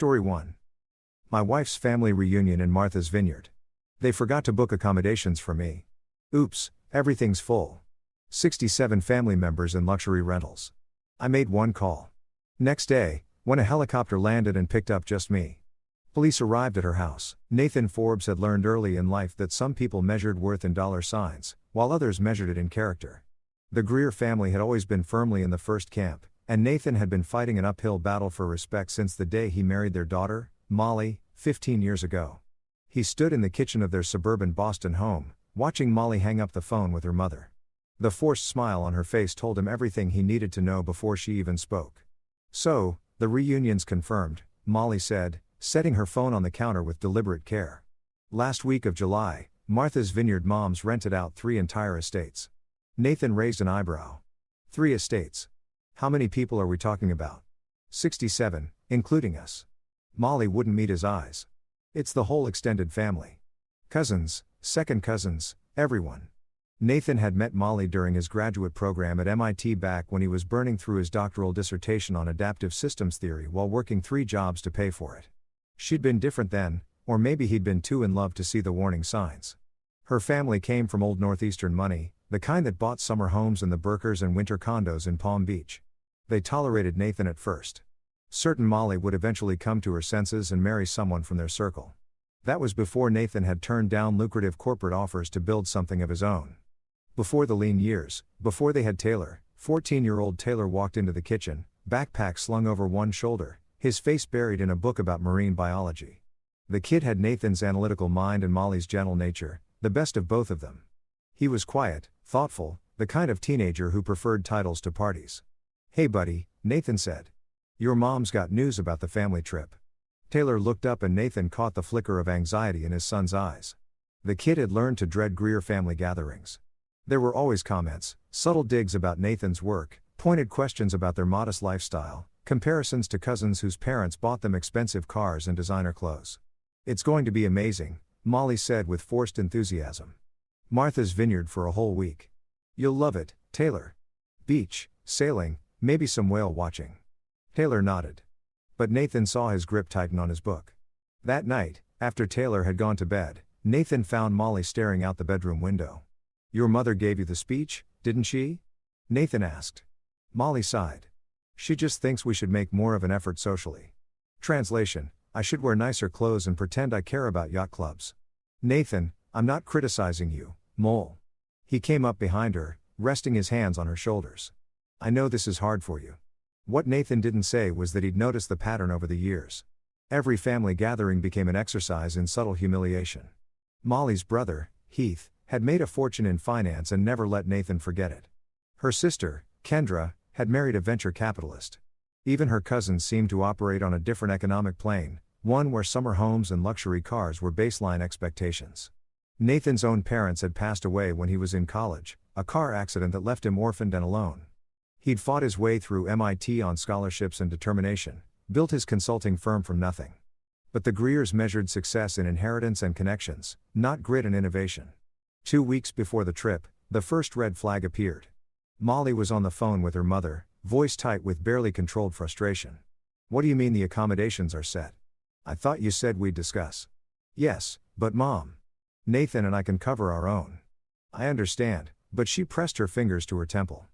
Story 1. My wife's family reunion in Martha's Vineyard. They forgot to book accommodations for me. Oops, everything's full. 67 family members in luxury rentals. I made one call. Next day, when a helicopter landed and picked up just me. Police arrived at her house. Nathan Forbes had learned early in life that some people measured worth in dollar signs, while others measured it in character. The Greer family had always been firmly in the first camp, and Nathan had been fighting an uphill battle for respect since the day he married their daughter, Molly, 15 years ago. He stood in the kitchen of their suburban Boston home, watching Molly hang up the phone with her mother. The forced smile on her face told him everything he needed to know before she even spoke. "So, the reunion's confirmed," Molly said, setting her phone on the counter with deliberate care. "Last week of July, Martha's Vineyard moms rented out 3 entire estates." Nathan raised an eyebrow. 3 estates? How many people are we talking about? 67, including us. Molly wouldn't meet his eyes. "It's the whole extended family. Cousins, second cousins, everyone." Nathan had met Molly during his graduate program at MIT back when he was burning through his doctoral dissertation on adaptive systems theory while working 3 jobs to pay for it. She'd been different then, or maybe he'd been too in love to see the warning signs. Her family came from old Northeastern money, the kind that bought summer homes in the Berkers and winter condos in Palm Beach. They tolerated Nathan at first. Certain Molly would eventually come to her senses and marry someone from their circle. That was before Nathan had turned down lucrative corporate offers to build something of his own. Before the lean years, before they had Taylor, 14-year-old Taylor walked into the kitchen, backpack slung over one shoulder, his face buried in a book about marine biology. The kid had Nathan's analytical mind and Molly's gentle nature, the best of both of them. He was quiet, thoughtful, the kind of teenager who preferred titles to parties. "Hey buddy," Nathan said. "Your mom's got news about the family trip." Taylor looked up and Nathan caught the flicker of anxiety in his son's eyes. The kid had learned to dread Greer family gatherings. There were always comments, subtle digs about Nathan's work, pointed questions about their modest lifestyle, comparisons to cousins whose parents bought them expensive cars and designer clothes. "It's going to be amazing," Molly said with forced enthusiasm. "Martha's Vineyard for a whole week. You'll love it, Taylor. Beach, sailing, maybe some whale watching." Taylor nodded. But Nathan saw his grip tighten on his book. That night, after Taylor had gone to bed, Nathan found Molly staring out the bedroom window. "Your mother gave you the speech, didn't she?" Nathan asked. Molly sighed. "She just thinks we should make more of an effort socially." Translation: "I should wear nicer clothes and pretend I care about yacht clubs." "Nathan, I'm not criticizing you, Mole." He came up behind her, resting his hands on her shoulders. "I know this is hard for you." What Nathan didn't say was that he'd noticed the pattern over the years. Every family gathering became an exercise in subtle humiliation. Molly's brother, Heath, had made a fortune in finance and never let Nathan forget it. Her sister, Kendra, had married a venture capitalist. Even her cousins seemed to operate on a different economic plane, one where summer homes and luxury cars were baseline expectations. Nathan's own parents had passed away when he was in college, a car accident that left him orphaned and alone. He'd fought his way through MIT on scholarships and determination, built his consulting firm from nothing. But the Greers measured success in inheritance and connections, not grit and innovation. 2 weeks before the trip, the first red flag appeared. Molly was on the phone with her mother, voice tight with barely controlled frustration. "What do you mean the accommodations are set? I thought you said we'd discuss." "Yes, but Mom. Nathan and I can cover our own." "I understand," but she pressed her fingers to her temple.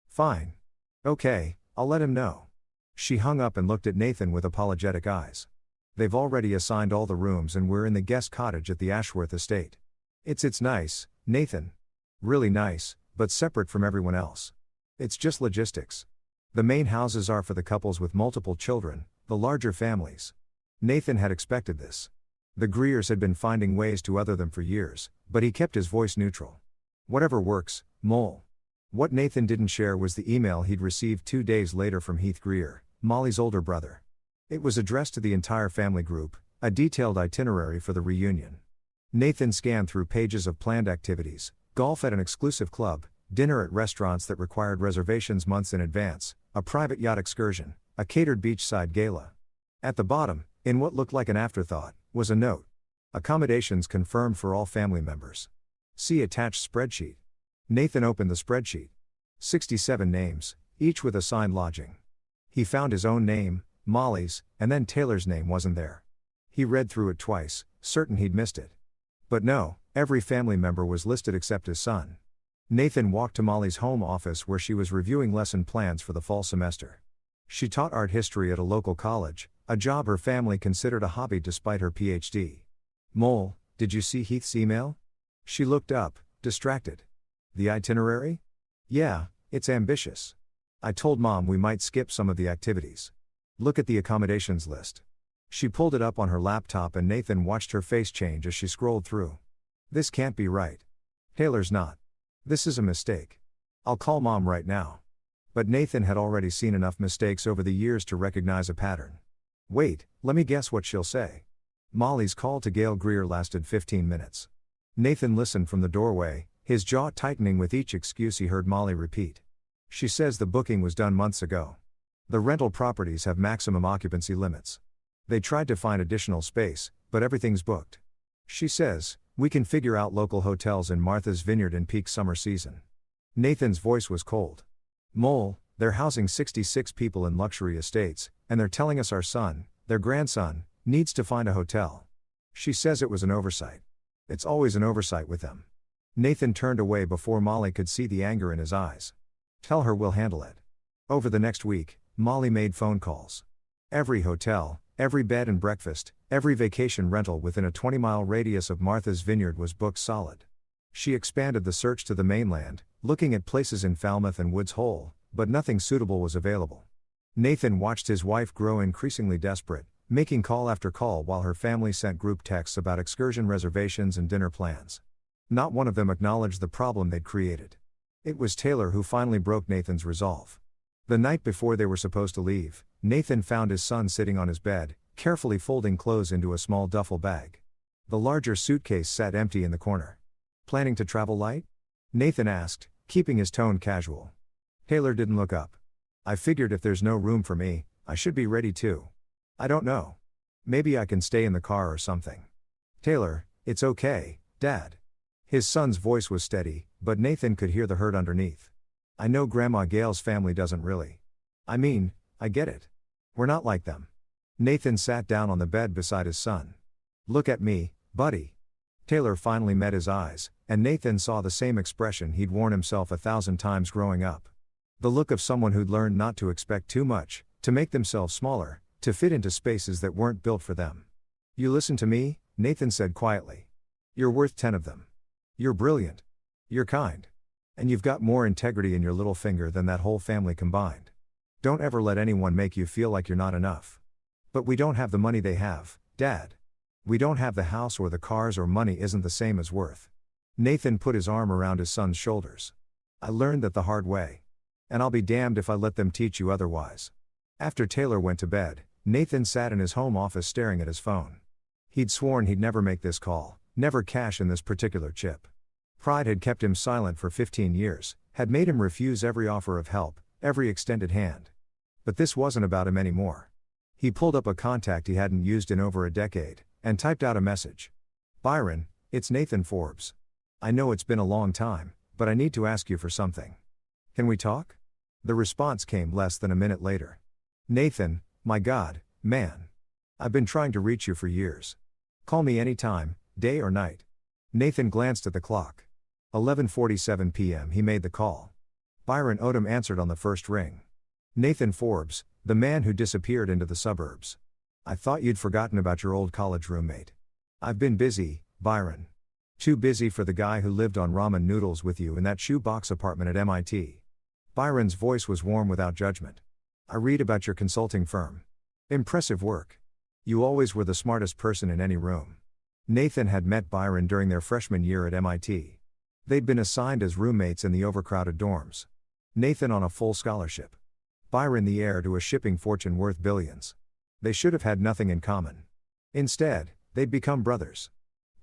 "Fine. Okay, I'll let him know." She hung up and looked at Nathan with apologetic eyes. "They've already assigned all the rooms and we're in the guest cottage at the Ashworth estate. It's nice, Nathan. Really nice, but separate from everyone else. It's just logistics. The main houses are for the couples with multiple children, the larger families." Nathan had expected this. The Greers had been finding ways to other them for years, but he kept his voice neutral. "Whatever works, Mole." What Nathan didn't share was the email he'd received 2 days later from Heath Greer, Molly's older brother. It was addressed to the entire family group, a detailed itinerary for the reunion. Nathan scanned through pages of planned activities: golf at an exclusive club, dinner at restaurants that required reservations months in advance, a private yacht excursion, a catered beachside gala. At the bottom, in what looked like an afterthought, was a note: "Accommodations confirmed for all family members. See attached spreadsheet." Nathan opened the spreadsheet. 67 names, each with assigned lodging. He found his own name, Molly's, and then Taylor's name wasn't there. He read through it twice, certain he'd missed it. But no, every family member was listed except his son. Nathan walked to Molly's home office where she was reviewing lesson plans for the fall semester. She taught art history at a local college, a job her family considered a hobby despite her PhD. "Mole, did you see Heath's email?" She looked up, distracted. "The itinerary? Yeah, it's ambitious. I told Mom we might skip some of the activities. Look at the accommodations list." She pulled it up on her laptop and Nathan watched her face change as she scrolled through. "This can't be right. Taylor's not. This is a mistake. I'll call Mom right now." But Nathan had already seen enough mistakes over the years to recognize a pattern. "Wait, let me guess what she'll say." Molly's call to Gail Greer lasted 15 minutes. Nathan listened from the doorway, his jaw tightening with each excuse he heard Molly repeat. "She says the booking was done months ago. The rental properties have maximum occupancy limits. They tried to find additional space, but everything's booked. She says, we can figure out local hotels in Martha's Vineyard in peak summer season." Nathan's voice was cold. "Mole, they're housing 66 people in luxury estates, and they're telling us our son, their grandson, needs to find a hotel. She says it was an oversight. It's always an oversight with them." Nathan turned away before Molly could see the anger in his eyes. "Tell her we'll handle it." Over the next week, Molly made phone calls. Every hotel, every bed and breakfast, every vacation rental within a 20-mile radius of Martha's Vineyard was booked solid. She expanded the search to the mainland, looking at places in Falmouth and Woods Hole, but nothing suitable was available. Nathan watched his wife grow increasingly desperate, making call after call while her family sent group texts about excursion reservations and dinner plans. Not one of them acknowledged the problem they'd created. It was Taylor who finally broke Nathan's resolve. The night before they were supposed to leave, Nathan found his son sitting on his bed, carefully folding clothes into a small duffel bag. The larger suitcase sat empty in the corner. "Planning to travel light?" Nathan asked, keeping his tone casual. Taylor didn't look up. "I figured if there's no room for me, I should be ready too. I don't know. Maybe I can stay in the car or something." "Taylor, it's okay, Dad." His son's voice was steady, but Nathan could hear the hurt underneath. "I know Grandma Gail's family doesn't really. I mean, I get it. We're not like them." Nathan sat down on the bed beside his son. "Look at me, buddy." Taylor finally met his eyes, and Nathan saw the same expression he'd worn himself 1,000 times growing up. The look of someone who'd learned not to expect too much, to make themselves smaller, to fit into spaces that weren't built for them. "You listen to me," Nathan said quietly. "You're worth 10 of them. You're brilliant. You're kind. And you've got more integrity in your little finger than that whole family combined. Don't ever let anyone make you feel like you're not enough. But we don't have the money they have, Dad. We don't have the house or the cars, or money isn't the same as worth." Nathan put his arm around his son's shoulders. "I learned that the hard way. And I'll be damned if I let them teach you otherwise." After Taylor went to bed, Nathan sat in his home office staring at his phone. He'd sworn he'd never make this call, never cash in this particular chip. Pride had kept him silent for 15 years, had made him refuse every offer of help, every extended hand. But this wasn't about him anymore. He pulled up a contact he hadn't used in over a decade, and typed out a message. "Byron, it's Nathan Forbes. I know it's been a long time, but I need to ask you for something. Can we talk?" The response came less than a minute later. "Nathan, my God, man. I've been trying to reach you for years. Call me anytime, day or night." Nathan glanced at the clock. 11:47 p.m. He made the call. Byron Odom answered on the first ring. "Nathan Forbes, the man who disappeared into the suburbs. I thought you'd forgotten about your old college roommate. I've been busy, Byron. Too busy for the guy who lived on ramen noodles with you in that shoebox apartment at MIT." Byron's voice was warm without judgment. "I read about your consulting firm. Impressive work. You always were the smartest person in any room." Nathan had met Byron during their freshman year at MIT. They'd been assigned as roommates in the overcrowded dorms. Nathan on a full scholarship. Byron the heir to a shipping fortune worth billions. They should have had nothing in common. Instead, they'd become brothers.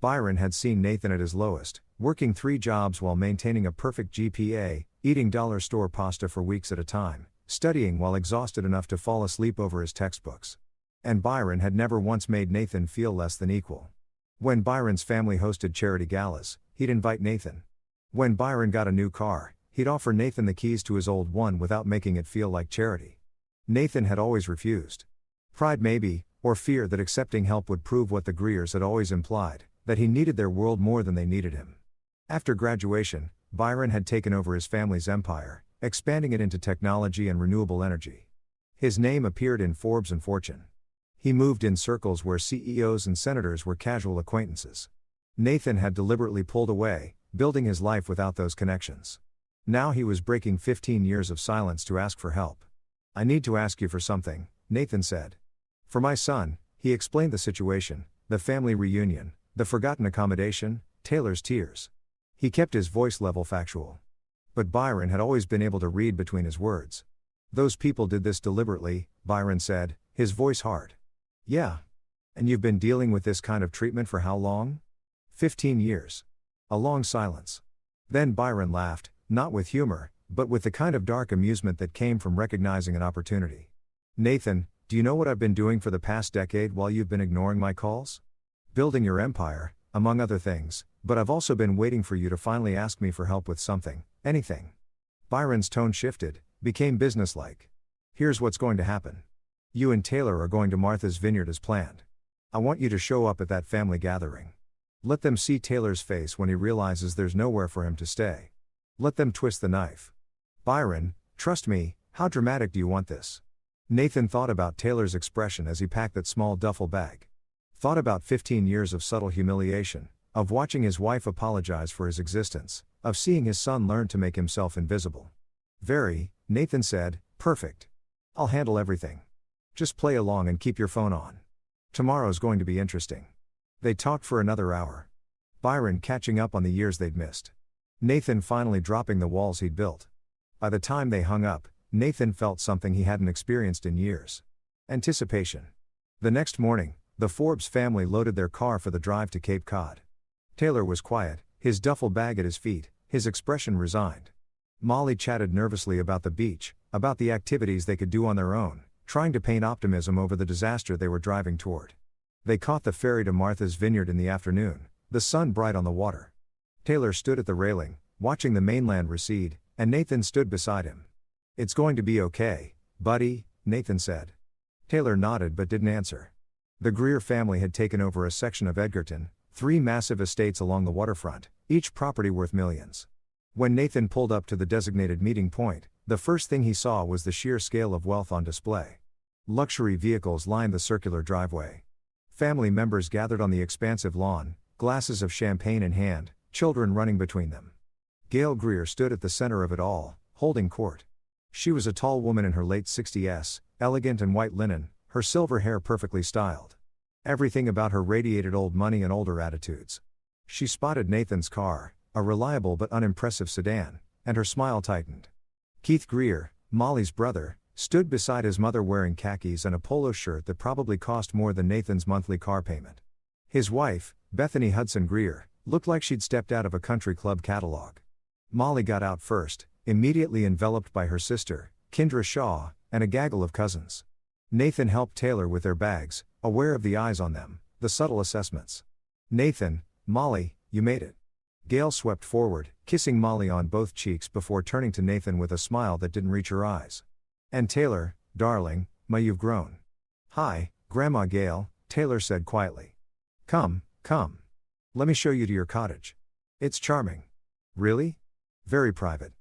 Byron had seen Nathan at his lowest, working 3 jobs while maintaining a perfect GPA, eating dollar store pasta for weeks at a time, studying while exhausted enough to fall asleep over his textbooks. And Byron had never once made Nathan feel less than equal. When Byron's family hosted charity galas, he'd invite Nathan. When Byron got a new car, he'd offer Nathan the keys to his old one without making it feel like charity. Nathan had always refused. Pride maybe, or fear that accepting help would prove what the Greers had always implied, that he needed their world more than they needed him. After graduation, Byron had taken over his family's empire, expanding it into technology and renewable energy. His name appeared in Forbes and Fortune. He moved in circles where CEOs and senators were casual acquaintances. Nathan had deliberately pulled away, building his life without those connections. Now he was breaking 15 years of silence to ask for help. "I need to ask you for something," Nathan said. "For my son," he explained the situation, the family reunion, the forgotten accommodation, Taylor's tears. He kept his voice level factual. But Byron had always been able to read between his words. "Those people did this deliberately," Byron said, his voice hard. "Yeah. And you've been dealing with this kind of treatment for how long?" 15 years. A long silence. Then Byron laughed, not with humor, but with the kind of dark amusement that came from recognizing an opportunity. "Nathan, do you know what I've been doing for the past decade while you've been ignoring my calls? Building your empire, among other things, but I've also been waiting for you to finally ask me for help with something, anything." Byron's tone shifted, became businesslike. "Here's what's going to happen. You and Taylor are going to Martha's Vineyard as planned. I want you to show up at that family gathering. Let them see Taylor's face when he realizes there's nowhere for him to stay. Let them twist the knife." "Byron, trust me, how dramatic do you want this?" Nathan thought about Taylor's expression as he packed that small duffel bag. Thought about 15 years of subtle humiliation, of watching his wife apologize for his existence, of seeing his son learn to make himself invisible. "Very," Nathan said, "perfect. I'll handle everything. Just play along and keep your phone on. Tomorrow's going to be interesting." They talked for another hour. Byron catching up on the years they'd missed. Nathan finally dropping the walls he'd built. By the time they hung up, Nathan felt something he hadn't experienced in years. Anticipation. The next morning, the Forbes family loaded their car for the drive to Cape Cod. Taylor was quiet, his duffel bag at his feet, his expression resigned. Molly chatted nervously about the beach, about the activities they could do on their own, trying to paint optimism over the disaster they were driving toward. They caught the ferry to Martha's Vineyard in the afternoon, the sun bright on the water. Taylor stood at the railing, watching the mainland recede, and Nathan stood beside him. "It's going to be okay, buddy," Nathan said. Taylor nodded but didn't answer. The Greer family had taken over a section of Edgerton, 3 massive estates along the waterfront, each property worth millions. When Nathan pulled up to the designated meeting point, the first thing he saw was the sheer scale of wealth on display. Luxury vehicles lined the circular driveway. Family members gathered on the expansive lawn, glasses of champagne in hand, children running between them. Gail Greer stood at the center of it all, holding court. She was a tall woman in her late 60s, elegant in white linen, her silver hair perfectly styled. Everything about her radiated old money and older attitudes. She spotted Nathan's car, a reliable but unimpressive sedan, and her smile tightened. Keith Greer, Molly's brother, stood beside his mother wearing khakis and a polo shirt that probably cost more than Nathan's monthly car payment. His wife, Bethany Hudson Greer, looked like she'd stepped out of a country club catalog. Molly got out first, immediately enveloped by her sister, Kendra Shaw, and a gaggle of cousins. Nathan helped Taylor with their bags, aware of the eyes on them, the subtle assessments. "Nathan, Molly, you made it." Gail swept forward, kissing Molly on both cheeks before turning to Nathan with a smile that didn't reach her eyes. "And Taylor, darling, you've grown." "Hi, Grandma Gail," Taylor said quietly. Come. Let me show you to your cottage. It's charming." "Really?" "Very private."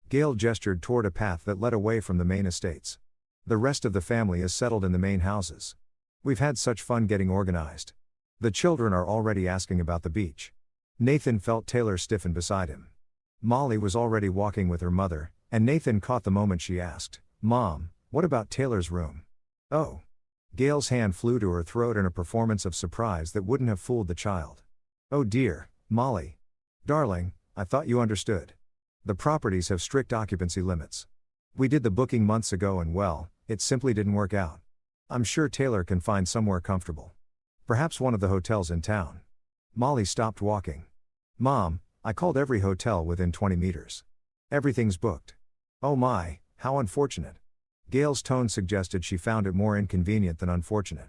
Gail gestured toward a path that led away from the main estates. "The rest of the family is settled in the main houses. We've had such fun getting organized. The children are already asking about the beach." Nathan felt Taylor stiffen beside him. Molly was already walking with her mother, and Nathan caught the moment she asked, "Mom, what about Taylor's room?" "Oh." Gail's hand flew to her throat in a performance of surprise that wouldn't have fooled the child. "Oh dear, Molly. Darling, I thought you understood. The properties have strict occupancy limits. We did the booking months ago and well, it simply didn't work out. I'm sure Taylor can find somewhere comfortable. Perhaps one of the hotels in town." Molly stopped walking. "Mom, I called every hotel within 20 meters. Everything's booked." "Oh my, how unfortunate." Gail's tone suggested she found it more inconvenient than unfortunate.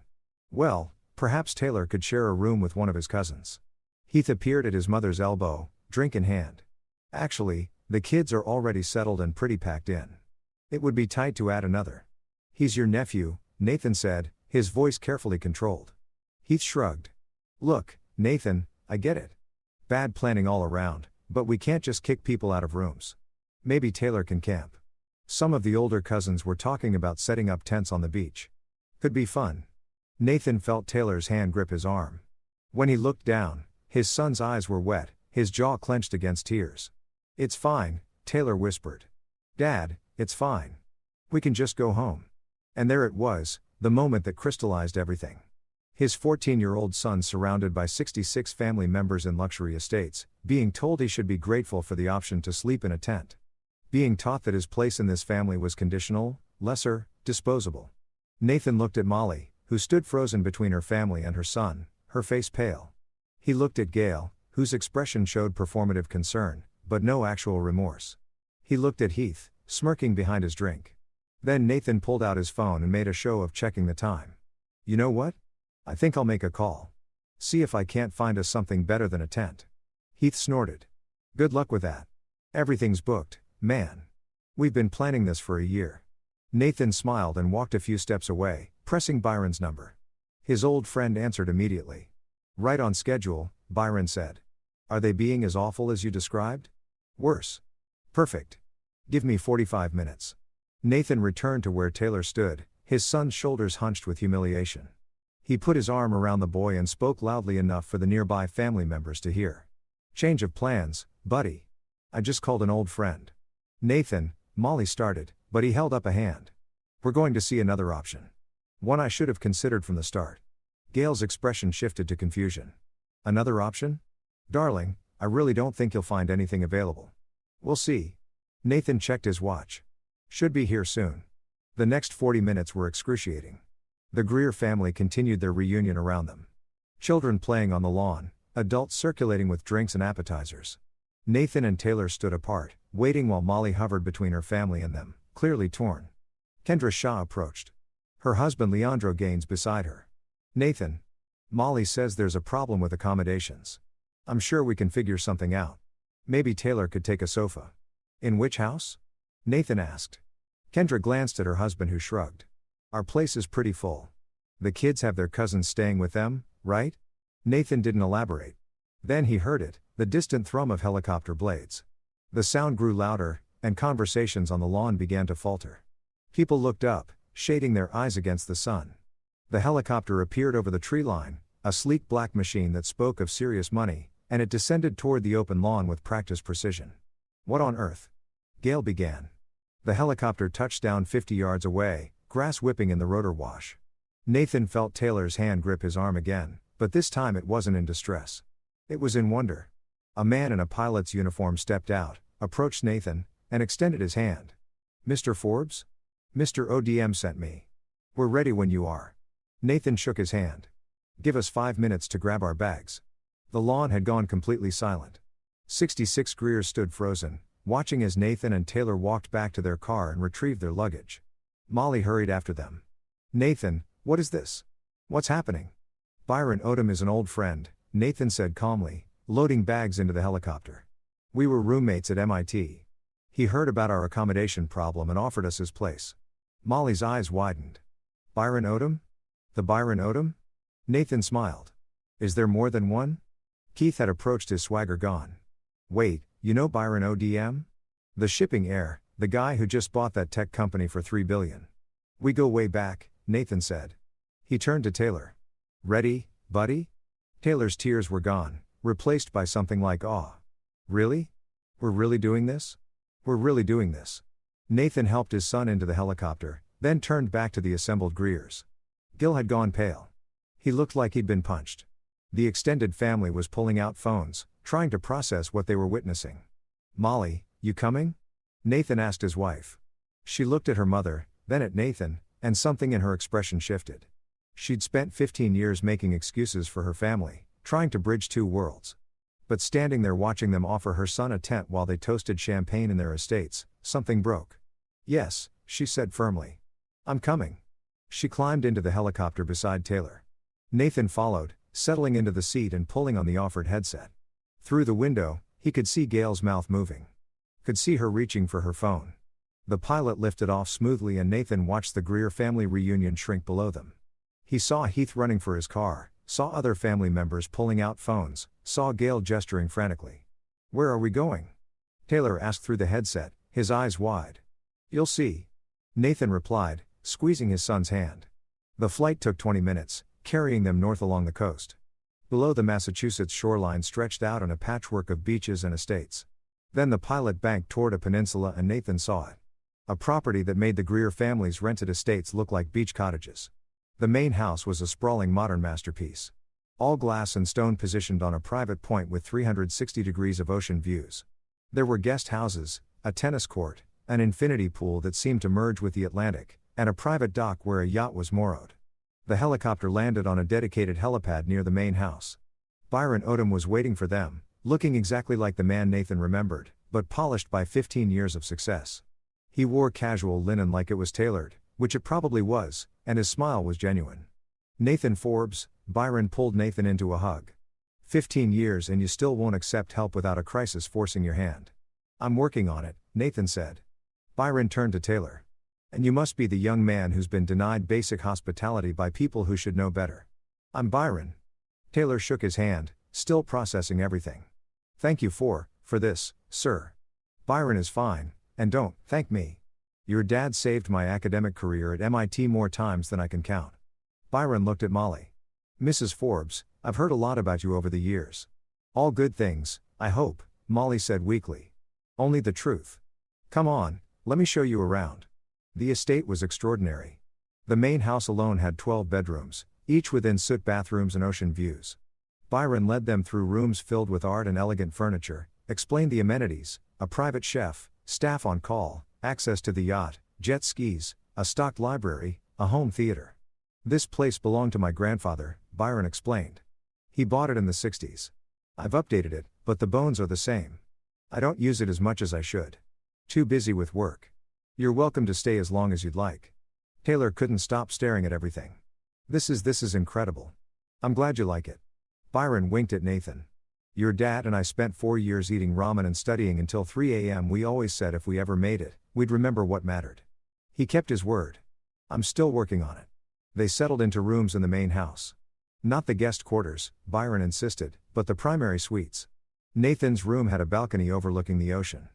"Well, perhaps Taylor could share a room with one of his cousins." Heath appeared at his mother's elbow, drink in hand. "Actually, the kids are already settled and pretty packed in. It would be tight to add another." "He's your nephew," Nathan said, his voice carefully controlled. Heath shrugged. Look, Nathan, I get it. Bad planning all around, but we can't just kick people out of rooms. Maybe Taylor can camp. Some of the older cousins were talking about setting up tents on the beach. Could be fun. Nathan felt Taylor's hand grip his arm. When he looked down, his son's eyes were wet, his jaw clenched against tears. It's fine, Taylor whispered. Dad, it's fine. We can just go home. And there it was, the moment that crystallized everything. His 14-year-old son surrounded by 66 family members in luxury estates, being told he should be grateful for the option to sleep in a tent. Being taught that his place in this family was conditional, lesser, disposable. Nathan looked at Molly, who stood frozen between her family and her son, her face pale. He looked at Gail, whose expression showed performative concern, but no actual remorse. He looked at Heath, smirking behind his drink. Then Nathan pulled out his phone and made a show of checking the time. You know what? I think I'll make a call. See if I can't find us something better than a tent. Heath snorted. Good luck with that. Everything's booked, man. We've been planning this for a year. Nathan smiled and walked a few steps away, pressing Byron's number. His old friend answered immediately. Right on schedule, Byron said. Are they being as awful as you described? Worse. Perfect. Give me 45 minutes. Nathan returned to where Taylor stood, his son's shoulders hunched with humiliation. He put his arm around the boy and spoke loudly enough for the nearby family members to hear. Change of plans, buddy. I just called an old friend. Nathan, Molly started, but he held up a hand. We're going to see another option. One I should have considered from the start. Gail's expression shifted to confusion. Another option? Darling, I really don't think you'll find anything available. We'll see. Nathan checked his watch. Should be here soon. The next 40 minutes were excruciating. The Greer family continued their reunion around them. Children playing on the lawn, adults circulating with drinks and appetizers. Nathan and Taylor stood apart, waiting while Molly hovered between her family and them, clearly torn. Kendra Shah approached. Her husband Leandro Gaines beside her. Nathan. Molly says there's a problem with accommodations. I'm sure we can figure something out. Maybe Taylor could take a sofa. In which house? Nathan asked. Kendra glanced at her husband who shrugged. Our place is pretty full. The kids have their cousins staying with them, right? Nathan didn't elaborate. Then he heard it, the distant thrum of helicopter blades. The sound grew louder, and conversations on the lawn began to falter. People looked up, shading their eyes against the sun. The helicopter appeared over the tree line, a sleek black machine that spoke of serious money, and it descended toward the open lawn with practiced precision. What on earth? Gail began. The helicopter touched down 50 yards away, grass whipping in the rotor wash. Nathan felt Taylor's hand grip his arm again, but this time it wasn't in distress. It was in wonder. A man in a pilot's uniform stepped out, approached Nathan, and extended his hand. Mr. Forbes? Mr. ODM sent me. We're ready when you are. Nathan shook his hand. Give us 5 minutes to grab our bags. The lawn had gone completely silent. 66 Greers stood frozen, watching as Nathan and Taylor walked back to their car and retrieved their luggage. Molly hurried after them. Nathan, what is this? What's happening? Byron Odom is an old friend, Nathan said calmly, loading bags into the helicopter. We were roommates at MIT. He heard about our accommodation problem and offered us his place. Molly's eyes widened. Byron Odom? The Byron Odom? Nathan smiled. Is there more than one? Keith had approached, his swagger gone. Wait, you know Byron ODM? The shipping heir, the guy who just bought that tech company for $3 billion. We go way back, Nathan said. He turned to Taylor. Ready, buddy? Taylor's tears were gone, replaced by something like awe. Really? We're really doing this? We're really doing this. Nathan helped his son into the helicopter, then turned back to the assembled Greers. Gil had gone pale. He looked like he'd been punched. The extended family was pulling out phones, trying to process what they were witnessing. Molly, you coming? Nathan asked his wife. She looked at her mother, then at Nathan, and something in her expression shifted. She'd spent 15 years making excuses for her family, trying to bridge two worlds. But standing there watching them offer her son a tent while they toasted champagne in their estates, something broke. Yes, she said firmly. I'm coming. She climbed into the helicopter beside Taylor. Nathan followed, settling into the seat and pulling on the offered headset. Through the window, he could see Gail's mouth moving. Could see her reaching for her phone. The pilot lifted off smoothly and Nathan watched the Greer family reunion shrink below them. He saw Heath running for his car, saw other family members pulling out phones, saw Gail gesturing frantically. "Where are we going?" Taylor asked through the headset, his eyes wide. "You'll see," Nathan replied, squeezing his son's hand. The flight took 20 minutes, carrying them north along the coast. Below, the Massachusetts shoreline stretched out in a patchwork of beaches and estates. Then the pilot banked toward a peninsula and Nathan saw it. A property that made the Greer family's rented estates look like beach cottages. The main house was a sprawling modern masterpiece. All glass and stone, positioned on a private point with 360 degrees of ocean views. There were guest houses, a tennis court, an infinity pool that seemed to merge with the Atlantic, and a private dock where a yacht was moored. The helicopter landed on a dedicated helipad near the main house. Byron Odom was waiting for them, looking exactly like the man Nathan remembered, but polished by 15 years of success. He wore casual linen like it was tailored, which it probably was, and his smile was genuine. "Nathan Forbes," Byron pulled Nathan into a hug. 15 years and you still won't accept help without a crisis forcing your hand." "I'm working on it," Nathan said. Byron turned to Taylor. "And you must be the young man who's been denied basic hospitality by people who should know better." "I'm Byron." Taylor shook his hand, still processing everything. "Thank you for this, sir." "Byron is fine, and don't thank me. Your dad saved my academic career at MIT more times than I can count." Byron looked at Molly. "Mrs. Forbes, I've heard a lot about you over the years." "All good things, I hope," Molly said weakly. "Only the truth. Come on, let me show you around." The estate was extraordinary. The main house alone had 12 bedrooms, each with en-suite bathrooms and ocean views. Byron led them through rooms filled with art and elegant furniture, explained the amenities: a private chef, staff on call, access to the yacht, jet skis, a stocked library, a home theater. "This place belonged to my grandfather," Byron explained. "He bought it in the 60s. I've updated it, but the bones are the same. I don't use it as much as I should. Too busy with work. You're welcome to stay as long as you'd like." Taylor couldn't stop staring at everything. This is incredible. I'm glad you like it." Byron winked at Nathan. "Your dad and I spent 4 years eating ramen and studying until 3 a.m. We always said if we ever made it, we'd remember what mattered. He kept his word. I'm still working on it." They settled into rooms in the main house. "Not the guest quarters," Byron insisted, "but the primary suites." Nathan's room had a balcony overlooking the ocean.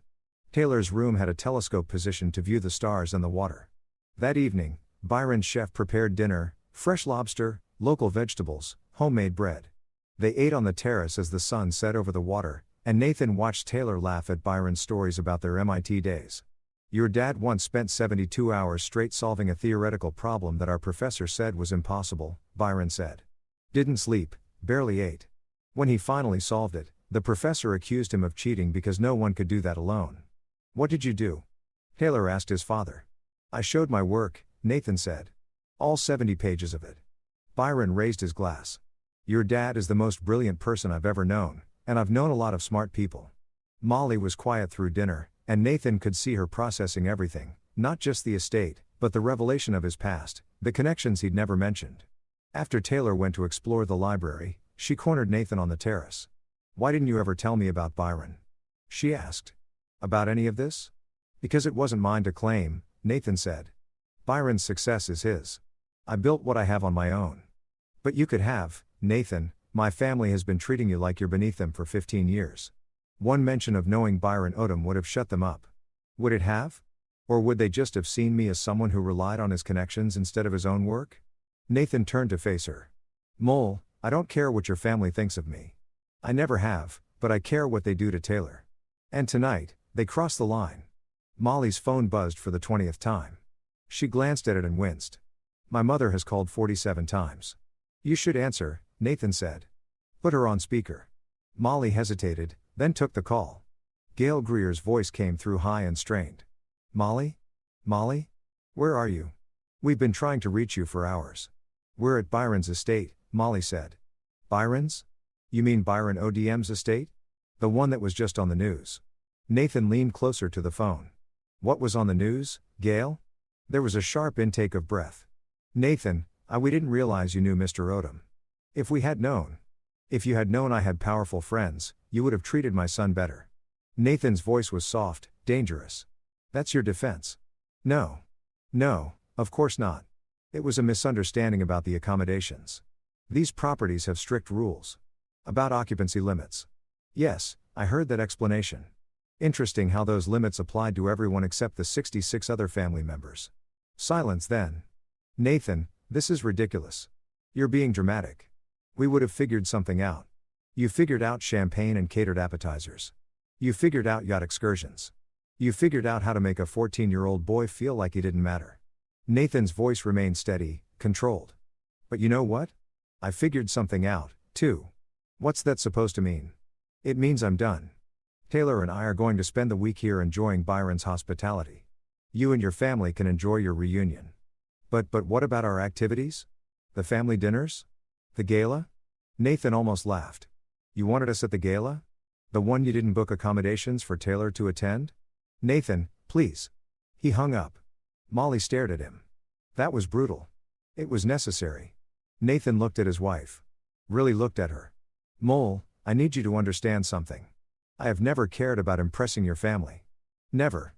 Taylor's room had a telescope positioned to view the stars and the water. That evening, Byron's chef prepared dinner: fresh lobster, local vegetables, homemade bread. They ate on the terrace as the sun set over the water, and Nathan watched Taylor laugh at Byron's stories about their MIT days. "Your dad once spent 72 hours straight solving a theoretical problem that our professor said was impossible," Byron said. "Didn't sleep, barely ate. When he finally solved it, the professor accused him of cheating because no one could do that alone." "What did you do?" Taylor asked his father. "I showed my work," Nathan said. "All 70 pages of it." Byron raised his glass. "Your dad is the most brilliant person I've ever known, and I've known a lot of smart people." Molly was quiet through dinner, and Nathan could see her processing everything, not just the estate, but the revelation of his past, the connections he'd never mentioned. After Taylor went to explore the library, she cornered Nathan on the terrace. "Why didn't you ever tell me about Byron?" she asked. "About any of this?" "Because it wasn't mine to claim," Nathan said. "Byron's success is his. I built what I have on my own." "But you could have, Nathan. My family has been treating you like you're beneath them for 15 years. One mention of knowing Byron Odom would have shut them up." "Would it have? Or would they just have seen me as someone who relied on his connections instead of his own work?" Nathan turned to face her. "Mole, I don't care what your family thinks of me. I never have, but I care what they do to Taylor. And tonight, they crossed the line." Molly's phone buzzed for the 20th time. She glanced at it and winced. "My mother has called 47 times. You should answer," Nathan said. "Put her on speaker." Molly hesitated, then took the call. Gail Greer's voice came through high and strained. "Molly? Molly? Where are you? We've been trying to reach you for hours." "We're at Byron's estate," Molly said. "Byron's? You mean Byron ODM's estate? The one that was just on the news?" Nathan leaned closer to the phone. "What was on the news, Gail?" There was a sharp intake of breath. "Nathan, we didn't realize you knew Mr. Odom. If we had known. If you had known I had powerful friends, you would have treated my son better." Nathan's voice was soft, dangerous. "That's your defense?" "No. No, of course not. It was a misunderstanding about the accommodations. These properties have strict rules. About occupancy limits. Yes, I heard that explanation. Interesting how those limits applied to everyone except the 66 other family members. Silence then. Nathan, this is ridiculous. You're being dramatic. We would have figured something out. You figured out champagne and catered appetizers. You figured out yacht excursions. You figured out how to make a 14-year-old boy feel like he didn't matter. Nathan's voice remained steady, controlled. But you know what? I figured something out, too. What's that supposed to mean? It means I'm done. Taylor and I are going to spend the week here enjoying Byron's hospitality. You and your family can enjoy your reunion. But what about our activities? The family dinners? The gala? Nathan almost laughed. You wanted us at the gala? The one you didn't book accommodations for Taylor to attend? Nathan, please. He hung up. Molly stared at him. That was brutal. It was necessary. Nathan looked at his wife. Really looked at her. Mole, I need you to understand something. I have never cared about impressing your family. Never.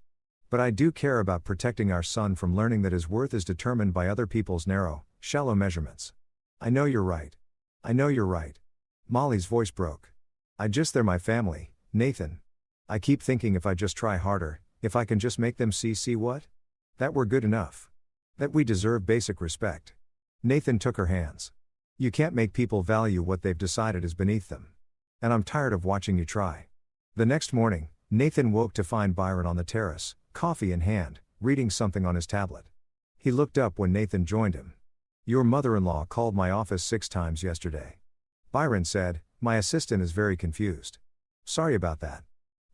But I do care about protecting our son from learning that his worth is determined by other people's narrow, shallow measurements. I know you're right. I know you're right. Molly's voice broke. They're my family, Nathan. I keep thinking if I just try harder, if I can just make them see what? That we're good enough. That we deserve basic respect. Nathan took her hands. You can't make people value what they've decided is beneath them. And I'm tired of watching you try. The next morning, Nathan woke to find Byron on the terrace, coffee in hand, reading something on his tablet. He looked up when Nathan joined him. Your mother-in-law called my office 6 times yesterday. Byron said, my assistant is very confused. Sorry about that.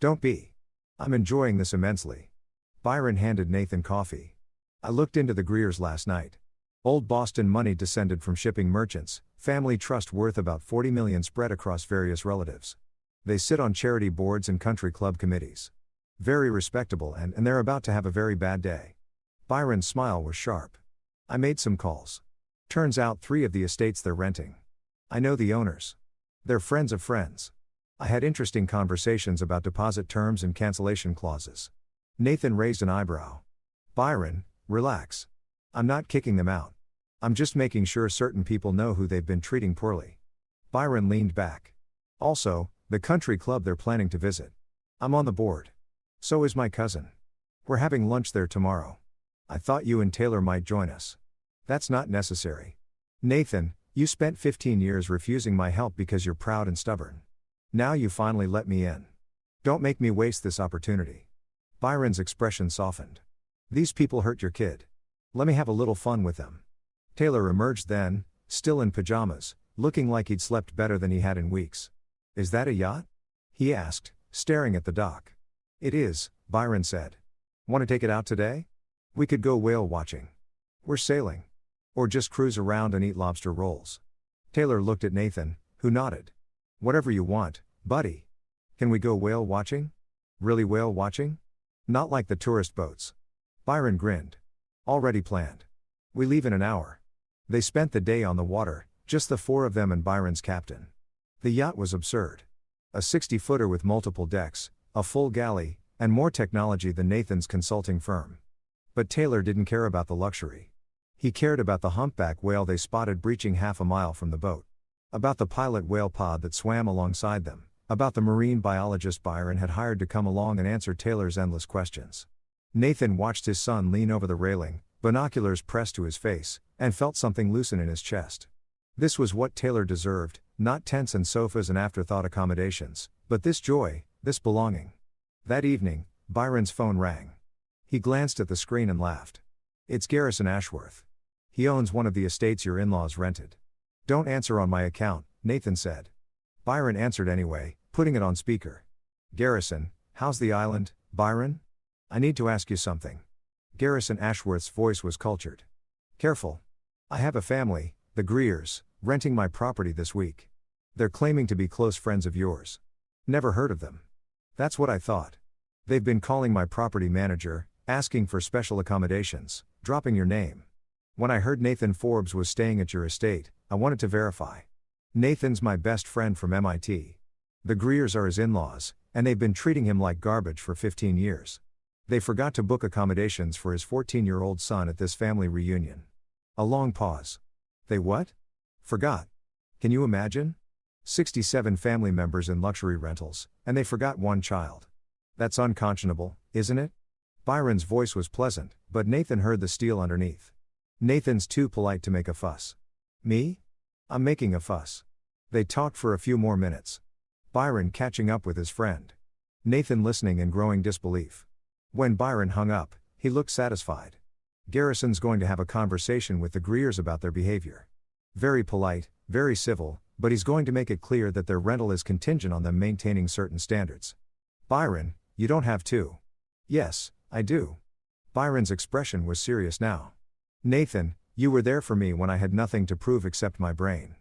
Don't be. I'm enjoying this immensely. Byron handed Nathan coffee. I looked into the Greers last night. Old Boston money descended from shipping merchants, family trust worth about 40 million spread across various relatives. They sit on charity boards and country club committees. Very respectable and they're about to have a very bad day. Byron's smile was sharp. I made some calls. Turns out 3 of the estates they're renting. I know the owners. They're friends of friends. I had interesting conversations about deposit terms and cancellation clauses. Nathan raised an eyebrow. Byron, relax. I'm not kicking them out. I'm just making sure certain people know who they've been treating poorly. Byron leaned back. Also, the country club they're planning to visit. I'm on the board. So is my cousin. We're having lunch there tomorrow. I thought you and Taylor might join us. That's not necessary. Nathan, you spent 15 years refusing my help because you're proud and stubborn. Now you finally let me in. Don't make me waste this opportunity. Byron's expression softened. These people hurt your kid. Let me have a little fun with them. Taylor emerged then, still in pajamas, looking like he'd slept better than he had in weeks. Is that a yacht? He asked, staring at the dock. It is, Byron said. Want to take it out today? We could go whale watching. We're sailing. Or just cruise around and eat lobster rolls. Taylor looked at Nathan, who nodded. Whatever you want, buddy. Can we go whale watching? Really whale watching? Not like the tourist boats. Byron grinned. Already planned. We leave in an hour. They spent the day on the water, just the 4 of them and Byron's captain. The yacht was absurd. A 60-footer with multiple decks, a full galley, and more technology than Nathan's consulting firm. But Taylor didn't care about the luxury. He cared about the humpback whale they spotted breaching half a mile from the boat. About the pilot whale pod that swam alongside them. About the marine biologist Byron had hired to come along and answer Taylor's endless questions. Nathan watched his son lean over the railing, binoculars pressed to his face, and felt something loosen in his chest. This was what Taylor deserved, not tents and sofas and afterthought accommodations, but this joy, this belonging. That evening, Byron's phone rang. He glanced at the screen and laughed. It's Garrison Ashworth. He owns one of the estates your in-laws rented. Don't answer on my account, Nathan said. Byron answered anyway, putting it on speaker. Garrison, how's the island, Byron? I need to ask you something. Garrison Ashworth's voice was cultured. Careful. I have a family, the Greers, renting my property this week. They're claiming to be close friends of yours. Never heard of them. That's what I thought. They've been calling my property manager, asking for special accommodations, dropping your name. When I heard Nathan Forbes was staying at your estate, I wanted to verify. Nathan's my best friend from MIT. The Greers are his in-laws, and they've been treating him like garbage for 15 years. They forgot to book accommodations for his 14-year-old son at this family reunion. A long pause. They what? Forgot. Can you imagine? 67 family members in luxury rentals, and they forgot one child. That's unconscionable, isn't it? Byron's voice was pleasant, but Nathan heard the steel underneath. Nathan's too polite to make a fuss. Me? I'm making a fuss. They talked for a few more minutes. Byron catching up with his friend. Nathan listening in growing disbelief. When Byron hung up, he looked satisfied. Garrison's going to have a conversation with the Greers about their behavior. Very polite, very civil, but he's going to make it clear that their rental is contingent on them maintaining certain standards. Byron, you don't have to. Yes, I do. Byron's expression was serious now. Nathan, you were there for me when I had nothing to prove except my brain.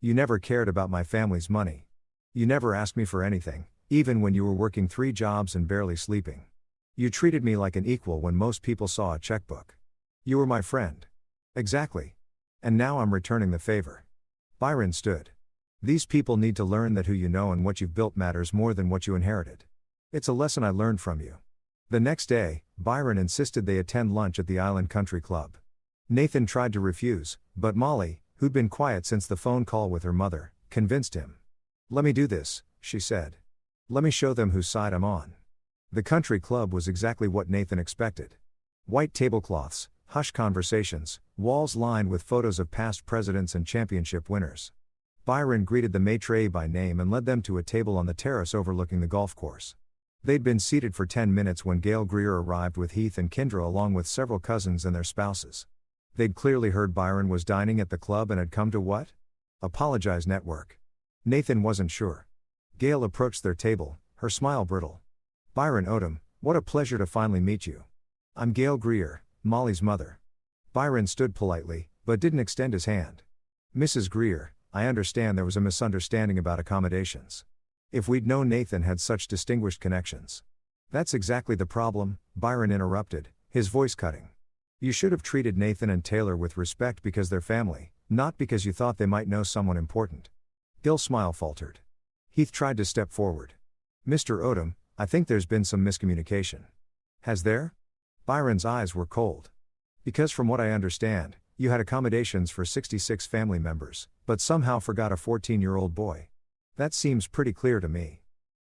You never cared about my family's money. You never asked me for anything, even when you were working 3 jobs and barely sleeping. You treated me like an equal when most people saw a checkbook. You were my friend. Exactly. And now I'm returning the favor. Byron stood. These people need to learn that who you know and what you've built matters more than what you inherited. It's a lesson I learned from you. The next day, Byron insisted they attend lunch at the Island Country Club. Nathan tried to refuse, but Molly, who'd been quiet since the phone call with her mother, convinced him. Let me do this, she said. Let me show them whose side I'm on. The country club was exactly what Nathan expected. White tablecloths, hushed conversations, walls lined with photos of past presidents and championship winners. Byron greeted the maitre by name and led them to a table on the terrace overlooking the golf course. They'd been seated for 10 minutes when Gail Greer arrived with Heath and Kendra along with several cousins and their spouses. They'd clearly heard Byron was dining at the club and had come to what? Apologize network. Nathan wasn't sure. Gail approached their table, her smile brittle. Byron Odom, what a pleasure to finally meet you. I'm Gail Greer, Molly's mother. Byron stood politely, but didn't extend his hand. Mrs. Greer, I understand there was a misunderstanding about accommodations. If we'd known Nathan had such distinguished connections. That's exactly the problem, Byron interrupted, his voice cutting. You should have treated Nathan and Taylor with respect because they're family, not because you thought they might know someone important. Gil's smile faltered. Heath tried to step forward. Mr. Odom, I think there's been some miscommunication. Has there? Byron's eyes were cold. Because from what I understand, you had accommodations for 66 family members, but somehow forgot a 14-year-old boy. That seems pretty clear to me.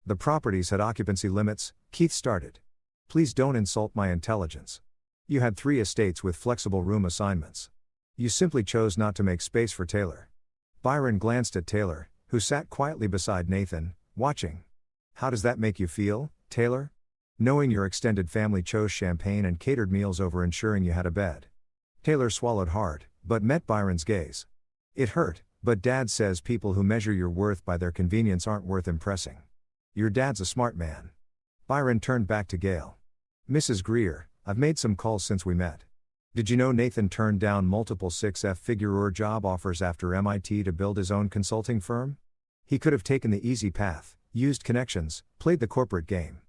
The properties had occupancy limits, Keith started. Please don't insult my intelligence. You had 3 estates with flexible room assignments. You simply chose not to make space for Taylor. Byron glanced at Taylor, who sat quietly beside Nathan, watching. How does that make you feel, Taylor? Knowing your extended family chose champagne and catered meals over ensuring you had a bed. Taylor swallowed hard, but met Byron's gaze. It hurt, but Dad says people who measure your worth by their convenience aren't worth impressing. Your dad's a smart man. Byron turned back to Gail. Mrs. Greer, I've made some calls since we met. Did you know Nathan turned down multiple 6-figure job offers after MIT to build his own consulting firm? He could have taken the easy path, used connections, played the corporate game.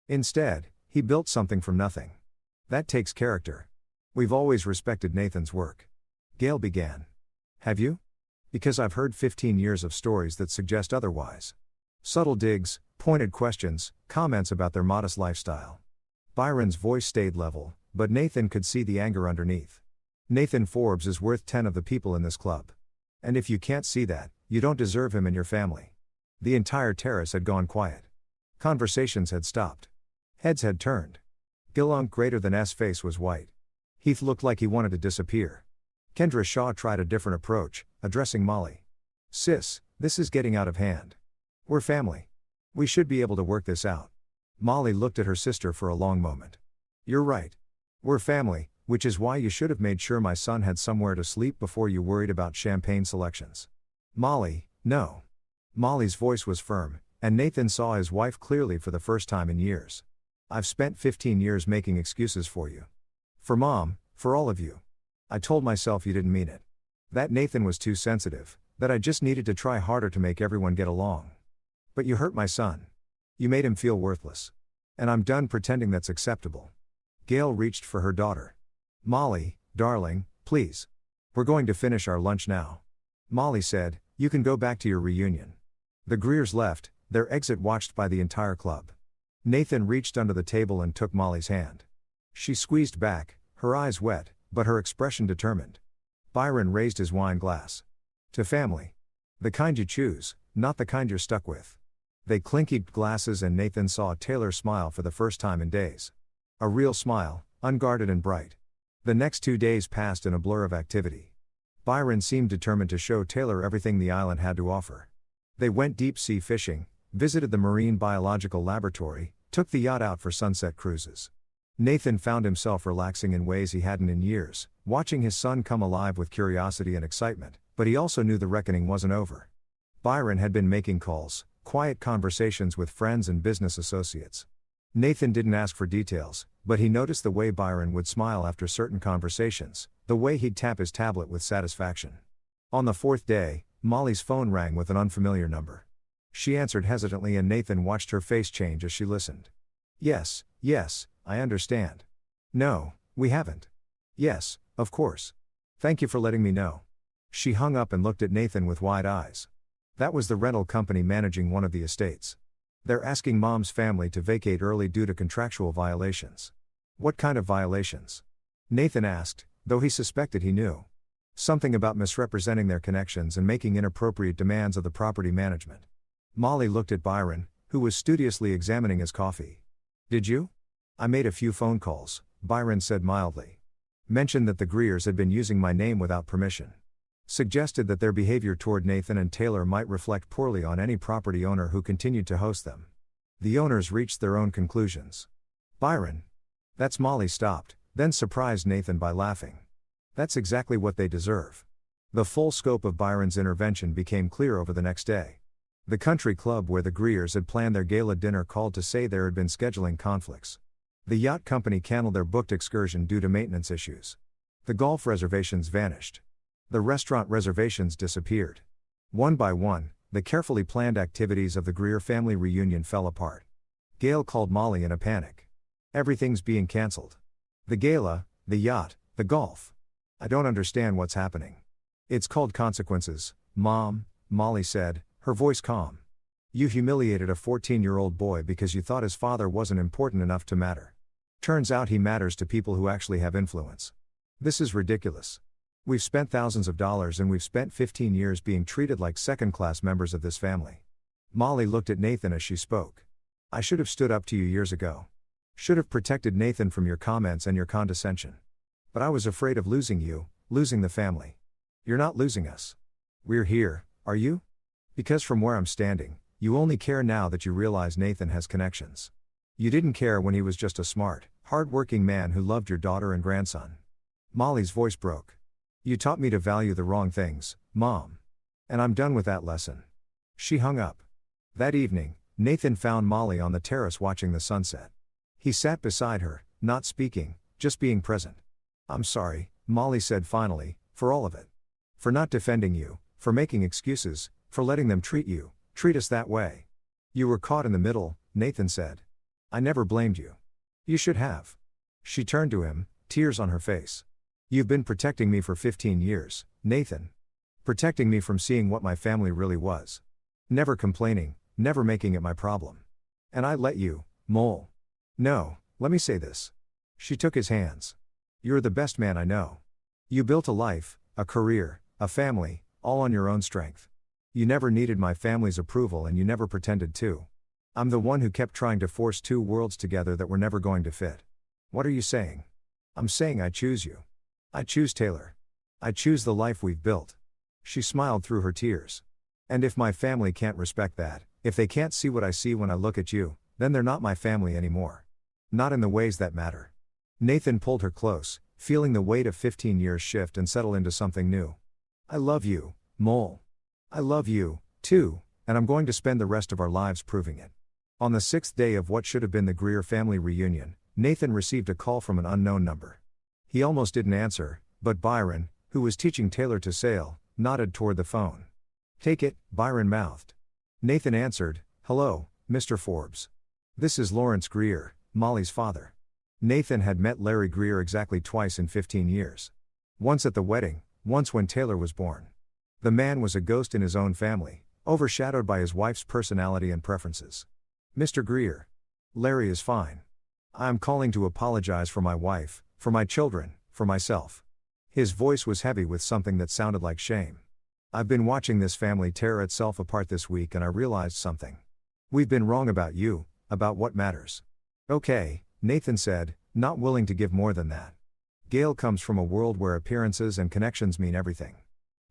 Instead, he built something from nothing. That takes character. We've always respected Nathan's work. Gail began. Have you? Because I've heard 15 years of stories that suggest otherwise. Subtle digs, pointed questions, comments about their modest lifestyle. Byron's voice stayed level, but Nathan could see the anger underneath. Nathan Forbes is worth 10 of the people in this club. And if you can't see that, you don't deserve him in your family. The entire terrace had gone quiet. Conversations had stopped. Heads had turned. Gil's greater than S face was white. Heath looked like he wanted to disappear. Kendra Shaw tried a different approach, addressing Molly. Sis, this is getting out of hand. We're family. We should be able to work this out. Molly looked at her sister for a long moment. You're right. We're family, which is why you should have made sure my son had somewhere to sleep before you worried about champagne selections. Molly, no. Molly's voice was firm, and Nathan saw his wife clearly for the first time in years. I've spent 15 years making excuses for you. For Mom, for all of you. I told myself you didn't mean it. That Nathan was too sensitive, that I just needed to try harder to make everyone get along. But you hurt my son. You made him feel worthless. And I'm done pretending that's acceptable. Gail reached for her daughter. Molly, darling, please. We're going to finish our lunch now. Molly said, you can go back to your reunion. The Greers left, their exit watched by the entire club. Nathan reached under the table and took Molly's hand. She squeezed back, her eyes wet, but her expression determined. Byron raised his wine glass. To family. The kind you choose, not the kind you're stuck with. They clinkied glasses and Nathan saw Taylor smile for the first time in days. A real smile, unguarded and bright. The next 2 days passed in a blur of activity. Byron seemed determined to show Taylor everything the island had to offer. They went deep-sea fishing, visited the marine biological laboratory, took the yacht out for sunset cruises. Nathan found himself relaxing in ways he hadn't in years, watching his son come alive with curiosity and excitement, but he also knew the reckoning wasn't over. Byron had been making calls, quiet conversations with friends and business associates. Nathan didn't ask for details, but he noticed the way Byron would smile after certain conversations, the way he'd tap his tablet with satisfaction. On the 4th day, Molly's phone rang with an unfamiliar number. She answered hesitantly and Nathan watched her face change as she listened. Yes, I understand. No, we haven't. Yes, of course. Thank you for letting me know. She hung up and looked at Nathan with wide eyes. That was the rental company managing one of the estates. They're asking Mom's family to vacate early due to contractual violations. What kind of violations? Nathan asked, though he suspected he knew. Something about misrepresenting their connections and making inappropriate demands of the property management. Molly looked at Byron, who was studiously examining his coffee. Did you? I made a few phone calls, Byron said mildly. Mentioned that the Greers had been using my name without permission. Suggested that their behavior toward Nathan and Taylor might reflect poorly on any property owner who continued to host them. The owners reached their own conclusions. Byron. That's Molly stopped, then surprised Nathan by laughing. That's exactly what they deserve. The full scope of Byron's intervention became clear over the next day. The country club where the Greers had planned their gala dinner called to say there had been scheduling conflicts. The yacht company canceled their booked excursion due to maintenance issues. The golf reservations vanished. The restaurant reservations disappeared. One by one, the carefully planned activities of the Greer family reunion fell apart. Gail called Molly in a panic. Everything's being cancelled. The gala, the yacht, the golf. I don't understand what's happening. It's called consequences, Mom, Molly said, her voice calm. You humiliated a 14-year-old boy because you thought his father wasn't important enough to matter. Turns out he matters to people who actually have influence. This is ridiculous. We've spent thousands of dollars and we've spent 15 years being treated like second-class members of this family. Molly looked at Nathan as she spoke. I should have stood up to you years ago. Should have protected Nathan from your comments and your condescension. But I was afraid of losing you, losing the family. You're not losing us. We're here, are you? Because from where I'm standing, you only care now that you realize Nathan has connections. You didn't care when he was just a smart, hard-working man who loved your daughter and grandson. Molly's voice broke. You taught me to value the wrong things, Mom. And I'm done with that lesson. She hung up. That evening, Nathan found Molly on the terrace watching the sunset. He sat beside her, not speaking, just being present. I'm sorry, Molly said finally, for all of it. For not defending you, for making excuses, for letting them treat us that way. You were caught in the middle, Nathan said. I never blamed you. You should have. She turned to him, tears on her face. You've been protecting me for 15 years, Nathan. Protecting me from seeing what my family really was. Never complaining, never making it my problem. And I let you, Mole. No, let me say this. She took his hands. You're the best man I know. You built a life, a career, a family, all on your own strength. You never needed my family's approval and you never pretended to. I'm the one who kept trying to force two worlds together that were never going to fit. What are you saying? I'm saying I choose you. I choose Taylor. I choose the life we've built. She smiled through her tears. And if my family can't respect that, if they can't see what I see when I look at you, then they're not my family anymore. Not in the ways that matter. Nathan pulled her close, feeling the weight of 15 years shift and settle into something new. I love you, Mole. I love you, too, and I'm going to spend the rest of our lives proving it. On the 6th day of what should have been the Greer family reunion, Nathan received a call from an unknown number. He almost didn't answer, but Byron, who was teaching Taylor to sail, nodded toward the phone. Take it, Byron mouthed. Nathan answered, Hello, Mr. Forbes. This is Lawrence Greer, Molly's father. Nathan had met Larry Greer exactly twice in 15 years. Once at the wedding, once when Taylor was born. The man was a ghost in his own family, overshadowed by his wife's personality and preferences. Mr. Greer. Larry is fine. I am calling to apologize for my wife, for my children, for myself. His voice was heavy with something that sounded like shame. I've been watching this family tear itself apart this week and I realized something. We've been wrong about you, about what matters. Okay, Nathan said, not willing to give more than that. Gail comes from a world where appearances and connections mean everything.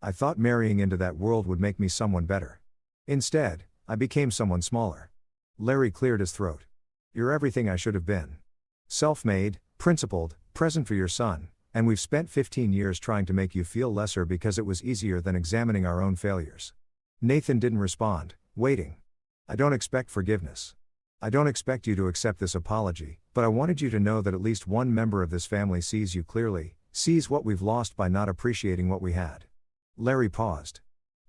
I thought marrying into that world would make me someone better. Instead, I became someone smaller. Larry cleared his throat. You're everything I should have been. Self-made, principled, present for your son, and we've spent 15 years trying to make you feel lesser because it was easier than examining our own failures. Nathan didn't respond, waiting. I don't expect forgiveness. I don't expect you to accept this apology, but I wanted you to know that at least one member of this family sees you clearly, sees what we've lost by not appreciating what we had. Larry paused.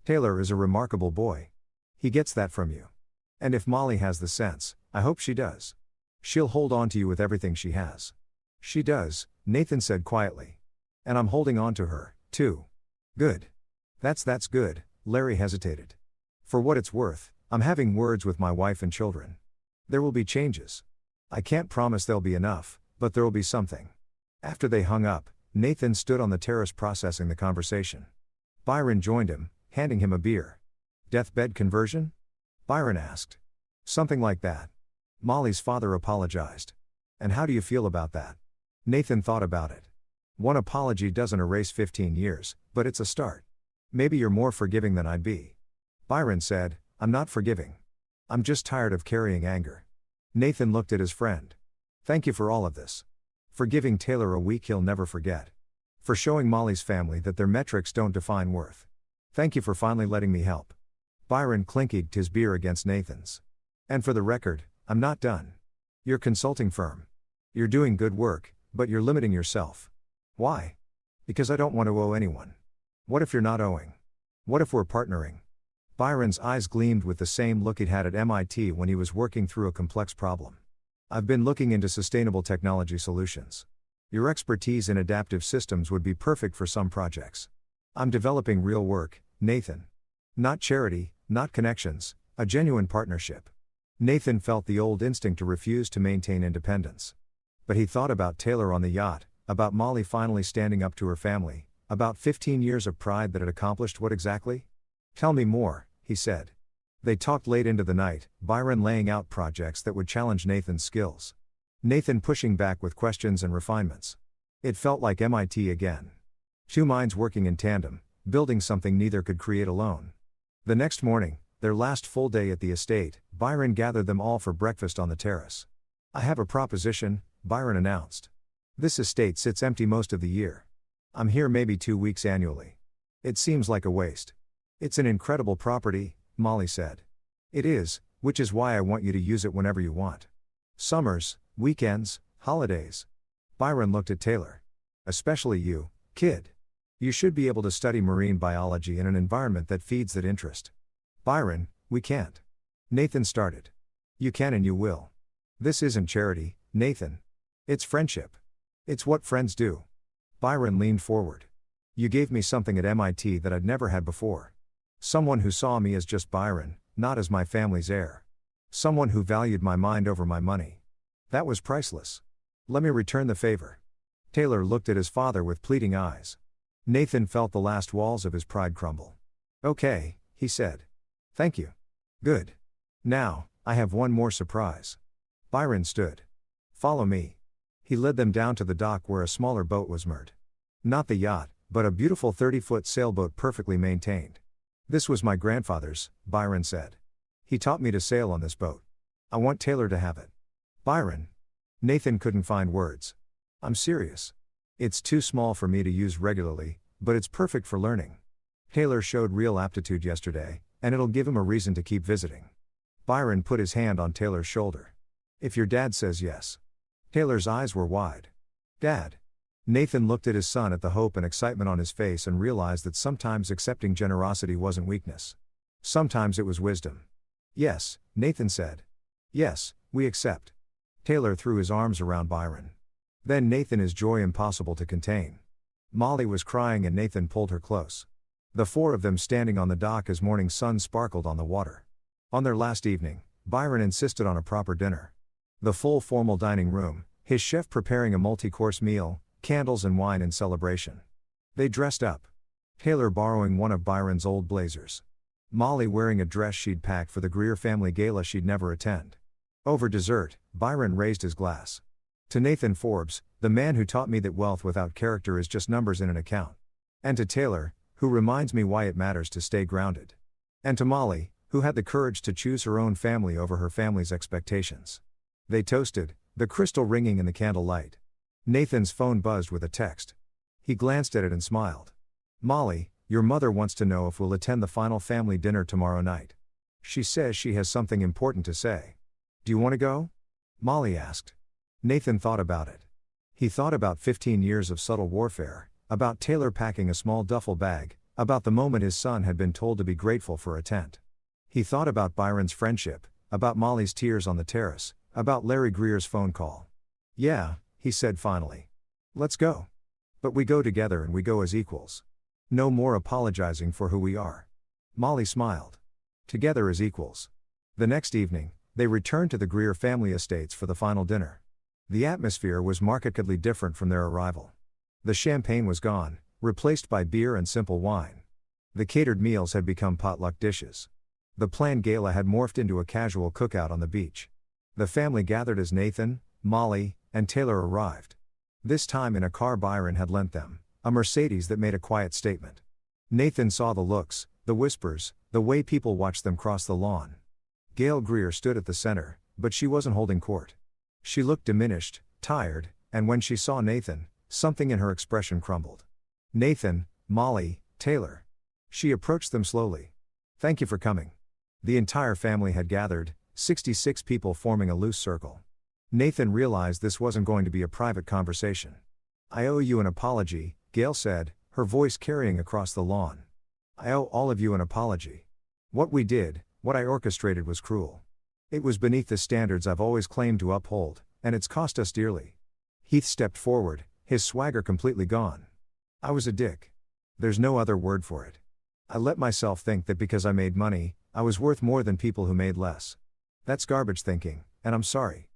Taylor is a remarkable boy. He gets that from you. And if Molly has the sense, I hope she does. She'll hold on to you with everything she has. She does, Nathan said quietly. And I'm holding on to her, too. Good. That's good, Larry hesitated. For what it's worth, I'm having words with my wife and children. There will be changes. I can't promise there'll be enough, but there'll be something. After they hung up, Nathan stood on the terrace processing the conversation. Byron joined him, handing him a beer. Deathbed conversion? Byron asked. Something like that. Molly's father apologized. And how do you feel about that? Nathan thought about it. One apology doesn't erase 15 years, but it's a start. Maybe you're more forgiving than I'd be. Byron said, I'm not forgiving. I'm just tired of carrying anger. Nathan looked at his friend. Thank you for all of this. For giving Taylor a week he'll never forget. For showing Molly's family that their metrics don't define worth. Thank you for finally letting me help. Byron clinked his beer against Nathan's. And for the record, I'm not done. Your consulting firm. You're doing good work, but you're limiting yourself. Why? Because I don't want to owe anyone. What if you're not owing? What if we're partnering? Byron's eyes gleamed with the same look he'd had at MIT when he was working through a complex problem. I've been looking into sustainable technology solutions. Your expertise in adaptive systems would be perfect for some projects. I'm developing real work, Nathan. Not charity, not connections, a genuine partnership. Nathan felt the old instinct to refuse to maintain independence. But he thought about Taylor on the yacht, about Molly finally standing up to her family, about 15 years of pride that had accomplished what exactly? Tell me more, he said. They talked late into the night, Byron laying out projects that would challenge Nathan's skills. Nathan pushing back with questions and refinements. It felt like MIT again. Two minds working in tandem, building something neither could create alone. The next morning, their last full day at the estate, Byron gathered them all for breakfast on the terrace. I have a proposition, Byron announced. This estate sits empty most of the year. I'm here maybe 2 weeks annually. It seems like a waste. It's an incredible property, Molly said. It is, which is why I want you to use it whenever you want. Summers, weekends, holidays. Byron looked at Taylor. Especially you, kid. You should be able to study marine biology in an environment that feeds that interest. Byron, we can't. Nathan started. You can and you will. This isn't charity, Nathan. It's friendship. It's what friends do. Byron leaned forward. You gave me something at MIT that I'd never had before. Someone who saw me as just Byron, not as my family's heir. Someone who valued my mind over my money. That was priceless. Let me return the favor. Taylor looked at his father with pleading eyes. Nathan felt the last walls of his pride crumble. Okay, he said. Thank you. Good. Now, I have one more surprise. Byron stood. Follow me. He led them down to the dock where a smaller boat was moored. Not the yacht, but a beautiful 30-foot sailboat perfectly maintained. This was my grandfather's, Byron said. He taught me to sail on this boat. I want Taylor to have it. Byron. Nathan couldn't find words. I'm serious. It's too small for me to use regularly, but it's perfect for learning. Taylor showed real aptitude yesterday, and it'll give him a reason to keep visiting. Byron put his hand on Taylor's shoulder. If your dad says yes. Taylor's eyes were wide. Dad. Nathan looked at his son at the hope and excitement on his face and realized that sometimes accepting generosity wasn't weakness. Sometimes it was wisdom. Yes, Nathan said. Yes, we accept. Taylor threw his arms around Byron. Then Nathan, his joy impossible to contain. Molly was crying and Nathan pulled her close. The four of them standing on the dock as morning sun sparkled on the water. On their last evening, Byron insisted on a proper dinner. The full formal dining room, his chef preparing a multi-course meal, candles and wine in celebration. They dressed up. Taylor borrowing one of Byron's old blazers. Molly wearing a dress she'd packed for the Greer family gala she'd never attend. Over dessert, Byron raised his glass. To Nathan Forbes, the man who taught me that wealth without character is just numbers in an account. And to Taylor, who reminds me why it matters to stay grounded. And to Molly, who had the courage to choose her own family over her family's expectations. They toasted, the crystal ringing in the candlelight. Nathan's phone buzzed with a text. He glanced at it and smiled. Molly, your mother wants to know if we'll attend the final family dinner tomorrow night. She says she has something important to say. Do you want to go? Molly asked. Nathan thought about it. He thought about 15 years of subtle warfare, about Taylor packing a small duffel bag, about the moment his son had been told to be grateful for a tent. He thought about Byron's friendship, about Molly's tears on the terrace, about Larry Greer's phone call. Yeah, he said finally. Let's go. But we go together and we go as equals. No more apologizing for who we are. Molly smiled. Together as equals. The next evening, they returned to the Greer family estates for the final dinner. The atmosphere was markedly different from their arrival. The champagne was gone, replaced by beer and simple wine. The catered meals had become potluck dishes. The planned gala had morphed into a casual cookout on the beach. The family gathered as Nathan, Molly, and Taylor arrived. This time in a car Byron had lent them, a Mercedes that made a quiet statement. Nathan saw the looks, the whispers, the way people watched them cross the lawn. Gail Greer stood at the center, but she wasn't holding court. She looked diminished, tired, and when she saw Nathan, something in her expression crumbled. Nathan, Molly, Taylor. She approached them slowly. Thank you for coming. The entire family had gathered, 66 people forming a loose circle. Nathan realized this wasn't going to be a private conversation. I owe you an apology, Gail said, her voice carrying across the lawn. I owe all of you an apology. What we did, what I orchestrated was cruel. It was beneath the standards I've always claimed to uphold, and it's cost us dearly. Heath stepped forward, his swagger completely gone. I was a dick. There's no other word for it. I let myself think that because I made money, I was worth more than people who made less. That's garbage thinking, and I'm sorry.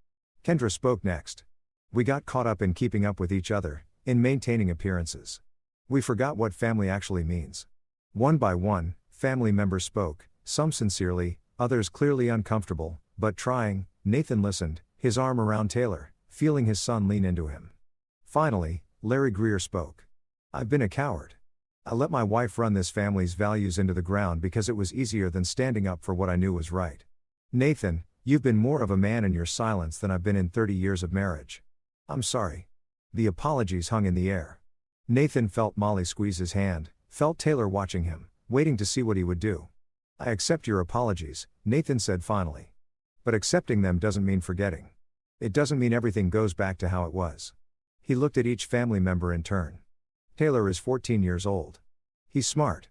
Kendra spoke next. We got caught up in keeping up with each other, in maintaining appearances. We forgot what family actually means. One by one, family members spoke, some sincerely, others clearly uncomfortable, but trying. Nathan listened, his arm around Taylor, feeling his son lean into him. Finally, Larry Greer spoke. I've been a coward. I let my wife run this family's values into the ground because it was easier than standing up for what I knew was right. Nathan, you've been more of a man in your silence than I've been in 30 years of marriage. I'm sorry. The apologies hung in the air. Nathan felt Molly squeeze his hand, felt Taylor watching him, waiting to see what he would do. I accept your apologies, Nathan said finally. But accepting them doesn't mean forgetting. It doesn't mean everything goes back to how it was. He looked at each family member in turn. Taylor is 14 years old. He's smart.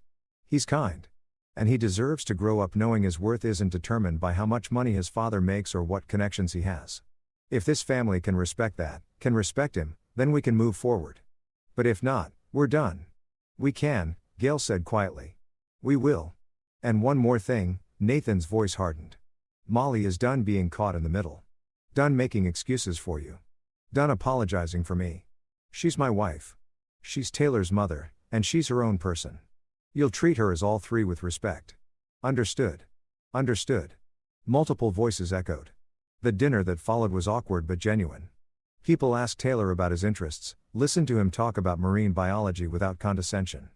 He's kind. And he deserves to grow up knowing his worth isn't determined by how much money his father makes or what connections he has. If this family can respect that, can respect him, then we can move forward. But if not, we're done. We can, Gail said quietly. We will. And one more thing, Nathan's voice hardened. Molly is done being caught in the middle. Done making excuses for you. Done apologizing for me. She's my wife. She's Taylor's mother, and she's her own person. You'll treat her as all three with respect. Understood. Understood. Multiple voices echoed. The dinner that followed was awkward but genuine. People asked Taylor about his interests, listened to him talk about marine biology without condescension.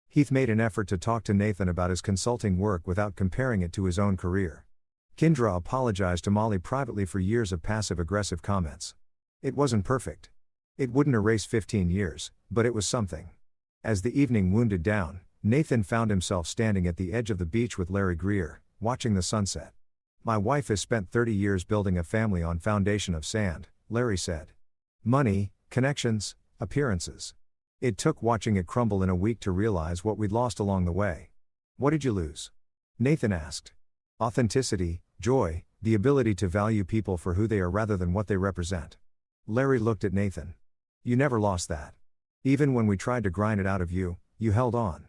Heath made an effort to talk to Nathan about his consulting work without comparing it to his own career. Kendra apologized to Molly privately for years of passive-aggressive comments. It wasn't perfect. It wouldn't erase 15 years, but it was something. As the evening wounded down, Nathan found himself standing at the edge of the beach with Larry Greer, watching the sunset. My wife has spent 30 years building a family on foundation of sand, Larry said. Money, connections, appearances. It took watching it crumble in a week to realize what we'd lost along the way. What did you lose? Nathan asked. Authenticity, joy, the ability to value people for who they are rather than what they represent. Larry looked at Nathan. You never lost that. Even when we tried to grind it out of you, you held on.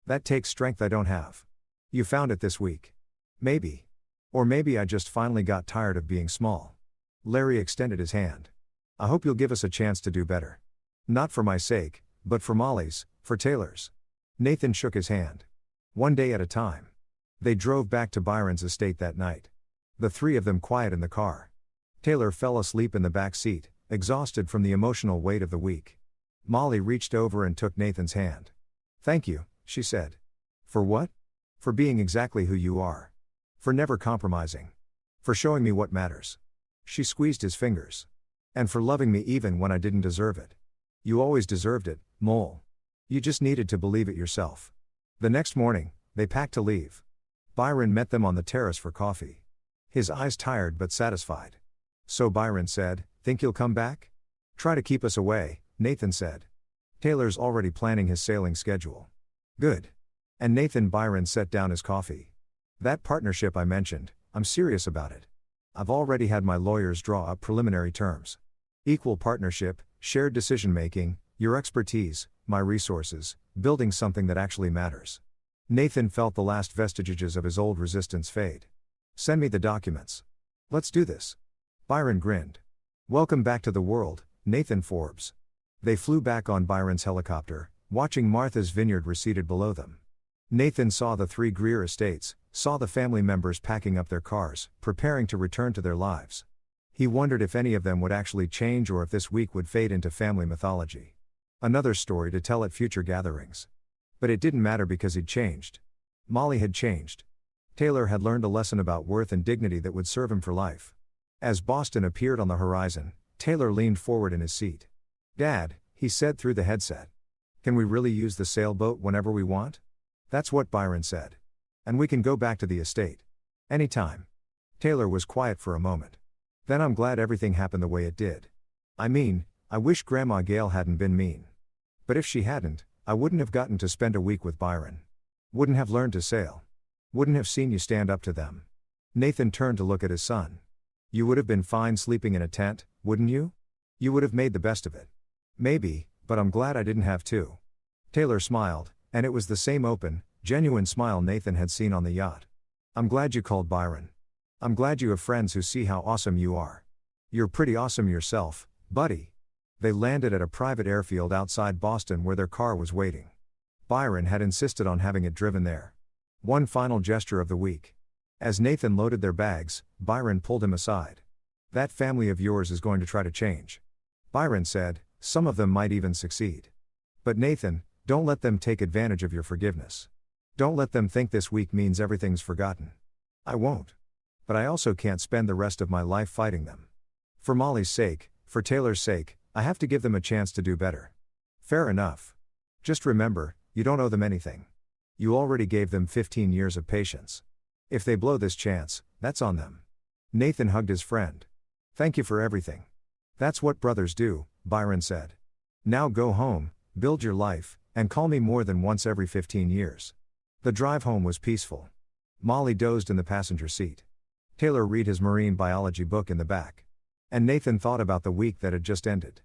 That takes strength I don't have. You found it this week. Maybe. Or maybe I just finally got tired of being small. Larry extended his hand. I hope you'll give us a chance to do better. Not for my sake, but for Molly's, For Taylor's. Nathan shook his hand. One day at a time. They drove back to Byron's estate that night. The three of them quiet in the car. Taylor fell asleep in the back seat, exhausted from the emotional weight of the week. Molly reached over and took Nathan's hand. "Thank you," she said. "For what?" "For being exactly who you are. For never compromising. For showing me what matters." She squeezed his fingers. "And for loving me even when I didn't deserve it. You always deserved it, Mole. You just needed to believe it yourself." The next morning, they packed to leave. Byron met them on the terrace for coffee. His eyes tired but satisfied. "So," Byron said, "think you'll come back?" "Try to keep us away," Nathan said. "Taylor's already planning his sailing schedule." "Good." And Nathan Byron set down his coffee. "That partnership I mentioned, I'm serious about it. I've already had my lawyers draw up preliminary terms. Equal partnership, shared decision-making, your expertise, my resources, building something that actually matters." Nathan felt the last vestiges of his old resistance fade. "Send me the documents. Let's do this." Byron grinned. "Welcome back to the world, Nathan Forbes." They flew back on Byron's helicopter, watching Martha's Vineyard receded below them. Nathan saw the three Greer estates, saw the family members packing up their cars, preparing to return to their lives. He wondered if any of them would actually change or if this week would fade into family mythology. Another story to tell at future gatherings. But it didn't matter because he'd changed. Molly had changed. Taylor had learned a lesson about worth and dignity that would serve him for life. As Boston appeared on the horizon, Taylor leaned forward in his seat. "Dad," he said through the headset. "Can we really use the sailboat whenever we want?" "That's what Byron said. And we can go back to the estate. Anytime." Taylor was quiet for a moment. "Then I'm glad everything happened the way it did. I mean, I wish Grandma Gail hadn't been mean. But if she hadn't, I wouldn't have gotten to spend a week with Byron. Wouldn't have learned to sail. Wouldn't have seen you stand up to them." Nathan turned to look at his son. "You would have been fine sleeping in a tent, wouldn't you? You would have made the best of it." "Maybe, but I'm glad I didn't have to." Taylor smiled, and it was the same open, genuine smile Nathan had seen on the yacht. "I'm glad you called Byron. I'm glad you have friends who see how awesome you are. You're pretty awesome yourself, buddy." They landed at a private airfield outside Boston where their car was waiting. Byron had insisted on having it driven there. One final gesture of the week. As Nathan loaded their bags, Byron pulled him aside. "That family of yours is going to try to change." Byron said, "Some of them might even succeed. But Nathan, don't let them take advantage of your forgiveness. Don't let them think this week means everything's forgotten." "I won't. But I also can't spend the rest of my life fighting them. For Molly's sake, for Taylor's sake, I have to give them a chance to do better." "Fair enough. Just remember, you don't owe them anything. You already gave them 15 years of patience. If they blow this chance, that's on them." Nathan hugged his friend. "Thank you for everything." "That's what brothers do," Byron said. "Now go home, build your life, and call me more than once every 15 years. The drive home was peaceful. Molly dozed in the passenger seat. Taylor read his marine biology book in the back. And Nathan thought about the week that had just ended.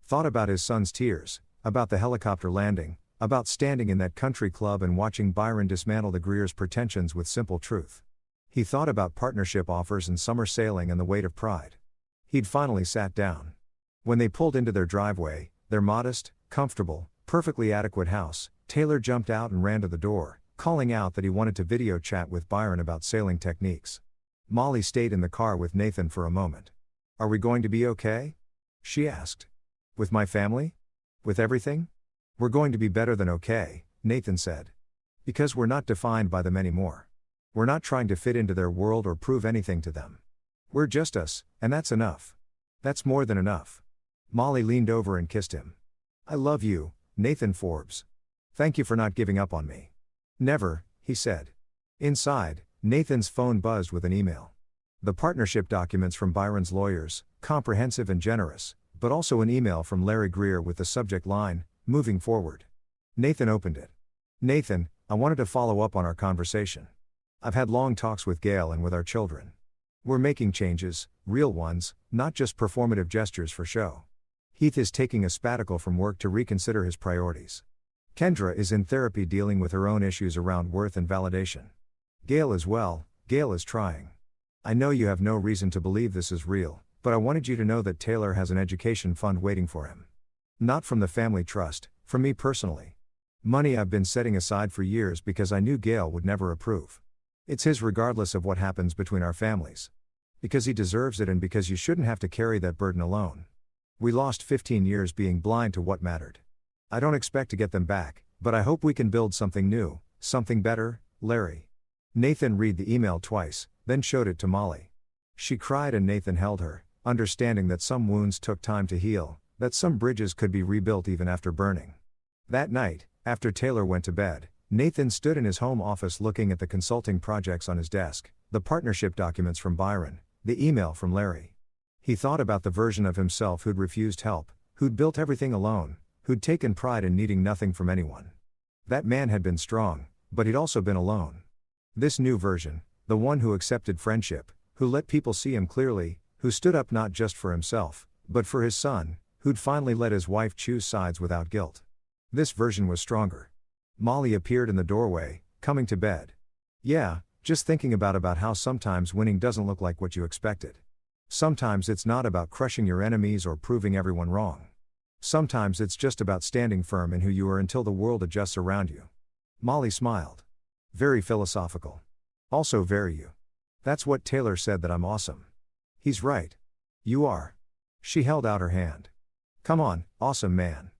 Thought about his son's tears, about the helicopter landing, about standing in that country club and watching Byron dismantle the Greer's pretensions with simple truth. He thought about partnership offers and summer sailing and the weight of pride. He'd finally sat down. When they pulled into their driveway, their modest, comfortable, perfectly adequate house, Taylor jumped out and ran to the door, calling out that he wanted to video chat with Byron about sailing techniques. Molly stayed in the car with Nathan for a moment. "Are we going to be okay?" she asked. "With my family? With everything?" "We're going to be better than okay," Nathan said. "Because we're not defined by them anymore. We're not trying to fit into their world or prove anything to them. We're just us, and that's enough. That's more than enough." Molly leaned over and kissed him. "I love you, Nathan Forbes. Thank you for not giving up on me." "Never," he said. Inside, Nathan's phone buzzed with an email. The partnership documents from Byron's lawyers, comprehensive and generous, but also an email from Larry Greer with the subject line, "Moving Forward." Nathan opened it. "Nathan, I wanted to follow up on our conversation. I've had long talks with Gail and with our children. We're making changes, real ones, not just performative gestures for show. Heath is taking a sabbatical from work to reconsider his priorities. Kendra is in therapy dealing with her own issues around worth and validation. Gail as well, Gail is trying. I know you have no reason to believe this is real, but I wanted you to know that Taylor has an education fund waiting for him. Not from the family trust, from me personally. Money I've been setting aside for years because I knew Gail would never approve. It's his regardless of what happens between our families. Because he deserves it and because you shouldn't have to carry that burden alone. We lost 15 years being blind to what mattered. I don't expect to get them back, but I hope we can build something new, something better, Larry. Nathan read the email twice, then showed it to Molly. She cried and Nathan held her, understanding that some wounds took time to heal, that some bridges could be rebuilt even after burning. That night, after Taylor went to bed, Nathan stood in his home office looking at the consulting projects on his desk, the partnership documents from Byron, the email from Larry. He thought about the version of himself who'd refused help, who'd built everything alone, who'd taken pride in needing nothing from anyone. That man had been strong, but he'd also been alone. This new version, the one who accepted friendship, who let people see him clearly, who stood up not just for himself, but for his son, who'd finally let his wife choose sides without guilt. This version was stronger. Molly appeared in the doorway, coming to bed. Yeah, just thinking about how sometimes winning doesn't look like what you expected. Sometimes it's not about crushing your enemies or proving everyone wrong. Sometimes it's just about standing firm in who you are until the world adjusts around you. Molly smiled. Very philosophical. Also very you. That's what Taylor said, that I'm awesome. He's right. You are. She held out her hand. Come on, awesome man.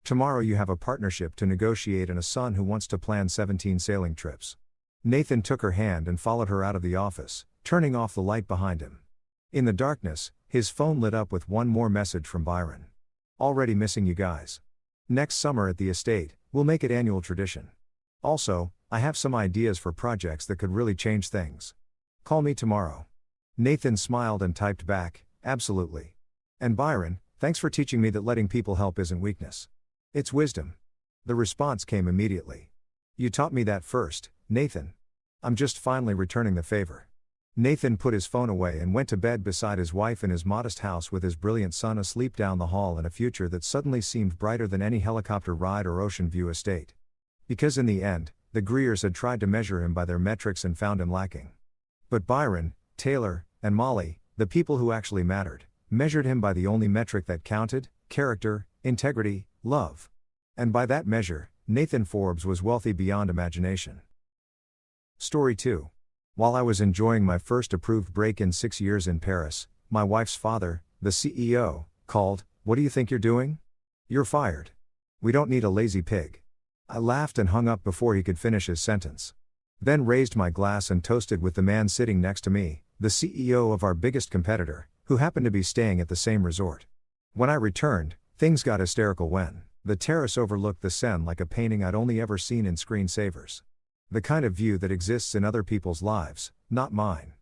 Tomorrow you have a partnership to negotiate and a son who wants to plan 17 sailing trips. Nathan took her hand and followed her out of the office, turning off the light behind him. In the darkness, his phone lit up with one more message from Byron. Already missing you guys. Next summer at the estate, we'll make it annual tradition. Also, I have some ideas for projects that could really change things. Call me tomorrow. Nathan smiled and typed back, absolutely. And Byron, thanks for teaching me that letting people help isn't weakness. It's wisdom. The response came immediately. You taught me that first, Nathan. I'm just finally returning the favor. Nathan put his phone away and went to bed beside his wife in his modest house with his brilliant son asleep down the hall in a future that suddenly seemed brighter than any helicopter ride or ocean view estate. Because in the end, the Greers had tried to measure him by their metrics and found him lacking. But Byron, Taylor, and Molly, the people who actually mattered, measured him by the only metric that counted: character, integrity, love. And by that measure, Nathan Forbes was wealthy beyond imagination. Story 2. While I was enjoying my first approved break in 6 years in Paris, my wife's father, the CEO, called. What do you think you're doing? You're fired. We don't need a lazy pig. I laughed and hung up before he could finish his sentence. Then raised my glass and toasted with the man sitting next to me, the CEO of our biggest competitor, who happened to be staying at the same resort. When I returned, things got hysterical when the terrace overlooked the Seine like a painting I'd only ever seen in screensavers. The kind of view that exists in other people's lives, not mine.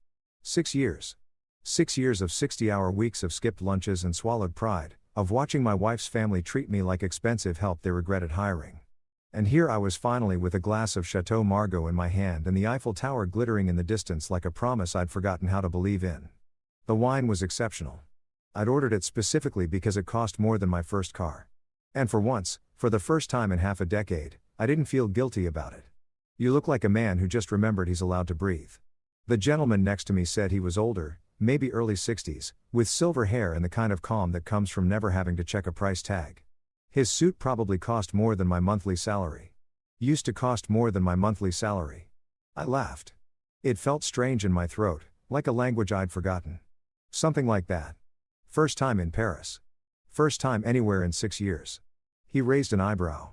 6 years. 6 years of 60-hour weeks of skipped lunches and swallowed pride, of watching my wife's family treat me like expensive help they regretted hiring. And here I was finally with a glass of Chateau Margaux in my hand and the Eiffel Tower glittering in the distance like a promise I'd forgotten how to believe in. The wine was exceptional. I'd ordered it specifically because it cost more than my first car. And for once, for the first time in half a decade, I didn't feel guilty about it. You look like a man who just remembered he's allowed to breathe. The gentleman next to me said he was older, maybe early 60s, with silver hair and the kind of calm that comes from never having to check a price tag. His suit probably cost more than my monthly salary. Used to cost more than my monthly salary. I laughed. It felt strange in my throat, like a language I'd forgotten. Something like that. First time in Paris. First time anywhere in 6 years. He raised an eyebrow.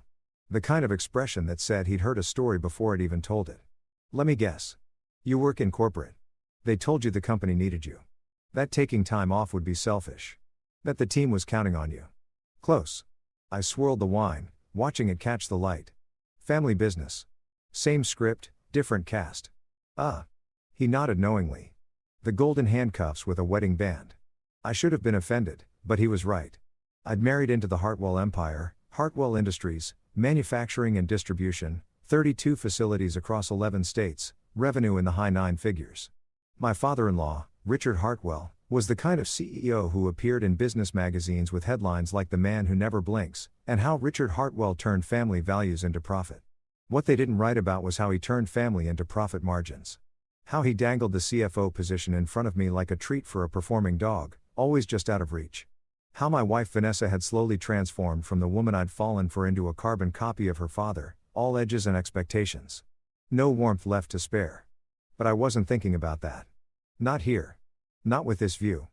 The kind of expression that said he'd heard a story before it even told it. Let me guess. You work in corporate. They told you the company needed you. That taking time off would be selfish. That the team was counting on you. Close. I swirled the wine, watching it catch the light. Family business. Same script, different cast. He nodded knowingly. The golden handcuffs with a wedding band. I should have been offended, but he was right. I'd married into the Hartwell empire, Hartwell Industries, manufacturing and distribution, 32 facilities across 11 states, revenue in the high 9 figures. My father-in-law, Richard Hartwell, was the kind of CEO who appeared in business magazines with headlines like "The Man Who Never Blinks," and how Richard Hartwell turned family values into profit. What they didn't write about was how he turned family into profit margins. How he dangled the CFO position in front of me like a treat for a performing dog, always just out of reach. How my wife Vanessa had slowly transformed from the woman I'd fallen for into a carbon copy of her father, all edges and expectations. No warmth left to spare. But I wasn't thinking about that. Not here. Not with this view.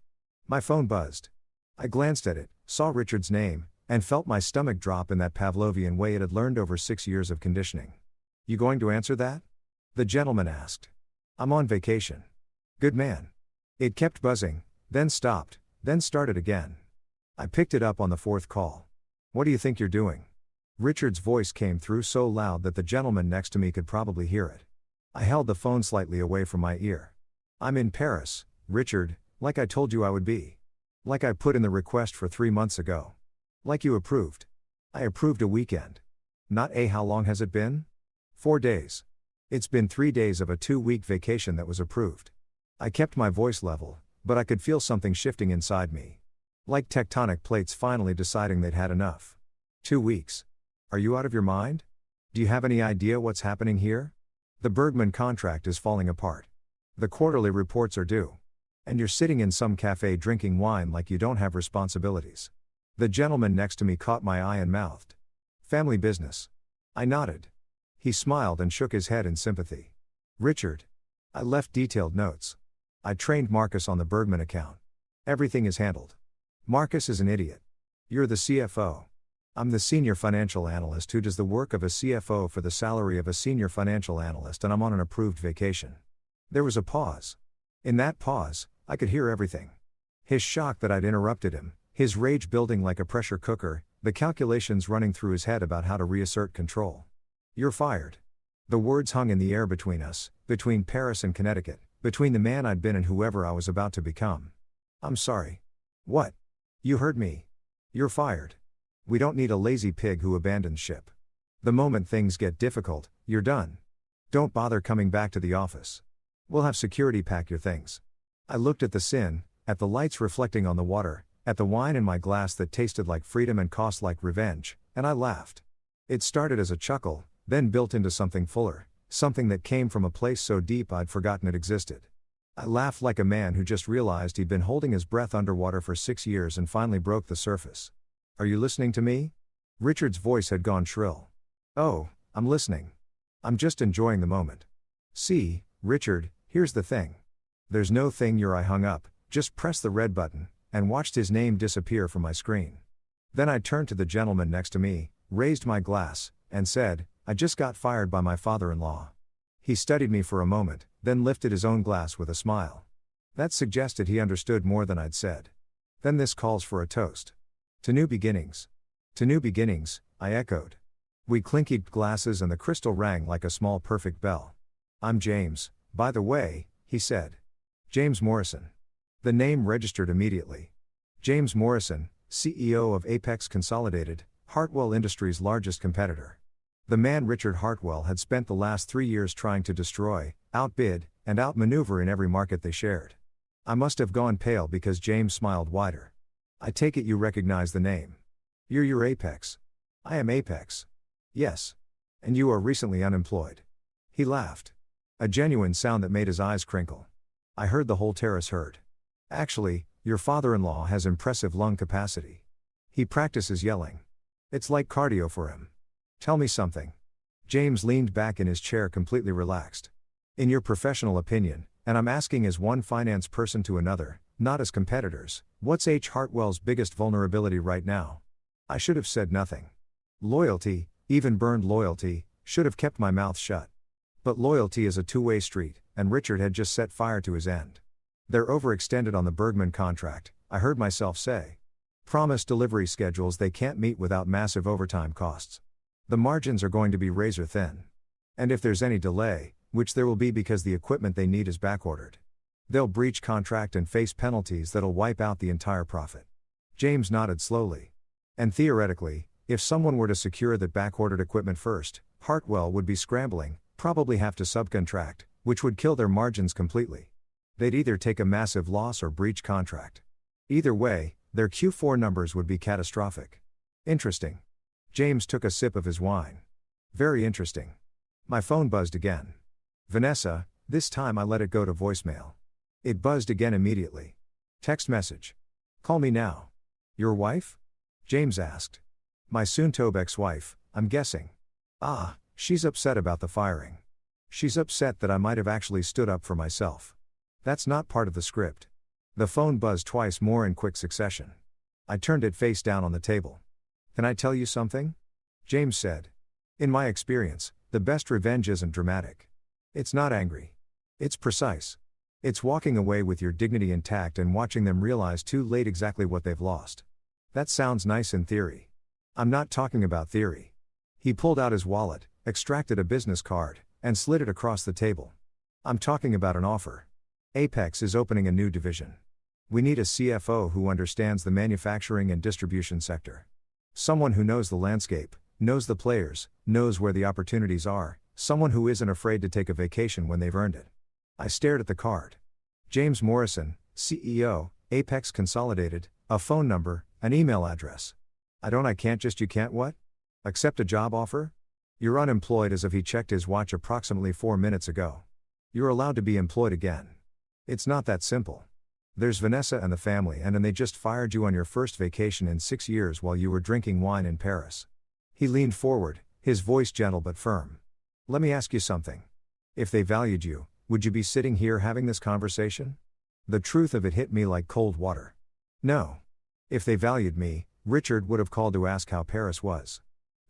My phone buzzed. I glanced at it, saw Richard's name, and felt my stomach drop in that Pavlovian way it had learned over 6 years of conditioning. You going to answer that? The gentleman asked. I'm on vacation. Good man. It kept buzzing, then stopped, then started again. I picked it up on the 4th call. What do you think you're doing? Richard's voice came through so loud that the gentleman next to me could probably hear it. I held the phone slightly away from my ear. I'm in Paris, Richard, like I told you I would be. Like I put in the request for 3 months ago. Like you approved. I approved a weekend. Not how long has it been? 4 days. It's been 3 days of a 2-week vacation that was approved. I kept my voice level, but I could feel something shifting inside me. Like tectonic plates finally deciding they'd had enough. 2 weeks. Are you out of your mind? Do you have any idea what's happening here? The Bergman contract is falling apart. The quarterly reports are due. And you're sitting in some cafe drinking wine like you don't have responsibilities. The gentleman next to me caught my eye and mouthed. Family business. I nodded. He smiled and shook his head in sympathy. Richard. I left detailed notes. I trained Marcus on the Bergman account. Everything is handled. Marcus is an idiot. You're the CFO. I'm the senior financial analyst who does the work of a CFO for the salary of a senior financial analyst, and I'm on an approved vacation. There was a pause. In that pause, I could hear everything. His shock that I'd interrupted him, his rage building like a pressure cooker, the calculations running through his head about how to reassert control. You're fired. The words hung in the air between us, between Paris and Connecticut, between the man I'd been and whoever I was about to become. I'm sorry. What? You heard me. You're fired. We don't need a lazy pig who abandons ship. The moment things get difficult, you're done. Don't bother coming back to the office. We'll have security pack your things. I looked at the sin, at the lights reflecting on the water, at the wine in my glass that tasted like freedom and cost like revenge, and I laughed. It started as a chuckle, then built into something fuller, something that came from a place so deep I'd forgotten it existed. I laughed like a man who just realized he'd been holding his breath underwater for 6 years and finally broke the surface. Are you listening to me? Richard's voice had gone shrill. Oh, I'm listening. I'm just enjoying the moment. See, Richard, here's the thing. There's no thing. I hung up, just pressed the red button, and watched his name disappear from my screen. Then I turned to the gentleman next to me, raised my glass, and said, I just got fired by my father-in-law. He studied me for a moment, then lifted his own glass with a smile. That suggested he understood more than I'd said. Then this calls for a toast. To new beginnings. To new beginnings, I echoed. We clinkied glasses and the crystal rang like a small perfect bell. I'm James, by the way, he said. James Morrison. The name registered immediately. James Morrison, CEO of Apex Consolidated, Hartwell Industries' largest competitor. The man Richard Hartwell had spent the last 3 years trying to destroy, outbid, and outmaneuver in every market they shared. I must have gone pale because James smiled wider. I take it you recognize the name. You're your Apex. I am Apex. Yes. And you are recently unemployed. He laughed. A genuine sound that made his eyes crinkle. I heard the whole terrace heard. Actually, your father-in-law has impressive lung capacity. He practices yelling. It's like cardio for him. Tell me something. James leaned back in his chair completely relaxed. In your professional opinion, and I'm asking as one finance person to another, not as competitors, what's H. Hartwell's biggest vulnerability right now? I should have said nothing. Loyalty, even burned loyalty, should have kept my mouth shut. But loyalty is a two-way street, and Richard had just set fire to his end. They're overextended on the Bergman contract, I heard myself say. Promised delivery schedules they can't meet without massive overtime costs. The margins are going to be razor thin. And if there's any delay, which there will be because the equipment they need is backordered, they'll breach contract and face penalties that'll wipe out the entire profit. James nodded slowly. And theoretically, if someone were to secure that backordered equipment first, Hartwell would be scrambling, probably have to subcontract, which would kill their margins completely. They'd either take a massive loss or breach contract. Either way, their Q4 numbers would be catastrophic. Interesting. James took a sip of his wine. Very interesting. My phone buzzed again. Vanessa, this time I let it go to voicemail. It buzzed again immediately. Text message. Call me now. Your wife? James asked. My soon-to-be ex-wife, I'm guessing. Ah, She's upset about the firing. She's upset that I might have actually stood up for myself. That's not part of the script. The phone buzzed twice more in quick succession. I turned it face down on the table. Can I tell you something? James said. In my experience, the best revenge isn't dramatic. It's not angry. It's precise. It's walking away with your dignity intact and watching them realize too late exactly what they've lost. That sounds nice in theory. I'm not talking about theory. He pulled out his wallet, extracted a business card, and slid it across the table. I'm talking about an offer. Apex is opening a new division. We need a CFO who understands the manufacturing and distribution sector. Someone who knows the landscape, knows the players, knows where the opportunities are, someone who isn't afraid to take a vacation when they've earned it. I stared at the card. James Morrison, CEO, Apex Consolidated, a phone number, an email address. I can't just you can't what? Accept a job offer? You're unemployed as if he checked his watch approximately 4 minutes ago. You're allowed to be employed again. It's not that simple. There's Vanessa and the family and they just fired you on your first vacation in 6 years while you were drinking wine in Paris. He leaned forward, his voice gentle but firm. Let me ask you something. If they valued you, would you be sitting here having this conversation? The truth of it hit me like cold water. No. If they valued me, Richard would have called to ask how Paris was.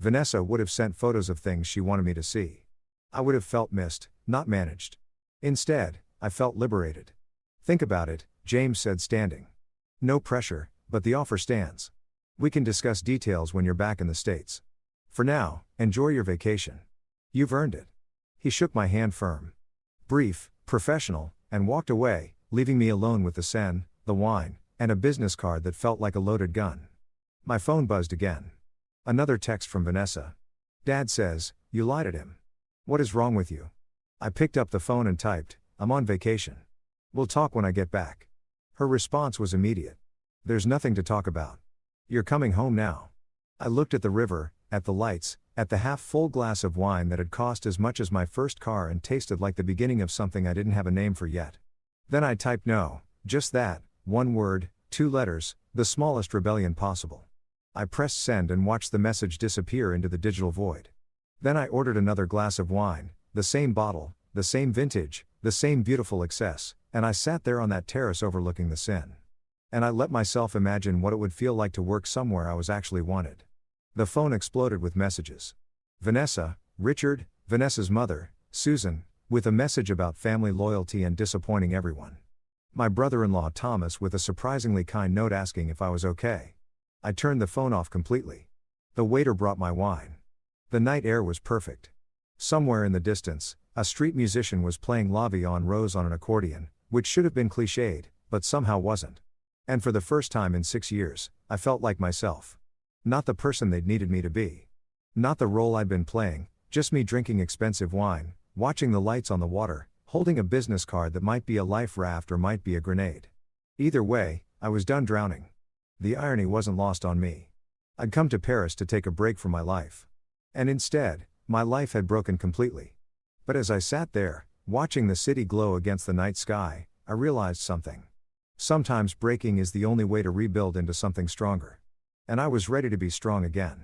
Vanessa would have sent photos of things she wanted me to see. I would have felt missed, not managed. Instead, I felt liberated. Think about it, James said standing. No pressure, but the offer stands. We can discuss details when you're back in the States. For now, enjoy your vacation. You've earned it. He shook my hand firm. Brief, professional, and walked away, leaving me alone with the sen, the wine, and a business card that felt like a loaded gun. My phone buzzed again. Another text from Vanessa. Dad says, you lied at him. What is wrong with you? I picked up the phone and typed, I'm on vacation. We'll talk when I get back. Her response was immediate. There's nothing to talk about. You're coming home now. I looked at the river, at the lights, at the half-full glass of wine that had cost as much as my first car and tasted like the beginning of something I didn't have a name for yet. Then I typed no, just that, one word, 2 letters, the smallest rebellion possible. I pressed send and watched the message disappear into the digital void. Then I ordered another glass of wine, the same bottle, the same vintage, the same beautiful excess, and I sat there on that terrace overlooking the Seine. And I let myself imagine what it would feel like to work somewhere I was actually wanted. The phone exploded with messages. Vanessa, Richard, Vanessa's mother, Susan, with a message about family loyalty and disappointing everyone. My brother-in-law Thomas with a surprisingly kind note asking if I was okay. I turned the phone off completely. The waiter brought my wine. The night air was perfect. Somewhere in the distance, a street musician was playing La Vie en Rose on an accordion, which should have been cliched, but somehow wasn't. And for the first time in 6 years, I felt like myself. Not the person they'd needed me to be. Not the role I'd been playing, just me drinking expensive wine, watching the lights on the water, holding a business card that might be a life raft or might be a grenade. Either way, I was done drowning. The irony wasn't lost on me. I'd come to Paris to take a break from my life. And instead, my life had broken completely. But as I sat there, watching the city glow against the night sky, I realized something. Sometimes breaking is the only way to rebuild into something stronger. And I was ready to be strong again.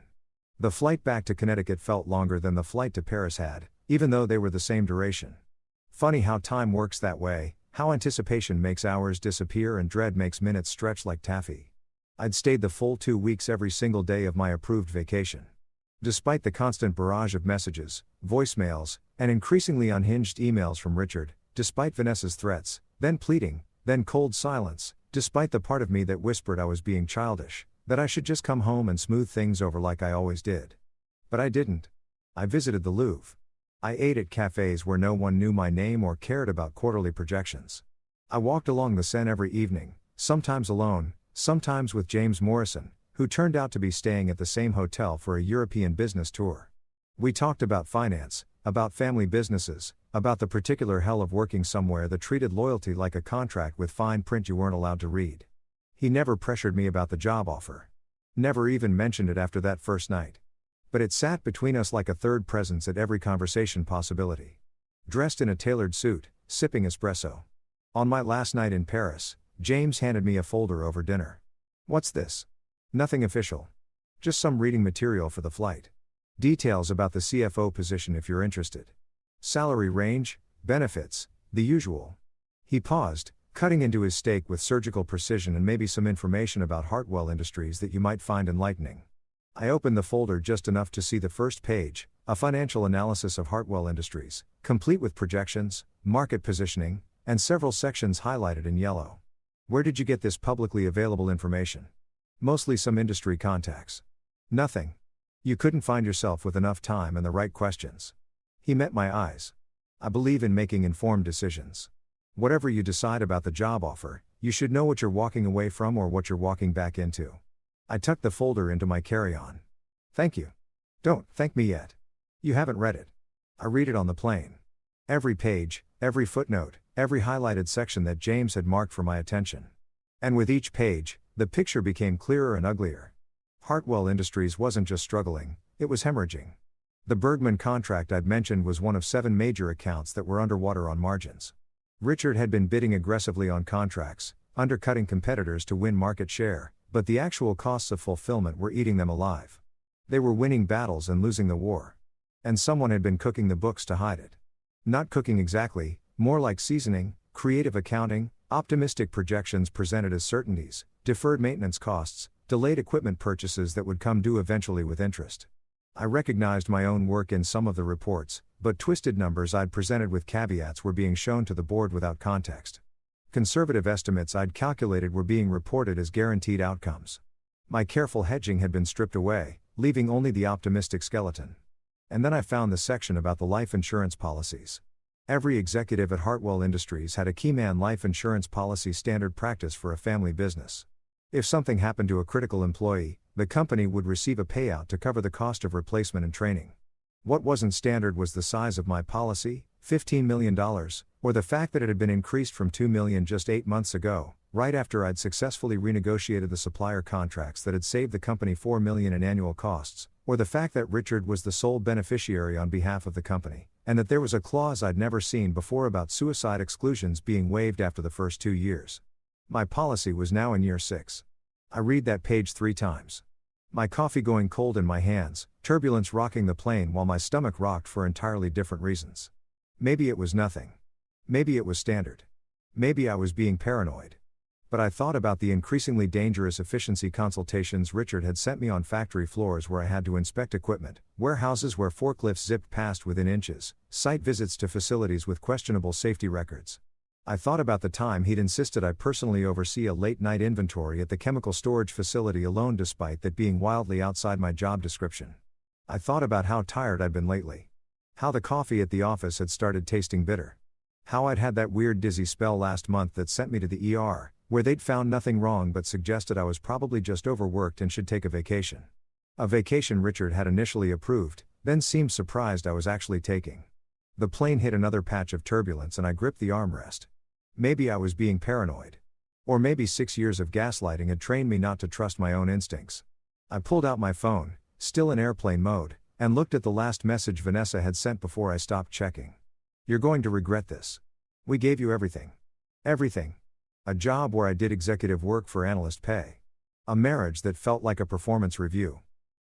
The flight back to Connecticut felt longer than the flight to Paris had, even though they were the same duration. Funny how time works that way, how anticipation makes hours disappear and dread makes minutes stretch like taffy. I'd stayed the full 2 weeks every single day of my approved vacation. Despite the constant barrage of messages, voicemails, and increasingly unhinged emails from Richard, despite Vanessa's threats, then pleading, then cold silence, despite the part of me that whispered I was being childish, that I should just come home and smooth things over like I always did. But I didn't. I visited the Louvre. I ate at cafes where no one knew my name or cared about quarterly projections. I walked along the Seine every evening, sometimes alone, sometimes with James Morrison, who turned out to be staying at the same hotel for a European business tour. We talked about finance, about family businesses, about the particular hell of working somewhere that treated loyalty like a contract with fine print you weren't allowed to read. He never pressured me about the job offer. Never even mentioned it after that first night. But it sat between us like a third presence at every conversation possibility. Dressed in a tailored suit, sipping espresso. On my last night in Paris, James handed me a folder over dinner. What's this? Nothing official. Just some reading material for the flight. Details about the CFO position if you're interested. Salary range, benefits, the usual. He paused, cutting into his steak with surgical precision, and maybe some information about Hartwell Industries that you might find enlightening. I opened the folder just enough to see the first page, a financial analysis of Hartwell Industries, complete with projections, market positioning, and several sections highlighted in yellow. Where did you get this publicly available information? Mostly some industry contacts. Nothing. You couldn't find yourself with enough time and the right questions. He met my eyes. I believe in making informed decisions. Whatever you decide about the job offer, you should know what you're walking away from or what you're walking back into. I tucked the folder into my carry-on. Thank you. Don't thank me yet. You haven't read it. I read it on the plane. Every page, every footnote, every highlighted section that James had marked for my attention. And with each page, the picture became clearer and uglier. Hartwell Industries wasn't just struggling, it was hemorrhaging. The Bergman contract I'd mentioned was one of 7 major accounts that were underwater on margins. Richard had been bidding aggressively on contracts, undercutting competitors to win market share, but the actual costs of fulfillment were eating them alive. They were winning battles and losing the war. And someone had been cooking the books to hide it. Not cooking exactly, more like seasoning, creative accounting, optimistic projections presented as certainties, deferred maintenance costs, delayed equipment purchases that would come due eventually with interest. I recognized my own work in some of the reports, but twisted numbers I'd presented with caveats were being shown to the board without context. Conservative estimates I'd calculated were being reported as guaranteed outcomes. My careful hedging had been stripped away, leaving only the optimistic skeleton. And then I found the section about the life insurance policies. Every executive at Hartwell Industries had a Keyman life insurance policy, standard practice for a family business. If something happened to a critical employee, the company would receive a payout to cover the cost of replacement and training. What wasn't standard was the size of my policy, $15 million, or the fact that it had been increased from $2 million just 8 months ago, right after I'd successfully renegotiated the supplier contracts that had saved the company $4 million in annual costs, or the fact that Richard was the sole beneficiary on behalf of the company, and that there was a clause I'd never seen before about suicide exclusions being waived after the first 2 years. My policy was now in year 6. I read that page 3 times. My coffee going cold in my hands, turbulence rocking the plane while my stomach rocked for entirely different reasons. Maybe it was nothing. Maybe it was standard. Maybe I was being paranoid. But I thought about the increasingly dangerous efficiency consultations Richard had sent me on factory floors where I had to inspect equipment, warehouses where forklifts zipped past within inches, site visits to facilities with questionable safety records. I thought about the time he'd insisted I personally oversee a late-night inventory at the chemical storage facility alone, despite that being wildly outside my job description. I thought about how tired I'd been lately. How the coffee at the office had started tasting bitter. How I'd had that weird dizzy spell last month that sent me to the ER, where they'd found nothing wrong but suggested I was probably just overworked and should take a vacation. A vacation Richard had initially approved, then seemed surprised I was actually taking. The plane hit another patch of turbulence and I gripped the armrest. Maybe I was being paranoid. Or maybe 6 years of gaslighting had trained me not to trust my own instincts. I pulled out my phone, still in airplane mode, and looked at the last message Vanessa had sent before I stopped checking. "You're going to regret this. We gave you everything. Everything. A job where I did executive work for analyst pay. A marriage that felt like a performance review.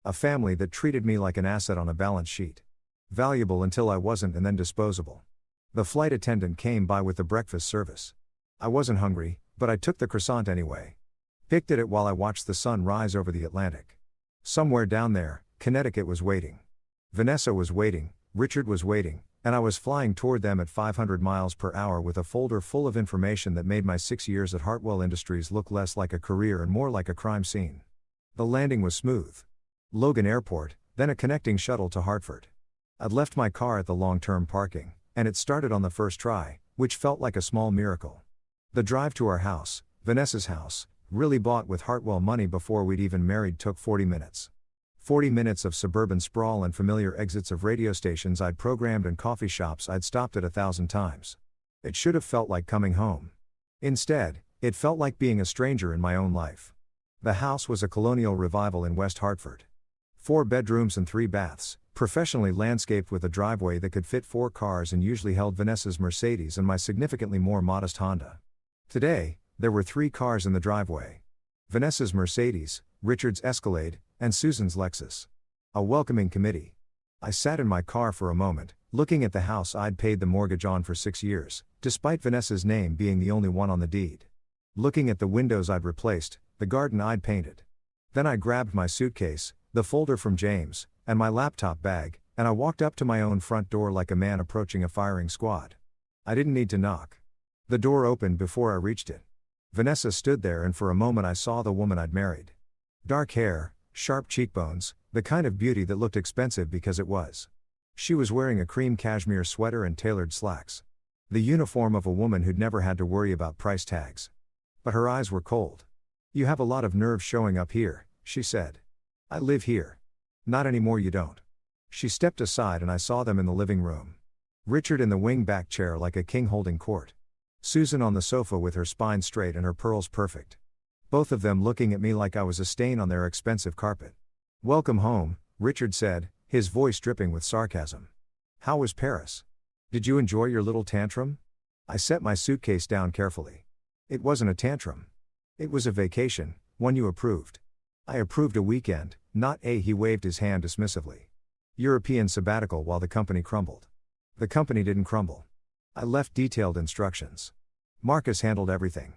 A family that treated me like an asset on a balance sheet. Valuable until I wasn't and then disposable." The flight attendant came by with the breakfast service. I wasn't hungry, but I took the croissant anyway. Picked at it while I watched the sun rise over the Atlantic. Somewhere down there, Connecticut was waiting. Vanessa was waiting, Richard was waiting, and I was flying toward them at 500 miles per hour with a folder full of information that made my 6 years at Hartwell Industries look less like a career and more like a crime scene. The landing was smooth. Logan Airport, then a connecting shuttle to Hartford. I'd left my car at the long-term parking, and it started on the first try, which felt like a small miracle. The drive to our house, Vanessa's house, really bought with Hartwell money before we'd even married, took 40 minutes. 40 minutes of suburban sprawl and familiar exits of radio stations I'd programmed and coffee shops I'd stopped at 1,000 times. It should have felt like coming home. Instead, it felt like being a stranger in my own life. The house was a colonial revival in West Hartford. 4 bedrooms and 3 baths, professionally landscaped with a driveway that could fit 4 cars and usually held Vanessa's Mercedes and my significantly more modest Honda. Today, there were 3 cars in the driveway. Vanessa's Mercedes, Richard's Escalade, and Susan's Lexus. A welcoming committee. I sat in my car for a moment, looking at the house I'd paid the mortgage on for 6 years, despite Vanessa's name being the only one on the deed. Looking at the windows I'd replaced, the garden I'd painted. Then I grabbed my suitcase, the folder from James, and my laptop bag, and I walked up to my own front door like a man approaching a firing squad. I didn't need to knock. The door opened before I reached it. Vanessa stood there, and for a moment I saw the woman I'd married. Dark hair, sharp cheekbones, the kind of beauty that looked expensive because it was. She was wearing a cream cashmere sweater and tailored slacks. The uniform of a woman who'd never had to worry about price tags. But her eyes were cold. "You have a lot of nerve showing up here," she said. "I live here." "Not anymore, you don't." She stepped aside and I saw them in the living room. Richard in the wing-back chair like a king holding court. Susan on the sofa with her spine straight and her pearls perfect. Both of them looking at me like I was a stain on their expensive carpet. "Welcome home," Richard said, his voice dripping with sarcasm. "How was Paris? Did you enjoy your little tantrum?" I set my suitcase down carefully. It wasn't a tantrum. It was a vacation, one you approved. I approved a weekend, not a. He waved his hand dismissively. European sabbatical while the company crumbled. The company didn't crumble. I left detailed instructions. Marcus handled everything.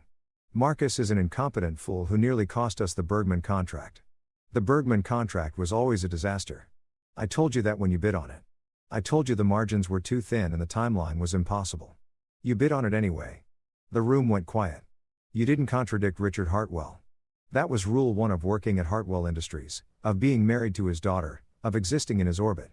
Marcus is an incompetent fool who nearly cost us the Bergman contract. The Bergman contract was always a disaster. I told you that when you bid on it. I told you the margins were too thin and the timeline was impossible. You bid on it anyway. The room went quiet. You didn't contradict Richard Hartwell. That was rule 1 of working at Hartwell Industries, of being married to his daughter, of existing in his orbit.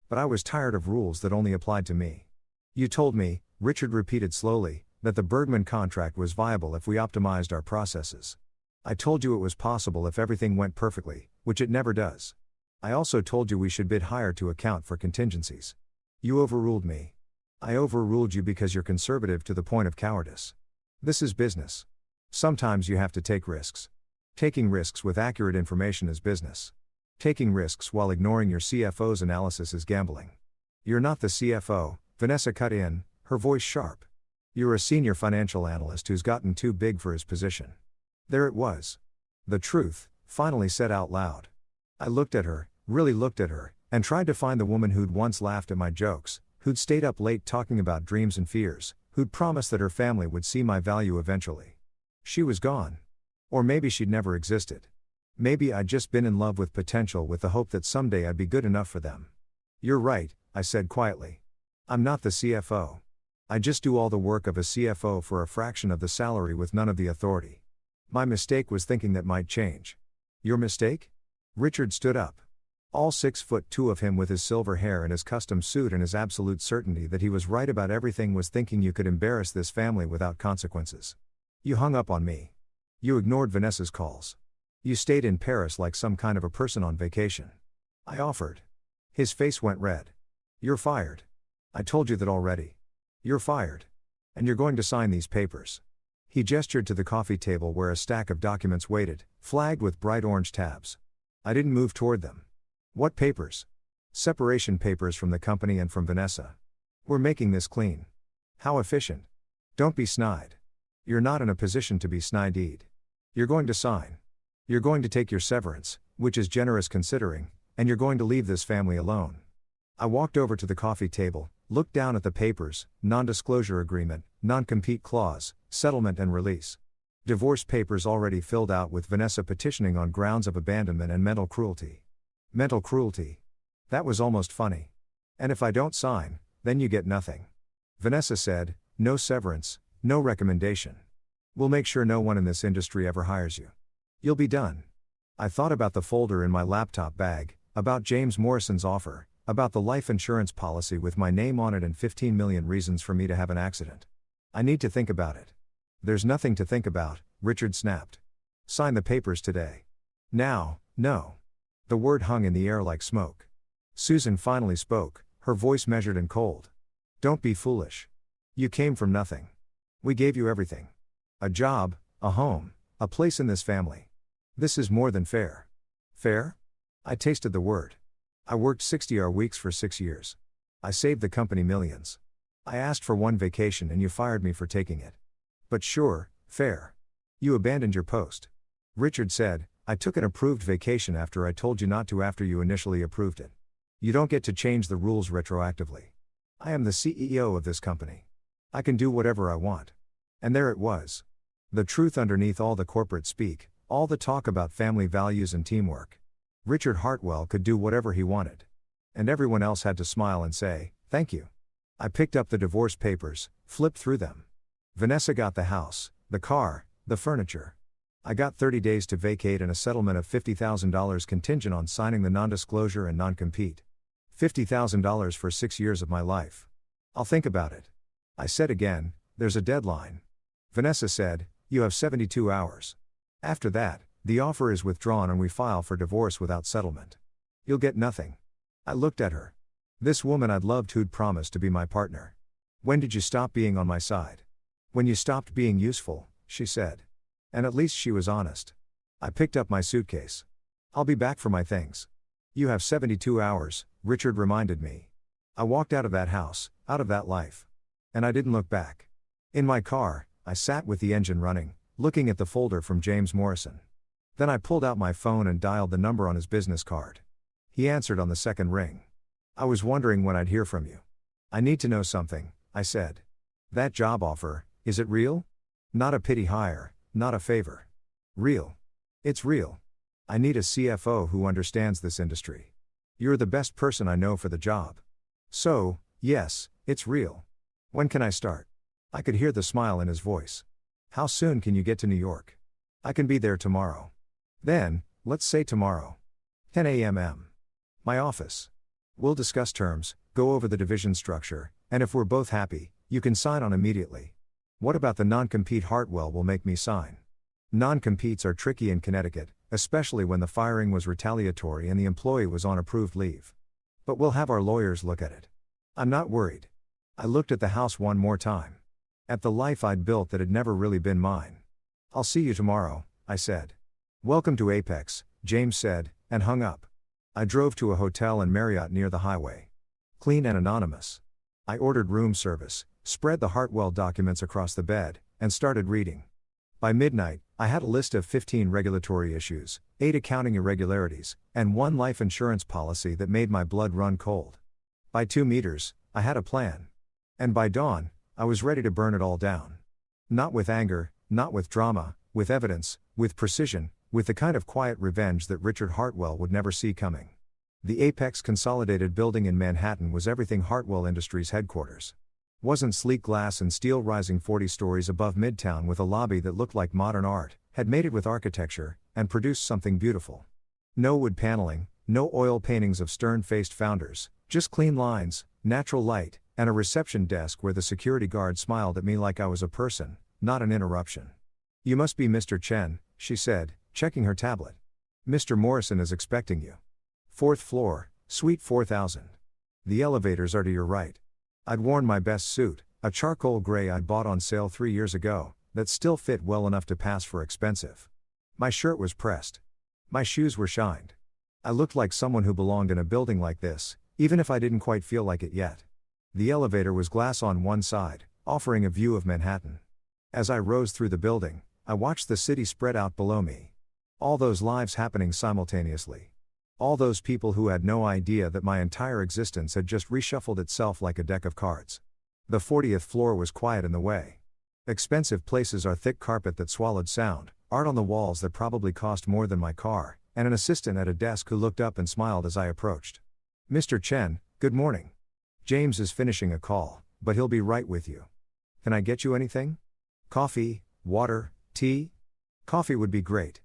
But I was tired of rules that only applied to me. You told me, Richard repeated slowly, that the Bergman contract was viable if we optimized our processes. I told you it was possible if everything went perfectly, which it never does. I also told you we should bid higher to account for contingencies. You overruled me. I overruled you because you're conservative to the point of cowardice. This is business. Sometimes you have to take risks. Taking risks with accurate information is business. Taking risks while ignoring your CFO's analysis is gambling. You're not the CFO, Vanessa cut in, her voice sharp. You're a senior financial analyst who's gotten too big for his position. There it was. The truth, finally said out loud. I looked at her, really looked at her, and tried to find the woman who'd once laughed at my jokes, who'd stayed up late talking about dreams and fears, who'd promised that her family would see my value eventually. She was gone. Or maybe she'd never existed. Maybe I'd just been in love with potential with the hope that someday I'd be good enough for them. You're right, I said quietly. I'm not the CFO. I just do all the work of a CFO for a fraction of the salary with none of the authority. My mistake was thinking that might change. Your mistake? Richard stood up. All 6'2" of him with his silver hair and his custom suit and his absolute certainty that he was right about everything was thinking you could embarrass this family without consequences. You hung up on me. You ignored Vanessa's calls. You stayed in Paris like some kind of a person on vacation. I offered. His face went red. You're fired. I told you that already. You're fired. And you're going to sign these papers. He gestured to the coffee table where a stack of documents waited, flagged with bright orange tabs. I didn't move toward them. What papers? Separation papers from the company and from Vanessa. We're making this clean. How efficient. Don't be snide. You're not in a position to be snide-eyed. You're going to sign. You're going to take your severance, which is generous considering, and you're going to leave this family alone. I walked over to the coffee table, looked down at the papers, non-disclosure agreement, non-compete clause, settlement and release. Divorce papers already filled out with Vanessa petitioning on grounds of abandonment and mental cruelty. Mental cruelty. That was almost funny. And if I don't sign, then you get nothing. Vanessa said, no severance, no recommendation. We'll make sure no one in this industry ever hires you. You'll be done. I thought about the folder in my laptop bag, about James Morrison's offer, about the life insurance policy with my name on it and 15 million reasons for me to have an accident. I need to think about it. There's nothing to think about, Richard snapped. Sign the papers today. Now, no. The word hung in the air like smoke. Susan finally spoke, her voice measured and cold. Don't be foolish. You came from nothing. We gave you everything. A job, a home, a place in this family. This is more than fair. Fair? I tasted the word. I worked 60-hour weeks for 6 years. I saved the company millions. I asked for one vacation and you fired me for taking it. But sure, fair. You abandoned your post. Richard said, I took an approved vacation after I told you not to after you initially approved it. You don't get to change the rules retroactively. I am the CEO of this company. I can do whatever I want. And there it was. The truth underneath all the corporate speak, all the talk about family values and teamwork. Richard Hartwell could do whatever he wanted. And everyone else had to smile and say, thank you. I picked up the divorce papers, flipped through them. Vanessa got the house, the car, the furniture. I got 30 days to vacate and a settlement of $50,000 contingent on signing the non-disclosure and non-compete. $50,000 for 6 years of my life. I'll think about it. I said again, there's a deadline. Vanessa said, you have 72 hours. After that, the offer is withdrawn and we file for divorce without settlement. You'll get nothing. I looked at her. This woman I'd loved who'd promised to be my partner. When did you stop being on my side? When you stopped being useful, she said. And at least she was honest. I picked up my suitcase. I'll be back for my things. You have 72 hours, Richard reminded me. I walked out of that house, out of that life. And I didn't look back. In my car, I sat with the engine running, looking at the folder from James Morrison. Then I pulled out my phone and dialed the number on his business card. He answered on the second ring. I was wondering when I'd hear from you. I need to know something, I said. That job offer, is it real? Not a pity hire, not a favor. Real. It's real. I need a CFO who understands this industry. You're the best person I know for the job. So, yes, it's real. When can I start? I could hear the smile in his voice. How soon can you get to New York? I can be there tomorrow. Then, let's say tomorrow. 10 a.m. My office. We'll discuss terms, go over the division structure, and if we're both happy, you can sign on immediately. What about the non-compete Hartwell will make me sign? Non-competes are tricky in Connecticut, especially when the firing was retaliatory and the employee was on approved leave. But we'll have our lawyers look at it. I'm not worried. I looked at the house one more time. At the life I'd built that had never really been mine. I'll see you tomorrow, I said. Welcome to Apex, James said, and hung up. I drove to a hotel in Marriott near the highway. Clean and anonymous. I ordered room service, spread the Hartwell documents across the bed, and started reading. By midnight, I had a list of 15 regulatory issues, 8 accounting irregularities, and 1 life insurance policy that made my blood run cold. By 2 meters, I had a plan. And by dawn, I was ready to burn it all down. Not with anger, not with drama, with evidence, with precision, with the kind of quiet revenge that Richard Hartwell would never see coming. The Apex Consolidated building in Manhattan was everything Hartwell Industries headquarters. Wasn't sleek glass and steel rising 40 stories above Midtown with a lobby that looked like modern art, had made it with architecture, and produced something beautiful. No wood paneling, no oil paintings of stern-faced founders, just clean lines, natural light, and a reception desk where the security guard smiled at me like I was a person, not an interruption. You must be Mr. Chen, she said, checking her tablet. Mr. Morrison is expecting you. 4th floor, suite 4000. The elevators are to your right. I'd worn my best suit, a charcoal gray I'd bought on sale 3 years ago, that still fit well enough to pass for expensive. My shirt was pressed. My shoes were shined. I looked like someone who belonged in a building like this, even if I didn't quite feel like it yet. The elevator was glass on one side, offering a view of Manhattan. As I rose through the building, I watched the city spread out below me. All those lives happening simultaneously. All those people who had no idea that my entire existence had just reshuffled itself like a deck of cards. The 40th floor was quiet in the way. Expensive places are thick carpet that swallowed sound, art on the walls that probably cost more than my car, and an assistant at a desk who looked up and smiled as I approached. Mr. Chen, good morning. James is finishing a call, but he'll be right with you. Can I get you anything? Coffee, water, tea? Coffee would be great.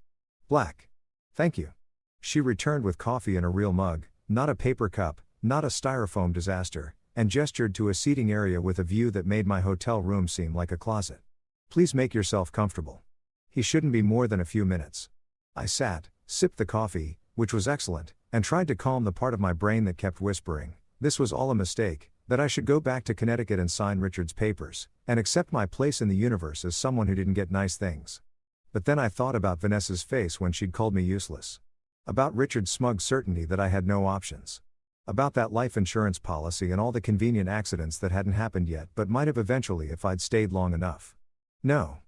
Black. Thank you. She returned with coffee in a real mug, not a paper cup, not a styrofoam disaster, and gestured to a seating area with a view that made my hotel room seem like a closet. Please make yourself comfortable. He shouldn't be more than a few minutes. I sat, sipped the coffee, which was excellent, and tried to calm the part of my brain that kept whispering, this was all a mistake, that I should go back to Connecticut and sign Richard's papers, and accept my place in the universe as someone who didn't get nice things. But then I thought about Vanessa's face when she'd called me useless. About Richard's smug certainty that I had no options. About that life insurance policy and all the convenient accidents that hadn't happened yet but might have eventually if I'd stayed long enough. No.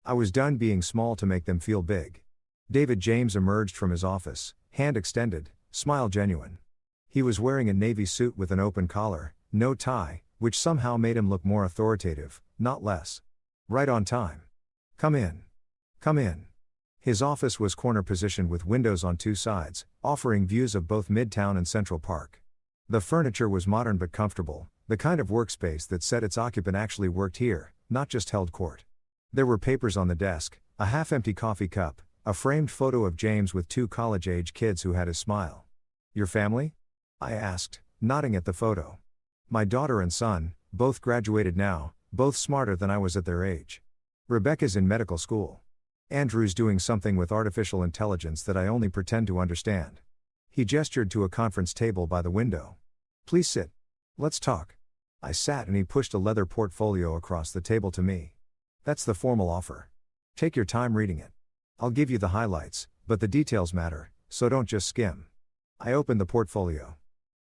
I was done being small to make them feel big. David James emerged from his office, hand extended, smile genuine. He was wearing a navy suit with an open collar, no tie, which somehow made him look more authoritative, not less. Right on time. Come in. Come in. His office was corner positioned with windows on two sides, offering views of both Midtown and Central Park. The furniture was modern but comfortable, the kind of workspace that said its occupant actually worked here, not just held court. There were papers on the desk, a half-empty coffee cup, a framed photo of James with two college-age kids who had his smile. Your family? I asked, nodding at the photo. My daughter and son, both graduated now, both smarter than I was at their age. Rebecca's in medical school. Andrew's doing something with artificial intelligence that I only pretend to understand. He gestured to a conference table by the window. Please sit. Let's talk. I sat and he pushed a leather portfolio across the table to me. That's the formal offer. Take your time reading it. I'll give you the highlights, but the details matter, so don't just skim. I opened the portfolio.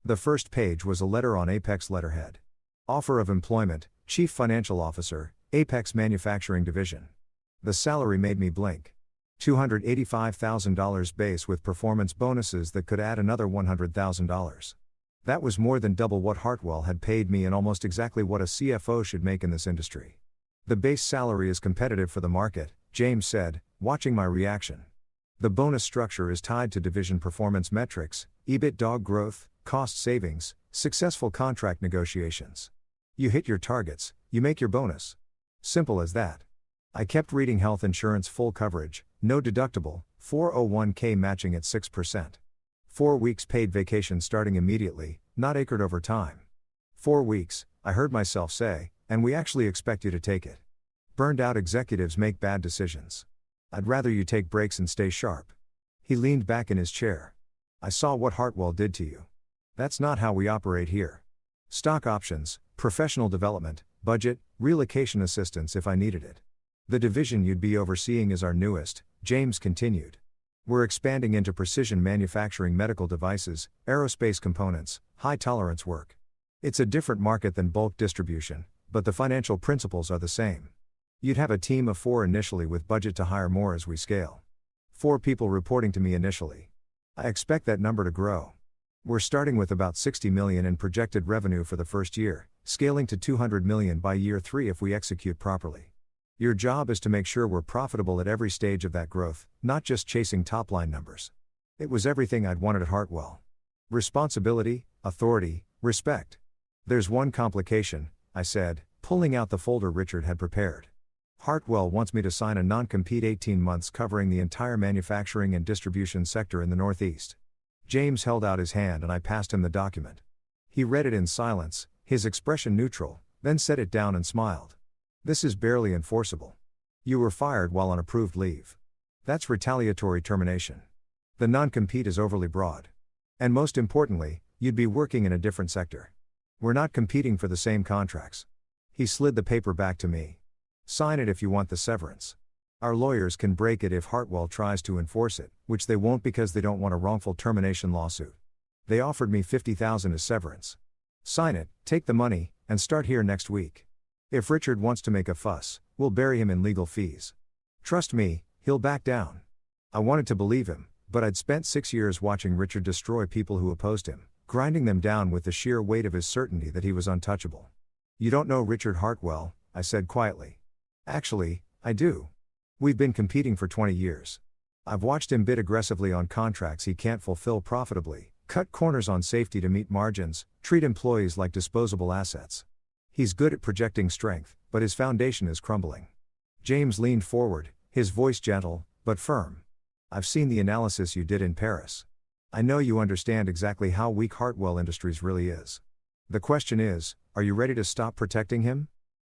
The first page was a letter on Apex letterhead. Offer of employment, Chief Financial Officer, Apex Manufacturing Division. The salary made me blink. $285,000 base with performance bonuses that could add another $100,000. That was more than double what Hartwell had paid me and almost exactly what a CFO should make in this industry. The base salary is competitive for the market, James said, watching my reaction. The bonus structure is tied to division performance metrics, EBITDA growth, cost savings, successful contract negotiations. You hit your targets, you make your bonus. Simple as that. I kept reading health insurance full coverage, no deductible, 401k matching at 6%. 4 weeks paid vacation starting immediately, not acred over time. 4 weeks, I heard myself say, and we actually expect you to take it. Burned out executives make bad decisions. I'd rather you take breaks and stay sharp. He leaned back in his chair. I saw what Hartwell did to you. That's not how we operate here. Stock options, professional development, budget, relocation assistance if I needed it. The division you'd be overseeing is our newest, James continued. We're expanding into precision manufacturing medical devices, aerospace components, high-tolerance work. It's a different market than bulk distribution, but the financial principles are the same. You'd have a team of 4 initially with budget to hire more as we scale. 4 people reporting to me initially. I expect that number to grow. We're starting with about $60 million in projected revenue for the first year, scaling to $200 million by year 3 if we execute properly. Your job is to make sure we're profitable at every stage of that growth, not just chasing top-line numbers. It was everything I'd wanted at Hartwell. Responsibility, authority, respect. There's one complication, I said, pulling out the folder Richard had prepared. Hartwell wants me to sign a non-compete 18 months covering the entire manufacturing and distribution sector in the Northeast. James held out his hand and I passed him the document. He read it in silence, his expression neutral, then set it down and smiled. This is barely enforceable. You were fired while on approved leave. That's retaliatory termination. The non-compete is overly broad. And most importantly, you'd be working in a different sector. We're not competing for the same contracts. He slid the paper back to me. Sign it if you want the severance. Our lawyers can break it if Hartwell tries to enforce it, which they won't because they don't want a wrongful termination lawsuit. They offered me $50,000 as severance. Sign it, take the money, and start here next week. If Richard wants to make a fuss, we'll bury him in legal fees. Trust me, he'll back down. I wanted to believe him, but I'd spent 6 years watching Richard destroy people who opposed him, grinding them down with the sheer weight of his certainty that he was untouchable. You don't know Richard Hartwell, I said quietly. Actually, I do. We've been competing for 20 years. I've watched him bid aggressively on contracts he can't fulfill profitably, cut corners on safety to meet margins, treat employees like disposable assets. He's good at projecting strength, but his foundation is crumbling. James leaned forward, his voice gentle, but firm. I've seen the analysis you did in Paris. I know you understand exactly how weak Hartwell Industries really is. The question is, are you ready to stop protecting him?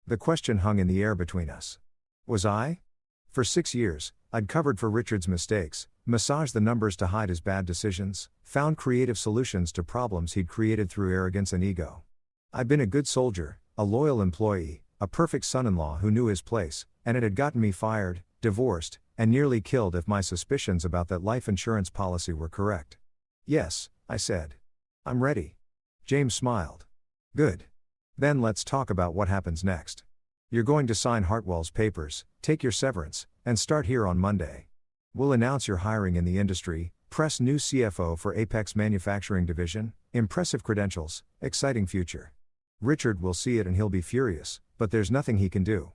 The question hung in the air between us. Was I? For 6 years, I'd covered for Richard's mistakes, massaged the numbers to hide his bad decisions, found creative solutions to problems he'd created through arrogance and ego. I'd been a good soldier, a loyal employee, a perfect son-in-law who knew his place, and it had gotten me fired, divorced, and nearly killed if my suspicions about that life insurance policy were correct. Yes, I said. I'm ready. James smiled. Good. Then let's talk about what happens next. You're going to sign Hartwell's papers, take your severance, and start here on Monday. We'll announce your hiring in the industry, press new CFO for Apex Manufacturing Division, Impressive credentials, exciting future. Richard will see it and he'll be furious, but there's nothing he can do.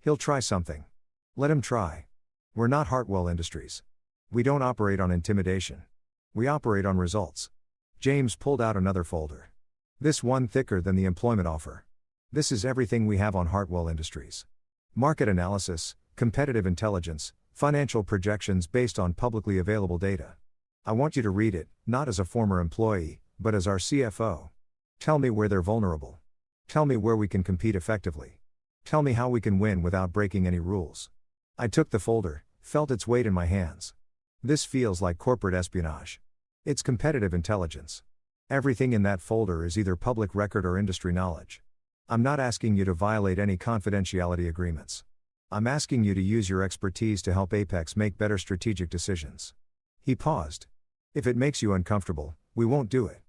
He'll try something. Let him try. We're not Hartwell Industries. We don't operate on intimidation. We operate on results. James pulled out another folder. This one thicker than the employment offer. This is everything we have on Hartwell Industries. Market analysis, competitive intelligence, financial projections based on publicly available data. I want you to read it, not as a former employee, but as our CFO. Tell me where they're vulnerable. Tell me where we can compete effectively. Tell me how we can win without breaking any rules. I took the folder, felt its weight in my hands. This feels like corporate espionage. It's competitive intelligence. Everything in that folder is either public record or industry knowledge. I'm not asking you to violate any confidentiality agreements. I'm asking you to use your expertise to help Apex make better strategic decisions. He paused. If it makes you uncomfortable, we won't do it.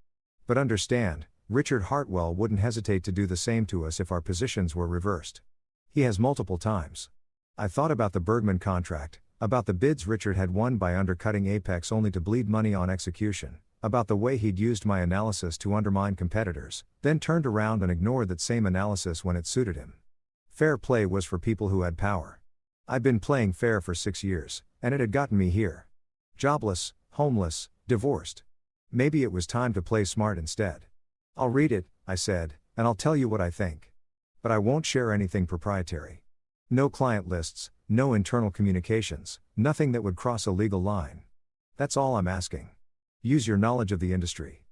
But understand, Richard Hartwell wouldn't hesitate to do the same to us if our positions were reversed. He has multiple times. I thought about the Bergman contract, about the bids Richard had won by undercutting Apex only to bleed money on execution, about the way he'd used my analysis to undermine competitors, then turned around and ignored that same analysis when it suited him. Fair play was for people who had power. I'd been playing fair for 6 years, and it had gotten me here. Jobless, homeless, divorced. Maybe it was time to play smart instead. I'll read it, I said, and I'll tell you what I think. But I won't share anything proprietary. No client lists, no internal communications, nothing that would cross a legal line. That's all I'm asking. Use your knowledge of the industry.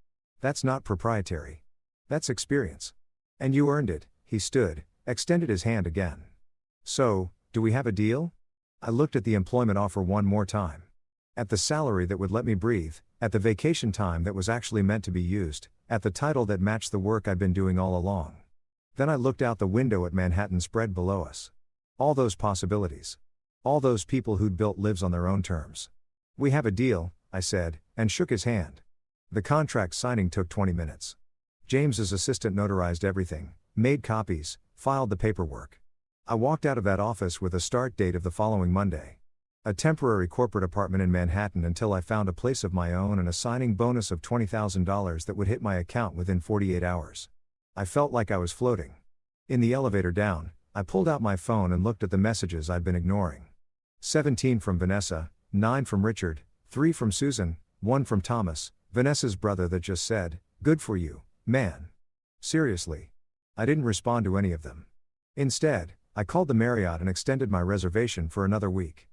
That's not proprietary. That's experience. And you earned it. He stood, extended his hand again. So, do we have a deal? I looked at the employment offer one more time. At the salary that would let me breathe, at the vacation time that was actually meant to be used, at the title that matched the work I'd been doing all along. Then I looked out the window at Manhattan spread below us. All those possibilities. All those people who'd built lives on their own terms. We have a deal, I said, and shook his hand. The contract signing took 20 minutes. James's assistant notarized everything, made copies, filed the paperwork. I walked out of that office with a start date of the following Monday. A temporary corporate apartment in Manhattan until I found a place of my own and a signing bonus of $20,000 that would hit my account within 48 hours. I felt like I was floating. In the elevator down, I pulled out my phone and looked at the messages I'd been ignoring. 17 from Vanessa, 9 from Richard, 3 from Susan, 1 from Thomas, Vanessa's brother that just said, "Good for you, man." Seriously. I didn't respond to any of them. Instead, I called the Marriott and extended my reservation for another week.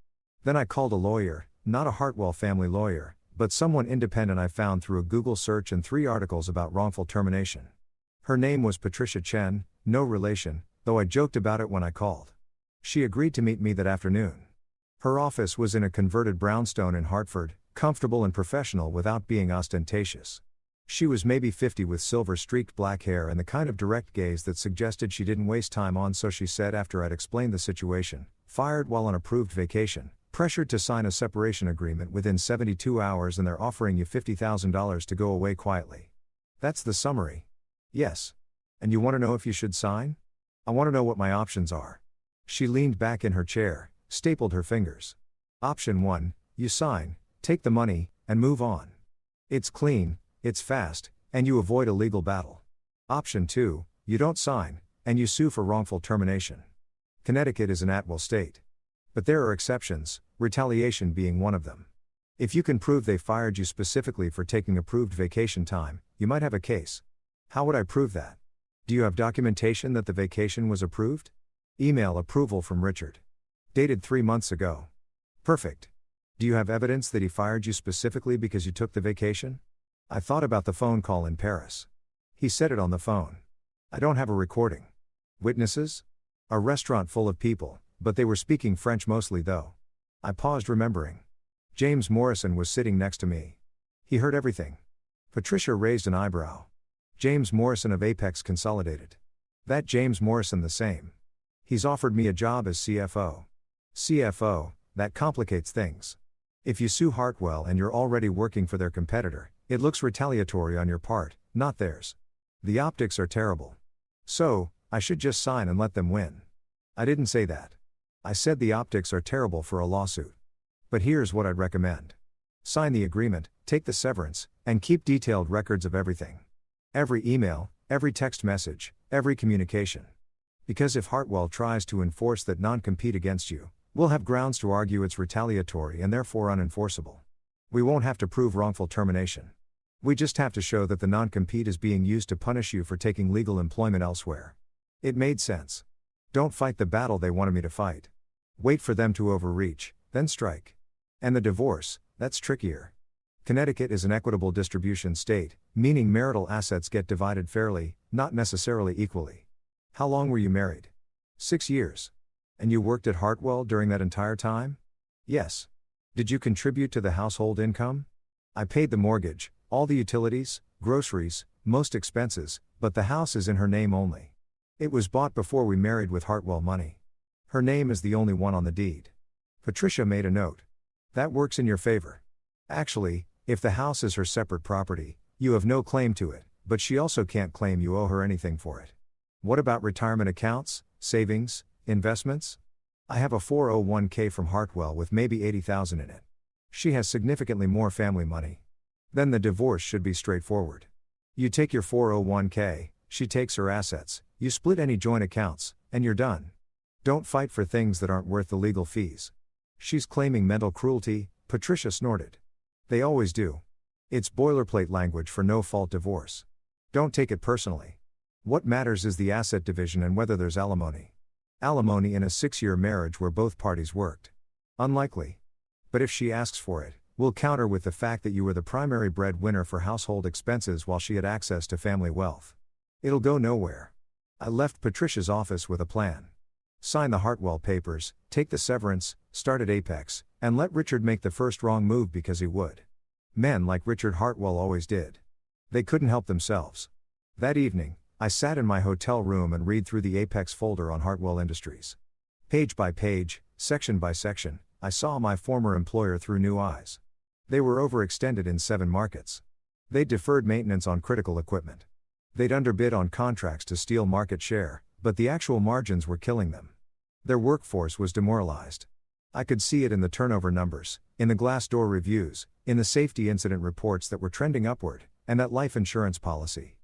Then I called a lawyer, not a Hartwell family lawyer, but someone independent I found through a Google search and 3 articles about wrongful termination. Her name was Patricia Chen, no relation, though I joked about it when I called. She agreed to meet me that afternoon. Her office was in a converted brownstone in Hartford, comfortable and professional without being ostentatious. She was maybe 50 with silver-streaked black hair and the kind of direct gaze that suggested she didn't waste time on, so she said after I'd explained the situation, fired while on approved vacation, pressured to sign a separation agreement within 72 hours and they're offering you $50,000 to go away quietly. That's the summary. Yes. And you want to know if you should sign? I want to know what my options are. She leaned back in her chair, stapled her fingers. Option 1, you sign, take the money, and move on. It's clean, it's fast, and you avoid a legal battle. Option 2, you don't sign, and you sue for wrongful termination. Connecticut is an at-will state. But there are exceptions, retaliation being one of them. If you can prove they fired you specifically for taking approved vacation time, you might have a case. How would I prove that? Do you have documentation that the vacation was approved? Email approval from Richard. Dated 3 months ago. Perfect. Do you have evidence that he fired you specifically because you took the vacation? I thought about the phone call in Paris. He said it on the phone. I don't have a recording. Witnesses? A restaurant full of people, but they were speaking French mostly though. I paused remembering. James Morrison was sitting next to me. He heard everything. Patricia raised an eyebrow. James Morrison of Apex Consolidated. That James Morrison the same. He's offered me a job as CFO. CFO, that complicates things. If you sue Hartwell and you're already working for their competitor, it looks retaliatory on your part, not theirs. The optics are terrible. So, I should just sign and let them win. I didn't say that. I said the optics are terrible for a lawsuit. But here's what I'd recommend. Sign the agreement, take the severance, and keep detailed records of everything. Every email, every text message, every communication. Because if Hartwell tries to enforce that non-compete against you, we'll have grounds to argue it's retaliatory and therefore unenforceable. We won't have to prove wrongful termination. We just have to show that the non-compete is being used to punish you for taking legal employment elsewhere. It made sense. Don't fight the battle they wanted me to fight. Wait for them to overreach, then strike. And the divorce, that's trickier. Connecticut is an equitable distribution state, meaning marital assets get divided fairly, not necessarily equally. How long were you married? 6 years. And you worked at Hartwell during that entire time? Yes. Did you contribute to the household income? I paid the mortgage, all the utilities, groceries, most expenses, but the house is in her name only. It was bought before we married with Hartwell money. Her name is the only one on the deed. Patricia made a note. That works in your favor. Actually, if the house is her separate property, you have no claim to it, but she also can't claim you owe her anything for it. What about retirement accounts, savings, investments? I have a 401k from Hartwell with maybe $80,000 in it. She has significantly more family money. Then the divorce should be straightforward. You take your 401k, she takes her assets, you split any joint accounts, and you're done. Don't fight for things that aren't worth the legal fees. She's claiming mental cruelty, Patricia snorted. They always do. It's boilerplate language for no-fault divorce. Don't take it personally. What matters is the asset division and whether there's alimony. Alimony in a 6-year marriage where both parties worked. Unlikely. But if she asks for it, we'll counter with the fact that you were the primary breadwinner for household expenses while she had access to family wealth. It'll go nowhere. I left Patricia's office with a plan. Sign the Hartwell papers, take the severance, start at Apex, and let Richard make the first wrong move because he would. Men like Richard Hartwell always did. They couldn't help themselves. That evening, I sat in my hotel room and read through the Apex folder on Hartwell Industries. Page by page, section by section, I saw my former employer through new eyes. They were overextended in 7 markets. They'd deferred maintenance on critical equipment. They'd underbid on contracts to steal market share, but the actual margins were killing them. Their workforce was demoralized. I could see it in the turnover numbers, in the Glassdoor reviews, in the safety incident reports that were trending upward, and that life insurance policy.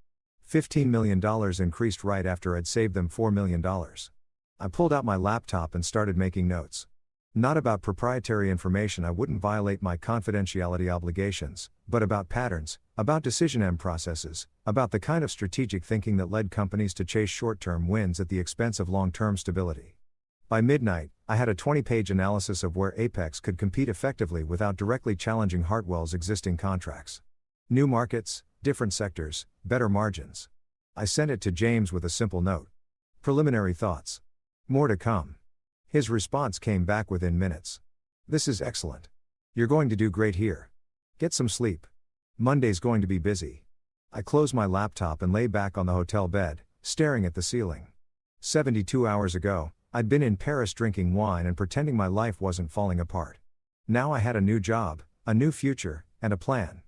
$15 million increased right after I'd saved them $4 million. I pulled out my laptop and started making notes. Not about proprietary information I wouldn't violate my confidentiality obligations, but about patterns, about decision processes, about the kind of strategic thinking that led companies to chase short-term wins at the expense of long-term stability. By midnight, I had a 20-page analysis of where Apex could compete effectively without directly challenging Hartwell's existing contracts. New markets, different sectors, better margins. I sent it to James with a simple note. Preliminary thoughts. More to come. His response came back within minutes. This is excellent. You're going to do great here. Get some sleep. Monday's going to be busy. I closed my laptop and lay back on the hotel bed, staring at the ceiling. 72 hours ago, I'd been in Paris drinking wine and pretending my life wasn't falling apart. Now I had a new job, a new future, and a plan.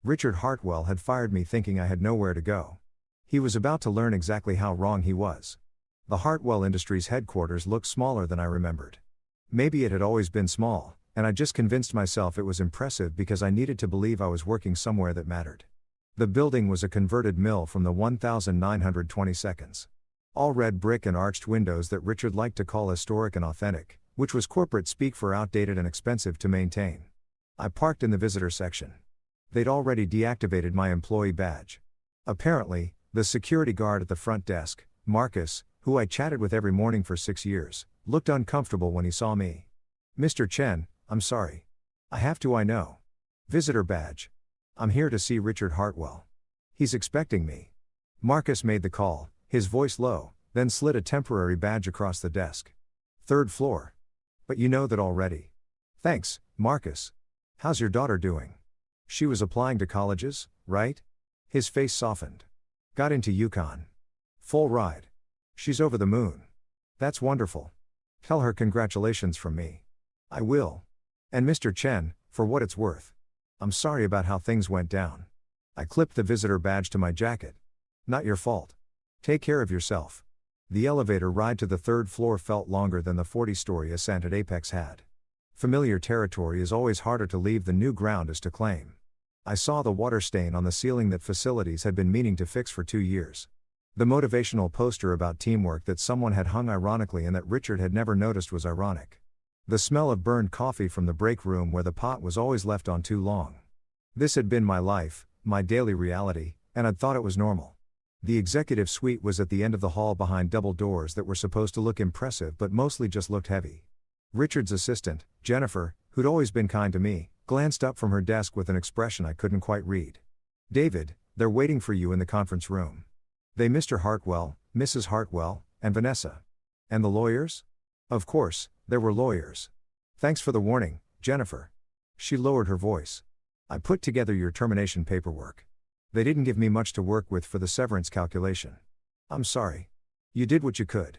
Richard Hartwell had fired me thinking I had nowhere to go. He was about to learn exactly how wrong he was. The Hartwell Industries headquarters looked smaller than I remembered. Maybe it had always been small, and I just convinced myself it was impressive because I needed to believe I was working somewhere that mattered. The building was a converted mill from the 1922s. All red brick and arched windows that Richard liked to call historic and authentic, which was corporate speak for outdated and expensive to maintain. I parked in the visitor section. They'd already deactivated my employee badge. Apparently, the security guard at the front desk, Marcus, who I chatted with every morning for 6 years, looked uncomfortable when he saw me. Mr. Chen, I'm sorry. I have to, I know. Visitor badge. I'm here to see Richard Hartwell. He's expecting me. Marcus made the call, his voice low, then slid a temporary badge across the desk. 3rd floor. But you know that already. Thanks, Marcus. How's your daughter doing? She was applying to colleges, right? His face softened. Got into UConn. Full ride. She's over the moon. That's wonderful. Tell her congratulations from me. I will. And Mr. Chen, for what it's worth. I'm sorry about how things went down. I clipped the visitor badge to my jacket. Not your fault. Take care of yourself. The elevator ride to the 3rd floor felt longer than the 40-story ascent at Apex had. Familiar territory is always harder to leave than new ground is to claim. I saw the water stain on the ceiling that facilities had been meaning to fix for 2 years. The motivational poster about teamwork that someone had hung ironically and that Richard had never noticed was ironic. The smell of burned coffee from the break room where the pot was always left on too long. This had been my life, my daily reality, and I'd thought it was normal. The executive suite was at the end of the hall behind double doors that were supposed to look impressive but mostly just looked heavy. Richard's assistant, Jennifer, who'd always been kind to me, glanced up from her desk with an expression I couldn't quite read. "David, they're waiting for you in the conference room. They Mr. Hartwell, Mrs. Hartwell, and Vanessa." "And the lawyers?" Of course, there were lawyers. "Thanks for the warning, Jennifer." She lowered her voice. "I put together your termination paperwork. They didn't give me much to work with for the severance calculation. I'm sorry. You did what you could.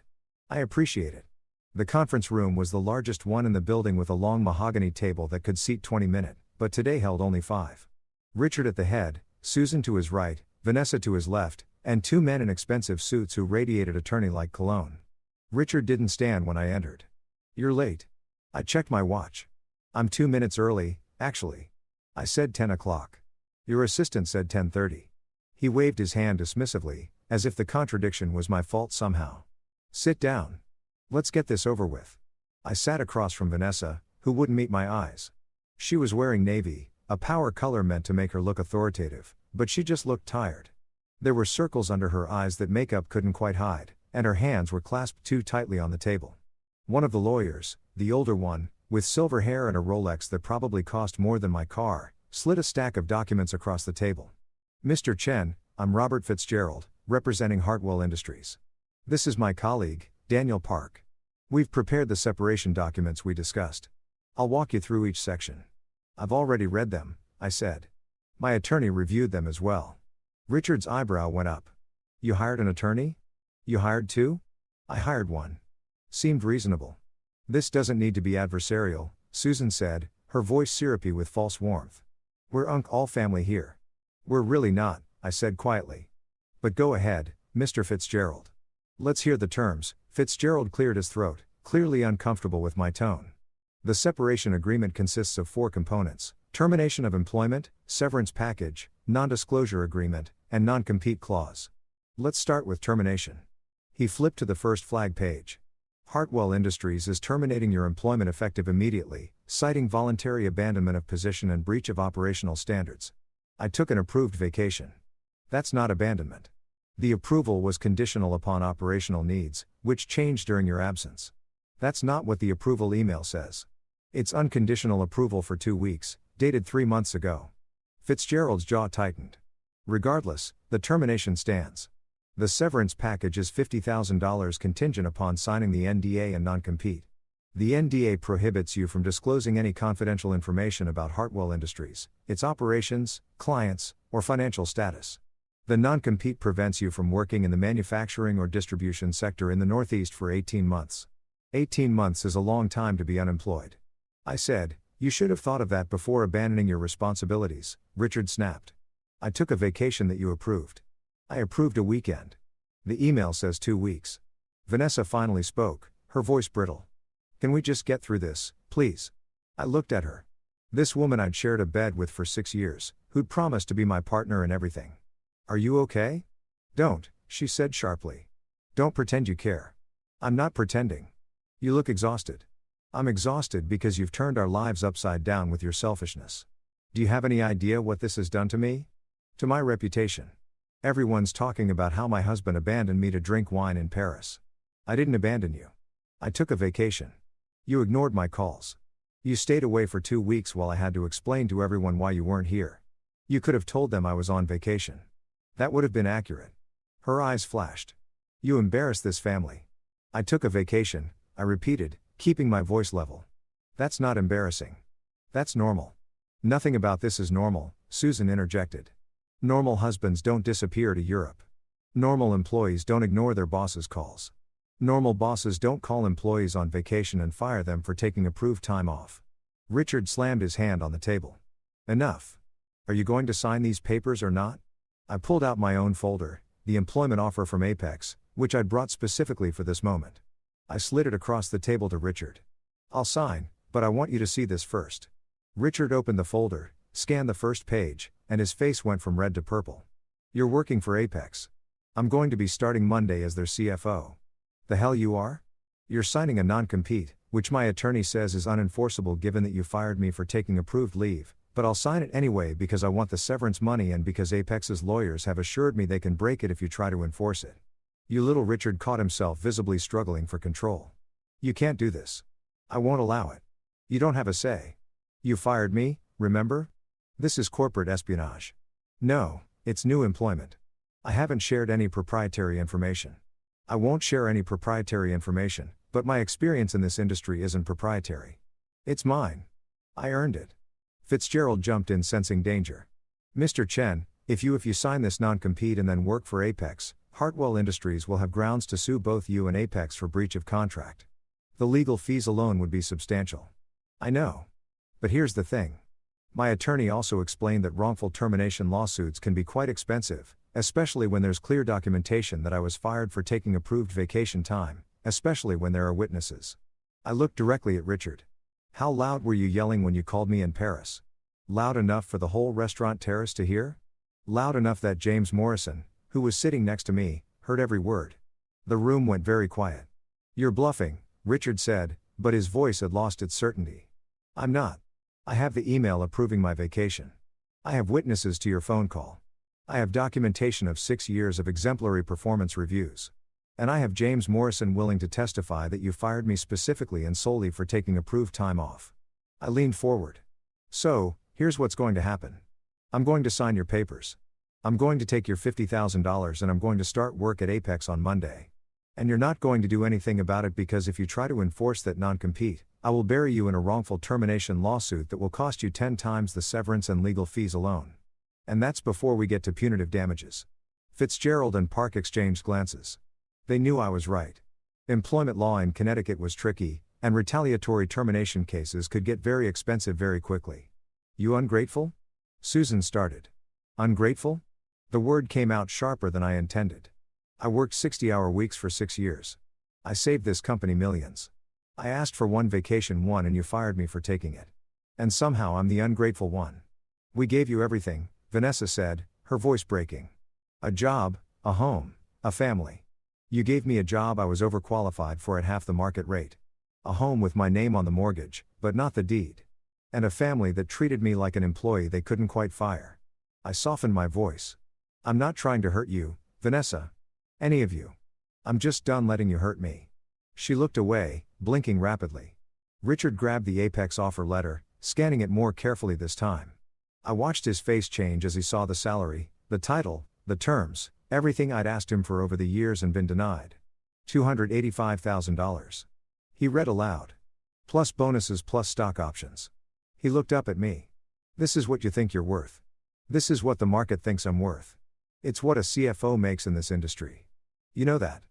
I appreciate it." The conference room was the largest one in the building with a long mahogany table that could seat 20 minutes, but today held only 5. Richard at the head, Susan to his right, Vanessa to his left, and 2 men in expensive suits who radiated attorney-like cologne. Richard didn't stand when I entered. "You're late." I checked my watch. "I'm 2 minutes early, actually." I said 10 o'clock. "Your assistant said 10:30. He waved his hand dismissively, as if the contradiction was my fault somehow. "Sit down. Let's get this over with." I sat across from Vanessa, who wouldn't meet my eyes. She was wearing navy, a power color meant to make her look authoritative, but she just looked tired. There were circles under her eyes that makeup couldn't quite hide, and her hands were clasped too tightly on the table. One of the lawyers, the older one, with silver hair and a Rolex that probably cost more than my car, slid a stack of documents across the table. "Mr. Chen, I'm Robert Fitzgerald, representing Hartwell Industries. This is my colleague, Daniel Park. We've prepared the separation documents we discussed. I'll walk you through each section." "I've already read them," I said. My attorney reviewed them as well. Richard's eyebrow went up. "You hired an attorney? You hired 2? "I hired 1. Seemed reasonable." "This doesn't need to be adversarial," Susan said, her voice syrupy with false warmth. "We're all family here." "We're really not," I said quietly. "But go ahead, Mr. Fitzgerald. Let's hear the terms." Fitzgerald cleared his throat, clearly uncomfortable with my tone. "The separation agreement consists of 4 components: termination of employment, severance package, non-disclosure agreement, and non-compete clause. Let's start with termination." He flipped to the first flag page. "Hartwell Industries is terminating your employment effective immediately, citing voluntary abandonment of position and breach of operational standards." I took an approved vacation. "That's not abandonment. The approval was conditional upon operational needs, which changed during your absence." "That's not what the approval email says. It's unconditional approval for 2 weeks, dated 3 months ago." Fitzgerald's jaw tightened. "Regardless, the termination stands. The severance package is $50,000 contingent upon signing the NDA and non-compete. The NDA prohibits you from disclosing any confidential information about Hartwell Industries, its operations, clients, or financial status. The non-compete prevents you from working in the manufacturing or distribution sector in the Northeast for 18 months. 18 months is a long time to be unemployed." I said. "You should have thought of that before abandoning your responsibilities," Richard snapped. "I took a vacation that you approved. I approved a weekend. The email says 2 weeks. Vanessa finally spoke, her voice brittle. "Can we just get through this, please?" I looked at her. This woman I'd shared a bed with for 6 years, who'd promised to be my partner in everything. "Are you okay?" "Don't," she said sharply. "Don't pretend you care." "I'm not pretending. You look exhausted." "I'm exhausted because you've turned our lives upside down with your selfishness. Do you have any idea what this has done to me? To my reputation. Everyone's talking about how my husband abandoned me to drink wine in Paris. I didn't abandon you. I took a vacation. You ignored my calls. You stayed away for 2 weeks while I had to explain to everyone why you weren't here. You could have told them I was on vacation. That would have been accurate." Her eyes flashed. "You embarrassed this family." "I took a vacation," I repeated, keeping my voice level. "That's not embarrassing. That's normal." "Nothing about this is normal," Susan interjected. "Normal husbands don't disappear to Europe. Normal employees don't ignore their bosses' calls. Normal bosses don't call employees on vacation and fire them for taking approved time off." Richard slammed his hand on the table. "Enough. Are you going to sign these papers or not?" I pulled out my own folder, the employment offer from Apex, which I'd brought specifically for this moment. I slid it across the table to Richard. "I'll sign, but I want you to see this first." Richard opened the folder, scanned the first page, and his face went from red to purple. "You're working for Apex. I'm going to be starting Monday as their CFO. The hell you are? You're signing a non-compete, which my attorney says is unenforceable given that you fired me for taking approved leave, but I'll sign it anyway because I want the severance money and because Apex's lawyers have assured me they can break it if you try to enforce it." You little Richard caught himself visibly struggling for control. "You can't do this. I won't allow it. You don't have a say. You fired me, remember? This is corporate espionage." "No, it's new employment. I haven't shared any proprietary information. I won't share any proprietary information, but my experience in this industry isn't proprietary. It's mine. I earned it." Fitzgerald jumped in, sensing danger. "Mr. Chen, if you sign this non-compete and then work for Apex, Hartwell Industries will have grounds to sue both you and Apex for breach of contract. The legal fees alone would be substantial." "I know. But here's the thing. My attorney also explained that wrongful termination lawsuits can be quite expensive, especially when there's clear documentation that I was fired for taking approved vacation time, especially when there are witnesses." I looked directly at Richard. "How loud were you yelling when you called me in Paris? Loud enough for the whole restaurant terrace to hear? Loud enough that James Morrison, who was sitting next to me, heard every word." The room went very quiet. "You're bluffing," Richard said, but his voice had lost its certainty. "I'm not. I have the email approving my vacation. I have witnesses to your phone call. I have documentation of 6 years of exemplary performance reviews. And I have James Morrison willing to testify that you fired me specifically and solely for taking approved time off." I leaned forward. "So, here's what's going to happen. I'm going to sign your papers. I'm going to take your $50,000 and I'm going to start work at Apex on Monday. And you're not going to do anything about it because if you try to enforce that non-compete, I will bury you in a wrongful termination lawsuit that will cost you 10 times the severance and legal fees alone. And that's before we get to punitive damages." Fitzgerald and Park exchanged glances. They knew I was right. Employment law in Connecticut was tricky, and retaliatory termination cases could get very expensive very quickly. "You ungrateful?" Susan started. "Ungrateful?" The word came out sharper than I intended. "I worked 60-hour weeks for 6 years. I saved this company millions. I asked for one vacation and you fired me for taking it. And somehow I'm the ungrateful one." "We gave you everything," Vanessa said, her voice breaking. "A job, a home, a family. You gave me a job I was overqualified for at half the market rate. A home with my name on the mortgage, but not the deed. And a family that treated me like an employee they couldn't quite fire." I softened my voice. "I'm not trying to hurt you, Vanessa. Any of you. I'm just done letting you hurt me." She looked away, blinking rapidly. Richard grabbed the Apex offer letter, scanning it more carefully this time. I watched his face change as he saw the salary, the title, the terms, everything I'd asked him for over the years and been denied. $285,000. He read aloud. "Plus bonuses plus stock options." He looked up at me. "This is what you think you're worth. This is what the market thinks I'm worth. It's what a CFO makes in this industry. You know that.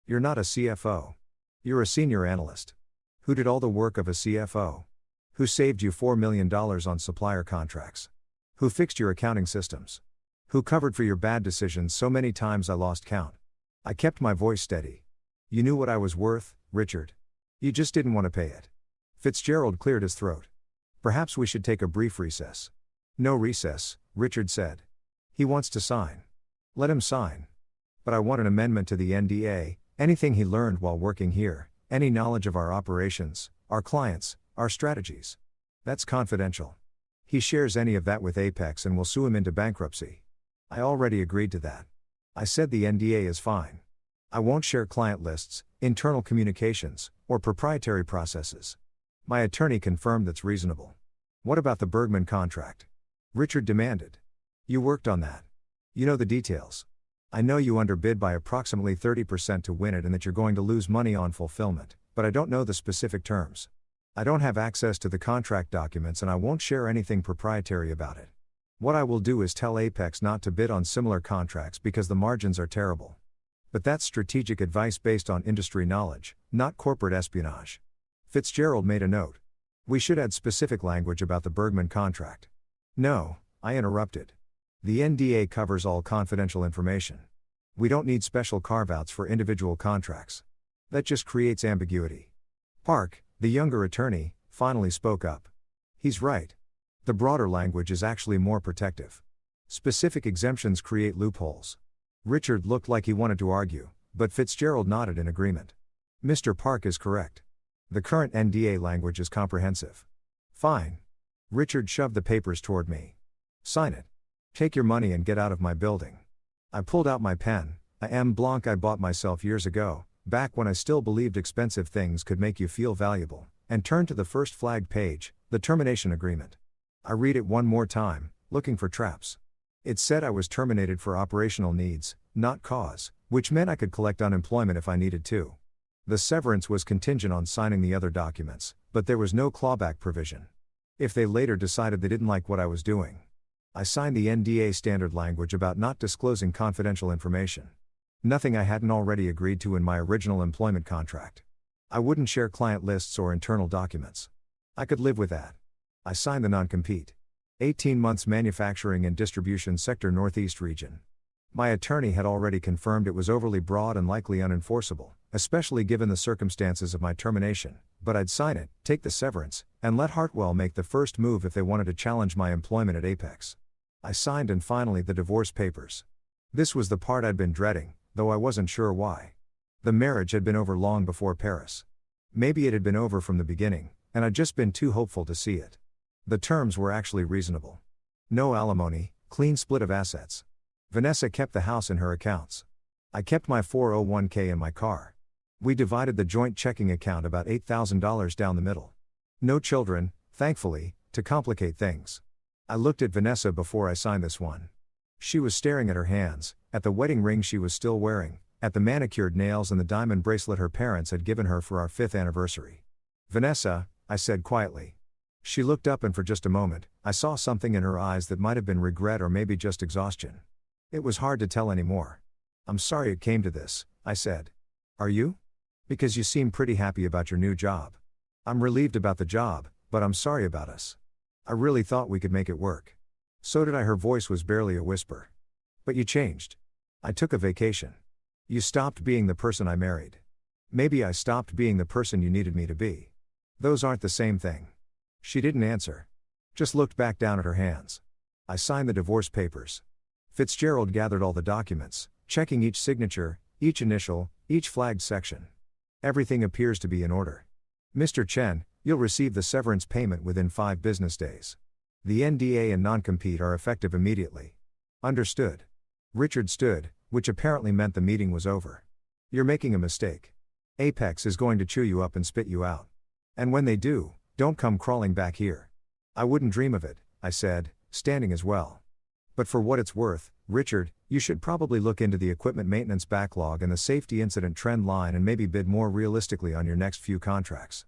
You're not a CFO. You're a senior analyst. Who did all the work of a CFO? Who saved you $4 million on supplier contracts? Who fixed your accounting systems? Who covered for your bad decisions so many times I lost count?" I kept my voice steady. "You knew what I was worth, Richard. You just didn't want to pay it." Fitzgerald cleared his throat. "Perhaps we should take a brief recess." "No recess," Richard said. "He wants to sign. Let him sign. But I want an amendment to the NDA, anything he learned while working here, any knowledge of our operations, our clients, our strategies. That's confidential. He shares any of that with Apex and we'll sue him into bankruptcy." I already agreed to that. I said the NDA is fine. I won't share client lists, internal communications, or proprietary processes. My attorney confirmed that's reasonable. "What about the Bergman contract?" Richard demanded. "You worked on that. You know the details. I know you underbid by approximately 30% to win it and that you're going to lose money on fulfillment, but I don't know the specific terms. I don't have access to the contract documents and I won't share anything proprietary about it. What I will do is tell Apex not to bid on similar contracts because the margins are terrible. But that's strategic advice based on industry knowledge, not corporate espionage." Fitzgerald made a note. "We should add specific language about the Bergman contract." "No," I interrupted. "The NDA covers all confidential information. We don't need special carve-outs for individual contracts. That just creates ambiguity." Park, the younger attorney, finally spoke up. "He's right. The broader language is actually more protective. Specific exemptions create loopholes. Richard looked like he wanted to argue, but Fitzgerald nodded in agreement. Mr. Park is correct. The current NDA language is comprehensive. Fine. Richard shoved the papers toward me. Sign it. Take your money and get out of my building. I pulled out my pen, a M. Blanc I bought myself years ago, back when I still believed expensive things could make you feel valuable, and turned to the first flagged page, the termination agreement. I read it one more time, looking for traps. It said I was terminated for operational needs, not cause, which meant I could collect unemployment if I needed to. The severance was contingent on signing the other documents, but there was no clawback provision. If they later decided they didn't like what I was doing. I signed the NDA standard language about not disclosing confidential information. Nothing I hadn't already agreed to in my original employment contract. I wouldn't share client lists or internal documents. I could live with that. I signed the non-compete. 18 months manufacturing and distribution sector Northeast region. My attorney had already confirmed it was overly broad and likely unenforceable, especially given the circumstances of my termination, but I'd sign it, take the severance, and let Hartwell make the first move if they wanted to challenge my employment at Apex. I signed and finally the divorce papers. This was the part I'd been dreading, though I wasn't sure why. The marriage had been over long before Paris. Maybe it had been over from the beginning, and I'd just been too hopeful to see it. The terms were actually reasonable. No alimony, clean split of assets. Vanessa kept the house in her accounts. I kept my 401k in my car. We divided the joint checking account about $8,000 down the middle. No children, thankfully, to complicate things. I looked at Vanessa before I signed this one. She was staring at her hands, at the wedding ring she was still wearing, at the manicured nails and the diamond bracelet her parents had given her for our 5th anniversary. Vanessa, I said quietly. She looked up and for just a moment, I saw something in her eyes that might have been regret or maybe just exhaustion. It was hard to tell anymore. I'm sorry it came to this, I said. Are you? Because you seem pretty happy about your new job. I'm relieved about the job, but I'm sorry about us. I really thought we could make it work. So did I. Her voice was barely a whisper. But you changed. I took a vacation. You stopped being the person I married. Maybe I stopped being the person you needed me to be. Those aren't the same thing. She didn't answer. Just looked back down at her hands. I signed the divorce papers. Fitzgerald gathered all the documents, checking each signature, each initial, each flagged section. Everything appears to be in order. Mr. Chen, you'll receive the severance payment within 5 business days. The NDA and non-compete are effective immediately. Understood. Richard stood, which apparently meant the meeting was over. You're making a mistake. Apex is going to chew you up and spit you out. And when they do, don't come crawling back here. I wouldn't dream of it, I said, standing as well. But for what it's worth, Richard, you should probably look into the equipment maintenance backlog and the safety incident trend line and maybe bid more realistically on your next few contracts.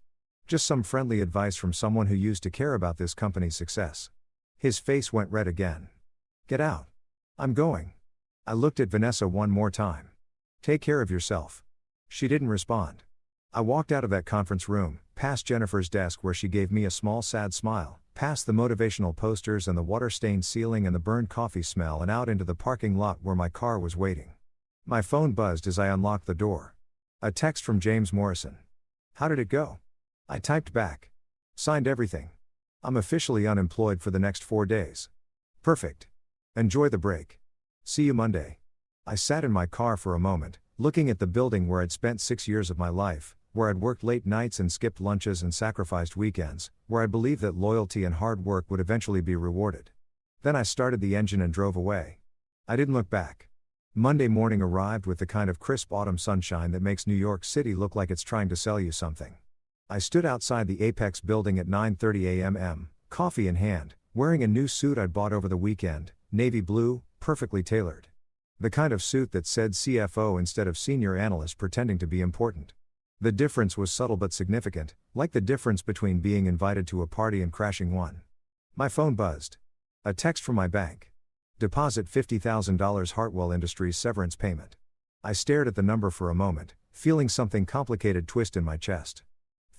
Just some friendly advice from someone who used to care about this company's success. His face went red again. Get out. I'm going. I looked at Vanessa one more time. Take care of yourself. She didn't respond. I walked out of that conference room, past Jennifer's desk where she gave me a small sad smile, past the motivational posters and the water-stained ceiling and the burned coffee smell and out into the parking lot where my car was waiting. My phone buzzed as I unlocked the door. A text from James Morrison. How did it go? I typed back. Signed everything. I'm officially unemployed for the next 4 days. Perfect. Enjoy the break. See you Monday. I sat in my car for a moment, looking at the building where I'd spent 6 years of my life, where I'd worked late nights and skipped lunches and sacrificed weekends, where I believed that loyalty and hard work would eventually be rewarded. Then I started the engine and drove away. I didn't look back. Monday morning arrived with the kind of crisp autumn sunshine that makes New York City look like it's trying to sell you something. I stood outside the Apex building at 9:30 a.m., coffee in hand, wearing a new suit I'd bought over the weekend, navy blue, perfectly tailored. The kind of suit that said CFO instead of senior analyst pretending to be important. The difference was subtle but significant, like the difference between being invited to a party and crashing one. My phone buzzed. A text from my bank. Deposit $50,000 Hartwell Industries severance payment. I stared at the number for a moment, feeling something complicated twist in my chest.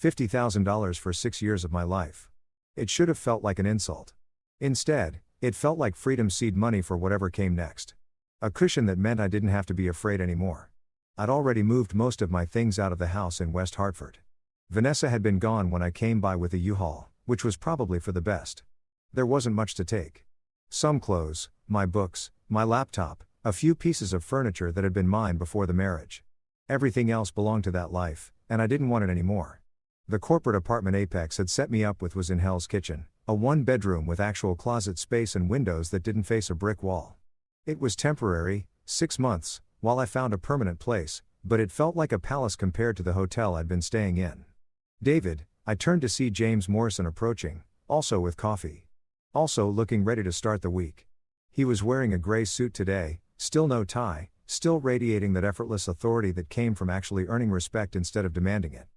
$50,000 for 6 years of my life. It should have felt like an insult. Instead, it felt like freedom seed money for whatever came next. A cushion that meant I didn't have to be afraid anymore. I'd already moved most of my things out of the house in West Hartford. Vanessa had been gone when I came by with a U-Haul, which was probably for the best. There wasn't much to take. Some clothes, my books, my laptop, a few pieces of furniture that had been mine before the marriage. Everything else belonged to that life, and I didn't want it anymore. The corporate apartment Apex had set me up with was in Hell's Kitchen, a one-bedroom with actual closet space and windows that didn't face a brick wall. It was temporary, 6 months, while I found a permanent place, but it felt like a palace compared to the hotel I'd been staying in. David, I turned to see James Morrison approaching, also with coffee. Also looking ready to start the week. He was wearing a gray suit today, still no tie, still radiating that effortless authority that came from actually earning respect instead of demanding it.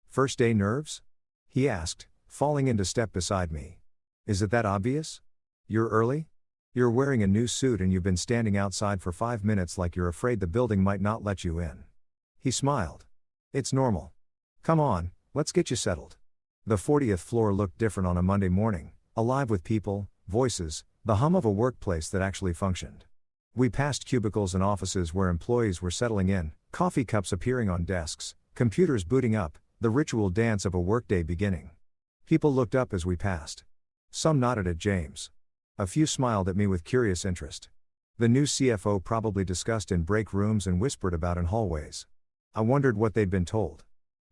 "First day nerves?" he asked, falling into step beside me. "Is it that obvious? You're early? You're wearing a new suit and you've been standing outside for 5 minutes like you're afraid the building might not let you in." He smiled. "It's normal. Come on, let's get you settled." The 40th floor looked different on a Monday morning, alive with people, voices, the hum of a workplace that actually functioned. We passed cubicles and offices where employees were settling in, coffee cups appearing on desks, computers booting up, the ritual dance of a workday beginning. People looked up as we passed. Some nodded at James. A few smiled at me with curious interest. The new CFO probably discussed in break rooms and whispered about in hallways. I wondered what they'd been told.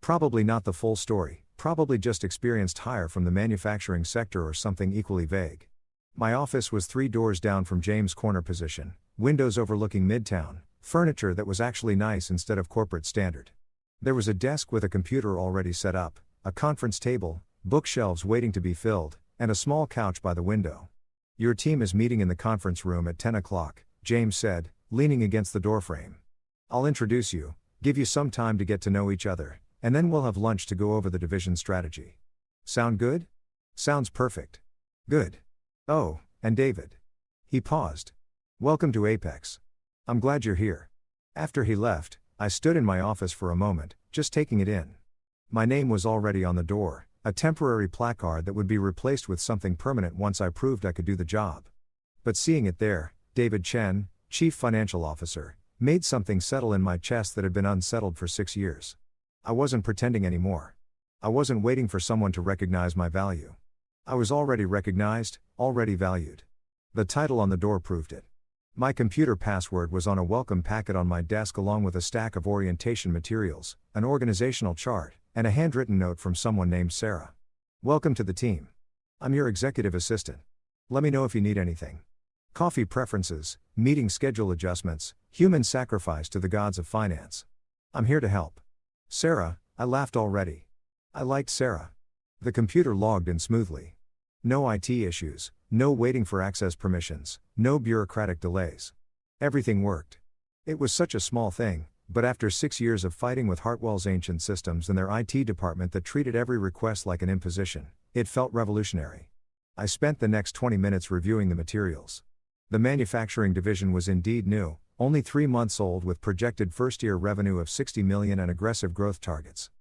Probably not the full story, probably just experienced hire from the manufacturing sector or something equally vague. My office was 3 doors down from James' corner position, windows overlooking Midtown, furniture that was actually nice instead of corporate standard. There was a desk with a computer already set up, a conference table, bookshelves waiting to be filled, and a small couch by the window. "Your team is meeting in the conference room at 10 o'clock, James said, leaning against the doorframe. "I'll introduce you, give you some time to get to know each other, and then we'll have lunch to go over the division strategy. Sound good?" "Sounds perfect." "Good. Oh, and David." He paused. "Welcome to Apex. I'm glad you're here." After he left, I stood in my office for a moment, just taking it in. My name was already on the door, a temporary placard that would be replaced with something permanent once I proved I could do the job. But seeing it there, David Chen, Chief Financial Officer, made something settle in my chest that had been unsettled for 6 years. I wasn't pretending anymore. I wasn't waiting for someone to recognize my value. I was already recognized, already valued. The title on the door proved it. My computer password was on a welcome packet on my desk along with a stack of orientation materials, an organizational chart, and a handwritten note from someone named Sarah. "Welcome to the team. I'm your executive assistant. Let me know if you need anything. Coffee preferences, meeting schedule adjustments, human sacrifice to the gods of finance. I'm here to help." Sarah, I laughed already. I liked Sarah. The computer logged in smoothly. No IT issues, no waiting for access permissions, no bureaucratic delays. Everything worked. It was such a small thing, but after 6 years of fighting with Hartwell's ancient systems and their IT department that treated every request like an imposition, it felt revolutionary. I spent the next 20 minutes reviewing the materials. The manufacturing division was indeed new, only 3 months old with projected first-year revenue of $60 million and aggressive growth targets.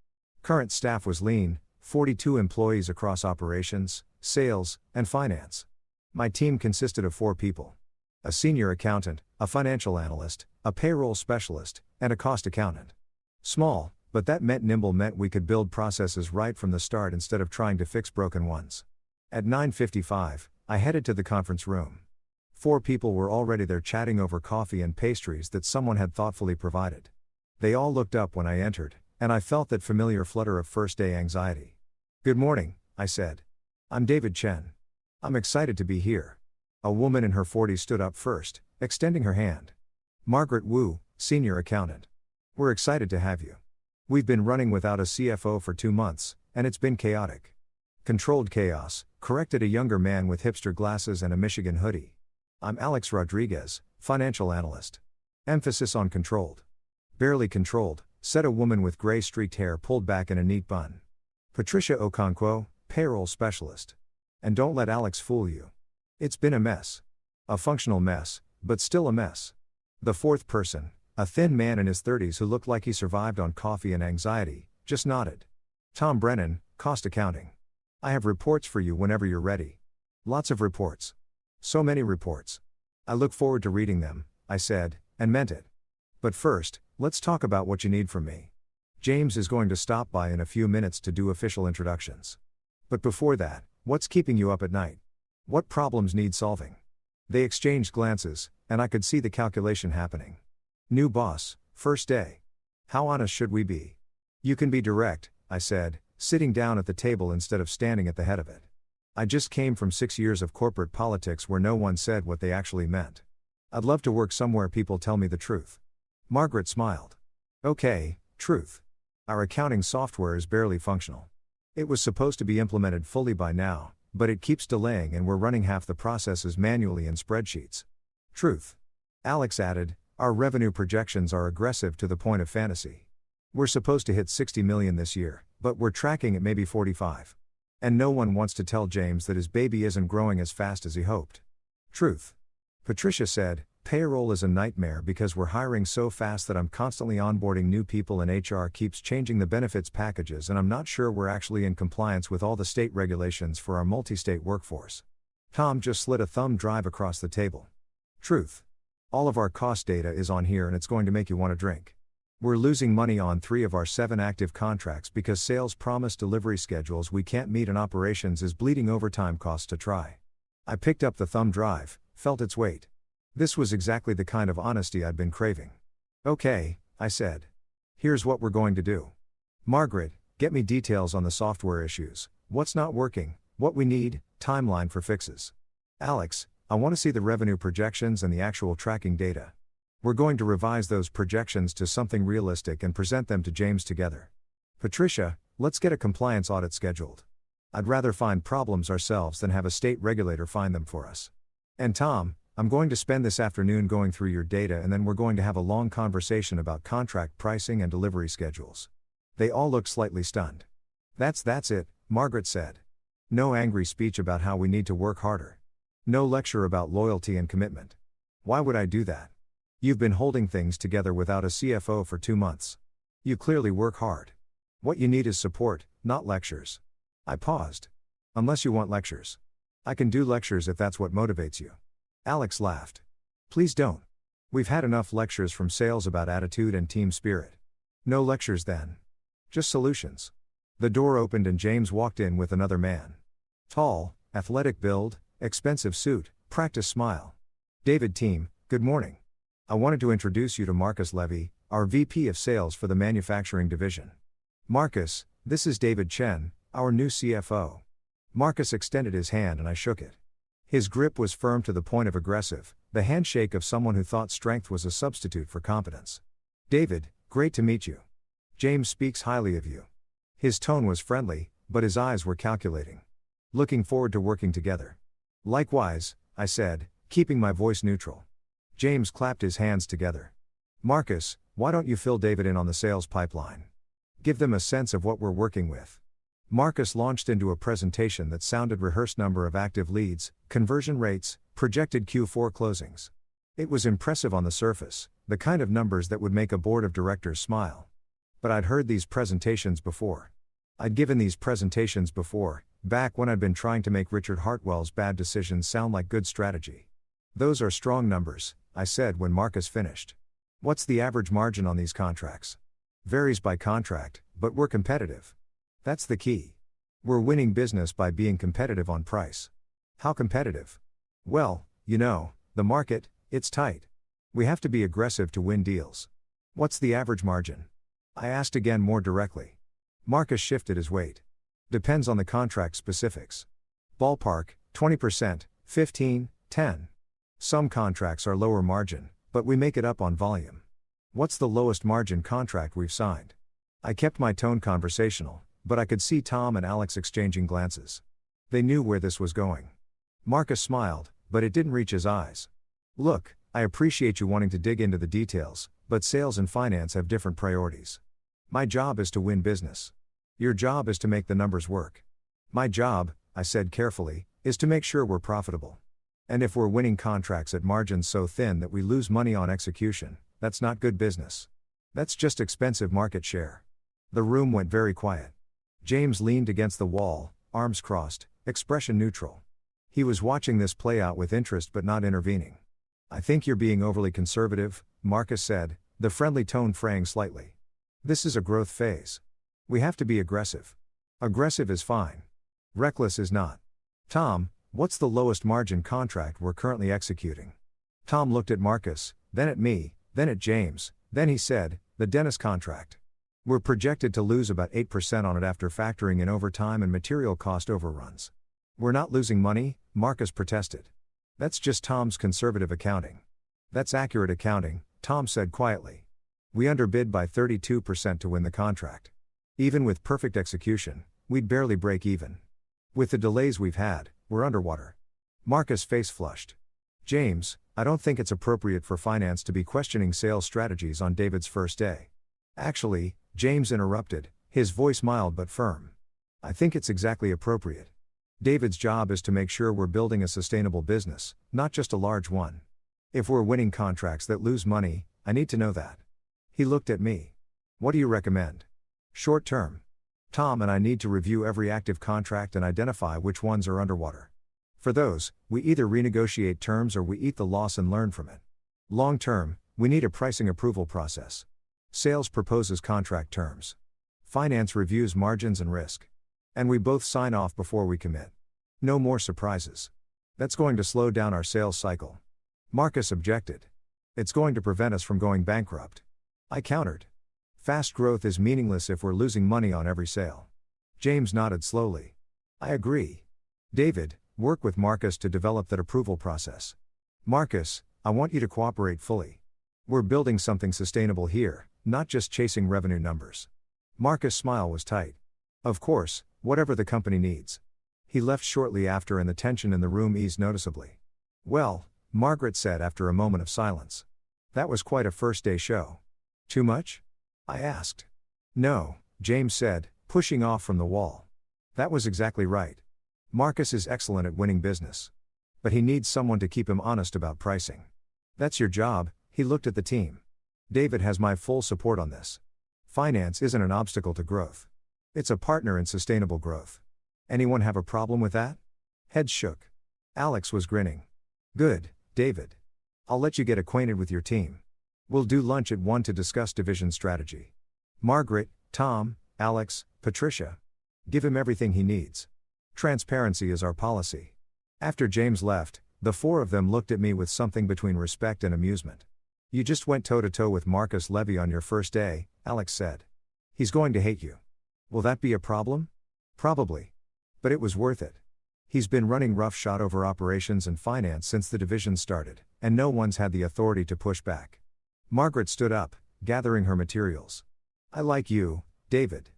Current staff was lean, 42 employees across operations, sales, and finance. My team consisted of 4 people. A senior accountant, a financial analyst, a payroll specialist, and a cost accountant. Small, but that nimble meant we could build processes right from the start instead of trying to fix broken ones. At 9:55, I headed to the conference room. 4 people were already there chatting over coffee and pastries that someone had thoughtfully provided. They all looked up when I entered, and I felt that familiar flutter of first-day anxiety. "Good morning," I said. "I'm David Chen. I'm excited to be here." A woman in her 40s stood up first, extending her hand. "Margaret Wu, Senior Accountant. We're excited to have you. We've been running without a CFO for 2 months, and it's been chaotic." "Controlled chaos," corrected a younger man with hipster glasses and a Michigan hoodie. "I'm Alex Rodriguez, Financial Analyst. Emphasis on controlled." "Barely controlled," said a woman with gray streaked hair pulled back in a neat bun. "Patricia Okonkwo, Payroll Specialist. And don't let Alex fool you. It's been a mess. A functional mess, but still a mess." The 4th person, a thin man in his 30s who looked like he survived on coffee and anxiety, just nodded. "Tom Brennan, Cost Accounting. I have reports for you whenever you're ready." "Lots of reports. So many reports." "I look forward to reading them," I said, and meant it. "But first, let's talk about what you need from me. James is going to stop by in a few minutes to do official introductions. But before that, what's keeping you up at night?" What problems need solving? They exchanged glances, and I could see the calculation happening. New boss, first day. How honest should we be? You can be direct, I said, sitting down at the table instead of standing at the head of it. I just came from 6 years of corporate politics where no one said what they actually meant. I'd love to work somewhere people tell me the truth. Margaret smiled. Okay, truth. Our accounting software is barely functional. It was supposed to be implemented fully by now, but it keeps delaying and we're running half the processes manually in spreadsheets. Truth. Alex added, our revenue projections are aggressive to the point of fantasy. We're supposed to hit 60 million this year, but we're tracking at maybe 45. And no one wants to tell James that his baby isn't growing as fast as he hoped. Truth. Patricia said, payroll is a nightmare because we're hiring so fast that I'm constantly onboarding new people and HR keeps changing the benefits packages and I'm not sure we're actually in compliance with all the state regulations for our multi-state workforce. Tom just slid a thumb drive across the table. Truth. All of our cost data is on here and it's going to make you want to drink. We're losing money on 3 of our 7 active contracts because sales promise delivery schedules we can't meet and operations is bleeding overtime costs to try. I picked up the thumb drive, felt its weight. This was exactly the kind of honesty I'd been craving. Okay, I said. Here's what we're going to do. Margaret, get me details on the software issues, what's not working, what we need, timeline for fixes. Alex, I want to see the revenue projections and the actual tracking data. We're going to revise those projections to something realistic and present them to James together. Patricia, let's get a compliance audit scheduled. I'd rather find problems ourselves than have a state regulator find them for us. And Tom, I'm going to spend this afternoon going through your data and then we're going to have a long conversation about contract pricing and delivery schedules. They all looked slightly stunned. That's it, Margaret said. No angry speech about how we need to work harder. No lecture about loyalty and commitment. Why would I do that? You've been holding things together without a CFO for 2 months. You clearly work hard. What you need is support, not lectures. I paused. Unless you want lectures. I can do lectures if that's what motivates you. Alex laughed. Please don't. We've had enough lectures from sales about attitude and team spirit. No lectures then. Just solutions. The door opened and James walked in with another man. Tall, athletic build, expensive suit, practice smile. David team, good morning. I wanted to introduce you to Marcus Levy, our VP of Sales for the Manufacturing Division. Marcus, this is David Chen, our new CFO. Marcus extended his hand and I shook it. His grip was firm to the point of aggressive, the handshake of someone who thought strength was a substitute for competence. David, great to meet you. James speaks highly of you. His tone was friendly, but his eyes were calculating. Looking forward to working together. Likewise, I said, keeping my voice neutral. James clapped his hands together. Marcus, why don't you fill David in on the sales pipeline? Give them a sense of what we're working with. Marcus launched into a presentation that sounded rehearsed: number of active leads, conversion rates, projected Q4 closings. It was impressive on the surface, the kind of numbers that would make a board of directors smile. But I'd heard these presentations before. I'd given these presentations before, back when I'd been trying to make Richard Hartwell's bad decisions sound like good strategy. Those are strong numbers, I said when Marcus finished. What's the average margin on these contracts? Varies by contract, but we're competitive. That's the key. We're winning business by being competitive on price. How competitive? Well, the market, it's tight. We have to be aggressive to win deals. What's the average margin? I asked again more directly. Marcus shifted his weight. Depends on the contract specifics. Ballpark, 20%, 15, 10. Some contracts are lower margin, but we make it up on volume. What's the lowest margin contract we've signed? I kept my tone conversational, but I could see Tom and Alex exchanging glances. They knew where this was going. Marcus smiled, but it didn't reach his eyes. Look, I appreciate you wanting to dig into the details, but sales and finance have different priorities. My job is to win business. Your job is to make the numbers work. My job, I said carefully, is to make sure we're profitable. And if we're winning contracts at margins so thin that we lose money on execution, that's not good business. That's just expensive market share. The room went very quiet. James leaned against the wall, arms crossed, expression neutral. He was watching this play out with interest but not intervening. I think you're being overly conservative, Marcus said, the friendly tone fraying slightly. This is a growth phase. We have to be aggressive. Aggressive is fine. Reckless is not. Tom, What's the lowest margin contract we're currently executing? Tom looked at Marcus, then at me, then at James, then he said, the dentist contract. We're projected to lose about 8% on it after factoring in overtime and material cost overruns. We're not losing money, Marcus protested. That's just Tom's conservative accounting. That's accurate accounting, Tom said quietly. We underbid by 32% to win the contract. Even with perfect execution, we'd barely break even. With the delays we've had, we're underwater. Marcus' face flushed. James, I don't think it's appropriate for finance to be questioning sales strategies on David's first day. Actually, James interrupted, his voice mild but firm. I think it's exactly appropriate. David's job is to make sure we're building a sustainable business, not just a large one. If we're winning contracts that lose money, I need to know that. He looked at me. What do you recommend? Short term. Tom and I need to review every active contract and identify which ones are underwater. For those, we either renegotiate terms or we eat the loss and learn from it. Long term, we need a pricing approval process. Sales proposes contract terms. Finance reviews margins and risk. And we both sign off before we commit. No more surprises. That's going to slow down our sales cycle. Marcus objected. It's going to prevent us from going bankrupt. I countered. Fast growth is meaningless if we're losing money on every sale. James nodded slowly. I agree. David, work with Marcus to develop that approval process. Marcus, I want you to cooperate fully. We're building something sustainable here, not just chasing revenue numbers. Marcus' smile was tight. Of course, whatever the company needs. He left shortly after and the tension in the room eased noticeably. Well, Margaret said after a moment of silence. That was quite a first day show. Too much? I asked. No, James said, pushing off from the wall. That was exactly right. Marcus is excellent at winning business. But he needs someone to keep him honest about pricing. That's your job, he looked at the team. David has my full support on this. Finance isn't an obstacle to growth. It's a partner in sustainable growth. Anyone have a problem with that? Heads shook. Alex was grinning. Good, David. I'll let you get acquainted with your team. We'll do lunch at 1 to discuss division strategy. Margaret, Tom, Alex, Patricia. Give him everything he needs. Transparency is our policy. After James left, the four of them looked at me with something between respect and amusement. You just went toe-to-toe with Marcus Levy on your first day, Alex said. He's going to hate you. Will that be a problem? Probably. But it was worth it. He's been running roughshod over operations and finance since the division started, and no one's had the authority to push back. Margaret stood up, gathering her materials. I like you, David.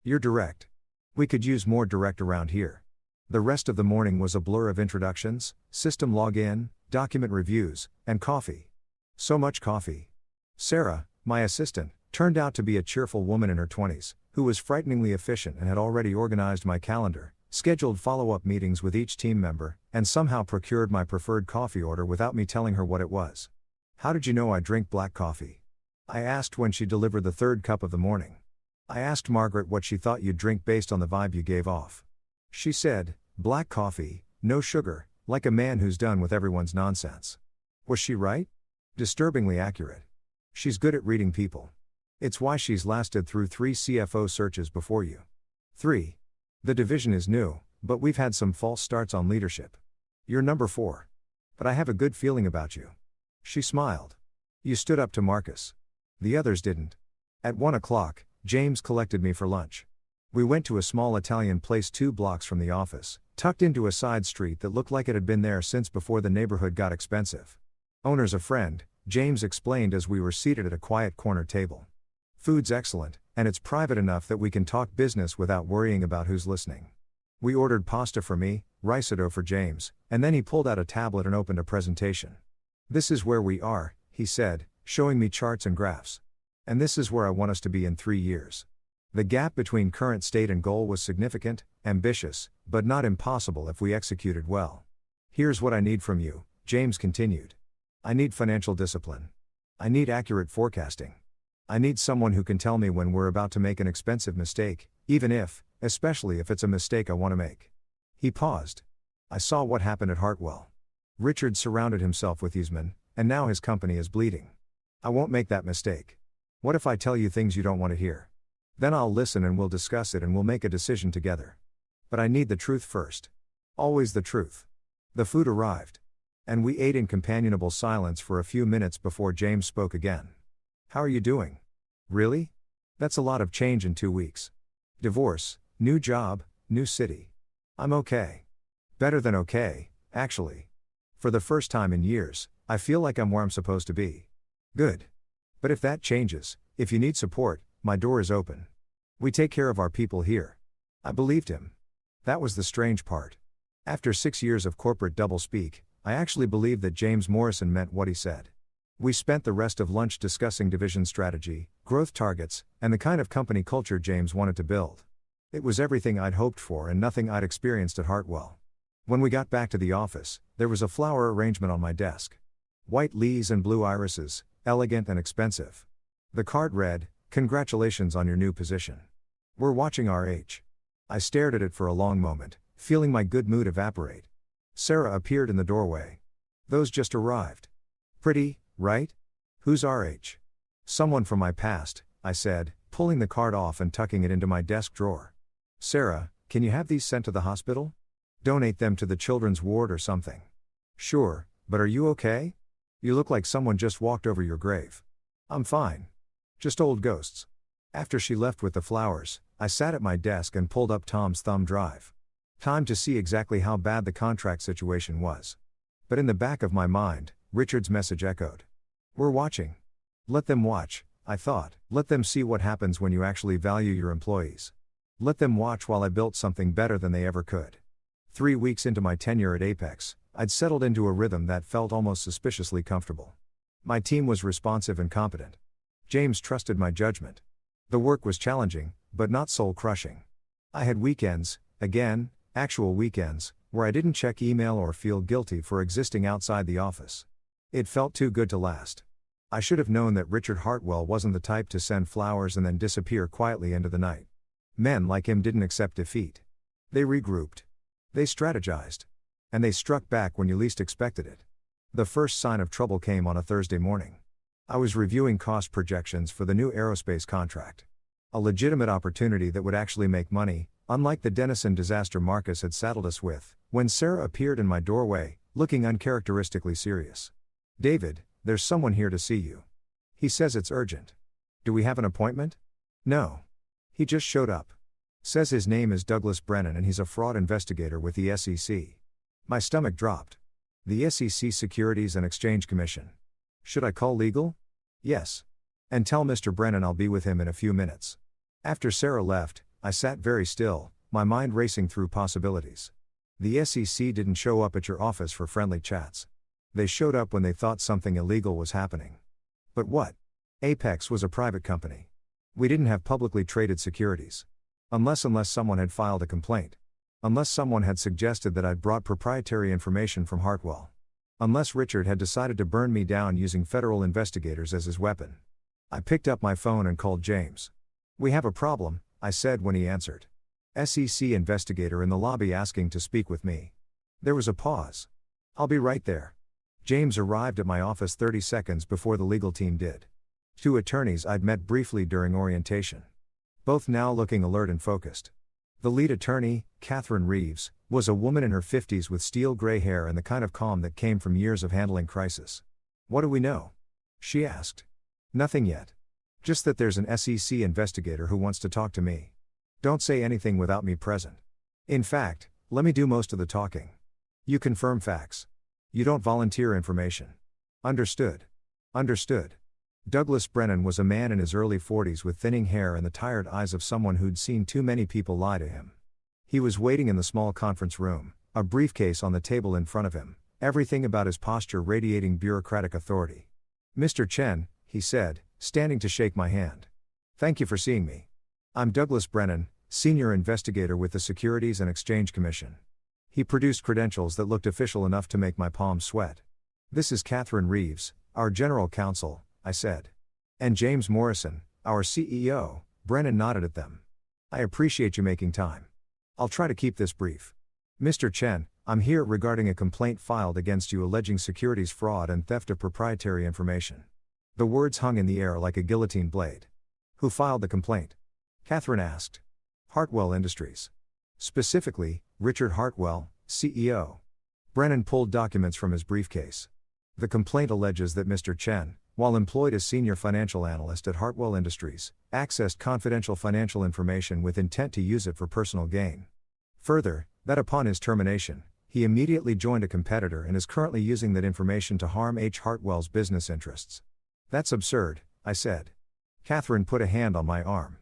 You're direct. We could use more direct around here. The rest of the morning was a blur of introductions, system login, document reviews, and coffee. So much coffee. Sarah, my assistant, turned out to be a cheerful woman in her 20s, who was frighteningly efficient and had already organized my calendar, scheduled follow-up meetings with each team member, and somehow procured my preferred coffee order without me telling her what it was. How did you know I drink black coffee? I asked when she delivered the third cup of the morning. I asked Margaret what she thought you'd drink based on the vibe you gave off. She said, black coffee, no sugar, like a man who's done with everyone's nonsense. Was she right? Disturbingly accurate. She's good at reading people. It's why she's lasted through 3 CFO searches before you. 3. The division is new, but we've had some false starts on leadership. You're number 4. But I have a good feeling about you. She smiled. You stood up to Marcus. The others didn't. At 1 o'clock, James collected me for lunch. We went to a small Italian place 2 blocks from the office, tucked into a side street that looked like it had been there since before the neighborhood got expensive. Owner's a friend, James explained as we were seated at a quiet corner table. Food's excellent, and it's private enough that we can talk business without worrying about who's listening. We ordered pasta for me, risotto for James, and then he pulled out a tablet and opened a presentation. This is where we are, he said, showing me charts and graphs. And this is where I want us to be in 3 years. The gap between current state and goal was significant, ambitious, but not impossible if we executed well. Here's what I need from you, James continued. I need financial discipline. I need accurate forecasting. I need someone who can tell me when we're about to make an expensive mistake, especially if it's a mistake I want to make. He paused. I saw what happened at Hartwell. Richard surrounded himself with these men, and now his company is bleeding. I won't make that mistake. What if I tell you things you don't want to hear? Then I'll listen and we'll discuss it and we'll make a decision together. But I need the truth first. Always the truth. The food arrived. And we ate in companionable silence for a few minutes before James spoke again. How are you doing? Really? That's a lot of change in 2 weeks. Divorce, new job, new city. I'm okay. Better than okay, actually. For the first time in years, I feel like I'm where I'm supposed to be. Good. But if that changes, if you need support, my door is open. We take care of our people here. I believed him. That was the strange part. After 6 years of corporate doublespeak, I actually believed that James Morrison meant what he said. We spent the rest of lunch discussing division strategy, growth targets, and the kind of company culture James wanted to build. It was everything I'd hoped for and nothing I'd experienced at Hartwell. When we got back to the office, there was a flower arrangement on my desk. White lees and blue irises, elegant and expensive. The card read, "Congratulations on your new position. We're watching RH." I stared at it for a long moment, feeling my good mood evaporate. Sarah appeared in the doorway. "Those just arrived. Pretty, right? Who's RH?" "Someone from my past," I said, pulling the card off and tucking it into my desk drawer. "Sarah, can you have these sent to the hospital? Donate them to the children's ward or something." "Sure, but are you okay? You look like someone just walked over your grave." "I'm fine. Just old ghosts." After she left with the flowers, I sat at my desk and pulled up Tom's thumb drive. Time to see exactly how bad the contract situation was. But in the back of my mind, Richard's message echoed. "We're watching." Let them watch, I thought. Let them see what happens when you actually value your employees. Let them watch while I built something better than they ever could. 3 weeks into my tenure at Apex, I'd settled into a rhythm that felt almost suspiciously comfortable. My team was responsive and competent. James trusted my judgment. The work was challenging, but not soul-crushing. I had weekends, again, actual weekends, where I didn't check email or feel guilty for existing outside the office. It felt too good to last. I should have known that Richard Hartwell wasn't the type to send flowers and then disappear quietly into the night. Men like him didn't accept defeat. They regrouped. They strategized. And they struck back when you least expected it. The first sign of trouble came on a Thursday morning. I was reviewing cost projections for the new aerospace contract. A legitimate opportunity that would actually make money, unlike the Denison disaster Marcus had saddled us with, when Sarah appeared in my doorway, looking uncharacteristically serious. "David, there's someone here to see you. He says it's urgent." "Do we have an appointment?" "No. He just showed up. Says his name is Douglas Brennan and he's a fraud investigator with the SEC." My stomach dropped. The SEC Securities and Exchange Commission. Should I call legal? Yes. And tell Mr. Brennan I'll be with him in a few minutes. After Sarah left, I sat very still, my mind racing through possibilities. The SEC didn't show up at your office for friendly chats. They showed up when they thought something illegal was happening. But what? Apex was a private company. We didn't have publicly traded securities. Unless someone had filed a complaint. Unless someone had suggested that I'd brought proprietary information from Hartwell. Unless Richard had decided to burn me down using federal investigators as his weapon. I picked up my phone and called James. "We have a problem," I said when he answered. "SEC investigator in the lobby asking to speak with me." There was a pause. "I'll be right there." James arrived at my office 30 seconds before the legal team did. 2 attorneys I'd met briefly during orientation. Both now looking alert and focused. The lead attorney, Catherine Reeves, was a woman in her 50s with steel gray hair and the kind of calm that came from years of handling crisis. "What do we know?" she asked. "Nothing yet. Just that there's an SEC investigator who wants to talk to me. Don't say anything without me present. In fact, let me do most of the talking. You confirm facts. You don't volunteer information. Understood." Understood. Douglas Brennan was a man in his early 40s with thinning hair and the tired eyes of someone who'd seen too many people lie to him. He was waiting in the small conference room, a briefcase on the table in front of him, everything about his posture radiating bureaucratic authority. "Mr. Chen," he said, standing to shake my hand. "Thank you for seeing me. I'm Douglas Brennan, senior investigator with the Securities and Exchange Commission." He produced credentials that looked official enough to make my palms sweat. "This is Catherine Reeves, our general counsel," I said. "And James Morrison, our CEO," Brennan nodded at them. "I appreciate you making time. I'll try to keep this brief. Mr. Chen, I'm here regarding a complaint filed against you alleging securities fraud and theft of proprietary information." The words hung in the air like a guillotine blade. "Who filed the complaint?" Catherine asked. "Hartwell Industries. Specifically, Richard Hartwell, CEO." Brennan pulled documents from his briefcase. The complaint alleges that Mr. Chen, while employed as senior financial analyst at Hartwell Industries, accessed confidential financial information with intent to use it for personal gain. Further, that upon his termination, he immediately joined a competitor and is currently using that information to harm H. Hartwell's business interests. That's absurd, I said. Catherine put a hand on my arm.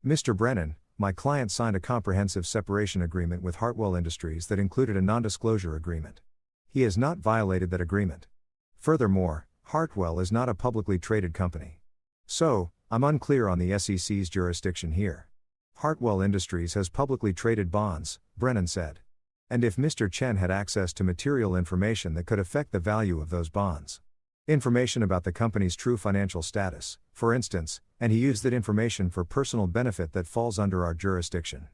Mr. Brennan, my client signed a comprehensive separation agreement with Hartwell Industries that included a non-disclosure agreement. He has not violated that agreement. Furthermore, Hartwell is not a publicly traded company. So, I'm unclear on the SEC's jurisdiction here. Hartwell Industries has publicly traded bonds, Brennan said. And if Mr. Chen had access to material information that could affect the value of those bonds, information about the company's true financial status, for instance, and he used that information for personal benefit that falls under our jurisdiction.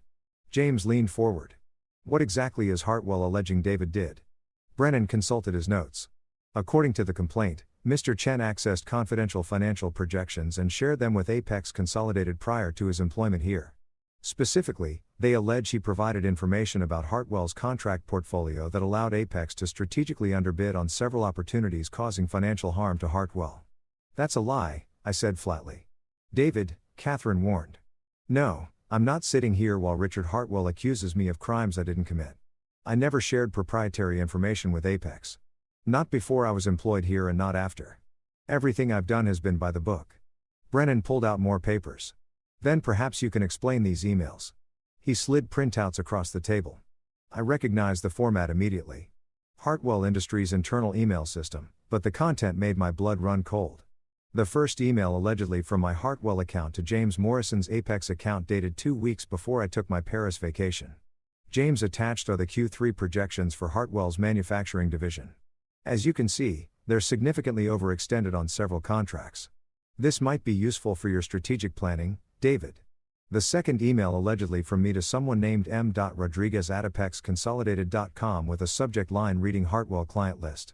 James leaned forward. What exactly is Hartwell alleging David did? Brennan consulted his notes. According to the complaint, Mr. Chen accessed confidential financial projections and shared them with Apex Consolidated prior to his employment here. Specifically, they allege he provided information about Hartwell's contract portfolio that allowed Apex to strategically underbid on several opportunities, causing financial harm to Hartwell. That's a lie, I said flatly. David, Catherine warned. No, I'm not sitting here while Richard Hartwell accuses me of crimes I didn't commit. I never shared proprietary information with Apex. Not before I was employed here and not after. Everything I've done has been by the book. Brennan pulled out more papers. Then perhaps you can explain these emails. He slid printouts across the table. I recognized the format immediately. Hartwell Industries' internal email system, but the content made my blood run cold. The first email allegedly from my Hartwell account to James Morrison's Apex account dated 2 weeks before I took my Paris vacation. James attached are the Q3 projections for Hartwell's manufacturing division. As you can see, they're significantly overextended on several contracts. This might be useful for your strategic planning, David. The second email allegedly from me to someone named M. Rodriguez at apexconsolidated.com with a subject line reading Hartwell client list.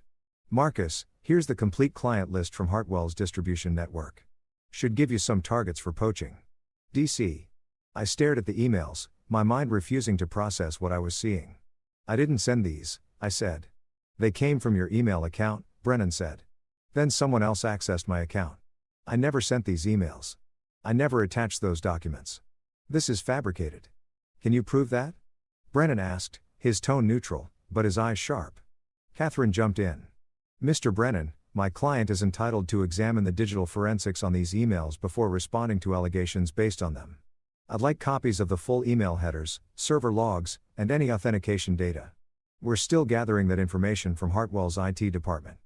Marcus, here's the complete client list from Hartwell's distribution network. Should give you some targets for poaching. DC. I stared at the emails, my mind refusing to process what I was seeing. I didn't send these, I said. They came from your email account, Brennan said. Then someone else accessed my account. I never sent these emails. I never attached those documents. This is fabricated. Can you prove that? Brennan asked, his tone neutral, but his eyes sharp. Catherine jumped in. Mr. Brennan, my client is entitled to examine the digital forensics on these emails before responding to allegations based on them. I'd like copies of the full email headers, server logs, and any authentication data. We're still gathering that information from Hartwell's IT department.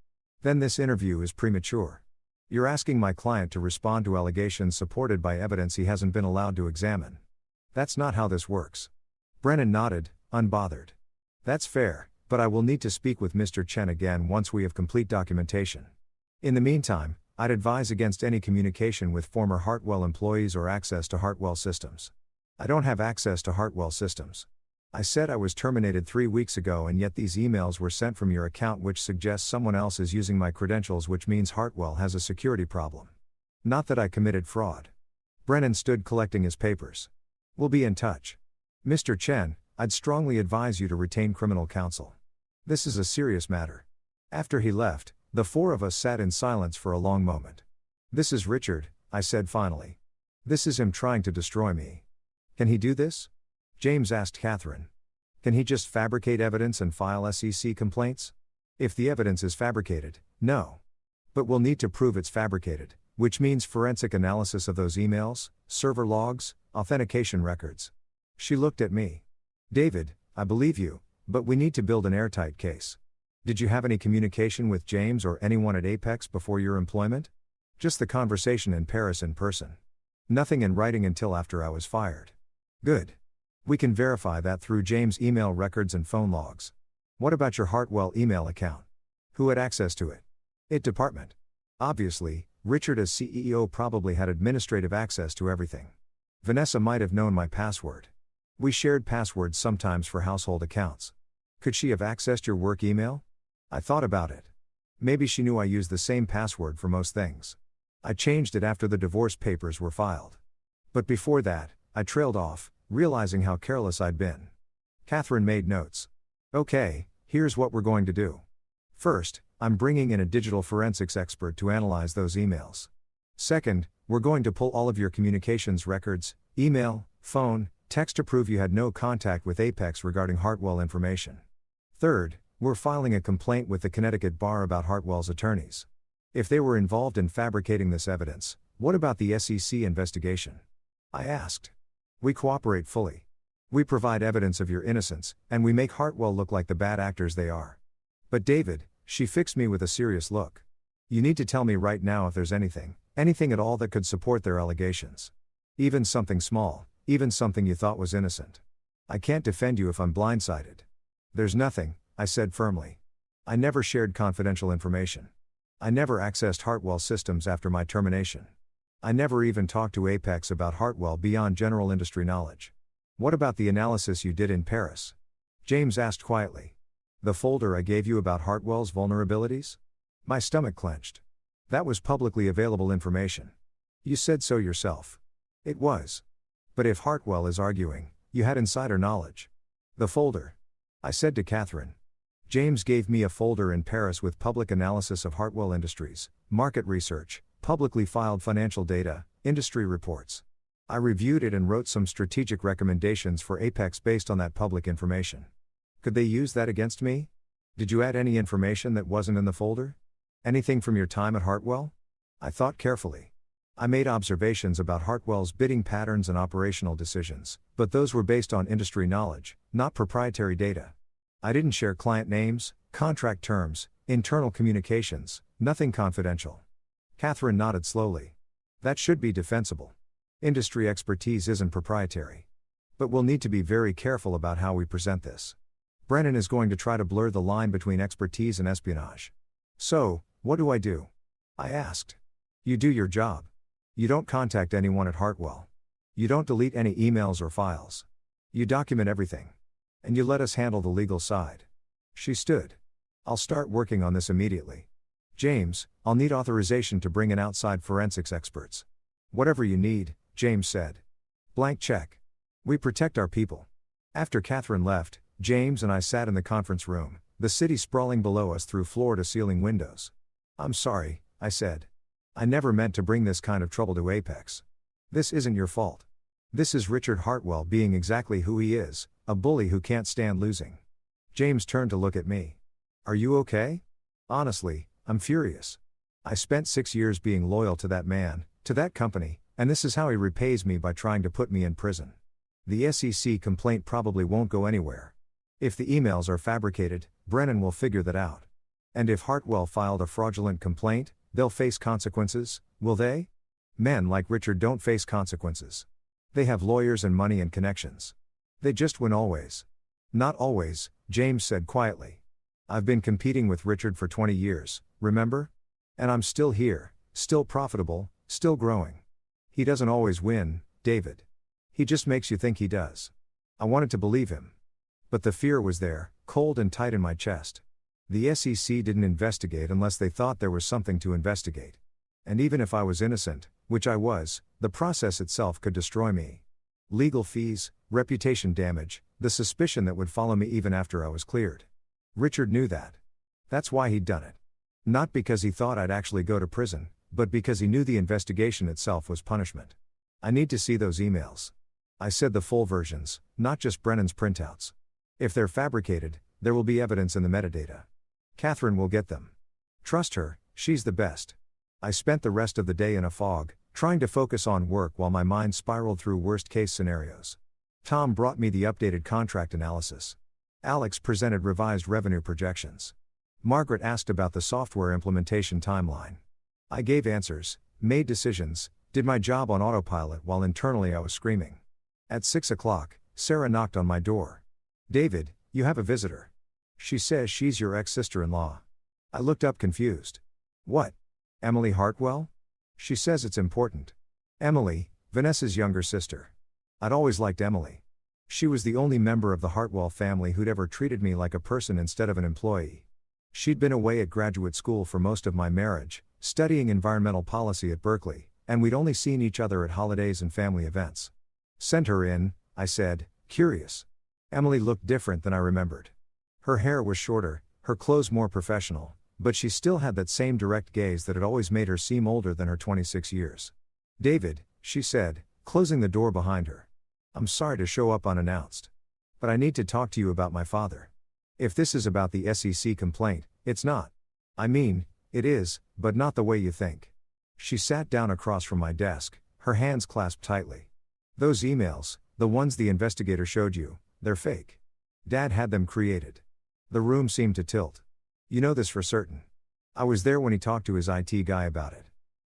Then this interview is premature. You're asking my client to respond to allegations supported by evidence he hasn't been allowed to examine. That's not how this works. Brennan nodded, unbothered. That's fair, but I will need to speak with Mr. Chen again once we have complete documentation. In the meantime, I'd advise against any communication with former Hartwell employees or access to Hartwell systems. I don't have access to Hartwell systems. I said I was terminated 3 weeks ago, and yet these emails were sent from your account, which suggests someone else is using my credentials, which means Hartwell has a security problem. Not that I committed fraud. Brennan stood collecting his papers. We'll be in touch. Mr. Chen, I'd strongly advise you to retain criminal counsel. This is a serious matter. After he left, the four of us sat in silence for a long moment. This is Richard, I said finally. This is him trying to destroy me. Can he do this? James asked Catherine. Can he just fabricate evidence and file SEC complaints? If the evidence is fabricated, no. But we'll need to prove it's fabricated, which means forensic analysis of those emails, server logs, authentication records. She looked at me. David, I believe you, but we need to build an airtight case. Did you have any communication with James or anyone at Apex before your employment? Just the conversation in Paris in person. Nothing in writing until after I was fired. Good. We can verify that through James' email records and phone logs. What about your Hartwell email account? Who had access to it? IT department. Obviously, Richard as CEO probably had administrative access to everything. Vanessa might have known my password. We shared passwords sometimes for household accounts. Could she have accessed your work email? I thought about it. Maybe she knew I used the same password for most things. I changed it after the divorce papers were filed. But before that, I trailed off, realizing how careless I'd been. Catherine made notes. Okay, Here's what we're going to do. First, I'm bringing in a digital forensics expert to analyze those emails. Second, we're going to pull all of your communications records, email, phone, text to prove you had no contact with Apex regarding Hartwell information. Third, we're filing a complaint with the Connecticut Bar about Hartwell's attorneys. If they were involved in fabricating this evidence, what about the SEC investigation? I asked. We cooperate fully. We provide evidence of your innocence, and we make Hartwell look like the bad actors they are. But David, she fixed me with a serious look. You need to tell me right now if there's anything at all that could support their allegations. Even something small, even something you thought was innocent. I can't defend you if I'm blindsided. There's nothing, I said firmly. I never shared confidential information. I never accessed Hartwell systems after my termination. I never even talked to Apex about Hartwell beyond general industry knowledge. What about the analysis you did in Paris? James asked quietly. The folder I gave you about Hartwell's vulnerabilities? My stomach clenched. That was publicly available information. You said so yourself. It was. But if Hartwell is arguing, you had insider knowledge. The folder. I said to Catherine. James gave me a folder in Paris with public analysis of Hartwell Industries, market research, publicly filed financial data, industry reports. I reviewed it and wrote some strategic recommendations for Apex based on that public information. Could they use that against me? Did you add any information that wasn't in the folder? Anything from your time at Hartwell? I thought carefully. I made observations about Hartwell's bidding patterns and operational decisions, but those were based on industry knowledge, not proprietary data. I didn't share client names, contract terms, internal communications, nothing confidential. Catherine nodded slowly. That should be defensible. Industry expertise isn't proprietary. But we'll need to be very careful about how we present this. Brennan is going to try to blur the line between expertise and espionage. So, what do I do? I asked. You do your job. You don't contact anyone at Hartwell. You don't delete any emails or files. You document everything. And you let us handle the legal side. She stood. I'll start working on this immediately. James, I'll need authorization to bring in outside forensics experts. Whatever you need, James said. Blank check. We protect our people. After Catherine left, James and I sat in the conference room, the city sprawling below us through floor-to-ceiling windows. I'm sorry, I said. I never meant to bring this kind of trouble to Apex. This isn't your fault. This is Richard Hartwell being exactly who he is, a bully who can't stand losing. James turned to look at me. Are you okay? Honestly, I'm furious. I spent 6 years being loyal to that man, to that company, and this is how he repays me by trying to put me in prison. The SEC complaint probably won't go anywhere. If the emails are fabricated, Brennan will figure that out. And if Hartwell filed a fraudulent complaint, they'll face consequences, will they? Men like Richard don't face consequences. They have lawyers and money and connections. They just win always. Not always, James said quietly. I've been competing with Richard for 20 years, remember? And I'm still here, still profitable, still growing. He doesn't always win, David. He just makes you think he does. I wanted to believe him. But the fear was there, cold and tight in my chest. The SEC didn't investigate unless they thought there was something to investigate. And even if I was innocent, which I was, the process itself could destroy me. Legal fees, reputation damage, the suspicion that would follow me even after I was cleared. Richard knew that. That's why he'd done it. Not because he thought I'd actually go to prison, but because he knew the investigation itself was punishment. I need to see those emails. I said the full versions, not just Brennan's printouts. If they're fabricated, there will be evidence in the metadata. Catherine will get them. Trust her, she's the best. I spent the rest of the day in a fog, trying to focus on work while my mind spiraled through worst-case scenarios. Tom brought me the updated contract analysis. Alex presented revised revenue projections. Margaret asked about the software implementation timeline. I gave answers, made decisions, did my job on autopilot while internally I was screaming. At 6 o'clock, Sarah knocked on my door. David, you have a visitor. She says she's your ex-sister-in-law. I looked up confused. What? Emily Hartwell? She says it's important. Emily, Vanessa's younger sister. I'd always liked Emily. She was the only member of the Hartwell family who'd ever treated me like a person instead of an employee. She'd been away at graduate school for most of my marriage, studying environmental policy at Berkeley, and we'd only seen each other at holidays and family events. Send her in, I said, curious. Emily looked different than I remembered. Her hair was shorter, her clothes more professional, but she still had that same direct gaze that had always made her seem older than her 26 years. "David," she said, closing the door behind her. "I'm sorry to show up unannounced. But I need to talk to you about my father. If this is about the SEC complaint, it's not. I mean, it is, but not the way you think." She sat down across from my desk, her hands clasped tightly. "Those emails, the ones the investigator showed you, they're fake. Dad had them created." The room seemed to tilt. "You know this for certain." "I was there when he talked to his IT guy about it.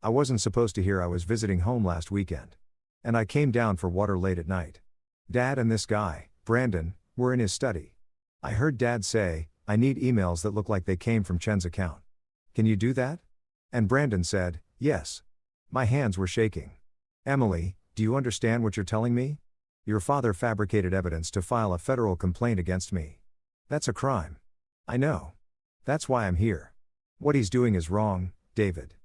I wasn't supposed to hear I was visiting home last weekend. And I came down for water late at night. Dad and this guy, Brandon, were in his study. I heard Dad say, 'I need emails that look like they came from Chen's account. Can you do that?' And Brandon said, 'Yes.'" My hands were shaking. "Emily, do you understand what you're telling me? Your father fabricated evidence to file a federal complaint against me. That's a crime." "I know. That's why I'm here. What he's doing is wrong, David.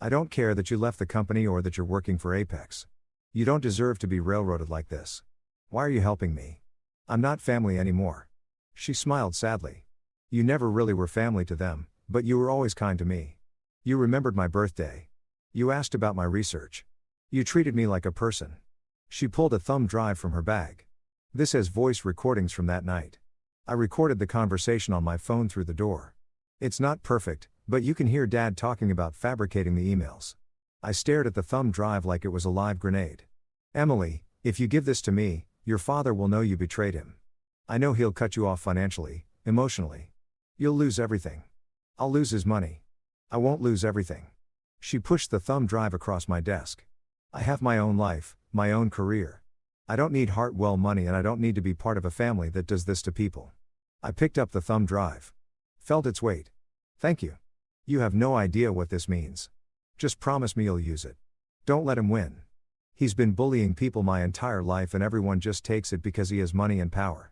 I don't care that you left the company or that you're working for Apex. You don't deserve to be railroaded like this. Why are you helping me? I'm not family anymore." She smiled sadly. "You never really were family to them, but you were always kind to me. You remembered my birthday. You asked about my research. You treated me like a person." She pulled a thumb drive from her bag. "This has voice recordings from that night. I recorded the conversation on my phone through the door. It's not perfect, but you can hear Dad talking about fabricating the emails." I stared at the thumb drive like it was a live grenade. "Emily, if you give this to me, your father will know you betrayed him. I know he'll cut you off financially, emotionally. You'll lose everything. I'll lose his money. I won't lose everything." She pushed the thumb drive across my desk. "I have my own life, my own career. I don't need Hartwell money and I don't need to be part of a family that does this to people." I picked up the thumb drive. Felt its weight. "Thank you. You have no idea what this means. Just promise me you'll use it. Don't let him win. He's been bullying people my entire life and everyone just takes it because he has money and power.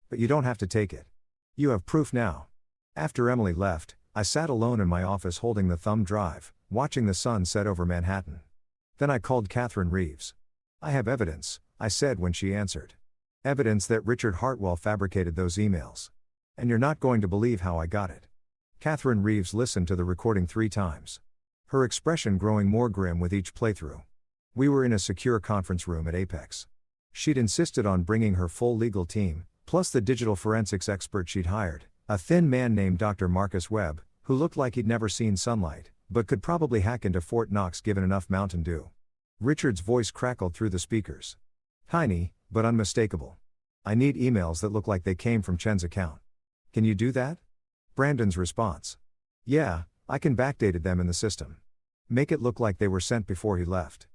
But you don't have to take it. You have proof now." After Emily left, I sat alone in my office holding the thumb drive, watching the sun set over Manhattan. Then I called Catherine Reeves. "I have evidence," I said when she answered. "Evidence that Richard Hartwell fabricated those emails. And you're not going to believe how I got it." Catherine Reeves listened to the recording 3 times. Her expression growing more grim with each playthrough. We were in a secure conference room at Apex. She'd insisted on bringing her full legal team, plus the digital forensics expert she'd hired, a thin man named Dr. Marcus Webb, who looked like he'd never seen sunlight, but could probably hack into Fort Knox given enough Mountain Dew. Richard's voice crackled through the speakers. Tiny, but unmistakable. "I need emails that look like they came from Chen's account. Can you do that?" Brandon's response. "Yeah, I can backdate them in the system. Make it look like they were sent before he left."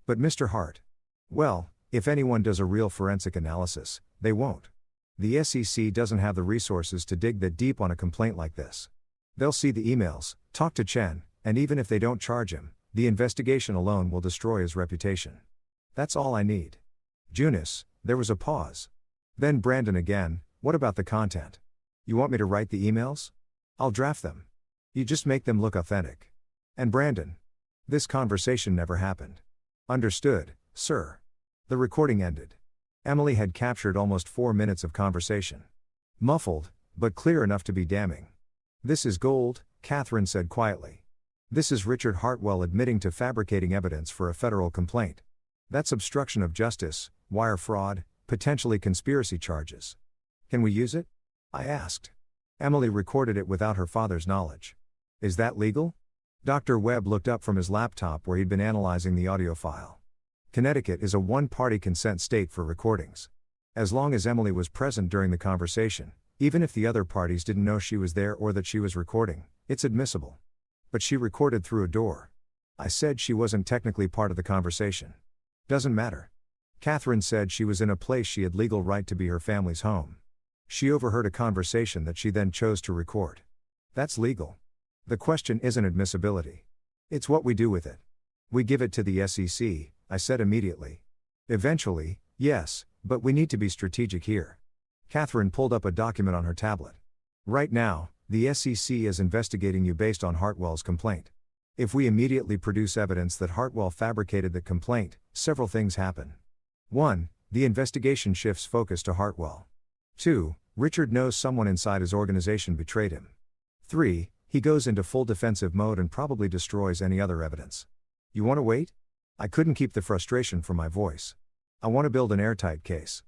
"But Mr. Hart." "Well, if anyone does a real forensic analysis, they won't. The SEC doesn't have the resources to dig that deep on a complaint like this. They'll see the emails, talk to Chen, and even if they don't charge him, the investigation alone will destroy his reputation. That's all I need." Junis, there was a pause. Then Brandon again, "What about the content? You want me to write the emails? I'll draft them. You just make them look authentic." And Brandon. "This conversation never happened." "Understood, sir." The recording ended. Emily had captured almost 4 minutes of conversation. Muffled, but clear enough to be damning. "This is gold," Catherine said quietly. "This is Richard Hartwell admitting to fabricating evidence for a federal complaint. That's obstruction of justice, wire fraud, potentially conspiracy charges. Can we use it?" I asked. Emily recorded it without her father's knowledge. "Is that legal?" Dr. Webb looked up from his laptop where he'd been analyzing the audio file. "Connecticut is a one-party consent state for recordings. As long as Emily was present during the conversation, even if the other parties didn't know she was there or that she was recording, it's admissible. But she recorded through a door." I said she wasn't technically part of the conversation. "Doesn't matter." Catherine said she was in a place she had legal right to be her family's home. She overheard a conversation that she then chose to record. That's legal. The question isn't admissibility. It's what we do with it. We give it to the SEC, I said immediately. Eventually, yes, but we need to be strategic here. Catherine pulled up a document on her tablet. "Right now, the SEC is investigating you based on Hartwell's complaint. If we immediately produce evidence that Hartwell fabricated the complaint, several things happen. 1. The investigation shifts focus to Hartwell. 2. Richard knows someone inside his organization betrayed him. 3. He goes into full defensive mode and probably destroys any other evidence. You want to wait? I couldn't keep the frustration from my voice. I want to build an airtight case.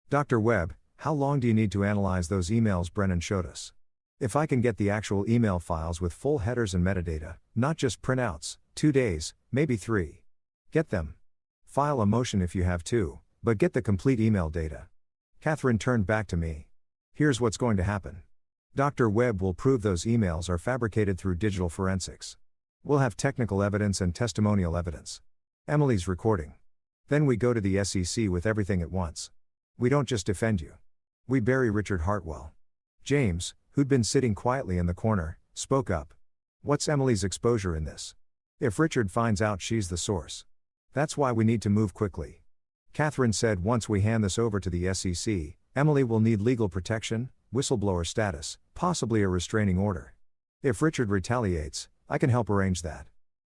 Dr. Webb, how long do you need to analyze those emails Brennan showed us? If I can get the actual email files with full headers and metadata, not just printouts, 2 days, maybe 3. Get them. File a motion if you have to, but get the complete email data. Catherine turned back to me. Here's what's going to happen. Dr. Webb will prove those emails are fabricated through digital forensics. We'll have technical evidence and testimonial evidence. Emily's recording. Then we go to the SEC with everything at once. We don't just defend you. We bury Richard Hartwell. James, who'd been sitting quietly in the corner, spoke up. What's Emily's exposure in this? If Richard finds out she's the source. That's why we need to move quickly. Catherine said once we hand this over to the SEC, Emily will need legal protection, whistleblower status, possibly a restraining order. If Richard retaliates, I can help arrange that.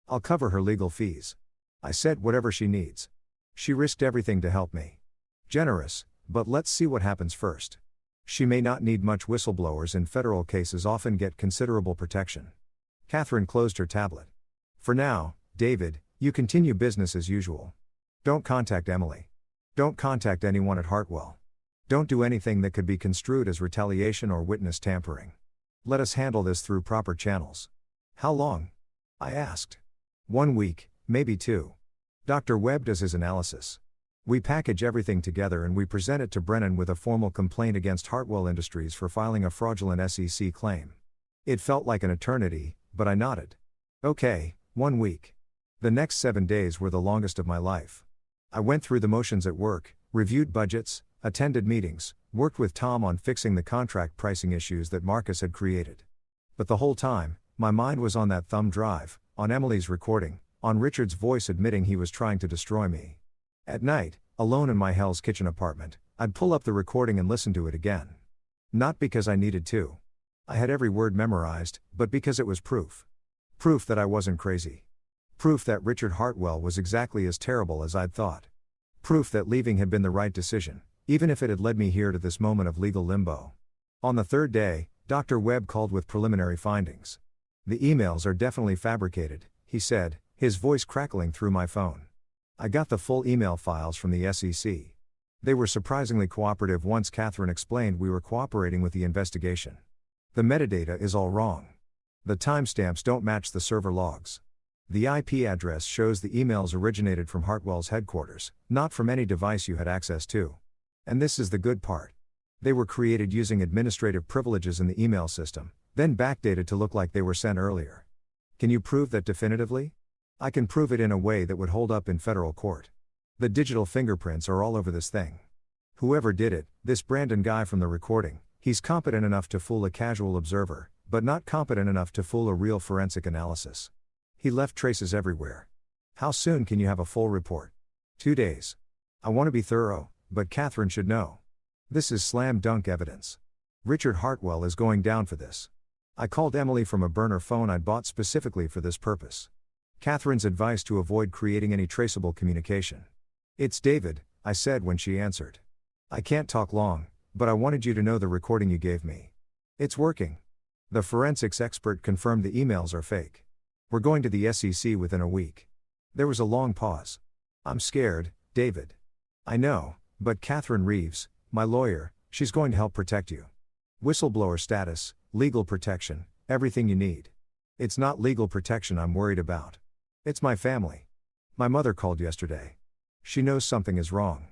I'll cover her legal fees. I said whatever she needs. She risked everything to help me. Generous, but let's see what happens first. She may not need much. Whistleblowers in federal cases often get considerable protection. Catherine closed her tablet. For now, David, you continue business as usual. Don't contact Emily. Don't contact anyone at Hartwell. Don't do anything that could be construed as retaliation or witness tampering. Let us handle this through proper channels. How long? I asked. 1 week, maybe 2. Dr. Webb does his analysis. We package everything together and we present it to Brennan with a formal complaint against Hartwell Industries for filing a fraudulent SEC claim. It felt like an eternity, but I nodded. Okay, 1 week. The next 7 days were the longest of my life. I went through the motions at work, reviewed budgets, attended meetings, worked with Tom on fixing the contract pricing issues that Marcus had created. But the whole time, my mind was on that thumb drive, on Emily's recording, on Richard's voice admitting he was trying to destroy me. At night, alone in my Hell's Kitchen apartment, I'd pull up the recording and listen to it again. Not because I needed to. I had every word memorized, but because it was proof. Proof that I wasn't crazy. Proof that Richard Hartwell was exactly as terrible as I'd thought. Proof that leaving had been the right decision, even if it had led me here to this moment of legal limbo. On the 3rd day, Dr. Webb called with preliminary findings. The emails are definitely fabricated, he said, his voice crackling through my phone. I got the full email files from the SEC. They were surprisingly cooperative once Catherine explained we were cooperating with the investigation. The metadata is all wrong. The timestamps don't match the server logs. The IP address shows the emails originated from Hartwell's headquarters, not from any device you had access to. And this is the good part. They were created using administrative privileges in the email system, then backdated to look like they were sent earlier. Can you prove that definitively? I can prove it in a way that would hold up in federal court. The digital fingerprints are all over this thing. Whoever did it, this Brandon guy from the recording, he's competent enough to fool a casual observer, but not competent enough to fool a real forensic analysis. He left traces everywhere. How soon can you have a full report? 2 days. I want to be thorough, but Catherine should know. This is slam dunk evidence. Richard Hartwell is going down for this. I called Emily from a burner phone I'd bought specifically for this purpose. Catherine's advice to avoid creating any traceable communication. It's David, I said when she answered. I can't talk long, but I wanted you to know the recording you gave me. It's working. The forensics expert confirmed the emails are fake. We're going to the SEC within a week. There was a long pause. I'm scared, David. I know, but Catherine Reeves, my lawyer, she's going to help protect you. Whistleblower status, legal protection, everything you need. It's not legal protection I'm worried about. It's my family. My mother called yesterday. She knows something is wrong.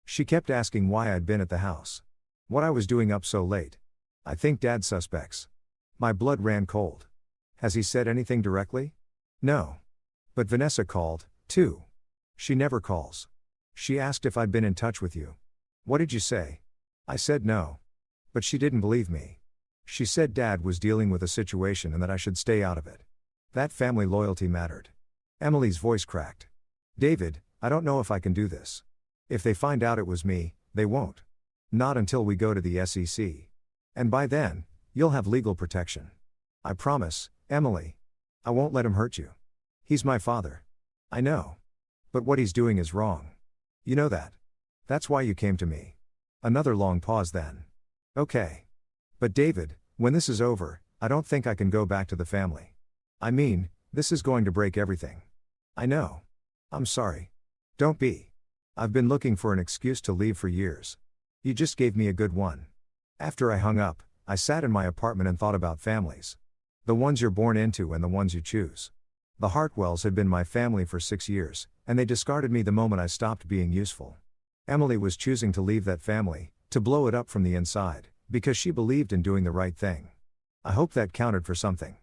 She kept asking why I'd been at the house. What I was doing up so late. I think Dad suspects. My blood ran cold. Has he said anything directly? No. But Vanessa called, too. She never calls. She asked if I'd been in touch with you. What did you say? I said no. But she didn't believe me. She said Dad was dealing with a situation and that I should stay out of it. That family loyalty mattered. Emily's voice cracked. David, I don't know if I can do this. If they find out it was me, they won't. Not until we go to the SEC. And by then, you'll have legal protection. I promise, Emily. I won't let him hurt you. He's my father. I know. But what he's doing is wrong. You know that. That's why you came to me. Another long pause then. Okay. But David, when this is over, I don't think I can go back to the family. I mean, this is going to break everything. I know. I'm sorry. Don't be. I've been looking for an excuse to leave for years. You just gave me a good one. After I hung up, I sat in my apartment and thought about families. The ones you're born into and the ones you choose. The Hartwells had been my family for 6 years, and they discarded me the moment I stopped being useful. Emily was choosing to leave that family, to blow it up from the inside, because she believed in doing the right thing. I hoped that counted for something.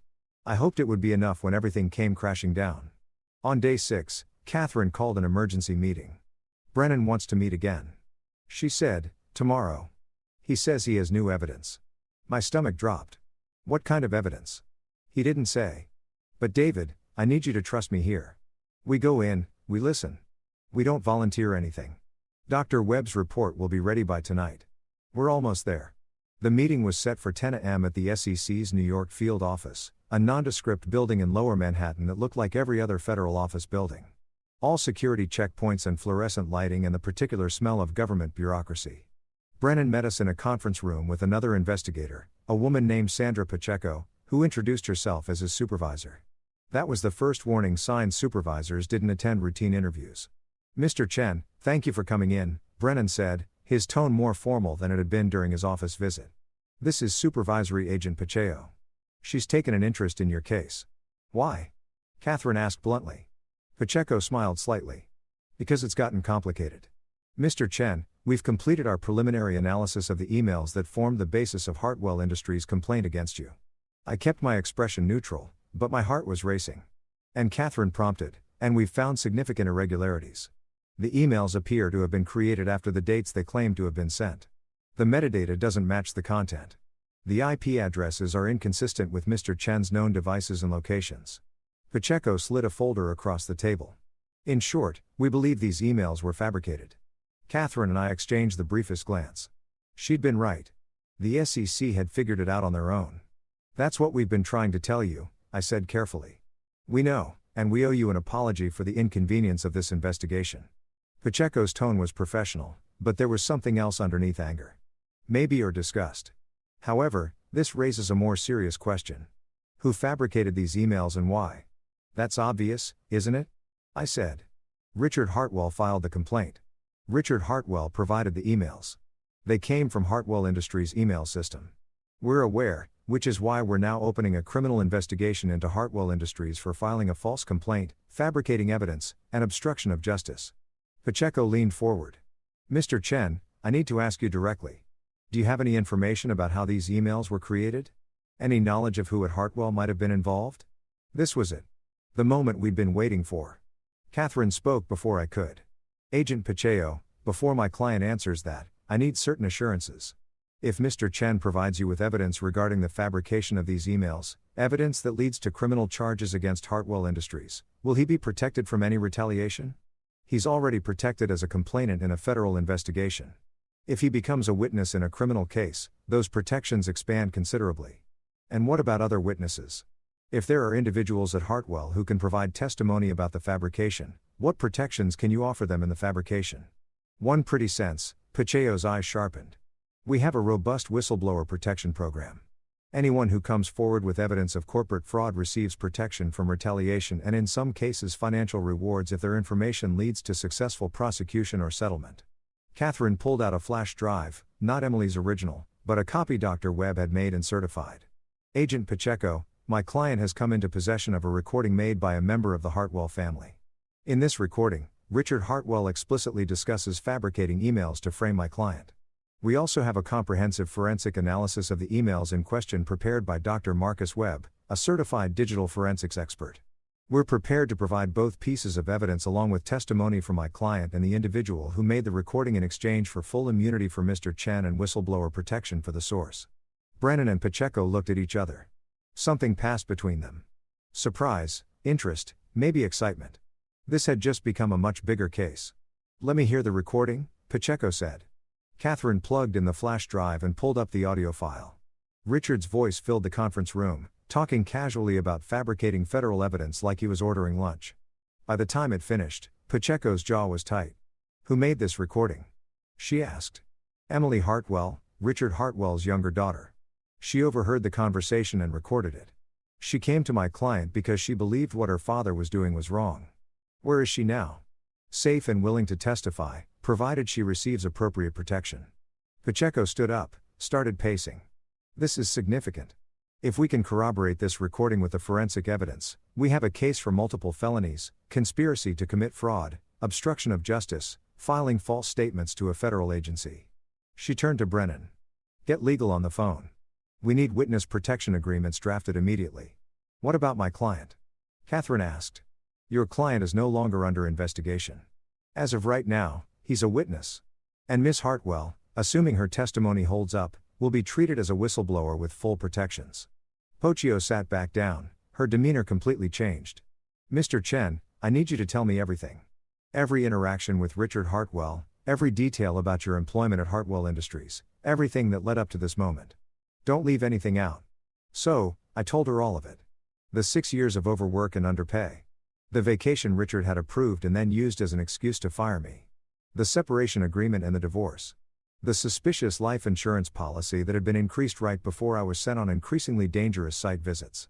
I hoped it would be enough when everything came crashing down. On day 6, Catherine called an emergency meeting. Brennan wants to meet again. She said, tomorrow. He says he has new evidence. My stomach dropped. What kind of evidence? He didn't say. But David, I need you to trust me here. We go in, we listen. We don't volunteer anything. Dr. Webb's report will be ready by tonight. We're almost there. The meeting was set for 10 a.m. at the SEC's New York field office, a nondescript building in Lower Manhattan that looked like every other federal office building. All security checkpoints and fluorescent lighting and the particular smell of government bureaucracy. Brennan met us in a conference room with another investigator, a woman named Sandra Pacheco, who introduced herself as his supervisor. That was the first warning sign supervisors didn't attend routine interviews. Mr. Chen, thank you for coming in, Brennan said, his tone more formal than it had been during his office visit. This is Supervisory Agent Pacheco. She's taken an interest in your case. Why? Catherine asked bluntly. Pacheco smiled slightly. Because it's gotten complicated. Mr. Chen, we've completed our preliminary analysis of the emails that formed the basis of Hartwell Industries' complaint against you. I kept my expression neutral, but my heart was racing. And Catherine prompted, and we've found significant irregularities. The emails appear to have been created after the dates they claim to have been sent. The metadata doesn't match the content. The IP addresses are inconsistent with Mr. Chen's known devices and locations. Pacheco slid a folder across the table. In short, we believe these emails were fabricated. Catherine and I exchanged the briefest glance. She'd been right. The SEC had figured it out on their own. That's what we've been trying to tell you, I said carefully. We know, and we owe you an apology for the inconvenience of this investigation. Pacheco's tone was professional, but there was something else underneath anger. Maybe or disgust. However, this raises a more serious question. Who fabricated these emails and why? That's obvious, isn't it? I said. Richard Hartwell filed the complaint. Richard Hartwell provided the emails. They came from Hartwell Industries' email system. We're aware, which is why we're now opening a criminal investigation into Hartwell Industries for filing a false complaint, fabricating evidence, and obstruction of justice. Pacheco leaned forward. Mr. Chen, I need to ask you directly. Do you have any information about how these emails were created? Any knowledge of who at Hartwell might have been involved? This was it. The moment we'd been waiting for. Catherine spoke before I could. Agent Pacheco, before my client answers that, I need certain assurances. If Mr. Chen provides you with evidence regarding the fabrication of these emails, evidence that leads to criminal charges against Hartwell Industries, will he be protected from any retaliation? He's already protected as a complainant in a federal investigation. If he becomes a witness in a criminal case, those protections expand considerably. And what about other witnesses? If there are individuals at Hartwell who can provide testimony about the fabrication, what protections can you offer them in the fabrication? One pretty sense, Pacheco's eyes sharpened. We have a robust whistleblower protection program. Anyone who comes forward with evidence of corporate fraud receives protection from retaliation and in some cases financial rewards if their information leads to successful prosecution or settlement. Catherine pulled out a flash drive, not Emily's original, but a copy Dr. Webb had made and certified. Agent Pacheco, my client has come into possession of a recording made by a member of the Hartwell family. In this recording, Richard Hartwell explicitly discusses fabricating emails to frame my client. We also have a comprehensive forensic analysis of the emails in question prepared by Dr. Marcus Webb, a certified digital forensics expert. We're prepared to provide both pieces of evidence along with testimony from my client and the individual who made the recording in exchange for full immunity for Mr. Chen and whistleblower protection for the source. Brennan and Pacheco looked at each other. Something passed between them. Surprise, interest, maybe excitement. This had just become a much bigger case. Let me hear the recording, Pacheco said. Catherine plugged in the flash drive and pulled up the audio file. Richard's voice filled the conference room, talking casually about fabricating federal evidence like he was ordering lunch. By the time it finished, Pacheco's jaw was tight. Who made this recording? She asked. Emily Hartwell, Richard Hartwell's younger daughter. She overheard the conversation and recorded it. She came to my client because she believed what her father was doing was wrong. Where is she now? Safe and willing to testify, provided she receives appropriate protection. Pacheco stood up, started pacing. This is significant. If we can corroborate this recording with the forensic evidence, we have a case for multiple felonies, conspiracy to commit fraud, obstruction of justice, filing false statements to a federal agency. She turned to Brennan. Get legal on the phone. We need witness protection agreements drafted immediately. What about my client? Catherine asked. Your client is no longer under investigation. As of right now, he's a witness. And Miss Hartwell, assuming her testimony holds up, will be treated as a whistleblower with full protections. Pochio sat back down, her demeanor completely changed. Mr. Chen, I need you to tell me everything. Every interaction with Richard Hartwell, every detail about your employment at Hartwell Industries, everything that led up to this moment. Don't leave anything out. So, I told her all of it. The 6 years of overwork and underpay. The vacation Richard had approved and then used as an excuse to fire me. The separation agreement and the divorce. The suspicious life insurance policy that had been increased right before I was sent on increasingly dangerous site visits.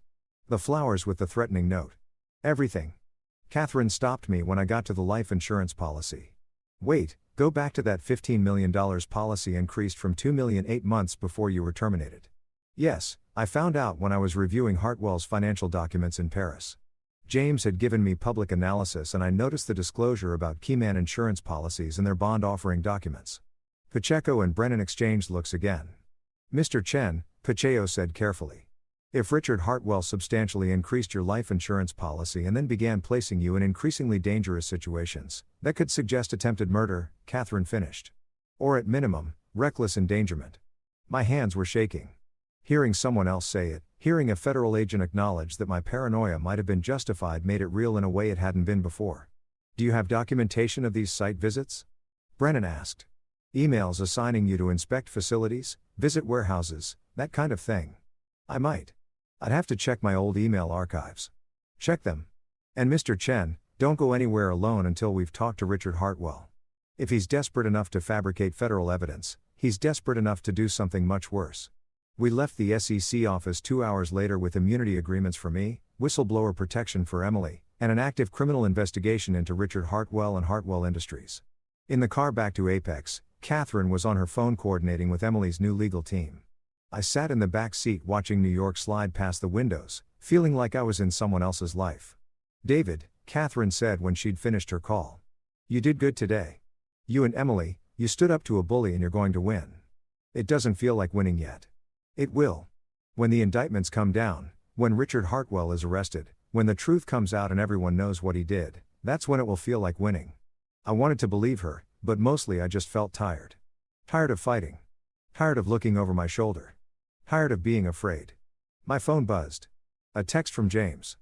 The flowers with the threatening note. Everything. Catherine stopped me when I got to the life insurance policy. Wait, go back to that $15 million policy increased from $2 million 8 months before you were terminated. Yes, I found out when I was reviewing Hartwell's financial documents in Paris. James had given me public analysis and I noticed the disclosure about Keyman insurance policies in their bond offering documents. Pacheco and Brennan exchanged looks again. Mr. Chen, Pacheco said carefully. If Richard Hartwell substantially increased your life insurance policy and then began placing you in increasingly dangerous situations, that could suggest attempted murder, Catherine finished. Or at minimum, reckless endangerment. My hands were shaking. Hearing someone else say it, hearing a federal agent acknowledge that my paranoia might have been justified made it real in a way it hadn't been before. Do you have documentation of these site visits? Brennan asked. Emails assigning you to inspect facilities, visit warehouses, that kind of thing. I might. I'd have to check my old email archives. Check them. And Mr. Chen, don't go anywhere alone until we've talked to Richard Hartwell. If he's desperate enough to fabricate federal evidence, he's desperate enough to do something much worse. We left the SEC office 2 hours later with immunity agreements for me, whistleblower protection for Emily, and an active criminal investigation into Richard Hartwell and Hartwell Industries. In the car back to Apex, Catherine was on her phone coordinating with Emily's new legal team. I sat in the back seat watching New York slide past the windows, feeling like I was in someone else's life. David, Catherine said when she'd finished her call. You did good today. You and Emily, you stood up to a bully and you're going to win. It doesn't feel like winning yet. It will. When the indictments come down, when Richard Hartwell is arrested, when the truth comes out and everyone knows what he did, that's when it will feel like winning. I wanted to believe her, but mostly I just felt tired. Tired of fighting. Tired of looking over my shoulder. Tired of being afraid. My phone buzzed. A text from James.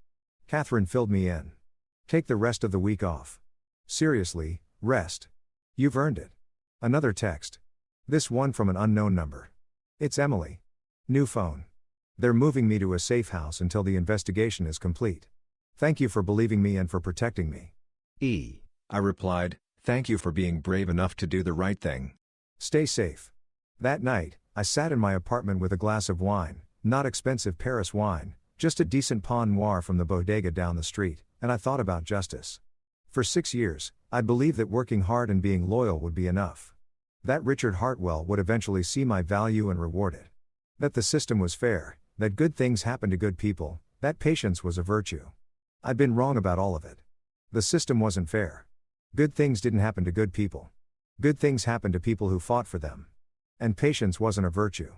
Catherine filled me in. Take the rest of the week off. Seriously, rest. You've earned it. Another text. This one from an unknown number. It's Emily. New phone. They're moving me to a safe house until the investigation is complete. Thank you for believing me and for protecting me. I replied, thank you for being brave enough to do the right thing. Stay safe. That night, I sat in my apartment with a glass of wine, not expensive Paris wine, just a decent Pinot Noir from the bodega down the street, and I thought about justice. For 6 years, I believed that working hard and being loyal would be enough. That Richard Hartwell would eventually see my value and reward it. That the system was fair, that good things happen to good people, that patience was a virtue. I'd been wrong about all of it. The system wasn't fair. Good things didn't happen to good people. Good things happened to people who fought for them. And patience wasn't a virtue.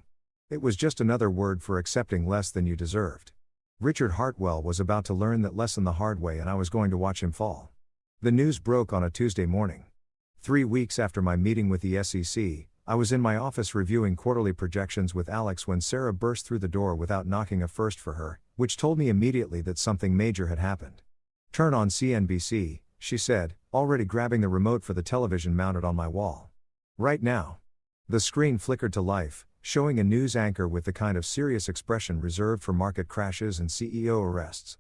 It was just another word for accepting less than you deserved. Richard Hartwell was about to learn that lesson the hard way and I was going to watch him fall. The news broke on a Tuesday morning. 3 weeks after my meeting with the SEC, I was in my office reviewing quarterly projections with Alex when Sarah burst through the door without knocking, a first for her, which told me immediately that something major had happened. Turn on CNBC, she said, already grabbing the remote for the television mounted on my wall. Right now. The screen flickered to life, showing a news anchor with the kind of serious expression reserved for market crashes and CEO arrests.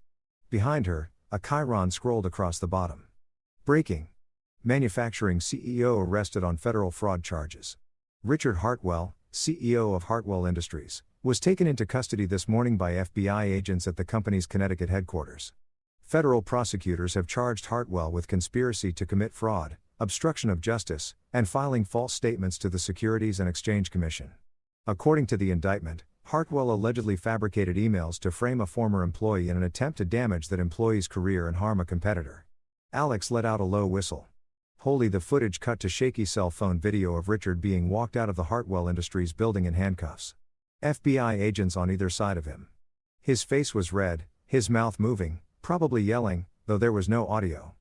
Behind her, a chyron scrolled across the bottom. Breaking. Manufacturing CEO arrested on federal fraud charges. Richard Hartwell, CEO of Hartwell Industries, was taken into custody this morning by FBI agents at the company's Connecticut headquarters. Federal prosecutors have charged Hartwell with conspiracy to commit fraud, obstruction of justice, and filing false statements to the Securities and Exchange Commission. According to the indictment, Hartwell allegedly fabricated emails to frame a former employee in an attempt to damage that employee's career and harm a competitor. Alex let out a low whistle. Holy, the footage cut to shaky cell phone video of Richard being walked out of the Hartwell Industries building in handcuffs. FBI agents on either side of him. His face was red, his mouth moving, probably yelling, though there was no audio.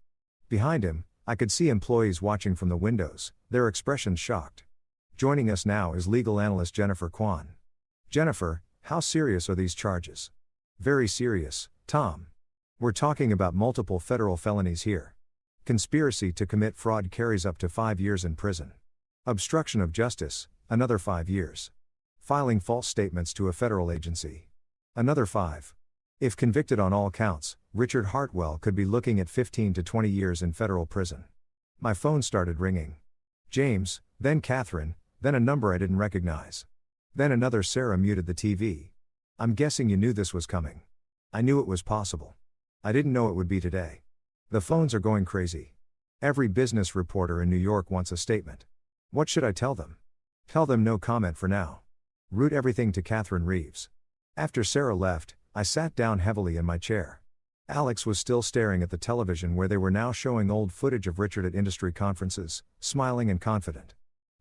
Behind him, I could see employees watching from the windows, their expressions shocked. Joining us now is legal analyst Jennifer Kwan. Jennifer, how serious are these charges? Very serious, Tom. We're talking about multiple federal felonies here. Conspiracy to commit fraud carries up to 5 years in prison. Obstruction of justice, another 5 years. Filing false statements to a federal agency. Another 5. If convicted on all counts, Richard Hartwell could be looking at 15 to 20 years in federal prison. My phone started ringing. James, then Catherine, then a number I didn't recognize. Then another. Sarah muted the TV. I'm guessing you knew this was coming. I knew it was possible. I didn't know it would be today. The phones are going crazy. Every business reporter in New York wants a statement. What should I tell them? Tell them no comment for now. Root everything to Catherine Reeves. After Sarah left, I sat down heavily in my chair. Alex was still staring at the television where they were now showing old footage of Richard at industry conferences, smiling and confident.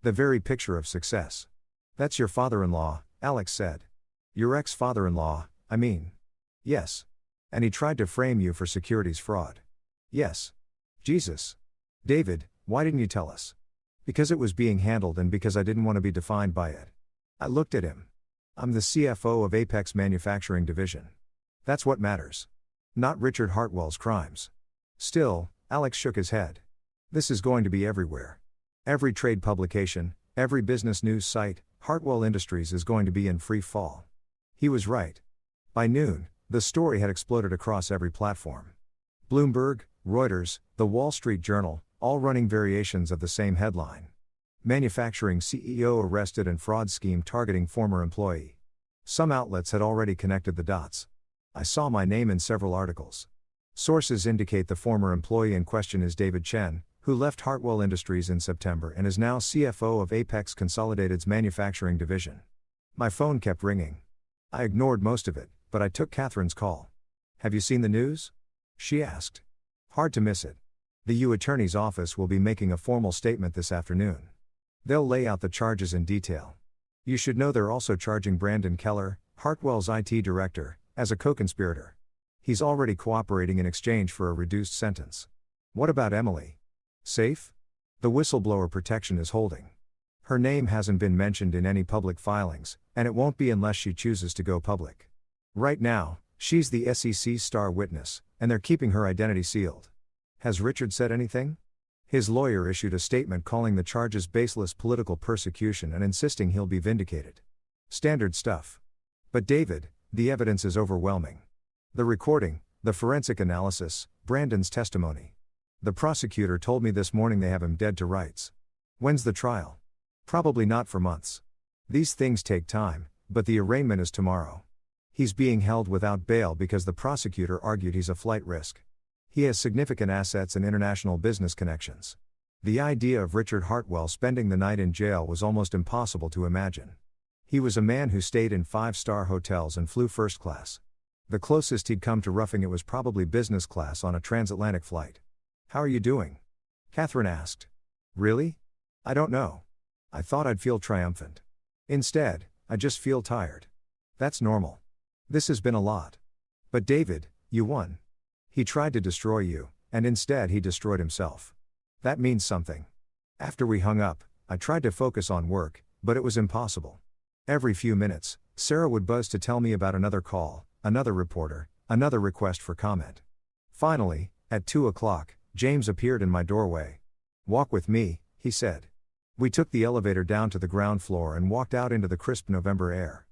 The very picture of success. That's your father-in-law, Alex said. Your ex-father-in-law, I mean. Yes. And he tried to frame you for securities fraud. Yes. Jesus. David, why didn't you tell us? Because it was being handled and because I didn't want to be defined by it. I looked at him. I'm the CFO of Apex Manufacturing Division. That's what matters. Not Richard Hartwell's crimes. Still, Alex shook his head. This is going to be everywhere. Every trade publication, every business news site, Hartwell Industries is going to be in free fall. He was right. By noon, the story had exploded across every platform. Bloomberg, Reuters, The Wall Street Journal, all running variations of the same headline. Manufacturing CEO arrested in fraud scheme targeting former employee. Some outlets had already connected the dots. I saw my name in several articles. Sources indicate the former employee in question is David Chen, who left Hartwell Industries in September and is now CFO of Apex Consolidated's manufacturing division. My phone kept ringing. I ignored most of it, but I took Catherine's call. Have you seen the news? She asked. Hard to miss it. The U Attorney's Office will be making a formal statement this afternoon. They'll lay out the charges in detail. You should know they're also charging Brandon Keller, Hartwell's IT director, as a co-conspirator. He's already cooperating in exchange for a reduced sentence. What about Emily? Safe? The whistleblower protection is holding. Her name hasn't been mentioned in any public filings, and it won't be unless she chooses to go public. Right now, she's the SEC's star witness, and they're keeping her identity sealed. Has Richard said anything? His lawyer issued a statement calling the charges baseless political persecution and insisting he'll be vindicated. Standard stuff. But David, the evidence is overwhelming. The recording, the forensic analysis, Brandon's testimony. The prosecutor told me this morning they have him dead to rights. When's the trial? Probably not for months. These things take time, but the arraignment is tomorrow. He's being held without bail because the prosecutor argued he's a flight risk. He has significant assets and international business connections. The idea of Richard Hartwell spending the night in jail was almost impossible to imagine. He was a man who stayed in 5-star hotels and flew first class. The closest he'd come to roughing it was probably business class on a transatlantic flight. How are you doing? Catherine asked. Really? I don't know. I thought I'd feel triumphant. Instead, I just feel tired. That's normal. This has been a lot. But David, you won. He tried to destroy you, and instead he destroyed himself. That means something. After we hung up, I tried to focus on work, but it was impossible. Every few minutes, Sarah would buzz to tell me about another call, another reporter, another request for comment. Finally, at 2 o'clock, James appeared in my doorway. Walk with me, he said. We took the elevator down to the ground floor and walked out into the crisp November air.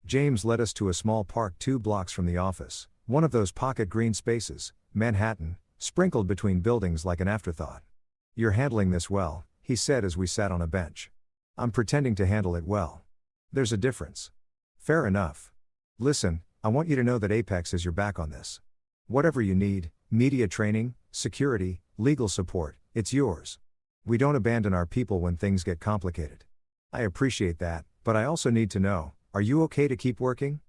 James led us to a small park 2 blocks from the office, one of those pocket green spaces, Manhattan, sprinkled between buildings like an afterthought. You're handling this well, he said as we sat on a bench. I'm pretending to handle it well. There's a difference. Fair enough. Listen, I want you to know that Apex is your back on this. Whatever you need, media training, security, legal support, it's yours. We don't abandon our people when things get complicated. I appreciate that, but I also need to know, are you okay to keep working?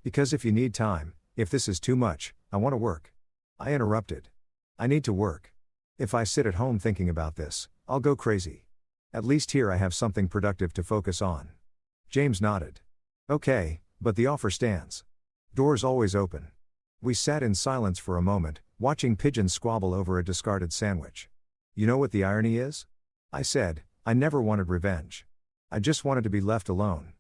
Because if you need time, if this is too much, I want to work. I interrupted. I need to work. If I sit at home thinking about this, I'll go crazy. At least here I have something productive to focus on. James nodded. Okay, but the offer stands. Doors always open. We sat in silence for a moment, watching pigeons squabble over a discarded sandwich. You know what the irony is? I said, I never wanted revenge. I just wanted to be left alone.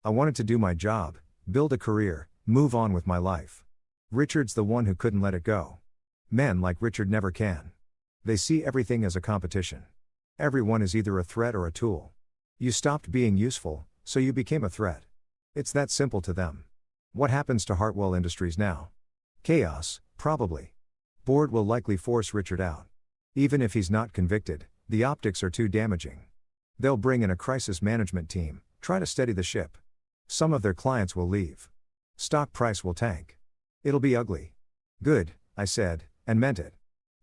I wanted to do my job, build a career, move on with my life. Richard's the one who couldn't let it go. Men like Richard never can. They see everything as a competition. Everyone is either a threat or a tool. You stopped being useful, so you became a threat. It's that simple to them. What happens to Hartwell Industries now? Chaos, probably. Board will likely force Richard out. Even if he's not convicted, the optics are too damaging. They'll bring in a crisis management team, try to steady the ship. Some of their clients will leave. Stock price will tank. It'll be ugly. Good, I said, and meant it.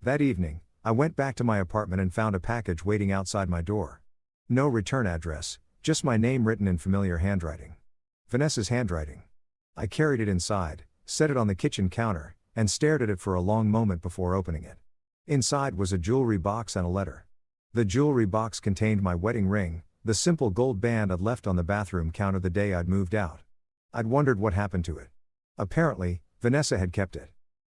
That evening, I went back to my apartment and found a package waiting outside my door. No return address, just my name written in familiar handwriting. Vanessa's handwriting. I carried it inside, set it on the kitchen counter, and stared at it for a long moment before opening it. Inside was a jewelry box and a letter. The jewelry box contained my wedding ring, the simple gold band I'd left on the bathroom counter the day I'd moved out. I'd wondered what happened to it. Apparently, Vanessa had kept it.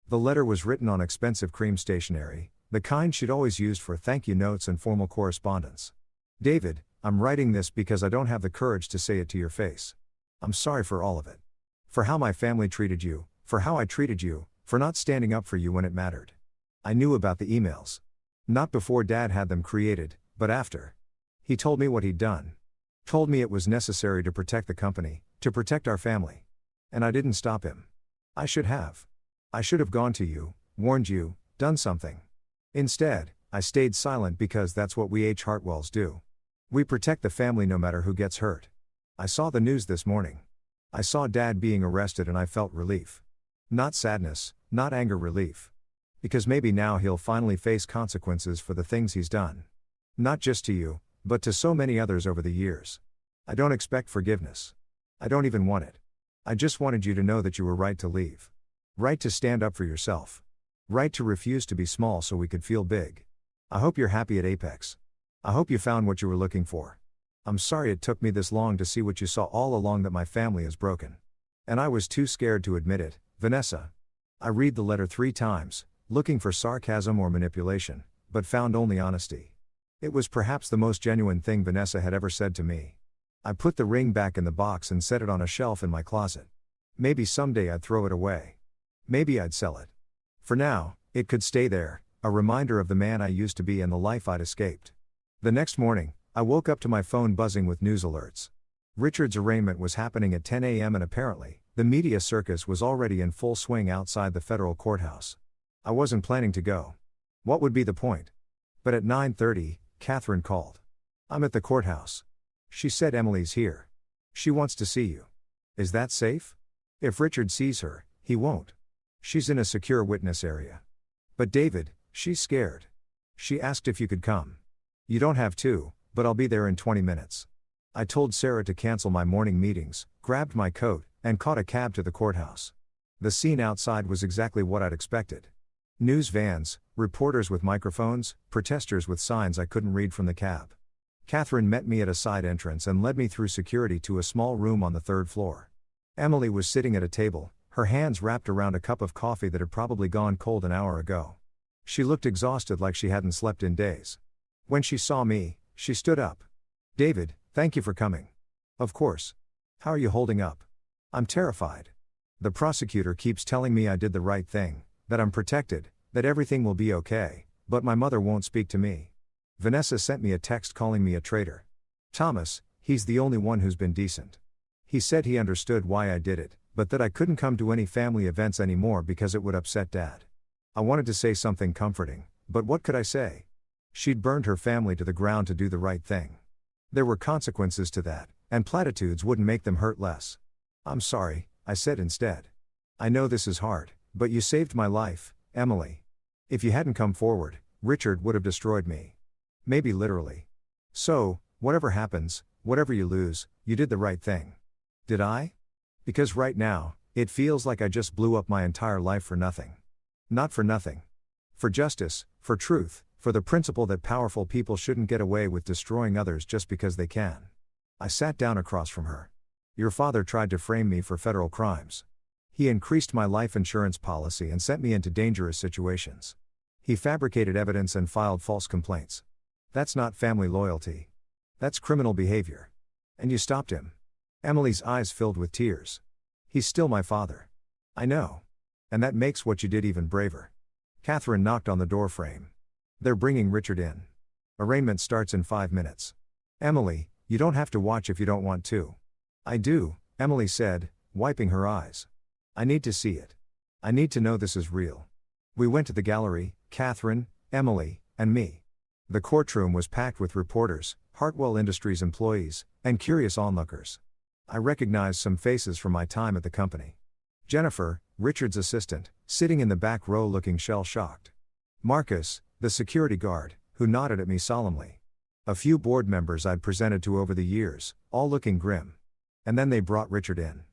The letter was written on expensive cream stationery, the kind she'd always used for thank you notes and formal correspondence. David, I'm writing this because I don't have the courage to say it to your face. I'm sorry for all of it. For how my family treated you, for how I treated you, for not standing up for you when it mattered. I knew about the emails. Not before Dad had them created, but after. He told me what he'd done. Told me it was necessary to protect the company, to protect our family. And I didn't stop him. I should have. I should have gone to you, warned you, done something. Instead, I stayed silent because that's what we Hartwells do. We protect the family no matter who gets hurt. I saw the news this morning. I saw Dad being arrested and I felt relief. Not sadness, not anger, relief. Because maybe now he'll finally face consequences for the things he's done. Not just to you, but to so many others over the years. I don't expect forgiveness. I don't even want it. I just wanted you to know that you were right to leave. Right to stand up for yourself. Right to refuse to be small so we could feel big. I hope you're happy at Apex. I hope you found what you were looking for. I'm sorry it took me this long to see what you saw all along, that my family is broken. And I was too scared to admit it, Vanessa. I read the letter 3 times, looking for sarcasm or manipulation, but found only honesty. It was perhaps the most genuine thing Vanessa had ever said to me. I put the ring back in the box and set it on a shelf in my closet. Maybe someday I'd throw it away. Maybe I'd sell it. For now, it could stay there, a reminder of the man I used to be and the life I'd escaped. The next morning, I woke up to my phone buzzing with news alerts. Richard's arraignment was happening at 10 a.m. and apparently, the media circus was already in full swing outside the federal courthouse. I wasn't planning to go. What would be the point? But at 9:30, Catherine called. I'm at the courthouse. She said Emily's here. She wants to see you. Is that safe? If Richard sees her, he won't. She's in a secure witness area. But David, she's scared. She asked if you could come. You don't have to, but I'll be there in 20 minutes. I told Sarah to cancel my morning meetings, grabbed my coat, and caught a cab to the courthouse. The scene outside was exactly what I'd expected. News vans, reporters with microphones, protesters with signs I couldn't read from the cab. Catherine met me at a side entrance and led me through security to a small room on the 3rd floor. Emily was sitting at a table, her hands wrapped around a cup of coffee that had probably gone cold an hour ago. She looked exhausted, like she hadn't slept in days. When she saw me, she stood up. David, thank you for coming. Of course. How are you holding up? I'm terrified. The prosecutor keeps telling me I did the right thing, that I'm protected, that everything will be okay, but my mother won't speak to me. Vanessa sent me a text calling me a traitor. Thomas, he's the only one who's been decent. He said he understood why I did it, but that I couldn't come to any family events anymore because it would upset Dad. I wanted to say something comforting, but what could I say? She'd burned her family to the ground to do the right thing. There were consequences to that, And platitudes wouldn't make them hurt less. "I'm sorry," I said instead. "I know this is hard, but you saved my life, Emily. If you hadn't come forward, Richard would have destroyed me. Maybe literally. So, whatever happens, whatever you lose, you did the right thing." Did I? Because right now, it feels like I just blew up my entire life for nothing. Not for nothing. For justice, for truth, for the principle that powerful people shouldn't get away with destroying others just because they can. I sat down across from her. "Your father tried to frame me for federal crimes. He increased my life insurance policy and sent me into dangerous situations. He fabricated evidence and filed false complaints. That's not family loyalty. That's criminal behavior. And you stopped him." Emily's eyes filled with tears. "He's still my father." "I know. And that makes what you did even braver." Catherine knocked on the door frame. "They're bringing Richard in. Arraignment starts in 5 minutes. Emily, you don't have to watch if you don't want to." "I do," Emily said, wiping her eyes. "I need to see it. I need to know this is real." We went to the gallery, Catherine, Emily, and me. The courtroom was packed with reporters, Hartwell Industries employees, and curious onlookers. I recognized some faces from my time at the company. Jennifer, Richard's assistant, sitting in the back row looking shell-shocked. Marcus, the security guard, who nodded at me solemnly. A few board members I'd presented to over the years, all looking grim. And then they brought Richard in.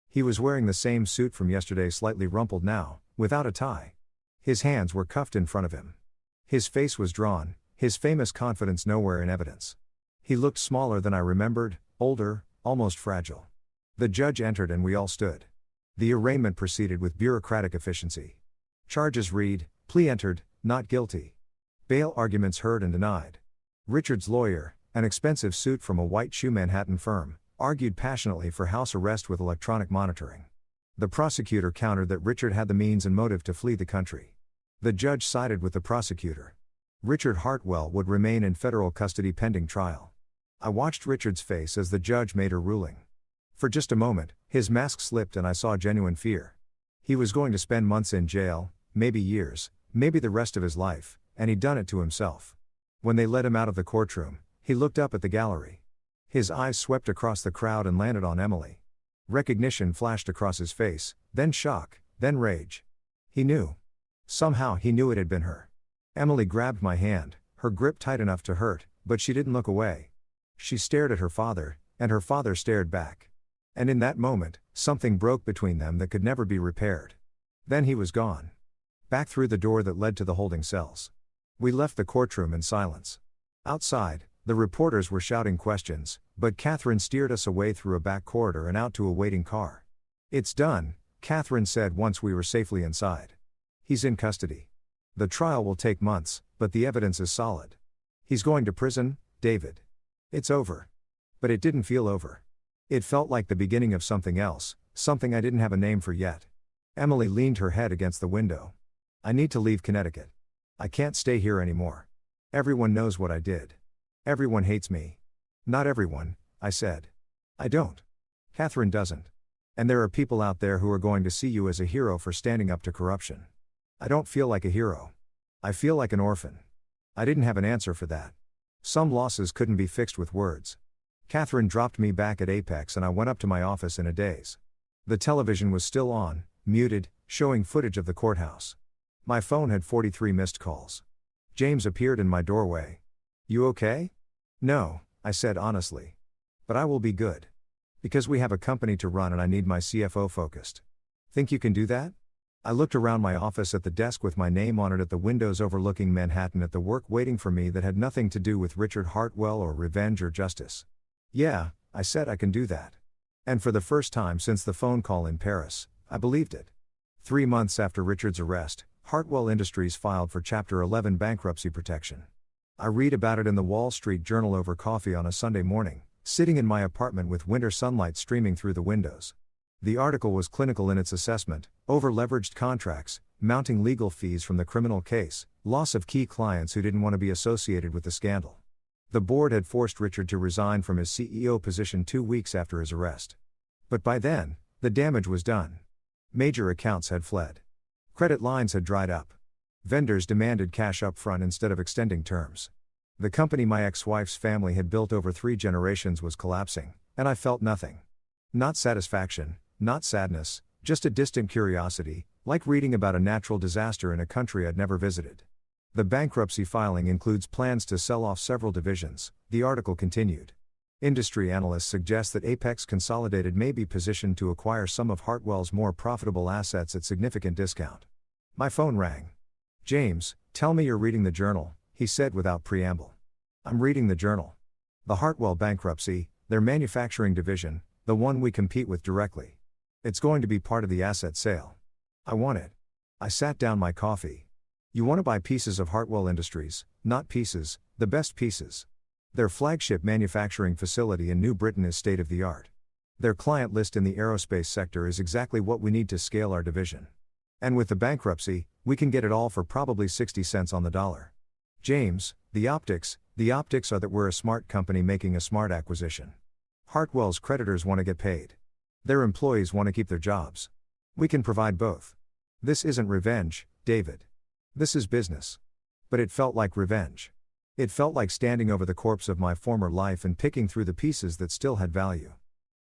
He was wearing the same suit from yesterday, slightly rumpled now, without a tie. His hands were cuffed in front of him. His face was drawn, his famous confidence nowhere in evidence. He looked smaller than I remembered, older, almost fragile. The judge entered and we all stood. The arraignment proceeded with bureaucratic efficiency. Charges read, plea entered, not guilty. Bail arguments heard and denied. Richard's lawyer, an expensive suit from a white shoe Manhattan firm, argued passionately for house arrest with electronic monitoring. The prosecutor countered that Richard had the means and motive to flee the country. The judge sided with the prosecutor. Richard Hartwell would remain in federal custody pending trial. I watched Richard's face as the judge made her ruling. For just a moment, his mask slipped and I saw genuine fear. He was going to spend months in jail, maybe years, maybe the rest of his life, and he'd done it to himself. When they led him out of the courtroom, he looked up at the gallery. His eyes swept across the crowd and landed on Emily. Recognition flashed across his face, then shock, then rage. He knew. Somehow he knew it had been her. Emily grabbed my hand, her grip tight enough to hurt, but she didn't look away. She stared at her father, and her father stared back. And in that moment, something broke between them that could never be repaired. Then he was gone. Back through the door that led to the holding cells. We left the courtroom in silence. Outside, the reporters were shouting questions, but Catherine steered us away through a back corridor and out to a waiting car. "It's done," Catherine said once we were safely inside. "He's in custody. The trial will take months, but the evidence is solid. He's going to prison, David. It's over." But it didn't feel over. It felt like the beginning of something else, something I didn't have a name for yet. Emily leaned her head against the window. "I need to leave Connecticut. I can't stay here anymore. Everyone knows what I did. Everyone hates me." "Not everyone," I said. "I don't. Catherine doesn't. And there are people out there who are going to see you as a hero for standing up to corruption. I don't feel like a hero. I feel like an orphan." I didn't have an answer for that. Some losses couldn't be fixed with words. Catherine dropped me back at Apex and I went up to my office in a daze. The television was still on, muted, showing footage of the courthouse. My phone had 43 missed calls. James appeared in my doorway. "You okay?" "No," I said honestly. "But I will be good. Because we have a company to run and I need my CFO focused." "Think you can do that?" I looked around my office at the desk with my name on it at the windows overlooking Manhattan at the work waiting for me that had nothing to do with Richard Hartwell or revenge or justice. "Yeah," I said, "I can do that." And for the first time since the phone call in Paris, I believed it. 3 months after Richard's arrest, Hartwell Industries filed for Chapter 11 bankruptcy protection. I read about it in the Wall Street Journal over coffee on a Sunday morning, sitting in my apartment with winter sunlight streaming through the windows. The article was clinical in its assessment: over-leveraged contracts, mounting legal fees from the criminal case, loss of key clients who didn't want to be associated with the scandal. The board had forced Richard to resign from his CEO position 2 weeks after his arrest. But by then, the damage was done. Major accounts had fled. Credit lines had dried up. Vendors demanded cash up front instead of extending terms. The company my ex-wife's family had built over 3 generations was collapsing, and I felt nothing. Not satisfaction, not sadness, just a distant curiosity, like reading about a natural disaster in a country I'd never visited. The bankruptcy filing includes plans to sell off several divisions, the article continued. Industry analysts suggest that Apex Consolidated may be positioned to acquire some of Hartwell's more profitable assets at significant discount. My phone rang. "James, tell me you're reading the journal," he said without preamble. "I'm reading the journal. The Hartwell bankruptcy, their manufacturing division, the one we compete with directly. It's going to be part of the asset sale. I want it." I sat down my coffee. "You want to buy pieces of Hartwell Industries, not pieces, the best pieces. Their flagship manufacturing facility in New Britain is state of the art. Their client list in the aerospace sector is exactly what we need to scale our division. And with the bankruptcy, we can get it all for probably 60 cents on the dollar. James, the optics are that we're a smart company making a smart acquisition. Hartwell's creditors want to get paid. Their employees want to keep their jobs. We can provide both. This isn't revenge, David. This is business." But it felt like revenge. It felt like standing over the corpse of my former life and picking through the pieces that still had value.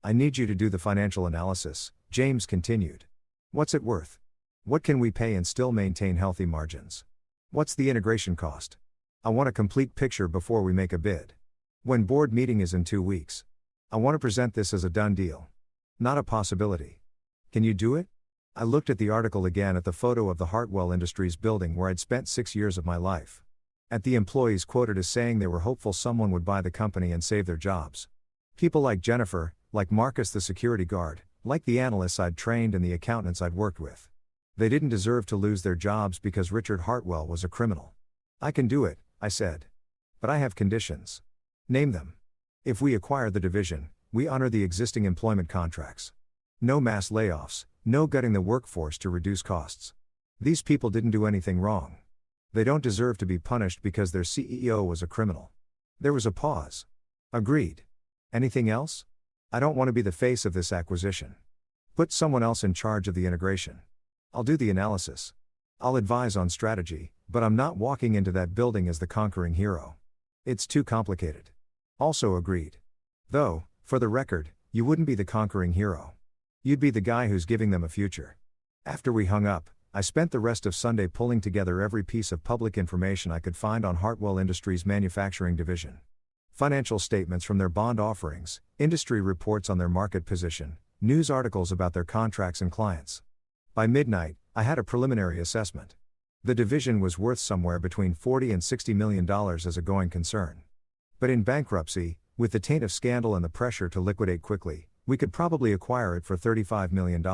"I need you to do the financial analysis," James continued. "What's it worth? What can we pay and still maintain healthy margins? What's the integration cost? I want a complete picture before we make a bid. When board meeting is in 2 weeks. I want to present this as a done deal. Not a possibility. Can you do it?" I looked at the article again, at the photo of the Hartwell Industries building where I'd spent 6 years of my life. At the employees quoted as saying they were hopeful someone would buy the company and save their jobs. People like Jennifer, like Marcus the security guard, like the analysts I'd trained and the accountants I'd worked with. They didn't deserve to lose their jobs because Richard Hartwell was a criminal. "I can do it," I said. "But I have conditions." "Name them." "If we acquire the division, we honor the existing employment contracts. No mass layoffs, no gutting the workforce to reduce costs. These people didn't do anything wrong. They don't deserve to be punished because their CEO was a criminal." There was a pause. "Agreed. Anything else?" "I don't want to be the face of this acquisition. Put someone else in charge of the integration. I'll do the analysis. I'll advise on strategy, but I'm not walking into that building as the conquering hero. It's too complicated." Also agreed. "Though, for the record, you wouldn't be the conquering hero. You'd be the guy who's giving them a future." After we hung up, I spent the rest of Sunday pulling together every piece of public information I could find on Hartwell Industries' manufacturing division. Financial statements from their bond offerings, industry reports on their market position, news articles about their contracts and clients. By midnight, I had a preliminary assessment. The division was worth somewhere between $40 and $60 million as a going concern. But in bankruptcy, with the taint of scandal and the pressure to liquidate quickly, we could probably acquire it for $35 million.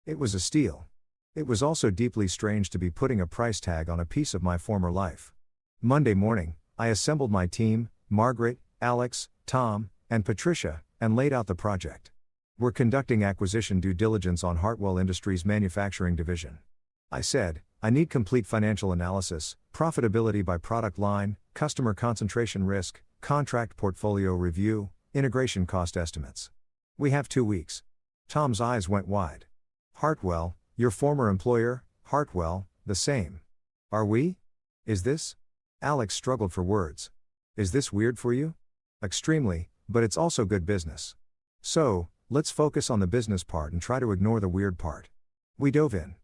It was a steal. It was also deeply strange to be putting a price tag on a piece of my former life. Monday morning, I assembled my team, Margaret, Alex, Tom, and Patricia, and laid out the project. "We're conducting acquisition due diligence on Hartwell Industries' manufacturing division," I said. "I need complete financial analysis, profitability by product line, customer concentration risk, contract portfolio review, integration cost estimates. We have 2 weeks." Tom's eyes went wide. "Hartwell, your former employer, Hartwell, the same. Are we? Is this?" Alex struggled for words. "Is this weird for you?" "Extremely, but it's also good business. So, let's focus on the business part and try to ignore the weird part." We dove in.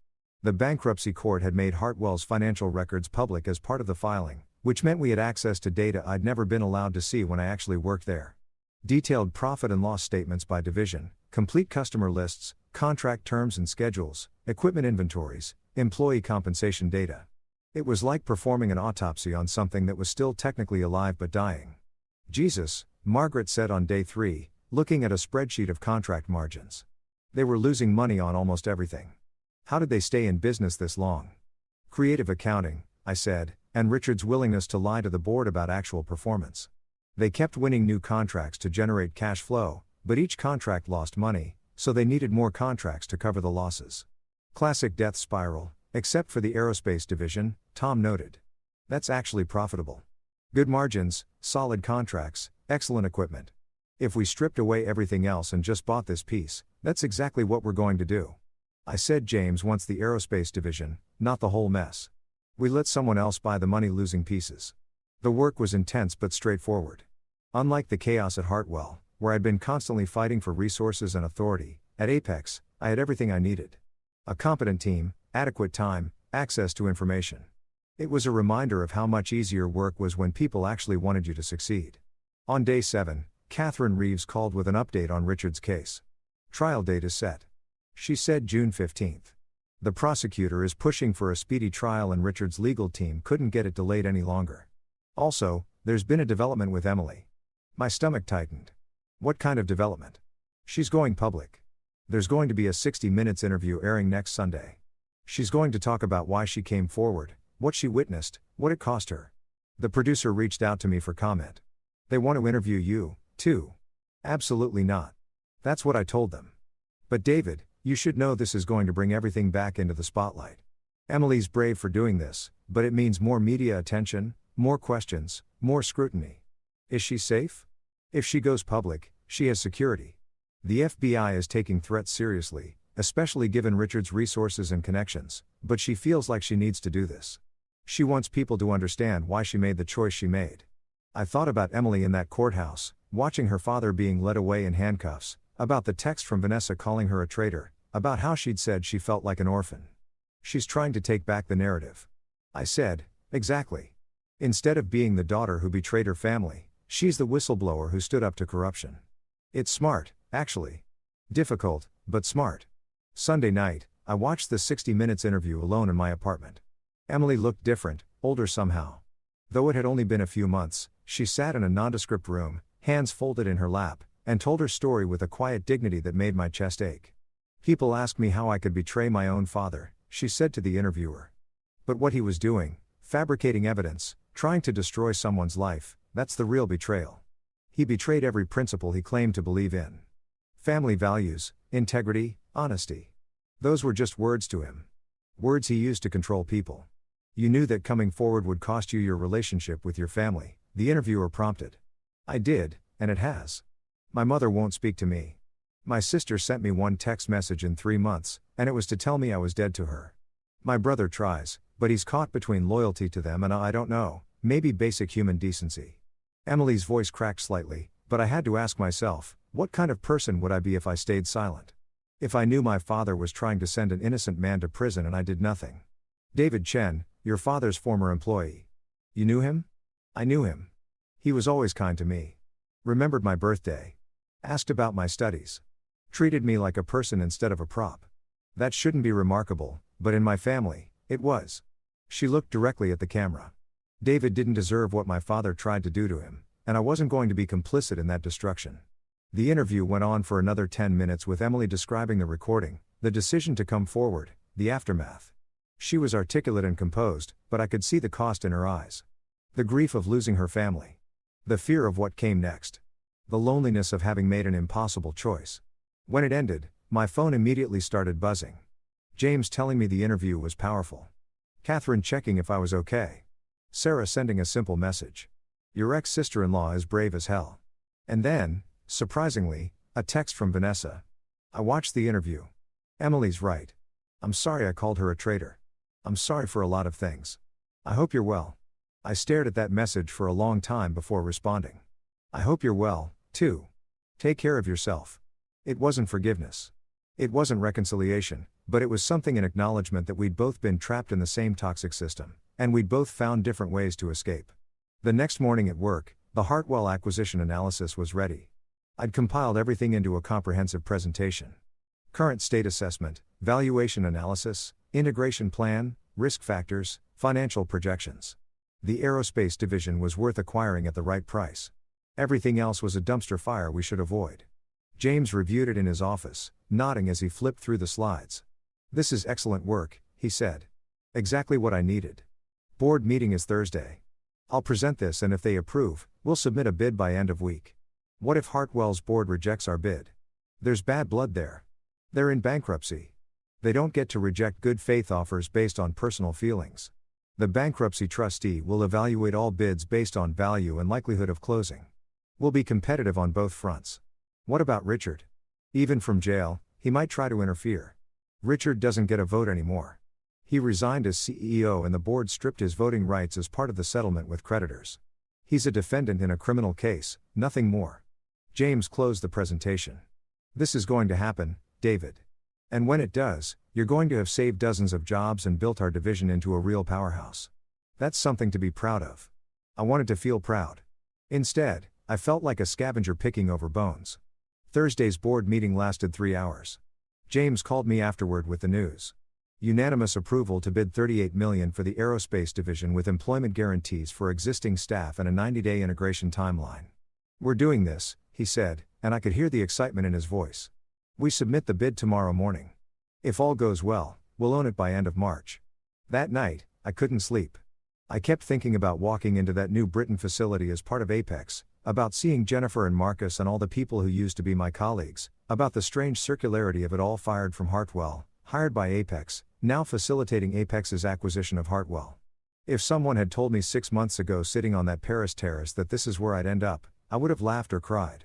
The bankruptcy court had made Hartwell's financial records public as part of the filing, which meant we had access to data I'd never been allowed to see when I actually worked there. Detailed profit and loss statements by division, complete customer lists, contract terms and schedules, equipment inventories, employee compensation data. It was like performing an autopsy on something that was still technically alive but dying. "Jesus," Margaret said on day 3, looking at a spreadsheet of contract margins. They were losing money on almost everything. How did they stay in business this long? "Creative accounting," I said, and Richard's willingness to lie to the board about actual performance. They kept winning new contracts to generate cash flow, but each contract lost money, so they needed more contracts to cover the losses. "Classic death spiral, except for the aerospace division," Tom noted. "That's actually profitable. Good margins, solid contracts, excellent equipment. If we stripped away everything else and just bought this piece, that's exactly what we're going to do." I said James wants the aerospace division, not the whole mess. We let someone else buy the money-losing pieces. The work was intense but straightforward. Unlike the chaos at Hartwell, where I'd been constantly fighting for resources and authority. At Apex, I had everything I needed: a competent team, adequate time, access to information. It was a reminder of how much easier work was when people actually wanted you to succeed. On day 7, Catherine Reeves called with an update on Richard's case. Trial date is set. She said June 15th. The prosecutor is pushing for a speedy trial and Richard's legal team couldn't get it delayed any longer. Also, there's been a development with Emily. My stomach tightened. What kind of development? She's going public. There's going to be a 60 Minutes interview airing next Sunday. She's going to talk about why she came forward, what she witnessed, what it cost her. The producer reached out to me for comment. They want to interview you, too. Absolutely not. That's what I told them. But David, you should know this is going to bring everything back into the spotlight. Emily's brave for doing this, but it means more media attention, more questions, more scrutiny. Is she safe? If she goes public, she has security. The FBI is taking threats seriously, especially given Richard's resources and connections, but she feels like she needs to do this. She wants people to understand why she made the choice she made. I thought about Emily in that courthouse, watching her father being led away in handcuffs, about the text from Vanessa calling her a traitor, about how she'd said she felt like an orphan. She's trying to take back the narrative. I said, exactly. Instead of being the daughter who betrayed her family, she's the whistleblower who stood up to corruption. It's smart, actually. Difficult, but smart. Sunday night, I watched the 60 Minutes interview alone in my apartment. Emily looked different, older somehow. Though it had only been a few months, she sat in a nondescript room, hands folded in her lap, and told her story with a quiet dignity that made my chest ache. People ask me how I could betray my own father, she said to the interviewer. But what he was doing, fabricating evidence, trying to destroy someone's life, that's the real betrayal. He betrayed every principle he claimed to believe in. Family values, integrity, honesty. Those were just words to him. Words he used to control people. You knew that coming forward would cost you your relationship with your family, the interviewer prompted. I did, and it has. My mother won't speak to me. My sister sent me one text message in 3 months, and it was to tell me I was dead to her. My brother tries, but he's caught between loyalty to them and I don't know, maybe basic human decency. Emily's voice cracked slightly, but I had to ask myself, what kind of person would I be if I stayed silent? If I knew my father was trying to send an innocent man to prison and I did nothing? David Chen, your father's former employee. You knew him? I knew him. He was always kind to me. Remembered my birthday. Asked about my studies. Treated me like a person instead of a prop. That shouldn't be remarkable, but in my family, it was. She looked directly at the camera. David didn't deserve what my father tried to do to him, and I wasn't going to be complicit in that destruction. The interview went on for another 10 minutes with Emily describing the recording, the decision to come forward, the aftermath. She was articulate and composed, but I could see the cost in her eyes. The grief of losing her family. The fear of what came next. The loneliness of having made an impossible choice. When it ended, my phone immediately started buzzing. James telling me the interview was powerful. Catherine checking if I was okay. Sarah sending a simple message. Your ex-sister-in-law is brave as hell. And then, surprisingly, a text from Vanessa. I watched the interview. Emily's right. I'm sorry I called her a traitor. I'm sorry for a lot of things. I hope you're well. I stared at that message for a long time before responding. I hope you're well, too. Take care of yourself. It wasn't forgiveness. It wasn't reconciliation, but it was something in acknowledgement that we'd both been trapped in the same toxic system, and we'd both found different ways to escape. The next morning at work, the Hartwell acquisition analysis was ready. I'd compiled everything into a comprehensive presentation. Current state assessment, valuation analysis, integration plan, risk factors, financial projections. The aerospace division was worth acquiring at the right price. Everything else was a dumpster fire we should avoid. James reviewed it in his office, nodding as he flipped through the slides. This is excellent work, he said. Exactly what I needed. Board meeting is Thursday. I'll present this and if they approve, we'll submit a bid by end of week. What if Hartwell's board rejects our bid? There's bad blood there. They're in bankruptcy. They don't get to reject good faith offers based on personal feelings. The bankruptcy trustee will evaluate all bids based on value and likelihood of closing. We'll be competitive on both fronts. What about Richard? Even from jail, he might try to interfere. Richard doesn't get a vote anymore. He resigned as CEO and the board stripped his voting rights as part of the settlement with creditors. He's a defendant in a criminal case, nothing more. James closed the presentation. This is going to happen, David. And when it does, you're going to have saved dozens of jobs and built our division into a real powerhouse. That's something to be proud of. I wanted to feel proud. Instead, I felt like a scavenger picking over bones. Thursday's board meeting lasted 3 hours. James called me afterward with the news. Unanimous approval to bid $38 million for the aerospace division with employment guarantees for existing staff and a 90-day integration timeline. We're doing this, he said, and I could hear the excitement in his voice. We submit the bid tomorrow morning. If all goes well, we'll own it by end of March. That night, I couldn't sleep. I kept thinking about walking into that new Britain facility as part of Apex, about seeing Jennifer and Marcus and all the people who used to be my colleagues, about the strange circularity of it all, fired from Hartwell, hired by Apex, now facilitating Apex's acquisition of Hartwell. If someone had told me 6 months ago sitting on that Paris terrace that this is where I'd end up, I would have laughed or cried.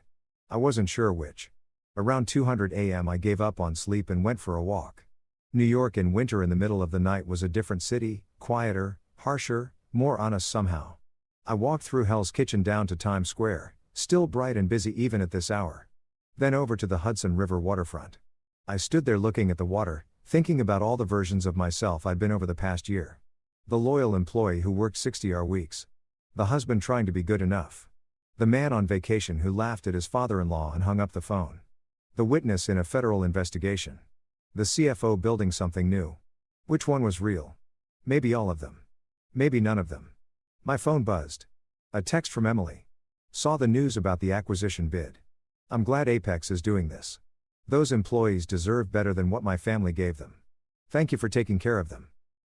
I wasn't sure which. Around 2:00 a.m. I gave up on sleep and went for a walk. New York in winter in the middle of the night was a different city, quieter, harsher, more honest somehow. I walked through Hell's Kitchen down to Times Square, still bright and busy even at this hour. Then over to the Hudson River waterfront. I stood there looking at the water, thinking about all the versions of myself I'd been over the past year. The loyal employee who worked 60-hour weeks. The husband trying to be good enough. The man on vacation who laughed at his father-in-law and hung up the phone. The witness in a federal investigation. The CFO building something new. Which one was real? Maybe all of them. Maybe none of them. My phone buzzed. A text from Emily. Saw the news about the acquisition bid. I'm glad Apex is doing this. Those employees deserve better than what my family gave them. Thank you for taking care of them.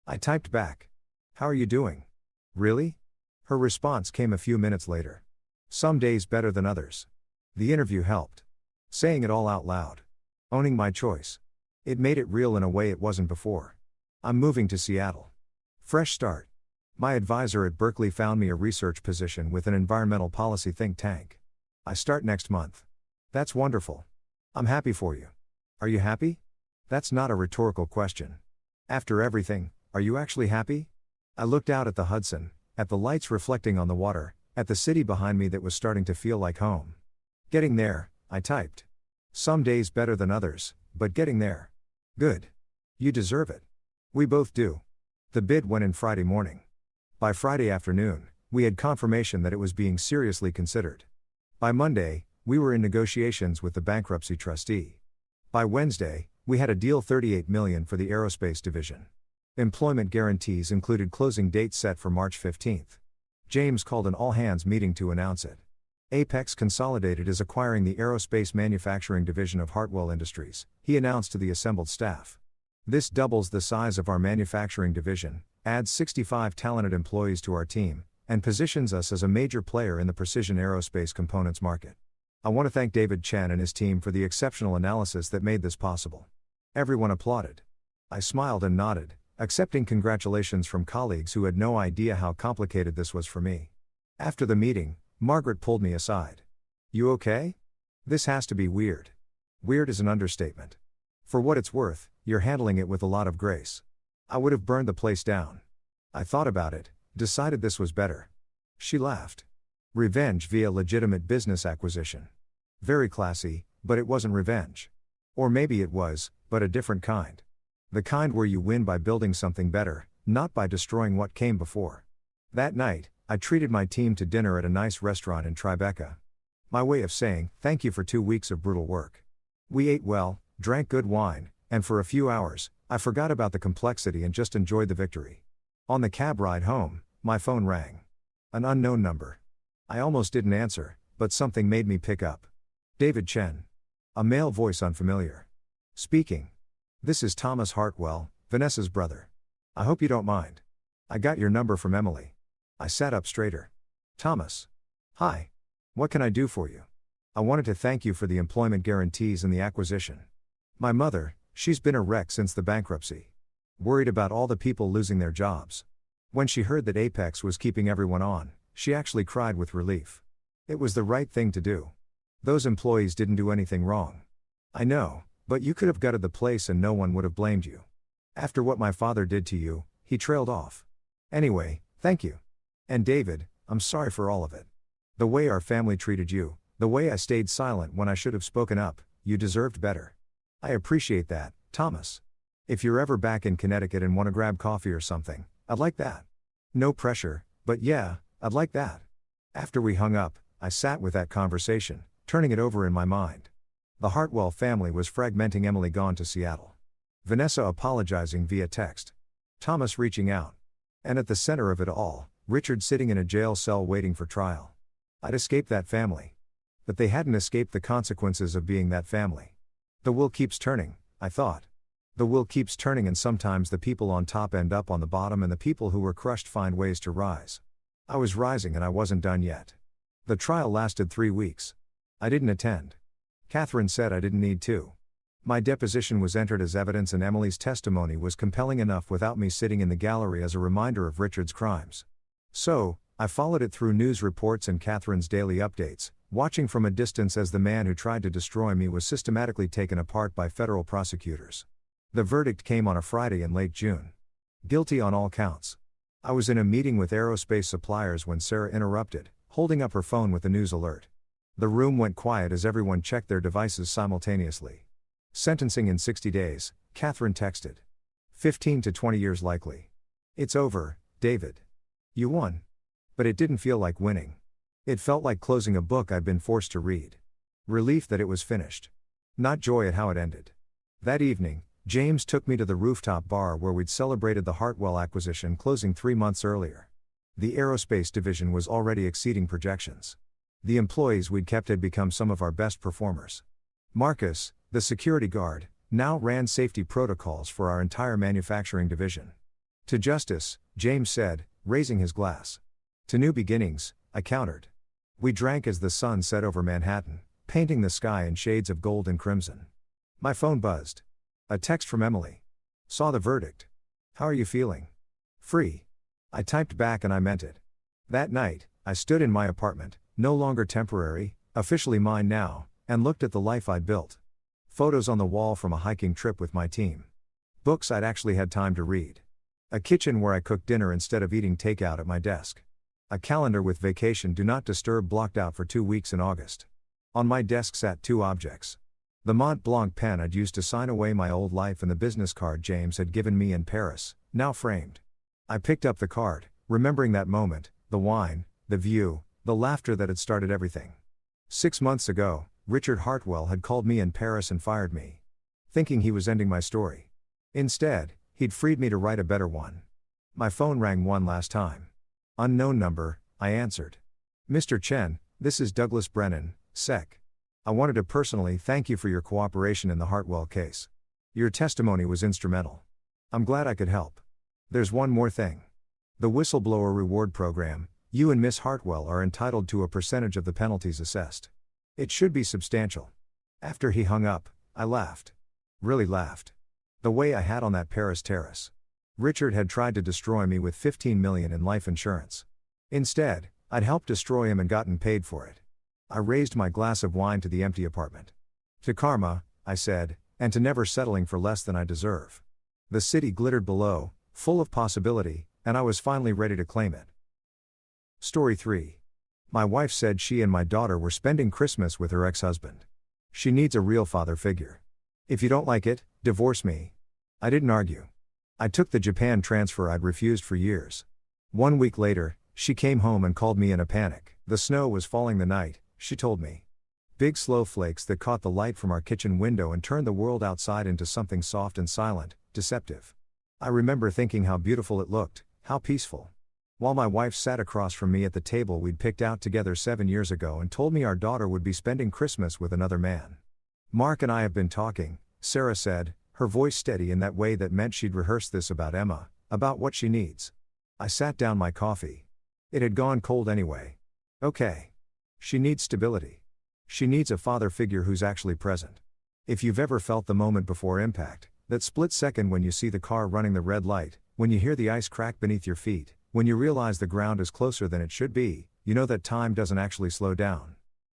I typed back. How are you doing? Really? Her response came a few minutes later. Some days better than others. The interview helped. Saying it all out loud. Owning my choice. It made it real in a way it wasn't before. I'm moving to Seattle. Fresh start. My advisor at Berkeley found me a research position with an environmental policy think tank. I start next month. That's wonderful. I'm happy for you. Are you happy? That's not a rhetorical question. After everything, are you actually happy? I looked out at the Hudson, at the lights reflecting on the water, at the city behind me that was starting to feel like home. Getting there, I typed. Some days better than others, but getting there. Good. You deserve it. We both do. The bid went in Friday morning. By Friday afternoon, we had confirmation that it was being seriously considered. By Monday, we were in negotiations with the bankruptcy trustee. By Wednesday, we had a deal $38 million for the aerospace division. Employment guarantees included closing date set for March 15th. James called an all-hands meeting to announce it. Apex Consolidated is acquiring the aerospace manufacturing division of Hartwell Industries, he announced to the assembled staff. This doubles the size of our manufacturing division, adds 65 talented employees to our team, and positions us as a major player in the precision aerospace components market. I want to thank David Chen and his team for the exceptional analysis that made this possible. Everyone applauded. I smiled and nodded, accepting congratulations from colleagues who had no idea how complicated this was for me. After the meeting, Margaret pulled me aside. You okay? This has to be weird. Weird is an understatement. For what it's worth, you're handling it with a lot of grace. I would have burned the place down. I thought about it, decided this was better. She laughed. Revenge via legitimate business acquisition. Very classy, but it wasn't revenge. Or maybe it was, but a different kind. The kind where you win by building something better, not by destroying what came before. That night, I treated my team to dinner at a nice restaurant in Tribeca. My way of saying, thank you for 2 weeks of brutal work. We ate well, drank good wine, and for a few hours, I forgot about the complexity and just enjoyed the victory. On the cab ride home, my phone rang. An unknown number. I almost didn't answer, but something made me pick up. David Chen. A male voice unfamiliar. Speaking. This is Thomas Hartwell, Vanessa's brother. I hope you don't mind. I got your number from Emily. I sat up straighter. Thomas. Hi. What can I do for you? I wanted to thank you for the employment guarantees and the acquisition. My mother, she's been a wreck since the bankruptcy. Worried about all the people losing their jobs. When she heard that Apex was keeping everyone on, she actually cried with relief. It was the right thing to do. Those employees didn't do anything wrong. I know, but you could have gutted the place and no one would have blamed you. After what my father did to you, he trailed off. Anyway, thank you. And David, I'm sorry for all of it. The way our family treated you, The way I stayed silent when I should have spoken up, you deserved better. I appreciate that, Thomas. If you're ever back in Connecticut and want to grab coffee or something, I'd like that. No pressure, but yeah, I'd like that. After we hung up, I sat with that conversation, turning it over in my mind. The Hartwell family was fragmenting. Emily gone to Seattle. Vanessa apologizing via text. Thomas reaching out. And at the center of it all, Richard sitting in a jail cell waiting for trial. I'd escaped that family. But they hadn't escaped the consequences of being that family. The wheel keeps turning, I thought. The wheel keeps turning, and sometimes the people on top end up on the bottom and the people who were crushed find ways to rise. I was rising and I wasn't done yet. The trial lasted 3 weeks. I didn't attend. Catherine said I didn't need to. My deposition was entered as evidence and Emily's testimony was compelling enough without me sitting in the gallery as a reminder of Richard's crimes. So, I followed it through news reports and Catherine's daily updates, watching from a distance as the man who tried to destroy me was systematically taken apart by federal prosecutors. The verdict came on a Friday in late June. Guilty on all counts. I was in a meeting with aerospace suppliers when Sarah interrupted, holding up her phone with a news alert. The room went quiet as everyone checked their devices simultaneously. Sentencing in 60 days, Catherine texted. 15 to 20 years likely. It's over, David. You won. But it didn't feel like winning. It felt like closing a book I'd been forced to read. Relief that it was finished. Not joy at how it ended. That evening, James took me to the rooftop bar where we'd celebrated the Hartwell acquisition closing 3 months earlier. The aerospace division was already exceeding projections. The employees we'd kept had become some of our best performers. Marcus, the security guard, now ran safety protocols for our entire manufacturing division. To justice, James said, raising his glass. To new beginnings, I countered. We drank as the sun set over Manhattan, painting the sky in shades of gold and crimson. My phone buzzed. A text from Emily. Saw the verdict. How are you feeling? Free. I typed back and I meant it. That night, I stood in my apartment, no longer temporary, officially mine now, and looked at the life I'd built. Photos on the wall from a hiking trip with my team. Books I'd actually had time to read. A kitchen where I cooked dinner instead of eating takeout at my desk. A calendar with vacation do not disturb blocked out for 2 weeks in August. On my desk sat 2 objects. The Mont Blanc pen I'd used to sign away my old life and the business card James had given me in Paris, now framed. I picked up the card, remembering that moment, the wine, the view, the laughter that had started everything. 6 months ago, Richard Hartwell had called me in Paris and fired me. Thinking he was ending my story. Instead, he'd freed me to write a better one. My phone rang one last time. Unknown number, I answered. Mr. Chen, this is Douglas Brennan, Sec. I wanted to personally thank you for your cooperation in the Hartwell case. Your testimony was instrumental. I'm glad I could help. There's one more thing. The whistleblower reward program, you and Miss Hartwell are entitled to a percentage of the penalties assessed. It should be substantial. After he hung up, I laughed. Really laughed. The way I had on that Paris terrace. Richard had tried to destroy me with $15 million in life insurance. Instead, I'd helped destroy him and gotten paid for it. I raised my glass of wine to the empty apartment. To karma, I said, and to never settling for less than I deserve. The city glittered below, full of possibility, and I was finally ready to claim it. Story 3. My wife said she and my daughter were spending Christmas with her ex-husband. She needs a real father figure. If you don't like it, divorce me. I didn't argue. I took the Japan transfer I'd refused for years. 1 week later, she came home and called me in a panic. The snow was falling the night, she told me. Big slow flakes that caught the light from our kitchen window and turned the world outside into something soft and silent, deceptive. I remember thinking how beautiful it looked, how peaceful. While my wife sat across from me at the table we'd picked out together 7 years ago and told me our daughter would be spending Christmas with another man. Mark and I have been talking, Sarah said, her voice steady in that way that meant she'd rehearsed this about Emma, about what she needs. I sat down my coffee. It had gone cold anyway. Okay. She needs stability. She needs a father figure who's actually present. If you've ever felt the moment before impact, that split second when you see the car running the red light, when you hear the ice crack beneath your feet, when you realize the ground is closer than it should be, you know that time doesn't actually slow down.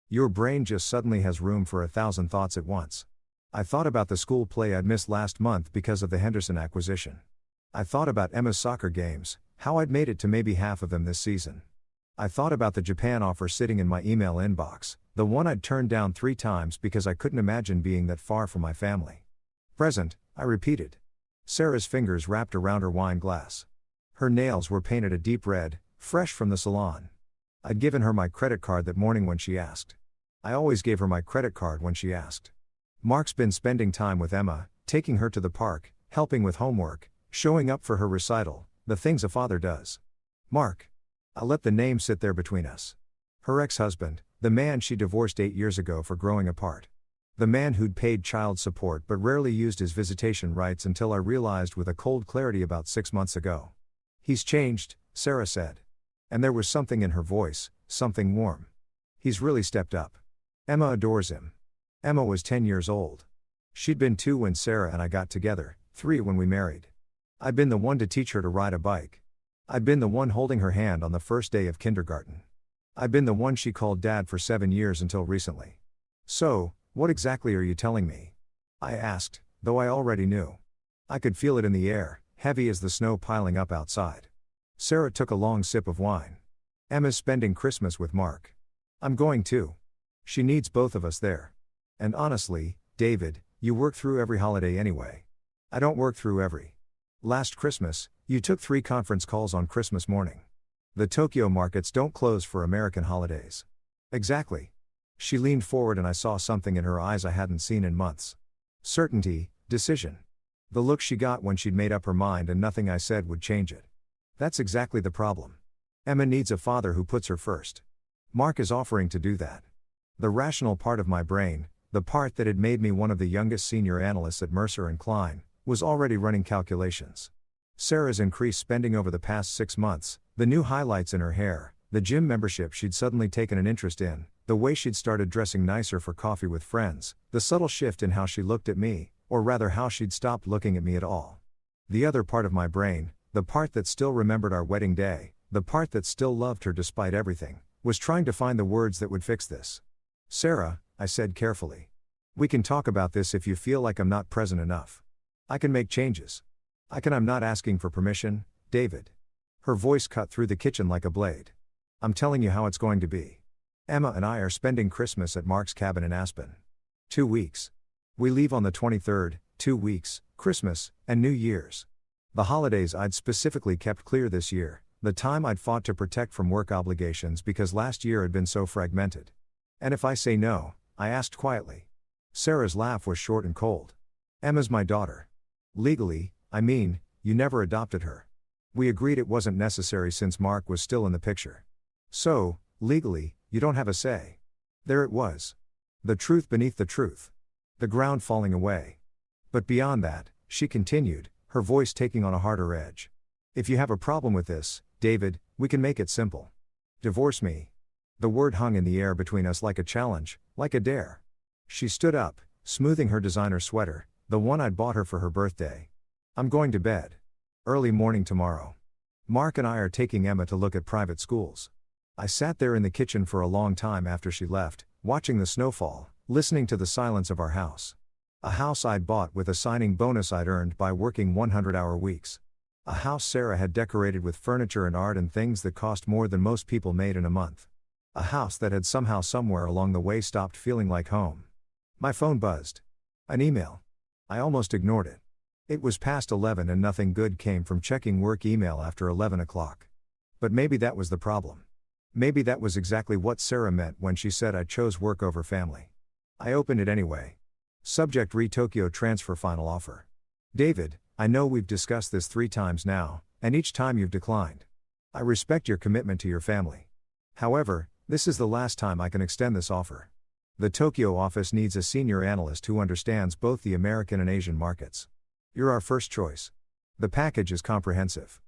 Your brain just suddenly has room for 1,000 thoughts at once. I thought about the school play I'd missed last month because of the Henderson acquisition. I thought about Emma's soccer games, how I'd made it to maybe half of them this season. I thought about the Japan offer sitting in my email inbox, The one I'd turned down 3 times because I couldn't imagine being that far from my family. Present, I repeated. Sarah's fingers wrapped around her wine glass. Her nails were painted a deep red, fresh from the salon. I'd given her my credit card that morning when she asked. I always gave her my credit card when she asked. Mark's been spending time with Emma, taking her to the park, helping with homework, showing up for her recital, the things a father does. Mark. I let the name sit there between us. Her ex-husband, the man she divorced 8 years ago for growing apart. The man who'd paid child support but rarely used his visitation rights until I realized with a cold clarity about 6 months ago. He's changed, Sarah said. And there was something in her voice, something warm. He's really stepped up. Emma adores him. Emma was 10 years old. She'd been 2 when Sarah and I got together, 3 when we married. I'd been the one to teach her to ride a bike. I'd been the one holding her hand on the first day of kindergarten. I'd been the one she called Dad for 7 years until recently. So, what exactly are you telling me? I asked, though I already knew. I could feel it in the air, heavy as the snow piling up outside. Sarah took a long sip of wine. Emma's spending Christmas with Mark. I'm going too. She needs both of us there. And honestly, David, you work through every holiday anyway. I don't work through every. Last Christmas, you took 3 conference calls on Christmas morning. The Tokyo markets don't close for American holidays. Exactly. She leaned forward and I saw something in her eyes I hadn't seen in months. Certainty, decision. The look she got when she'd made up her mind and nothing I said would change it. That's exactly the problem. Emma needs a father who puts her first. Mark is offering to do that. The rational part of my brain, the part that had made me one of the youngest senior analysts at Mercer & Klein, was already running calculations. Sarah's increased spending over the past 6 months, the new highlights in her hair, the gym membership she'd suddenly taken an interest in, the way she'd started dressing nicer for coffee with friends, the subtle shift in how she looked at me, or rather how she'd stopped looking at me at all. The other part of my brain, the part that still remembered our wedding day, the part that still loved her despite everything, was trying to find the words that would fix this. Sarah, I said carefully. We can talk about this if you feel like I'm not present enough. I can make changes. I'm not asking for permission, David. Her voice cut through the kitchen like a blade. I'm telling you how it's going to be. Emma and I are spending Christmas at Mark's cabin in Aspen. 2 weeks. We leave on the 23rd, 2 weeks, Christmas, and New Year's. The holidays I'd specifically kept clear this year, the time I'd fought to protect from work obligations because last year had been so fragmented. And if I say no, I asked quietly. Sarah's laugh was short and cold. Emma's my daughter. Legally, you never adopted her. We agreed it wasn't necessary since Mark was still in the picture. So, legally, you don't have a say. There it was. The truth beneath the truth. The ground falling away. But beyond that, she continued, her voice taking on a harder edge. If you have a problem with this, David, we can make it simple. Divorce me. The word hung in the air between us like a challenge, like a dare. She stood up, smoothing her designer sweater, the one I'd bought her for her birthday. I'm going to bed. Early morning tomorrow. Mark and I are taking Emma to look at private schools. I sat there in the kitchen for a long time after she left, watching the snowfall, listening to the silence of our house. A house I'd bought with a signing bonus I'd earned by working 100-hour weeks. A house Sarah had decorated with furniture and art and things that cost more than most people made in a month. A house that had somehow somewhere along the way stopped feeling like home. My phone buzzed. An email. I almost ignored it. It was past 11 and nothing good came from checking work email after 11 o'clock. But maybe that was the problem. Maybe that was exactly what Sarah meant when she said I chose work over family. I opened it anyway. Subject: Tokyo transfer final offer. David, I know we've discussed this 3 times now, and each time you've declined. I respect your commitment to your family. However, this is the last time I can extend this offer. The Tokyo office needs a senior analyst who understands both the American and Asian markets. You're our first choice. The package is comprehensive.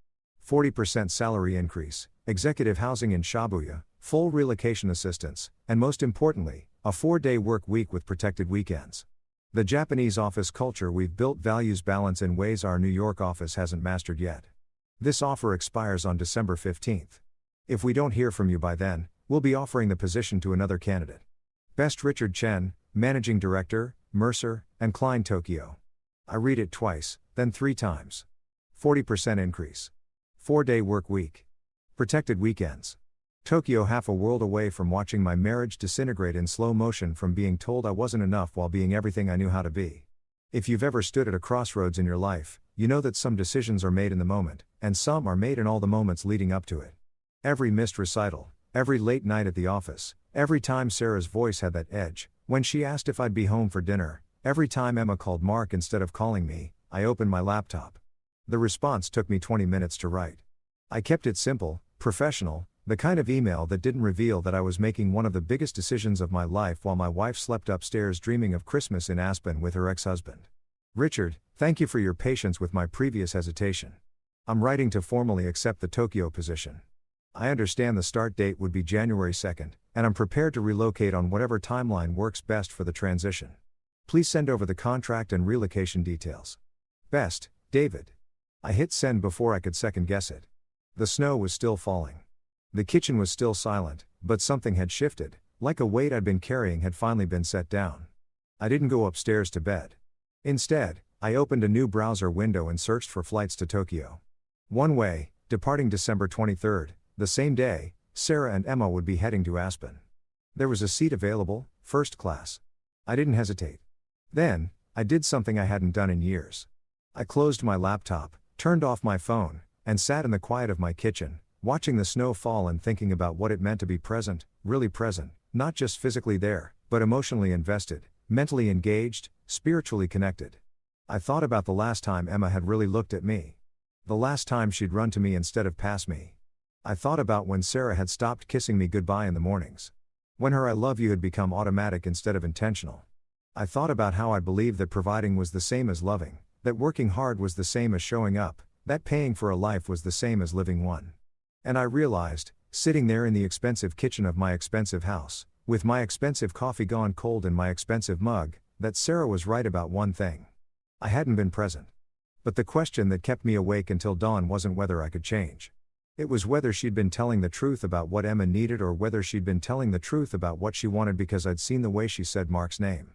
40% salary increase, executive housing in Shibuya, full relocation assistance, and most importantly, a 4-day work week with protected weekends. The Japanese office culture we've built values balance in ways our New York office hasn't mastered yet. This offer expires on December 15th. If we don't hear from you by then, we'll be offering the position to another candidate. Best: Richard Chen, Managing Director, Mercer & Klein Tokyo. I read it twice, then 3 times. 40% increase. 4-day work week. Protected weekends. Tokyo, half a world away from watching my marriage disintegrate in slow motion from being told I wasn't enough while being everything I knew how to be. If you've ever stood at a crossroads in your life, you know that some decisions are made in the moment, and some are made in all the moments leading up to it. Every missed recital, every late night at the office, every time Sarah's voice had that edge, when she asked if I'd be home for dinner, every time Emma called Mark instead of calling me, I opened my laptop. The response took me 20 minutes to write. I kept it simple, professional, the kind of email that didn't reveal that I was making one of the biggest decisions of my life while my wife slept upstairs dreaming of Christmas in Aspen with her ex-husband. Richard, thank you for your patience with my previous hesitation. I'm writing to formally accept the Tokyo position. I understand the start date would be January 2nd, and I'm prepared to relocate on whatever timeline works best for the transition. Please send over the contract and relocation details. Best, David. I hit send before I could second guess it. The snow was still falling. The kitchen was still silent, but something had shifted, like a weight I'd been carrying had finally been set down. I didn't go upstairs to bed. Instead, I opened a new browser window and searched for flights to Tokyo. One way, departing December 23rd, the same day, Sarah and Emma would be heading to Aspen. There was a seat available, first class. I didn't hesitate. Then, I did something I hadn't done in years. I closed my laptop, turned off my phone, and sat in the quiet of my kitchen, watching the snow fall and thinking about what it meant to be present, really present, not just physically there, but emotionally invested, mentally engaged, spiritually connected. I thought about the last time Emma had really looked at me. The last time she'd run to me instead of past me. I thought about when Sarah had stopped kissing me goodbye in the mornings. When her I love you had become automatic instead of intentional. I thought about how I believed that providing was the same as loving, that working hard was the same as showing up, that paying for a life was the same as living one. And I realized, sitting there in the expensive kitchen of my expensive house, with my expensive coffee gone cold in my expensive mug, that Sarah was right about one thing. I hadn't been present. But the question that kept me awake until dawn wasn't whether I could change. It was whether she'd been telling the truth about what Emma needed or whether she'd been telling the truth about what she wanted because I'd seen the way she said Mark's name.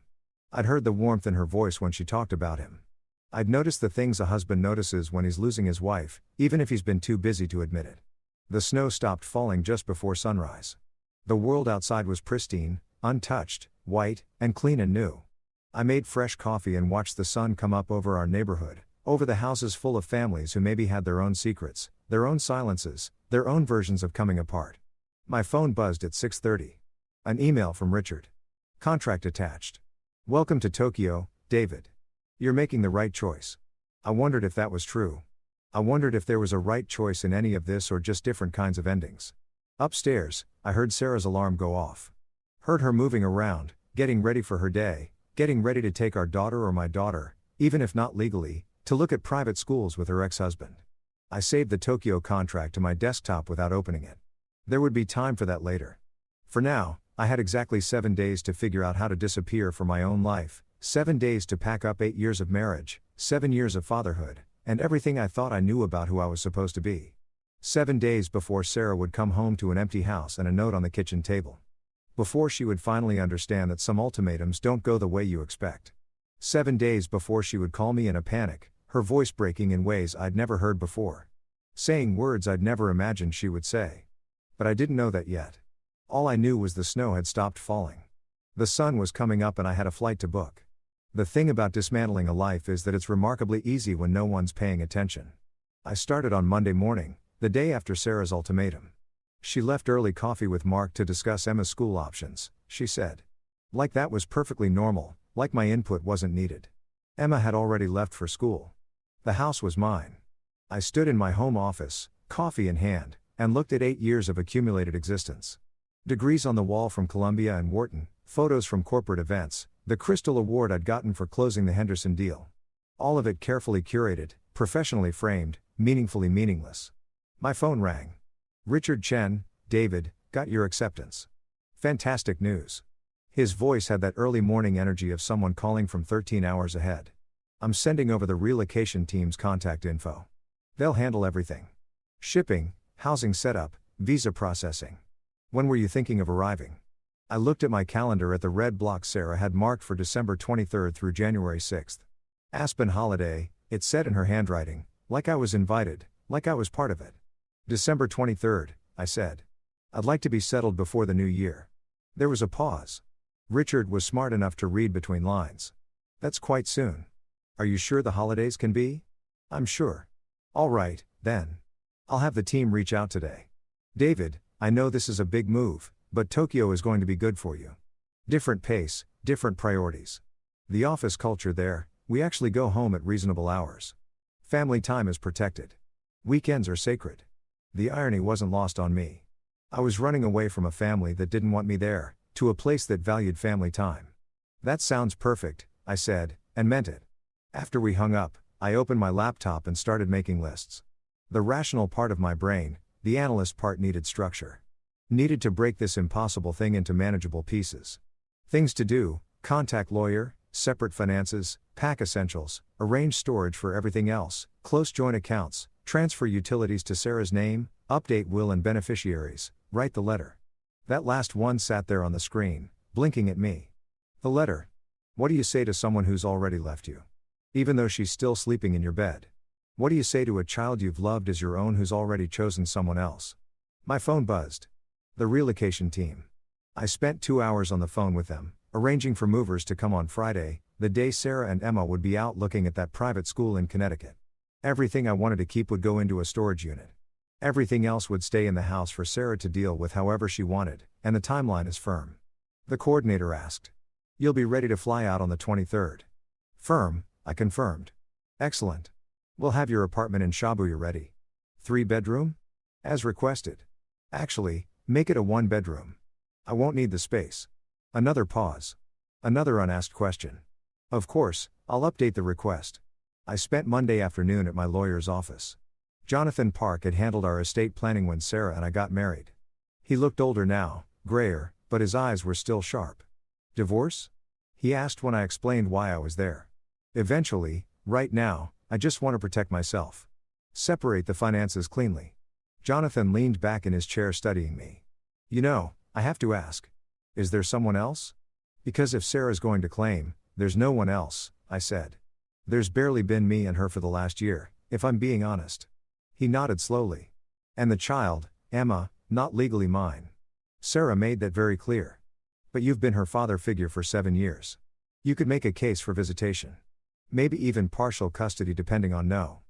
I'd heard the warmth in her voice when she talked about him. I'd noticed the things a husband notices when he's losing his wife, even if he's been too busy to admit it. The snow stopped falling just before sunrise. The world outside was pristine, untouched, white, and clean and new. I made fresh coffee and watched the sun come up over our neighborhood, over the houses full of families who maybe had their own secrets, their own silences, their own versions of coming apart. My phone buzzed at 6:30. An email from Richard. Contract attached. Welcome to Tokyo, David. You're making the right choice. I wondered if that was true. I wondered if there was a right choice in any of this or just different kinds of endings. Upstairs, I heard Sarah's alarm go off. Heard her moving around, getting ready for her day, getting ready to take our daughter or my daughter, even if not legally, to look at private schools with her ex-husband. I saved the Tokyo contract to my desktop without opening it. There would be time for that later. For now, I had exactly 7 days to figure out how to disappear for my own life, 7 days to pack up 8 years of marriage, 7 years of fatherhood, and everything I thought I knew about who I was supposed to be. 7 days before Sarah would come home to an empty house and a note on the kitchen table. Before she would finally understand that some ultimatums don't go the way you expect. 7 days before she would call me in a panic, her voice breaking in ways I'd never heard before. Saying words I'd never imagined she would say. But I didn't know that yet. All I knew was the snow had stopped falling. The sun was coming up and I had a flight to book. The thing about dismantling a life is that it's remarkably easy when no one's paying attention. I started on Monday morning, the day after Sarah's ultimatum. She left early coffee with Mark to discuss Emma's school options, she said. Like that was perfectly normal, like my input wasn't needed. Emma had already left for school. The house was mine. I stood in my home office, coffee in hand, and looked at 8 years of accumulated existence. Degrees on the wall from Columbia and Wharton, photos from corporate events, the Crystal Award I'd gotten for closing the Henderson deal. All of it carefully curated, professionally framed, meaningfully meaningless. My phone rang. Richard Chen, David, got your acceptance. Fantastic news. His voice had that early morning energy of someone calling from 13 hours ahead. I'm sending over the relocation team's contact info. They'll handle everything. Shipping, housing setup, visa processing. When were you thinking of arriving? I looked at my calendar at the red block Sarah had marked for December 23rd through January 6th. Aspen holiday, it said in her handwriting, like I was invited, like I was part of it. December 23rd, I said. I'd like to be settled before the new year. There was a pause. Richard was smart enough to read between lines. That's quite soon. Are you sure the holidays can be? I'm sure. All right, then. I'll have the team reach out today. David, I know this is a big move, but Tokyo is going to be good for you. Different pace, different priorities. The office culture there, we actually go home at reasonable hours. Family time is protected. Weekends are sacred. The irony wasn't lost on me. I was running away from a family that didn't want me there, to a place that valued family time. That sounds perfect, I said, and meant it. After we hung up, I opened my laptop and started making lists. The rational part of my brain, the analyst part, needed structure. Needed to break this impossible thing into manageable pieces. Things to do: contact lawyer, separate finances, pack essentials, arrange storage for everything else, close joint accounts, transfer utilities to Sarah's name, update will and beneficiaries, write the letter. That last one sat there on the screen, blinking at me. The letter. What do you say to someone who's already left you? Even though she's still sleeping in your bed. What do you say to a child you've loved as your own who's already chosen someone else? My phone buzzed. The relocation team. I spent 2 hours on the phone with them, arranging for movers to come on Friday, the day Sarah and Emma would be out looking at that private school in Connecticut. Everything I wanted to keep would go into a storage unit. Everything else would stay in the house for Sarah to deal with however she wanted, and the timeline is firm. The coordinator asked. You'll be ready to fly out on the 23rd. Firm, I confirmed. Excellent. We'll have your apartment in Shibuya ready. 3-bedroom? As requested. Actually, make it a 1-bedroom. I won't need the space. Another pause. Another unasked question. Of course, I'll update the request. I spent Monday afternoon at my lawyer's office. Jonathan Park had handled our estate planning when Sarah and I got married. He looked older now, grayer, but his eyes were still sharp. Divorce? He asked when I explained why I was there. Eventually, right now, I just want to protect myself. Separate the finances cleanly. Jonathan leaned back in his chair studying me. You know, I have to ask. Is there someone else? Because if Sarah's going to claim, there's no one else, I said. There's barely been me and her for the last year, if I'm being honest. He nodded slowly. And the child, Emma, not legally mine. Sarah made that very clear. But you've been her father figure for 7 years. You could make a case for visitation. Maybe even partial custody depending on no.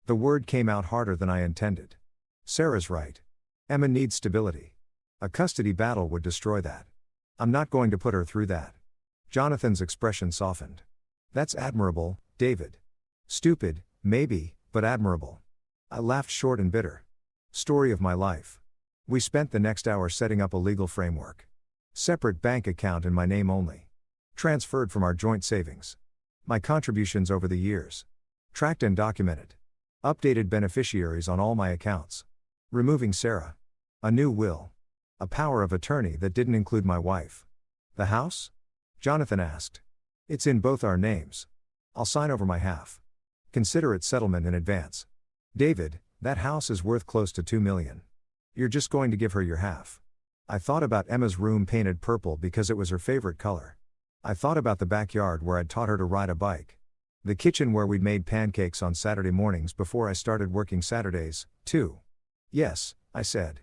The word came out harder than I intended. Sarah's right. Emma needs stability. A custody battle would destroy that. I'm not going to put her through that. Jonathan's expression softened. That's admirable, David. Stupid, maybe, but admirable. I laughed short and bitter. Story of my life. We spent the next hour setting up a legal framework. Separate bank account in my name only. Transferred from our joint savings. My contributions over the years. Tracked and documented. Updated beneficiaries on all my accounts. Removing Sarah. A new will. A power of attorney that didn't include my wife. The house? Jonathan asked. It's in both our names. I'll sign over my half. Consider it settlement in advance. David, that house is worth close to $2 million. You're just going to give her your half. I thought about Emma's room painted purple because it was her favorite color. I thought about the backyard where I'd taught her to ride a bike. The kitchen where we'd made pancakes on Saturday mornings before I started working Saturdays, too. Yes, I said.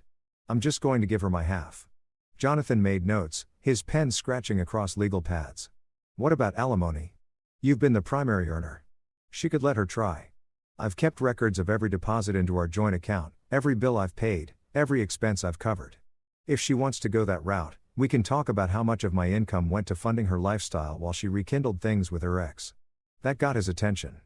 I'm just going to give her my half. Jonathan made notes, his pen scratching across legal pads. What about alimony? You've been the primary earner. She could let her try. I've kept records of every deposit into our joint account, every bill I've paid, every expense I've covered. If she wants to go that route, we can talk about how much of my income went to funding her lifestyle while she rekindled things with her ex. That got his attention.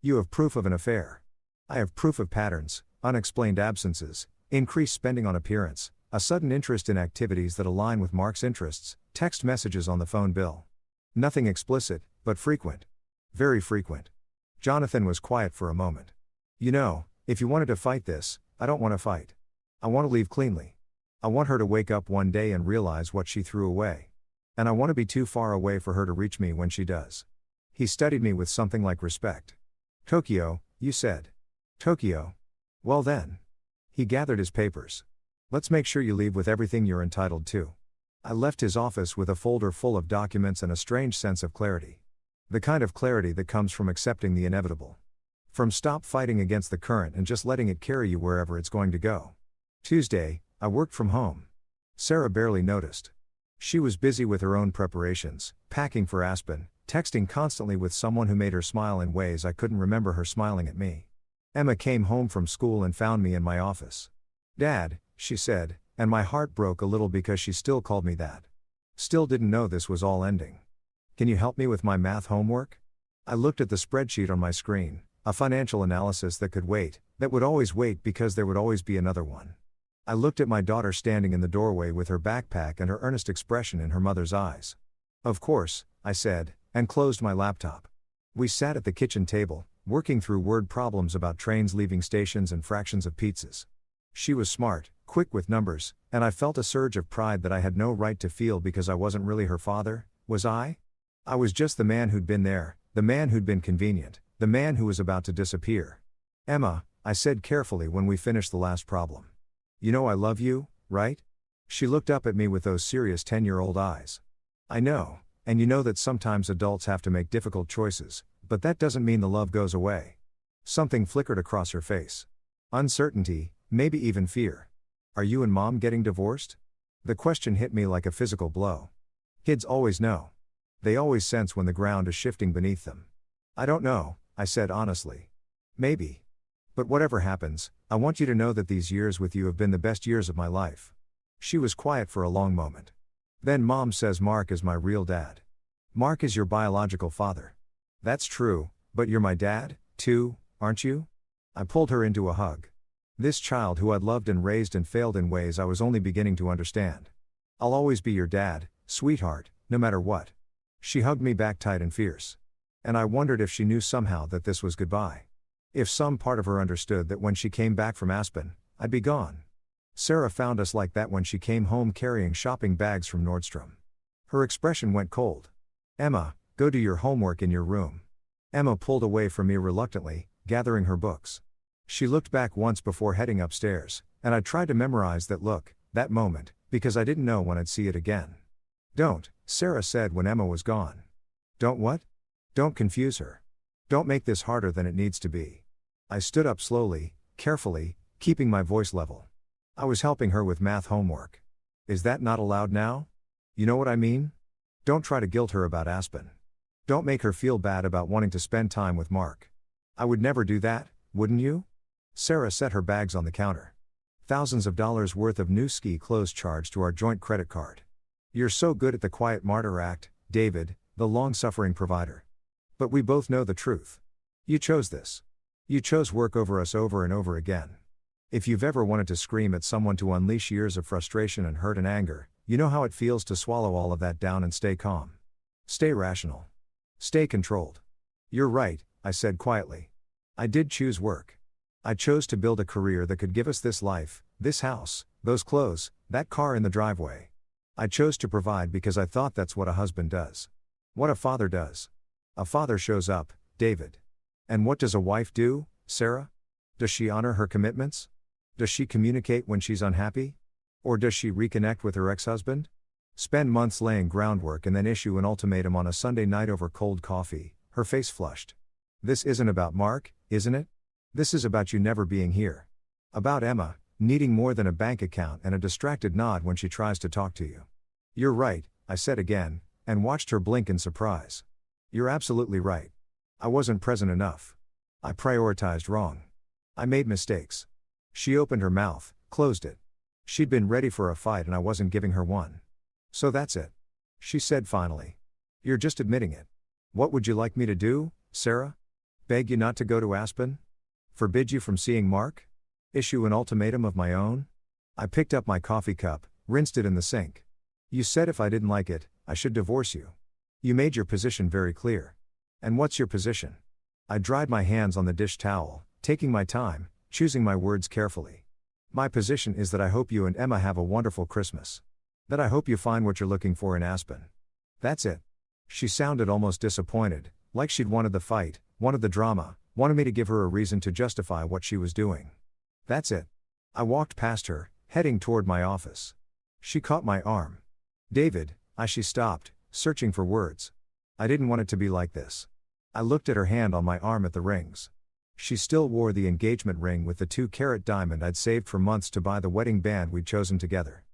You have proof of an affair. I have proof of patterns, unexplained absences, increased spending on appearance, a sudden interest in activities that align with Mark's interests, text messages on the phone bill. Nothing explicit, but frequent. Very frequent. Jonathan was quiet for a moment. You know, if you wanted to fight this, I don't want to fight. I want to leave cleanly. I want her to wake up one day and realize what she threw away. And I want to be too far away for her to reach me when she does. He studied me with something like respect. Tokyo, you said. Tokyo. Well then. He gathered his papers. Let's make sure you leave with everything you're entitled to. I left his office with a folder full of documents and a strange sense of clarity. The kind of clarity that comes from accepting the inevitable. From stop fighting against the current and just letting it carry you wherever it's going to go. Tuesday, I worked from home. Sarah barely noticed. She was busy with her own preparations, packing for Aspen, texting constantly with someone who made her smile in ways I couldn't remember her smiling at me. Emma came home from school and found me in my office. "Dad," she said, and my heart broke a little because she still called me that. Still didn't know this was all ending. "Can you help me with my math homework?" I looked at the spreadsheet on my screen, a financial analysis that could wait, that would always wait because there would always be another one. I looked at my daughter standing in the doorway with her backpack and her earnest expression in her mother's eyes. "Of course," I said, and closed my laptop. We sat at the kitchen table, working through word problems about trains leaving stations and fractions of pizzas. She was smart, quick with numbers, and I felt a surge of pride that I had no right to feel because I wasn't really her father, was I? I was just the man who'd been there, the man who'd been convenient, the man who was about to disappear. "Emma," I said carefully when we finished the last problem. "You know I love you, right?" She looked up at me with those serious 10-year-old eyes. "I know, and you know that sometimes adults have to make difficult choices, but that doesn't mean the love goes away." Something flickered across her face. Uncertainty, maybe even fear. "Are you and Mom getting divorced?" The question hit me like a physical blow. Kids always know. They always sense when the ground is shifting beneath them. "I don't know," I said honestly. "Maybe. But whatever happens, I want you to know that these years with you have been the best years of my life." She was quiet for a long moment. "Then Mom says Mark is my real dad." "Mark is your biological father." "That's true, but you're my dad, too, aren't you?" I pulled her into a hug. This child who I'd loved and raised and failed in ways I was only beginning to understand. "I'll always be your dad, sweetheart, no matter what." She hugged me back tight and fierce. And I wondered if she knew somehow that this was goodbye. If some part of her understood that when she came back from Aspen, I'd be gone. Sarah found us like that when she came home carrying shopping bags from Nordstrom. Her expression went cold. "Emma, go do your homework in your room." Emma pulled away from me reluctantly, gathering her books. She looked back once before heading upstairs, and I tried to memorize that look, that moment, because I didn't know when I'd see it again. "Don't," Sarah said when Emma was gone. "Don't what?" "Don't confuse her. Don't make this harder than it needs to be." I stood up slowly, carefully, keeping my voice level. I was helping her with math homework. "Is that not allowed now? You know what I mean? Don't try to guilt her about Aspen. Don't make her feel bad about wanting to spend time with Mark. I would never do that, wouldn't you?" Sarah set her bags on the counter. "Thousands of dollars worth of new ski clothes charged to our joint credit card. You're so good at the quiet martyr act, David, the long-suffering provider. But we both know the truth. You chose this. You chose work over us over and over again. If you've ever wanted to scream at someone to unleash years of frustration and hurt and anger, you know how it feels to swallow all of that down and stay calm. Stay rational. Stay controlled. You're right," I said quietly. "I did choose work. I chose to build a career that could give us this life, this house, those clothes, that car in the driveway. I chose to provide because I thought that's what a husband does. What a father does. A father shows up, David. And what does a wife do, Sarah? Does she honor her commitments? Does she communicate when she's unhappy? Or does she reconnect with her ex-husband? Spend months laying groundwork and then issue an ultimatum on a Sunday night over cold coffee?" Her face flushed. "This isn't about Mark, isn't it? This is about you never being here. About Emma, needing more than a bank account and a distracted nod when she tries to talk to you." "You're right," I said again, and watched her blink in surprise. "You're absolutely right. I wasn't present enough. I prioritized wrong. I made mistakes." She opened her mouth, closed it. She'd been ready for a fight and I wasn't giving her one. "So that's it," she said finally. "You're just admitting it. What would you like me to do, Sarah? Beg you not to go to Aspen? Forbid you from seeing Mark? Issue an ultimatum of my own?" I picked up my coffee cup, rinsed it in the sink. "You said if I didn't like it, I should divorce you. You made your position very clear. And what's your position?" I dried my hands on the dish towel, taking my time, choosing my words carefully. "My position is that I hope you and Emma have a wonderful Christmas. That I hope you find what you're looking for in Aspen. That's it." She sounded almost disappointed, like she'd wanted the fight, wanted the drama, wanted me to give her a reason to justify what she was doing. "That's it." I walked past her, heading toward my office. She caught my arm. "David," she stopped, searching for words. "I didn't want it to be like this." I looked at her hand on my arm at the rings. She still wore the engagement ring with the 2-carat diamond I'd saved for months to buy the wedding band we'd chosen together.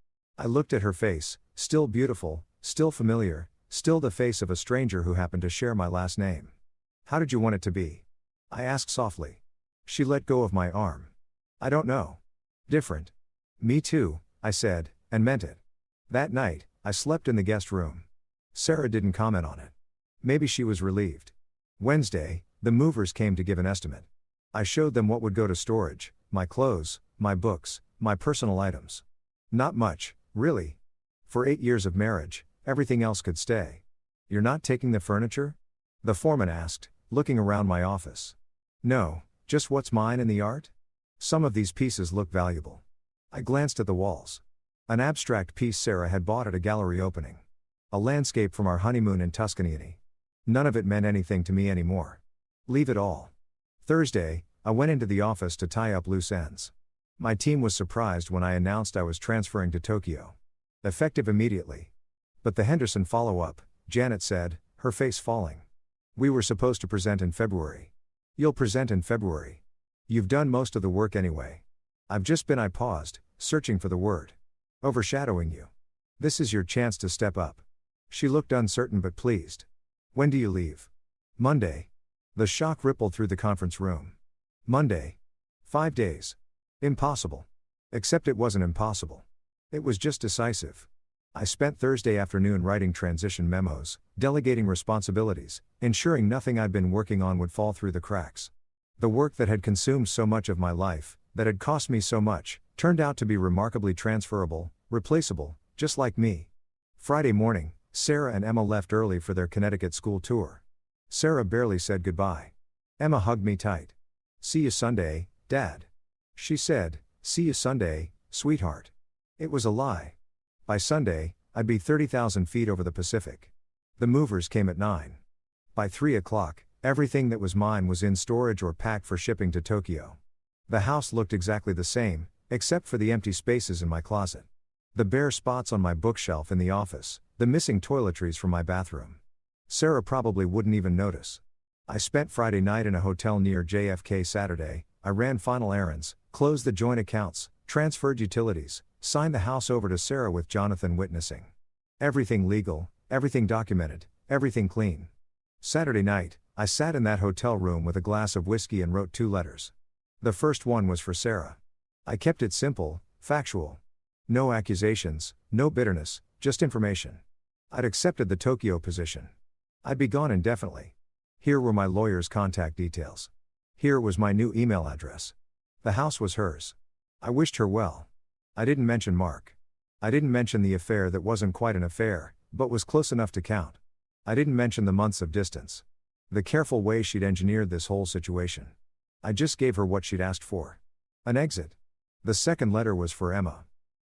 I looked at her face, still beautiful, still familiar, still the face of a stranger who happened to share my last name. How did you want it to be? I asked softly. She let go of my arm. I don't know. Different. Me too, I said, and meant it. That night, I slept in the guest room. Sarah didn't comment on it. Maybe she was relieved. Wednesday, the movers came to give an estimate. I showed them what would go to storage, my clothes, my books, my personal items. Not much, really. For 8 years of marriage, everything else could stay. You're not taking the furniture? The foreman asked, looking around my office. No, just what's mine and the art? Some of these pieces look valuable. I glanced at the walls. An abstract piece Sarah had bought at a gallery opening. A landscape from our honeymoon in Tuscany. None of it meant anything to me anymore. Leave it all. Thursday, I went into the office to tie up loose ends. My team was surprised when I announced I was transferring to Tokyo. Effective immediately. But the Henderson follow-up, Janet said, her face falling. We were supposed to present in February. You'll present in February. You've done most of the work anyway. I paused, searching for the word. Overshadowing you. This is your chance to step up. She looked uncertain but pleased. When do you leave? Monday. The shock rippled through the conference room. Monday. 5 days. Impossible. Except it wasn't impossible. It was just decisive. I spent Thursday afternoon writing transition memos, delegating responsibilities, ensuring nothing I'd been working on would fall through the cracks. The work that had consumed so much of my life, that had cost me so much, turned out to be remarkably transferable, replaceable, just like me. Friday morning, Sarah and Emma left early for their Connecticut school tour. Sarah barely said goodbye. Emma hugged me tight. See you Sunday, Dad. She said, see you Sunday, sweetheart. It was a lie. By Sunday, I'd be 30,000 feet over the Pacific. The movers came at 9. By 3 o'clock, everything that was mine was in storage or packed for shipping to Tokyo. The house looked exactly the same, except for the empty spaces in my closet. The bare spots on my bookshelf in the office, the missing toiletries from my bathroom. Sarah probably wouldn't even notice. I spent Friday night in a hotel near JFK. Saturday, I ran final errands, closed the joint accounts, transferred utilities, signed the house over to Sarah with Jonathan witnessing. Everything legal, everything documented, everything clean. Saturday night, I sat in that hotel room with a glass of whiskey and wrote 2 letters. The first one was for Sarah. I kept it simple, factual. No accusations, no bitterness, just information. I'd accepted the Tokyo position. I'd be gone indefinitely. Here were my lawyer's contact details. Here was my new email address. The house was hers. I wished her well. I didn't mention Mark. I didn't mention the affair that wasn't quite an affair, but was close enough to count. I didn't mention the months of distance. The careful way she'd engineered this whole situation. I just gave her what she'd asked for. An exit. The second letter was for Emma.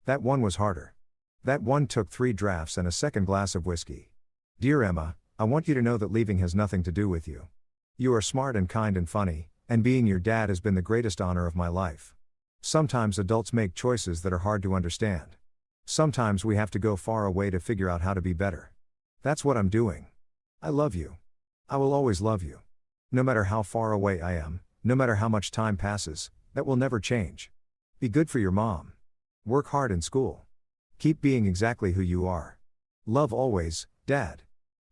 That one was harder. That one took 3 drafts and a second glass of whiskey. Dear Emma, I want you to know that leaving has nothing to do with you. You are smart and kind and funny, and being your dad has been the greatest honor of my life. Sometimes adults make choices that are hard to understand. Sometimes we have to go far away to figure out how to be better. That's what I'm doing. I love you. I will always love you. No matter how far away I am, no matter how much time passes, that will never change. Be good for your mom. Work hard in school. Keep being exactly who you are. Love always, Dad.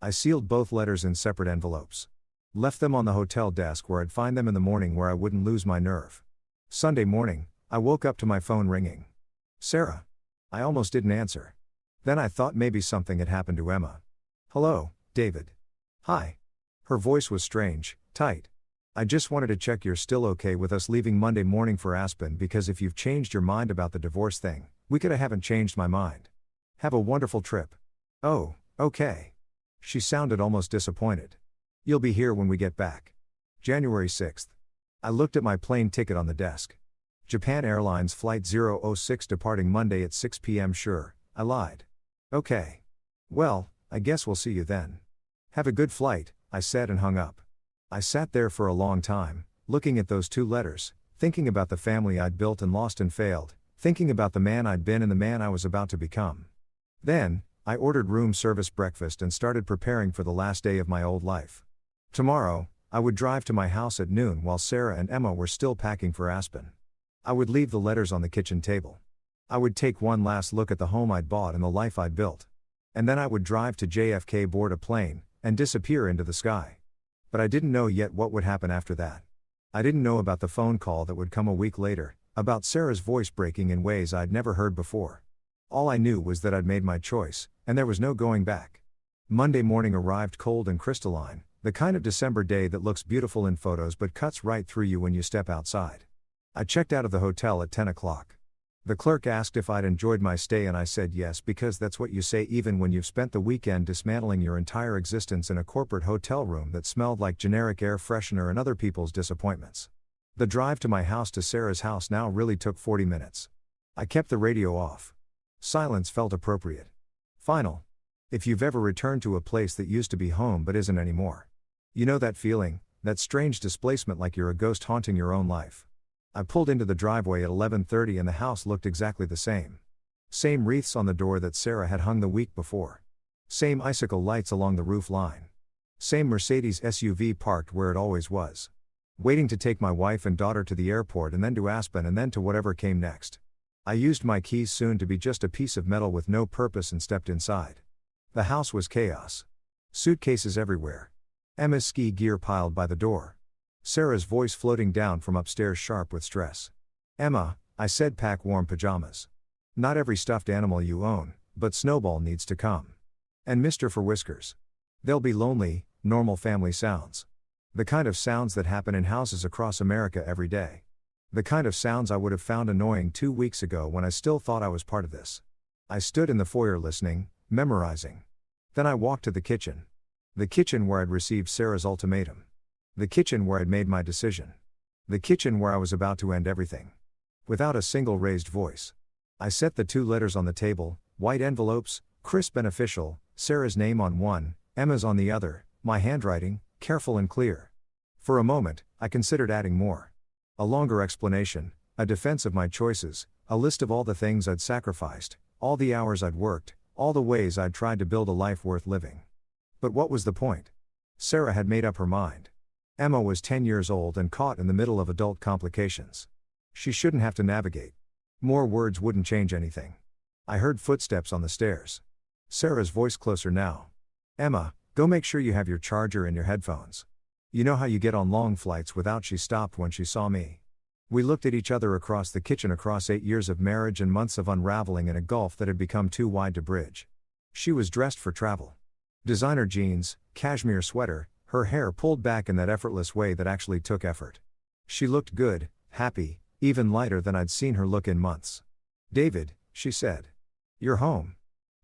I sealed both letters in separate envelopes. Left them on the hotel desk where I'd find them in the morning where I wouldn't lose my nerve. Sunday morning, I woke up to my phone ringing. Sarah. I almost didn't answer. Then I thought maybe something had happened to Emma. Hello, David. Hi. Her voice was strange, tight. I just wanted to check you're still okay with us leaving Monday morning for Aspen, because if you've changed your mind about the divorce thing, I haven't changed my mind. Have a wonderful trip. Oh, okay. She sounded almost disappointed. You'll be here when we get back. January 6th. I looked at my plane ticket on the desk. Japan Airlines Flight 006 departing Monday at 6 p.m. Sure, I lied. Okay. Well, I guess we'll see you then. Have a good flight, I said and hung up. I sat there for a long time, looking at those 2 letters, thinking about the family I'd built and lost and failed, thinking about the man I'd been and the man I was about to become. Then, I ordered room service breakfast and started preparing for the last day of my old life. Tomorrow, I would drive to my house at noon while Sarah and Emma were still packing for Aspen. I would leave the letters on the kitchen table. I would take one last look at the home I'd bought and the life I'd built. And then I would drive to JFK, board a plane, and disappear into the sky. But I didn't know yet what would happen after that. I didn't know about the phone call that would come a week later, about Sarah's voice breaking in ways I'd never heard before. All I knew was that I'd made my choice, and there was no going back. Monday morning arrived cold and crystalline, the kind of December day that looks beautiful in photos but cuts right through you when you step outside. I checked out of the hotel at 10 o'clock. The clerk asked if I'd enjoyed my stay and I said yes, because that's what you say even when you've spent the weekend dismantling your entire existence in a corporate hotel room that smelled like generic air freshener and other people's disappointments. The drive to my house to Sarah's house now really took 40 minutes. I kept the radio off. Silence felt appropriate. Final. If you've ever returned to a place that used to be home but isn't anymore. You know that feeling, that strange displacement, like you're a ghost haunting your own life. I pulled into the driveway at 11:30 and the house looked exactly the same. Same wreaths on the door that Sarah had hung the week before. Same icicle lights along the roof line. Same Mercedes SUV parked where it always was. Waiting to take my wife and daughter to the airport and then to Aspen and then to whatever came next. I used my keys, soon to be just a piece of metal with no purpose, and stepped inside. The house was chaos. Suitcases everywhere. Emma's ski gear piled by the door. Sarah's voice floating down from upstairs, sharp with stress. Emma, I said, pack warm pajamas. Not every stuffed animal you own, but Snowball needs to come. And Mr. for Whiskers. They'll be lonely, normal family sounds. The kind of sounds that happen in houses across America every day. The kind of sounds I would have found annoying 2 weeks ago when I still thought I was part of this. I stood in the foyer listening, memorizing. Then I walked to the kitchen. The kitchen where I'd received Sarah's ultimatum. The kitchen where I'd made my decision. The kitchen where I was about to end everything. Without a single raised voice. I set the 2 letters on the table, white envelopes, crisp and official, Sarah's name on one, Emma's on the other, my handwriting, careful and clear. For a moment, I considered adding more. A longer explanation, a defense of my choices, a list of all the things I'd sacrificed, all the hours I'd worked, all the ways I'd tried to build a life worth living. But what was the point? Sarah had made up her mind. Emma was 10 years old and caught in the middle of adult complications. She shouldn't have to navigate. More words wouldn't change anything. I heard footsteps on the stairs. Sarah's voice closer now. Emma, go make sure you have your charger and your headphones. You know how you get on long flights without. She stopped when she saw me. We looked at each other across the kitchen, across 8 years of marriage and months of unraveling in a gulf that had become too wide to bridge. She was dressed for travel. Designer jeans, cashmere sweater, her hair pulled back in that effortless way that actually took effort. She looked good, happy, even lighter than I'd seen her look in months. David, she said. You're home.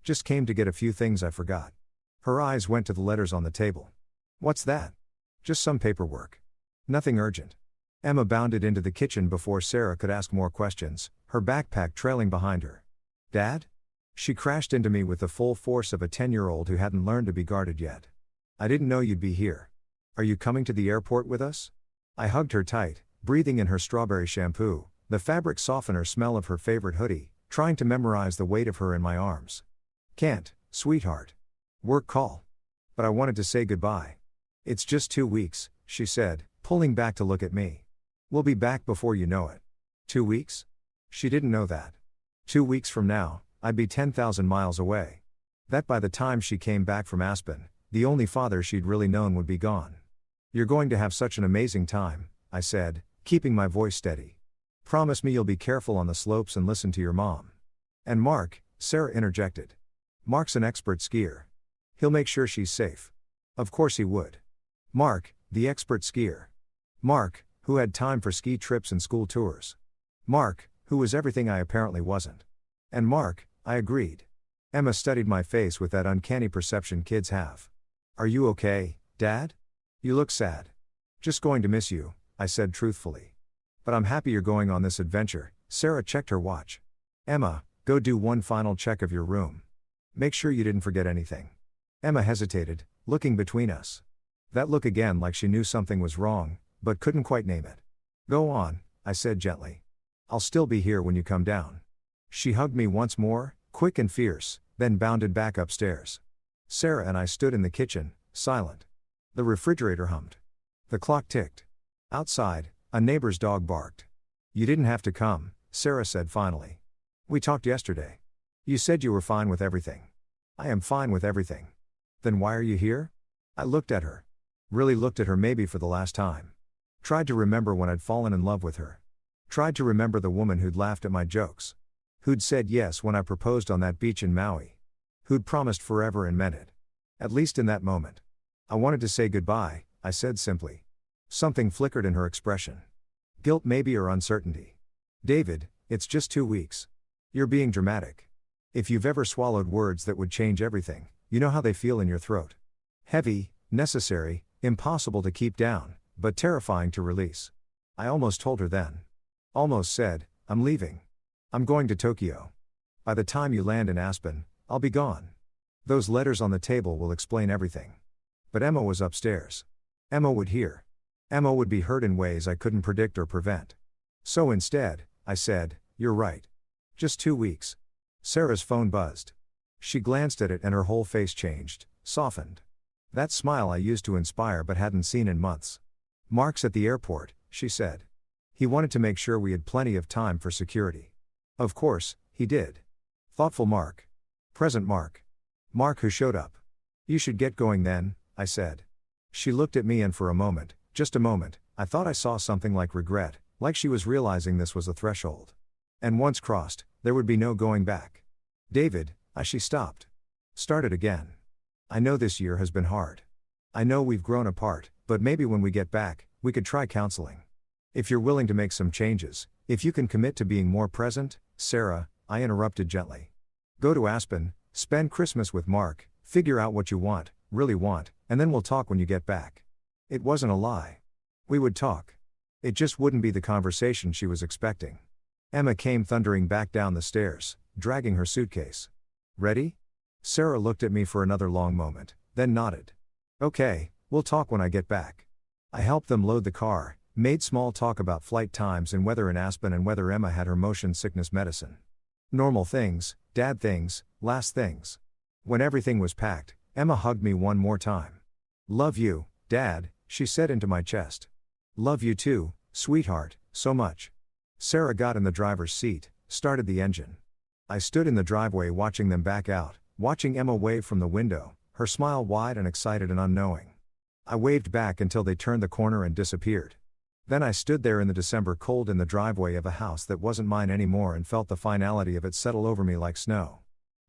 Just came to get a few things I forgot. Her eyes went to the letters on the table. What's that? Just some paperwork. Nothing urgent. Emma bounded into the kitchen before Sarah could ask more questions, her backpack trailing behind her. Dad? She crashed into me with the full force of a 10-year-old who hadn't learned to be guarded yet. I didn't know you'd be here. Are you coming to the airport with us? I hugged her tight, breathing in her strawberry shampoo, the fabric softener smell of her favorite hoodie, trying to memorize the weight of her in my arms. Can't, sweetheart. Work call. But I wanted to say goodbye. It's just 2 weeks, she said, pulling back to look at me. We'll be back before you know it. 2 weeks? She didn't know that. 2 weeks from now, I'd be 10,000 miles away. That by the time she came back from Aspen, the only father she'd really known would be gone. You're going to have such an amazing time, I said, keeping my voice steady. Promise me you'll be careful on the slopes and listen to your mom. And Mark, Sarah interjected. Mark's an expert skier. He'll make sure she's safe. Of course he would. Mark, the expert skier. Mark, who had time for ski trips and school tours. Mark, who was everything I apparently wasn't. And Mark, I agreed. Emma studied my face with that uncanny perception kids have. Are you okay, Dad? You look sad. Just going to miss you, I said truthfully. But I'm happy you're going on this adventure. Sarah checked her watch. Emma, go do one final check of your room. Make sure you didn't forget anything. Emma hesitated, looking between us. That look again, like she knew something was wrong, but couldn't quite name it. Go on, I said gently. I'll still be here when you come down. She hugged me once more, quick and fierce, then bounded back upstairs. Sarah and I stood in the kitchen, silent. The refrigerator hummed. The clock ticked. Outside, a neighbor's dog barked. You didn't have to come, Sarah said finally. We talked yesterday. You said you were fine with everything. I am fine with everything. Then why are you here? I looked at her. Really looked at her, maybe for the last time. Tried to remember when I'd fallen in love with her. Tried to remember the woman who'd laughed at my jokes. Who'd said yes when I proposed on that beach in Maui. Who'd promised forever and meant it. At least in that moment. I wanted to say goodbye, I said simply. Something flickered in her expression. Guilt maybe, or uncertainty. David, it's just 2 weeks. You're being dramatic. If you've ever swallowed words that would change everything, you know how they feel in your throat. Heavy, necessary, impossible to keep down, but terrifying to release. I almost told her then. Almost said, I'm leaving. I'm going to Tokyo. By the time you land in Aspen, I'll be gone. Those letters on the table will explain everything. But Emma was upstairs. Emma would hear. Emma would be hurt in ways I couldn't predict or prevent. So instead, I said, you're right. Just 2 weeks. Sarah's phone buzzed. She glanced at it and her whole face changed, softened. That smile I used to inspire but hadn't seen in months. Mark's at the airport, she said. He wanted to make sure we had plenty of time for security. Of course, he did. Thoughtful Mark. Present Mark. Mark who showed up. You should get going then, I said. She looked at me and for a moment, just a moment, I thought I saw something like regret, like she was realizing this was a threshold. And once crossed, there would be no going back. David, she stopped. Started again. I know this year has been hard. I know we've grown apart, but maybe when we get back, we could try counseling. If you're willing to make some changes, if you can commit to being more present, Sarah, I interrupted gently. Go to Aspen, spend Christmas with Mark, figure out what you want, really want, and then we'll talk when you get back. It wasn't a lie. We would talk. It just wouldn't be the conversation she was expecting. Emma came thundering back down the stairs, dragging her suitcase. Ready? Sarah looked at me for another long moment, then nodded. Okay, we'll talk when I get back. I helped them load the car, made small talk about flight times and weather in Aspen and whether Emma had her motion sickness medicine. Normal things, dad things, last things. When everything was packed, Emma hugged me one more time. Love you, Dad, she said into my chest. Love you too, sweetheart, so much. Sarah got in the driver's seat, started the engine. I stood in the driveway watching them back out, watching Emma wave from the window, her smile wide and excited and unknowing. I waved back until they turned the corner and disappeared. Then I stood there in the December cold in the driveway of a house that wasn't mine anymore and felt the finality of it settle over me like snow.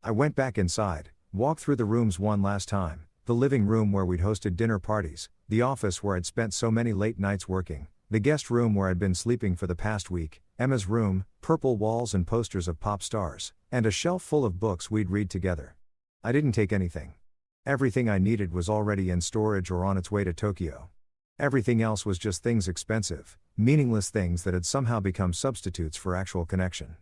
I went back inside, walked through the rooms one last time, the living room where we'd hosted dinner parties, the office where I'd spent so many late nights working, the guest room where I'd been sleeping for the past week, Emma's room, purple walls and posters of pop stars, and a shelf full of books we'd read together. I didn't take anything. Everything I needed was already in storage or on its way to Tokyo. Everything else was just things expensive, meaningless things that had somehow become substitutes for actual connection.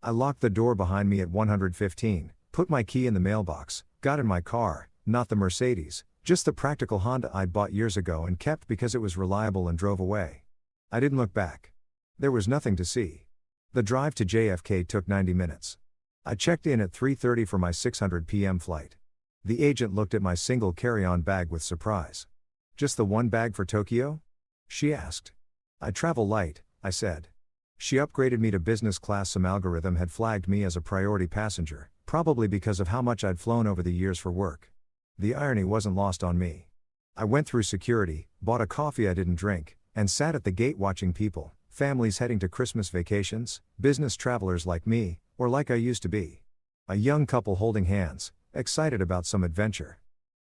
I locked the door behind me at 115, put my key in the mailbox, got in my car, not the Mercedes, just the practical Honda I'd bought years ago and kept because it was reliable, and drove away. I didn't look back. There was nothing to see. The drive to JFK took 90 minutes. I checked in at 3:30 for my 6:00 p.m. flight. The agent looked at my single carry-on bag with surprise. Just the one bag for Tokyo? She asked. I travel light, I said. She upgraded me to business class. Some algorithm had flagged me as a priority passenger, probably because of how much I'd flown over the years for work. The irony wasn't lost on me. I went through security, bought a coffee I didn't drink, and sat at the gate watching people, families heading to Christmas vacations, business travelers like me, or like I used to be. A young couple holding hands, excited about some adventure.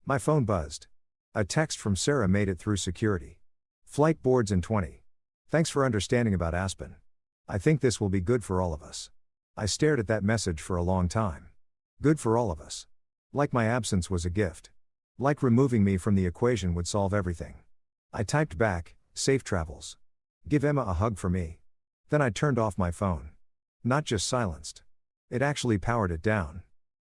My phone buzzed. A text from Sarah made it through security. Flight boards in 20. Thanks for understanding about Aspen. I think this will be good for all of us. I stared at that message for a long time. Good for all of us. Like my absence was a gift. Like removing me from the equation would solve everything. I typed back, safe travels. Give Emma a hug for me. Then I turned off my phone. Not just silenced. It actually powered it down.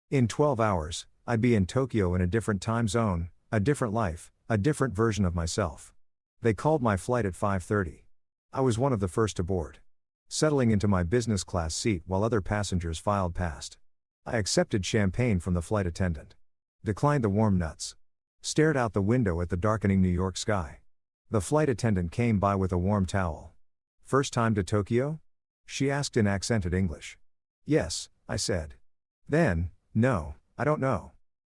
In 12 hours, I'd be in Tokyo in a different time zone, a different life, a different version of myself. They called my flight at 5:30. I was one of the first to board. Settling into my business class seat while other passengers filed past. I accepted champagne from the flight attendant. Declined the warm nuts. Stared out the window at the darkening New York sky. The flight attendant came by with a warm towel. First time to Tokyo? She asked in accented English. Yes, I said. Then, no, I don't know.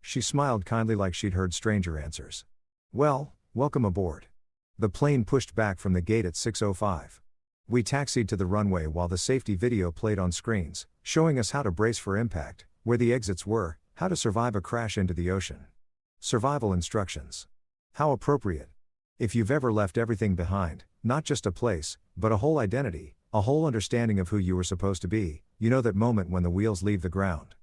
She smiled kindly like she'd heard stranger answers. Well, welcome aboard. The plane pushed back from the gate at 6:05. We taxied to the runway while the safety video played on screens, showing us how to brace for impact, where the exits were, how to survive a crash into the ocean. Survival instructions. How appropriate. If you've ever left everything behind, not just a place, but a whole identity, a whole understanding of who you were supposed to be, you know that moment when the wheels leave the ground.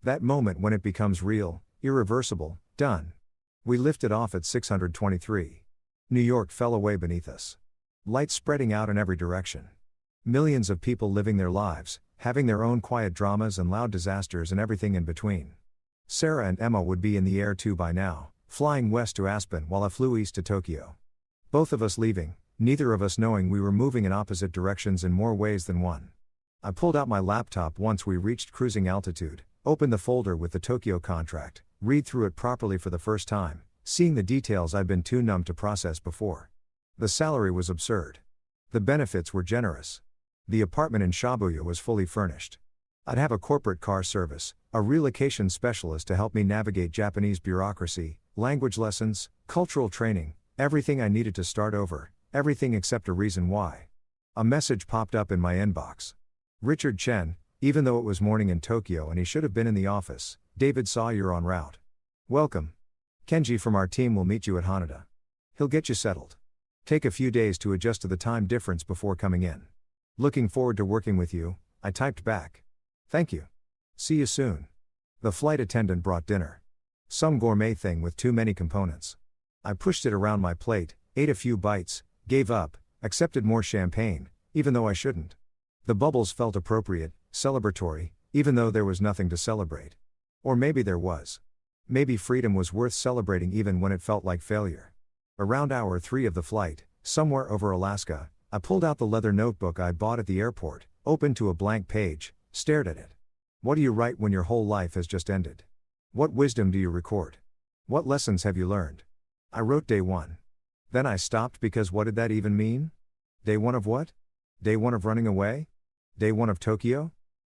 That moment when it becomes real, irreversible, done. We lifted off at 623. New York fell away beneath us. Lights spreading out in every direction. Millions of people living their lives, having their own quiet dramas and loud disasters and everything in between. Sarah and Emma would be in the air too by now, flying west to Aspen while I flew east to Tokyo. Both of us leaving, neither of us knowing we were moving in opposite directions in more ways than one. I pulled out my laptop once we reached cruising altitude, opened the folder with the Tokyo contract, read through it properly for the first time, seeing the details I'd been too numb to process before. The salary was absurd. The benefits were generous. The apartment in Shibuya was fully furnished. I'd have a corporate car service, a relocation specialist to help me navigate Japanese bureaucracy, language lessons, cultural training, everything I needed to start over, everything except a reason why. A message popped up in my inbox. Richard Chen, even though it was morning in Tokyo and he should have been in the office, David saw you're en route. Welcome. Kenji from our team will meet you at Haneda. He'll get you settled. Take a few days to adjust to the time difference before coming in. Looking forward to working with you, I typed back. Thank you. See you soon. The flight attendant brought dinner. Some gourmet thing with too many components. I pushed it around my plate, ate a few bites, gave up, accepted more champagne, even though I shouldn't. The bubbles felt appropriate, celebratory, even though there was nothing to celebrate. Or maybe there was. Maybe freedom was worth celebrating even when it felt like failure. Around hour 3 of the flight, somewhere over Alaska, I pulled out the leather notebook I bought at the airport, opened to a blank page, stared at it. What do you write when your whole life has just ended? What wisdom do you record? What lessons have you learned? I wrote day 1. Then I stopped because what did that even mean? Day 1 of what? Day 1 of running away? Day 1 of Tokyo?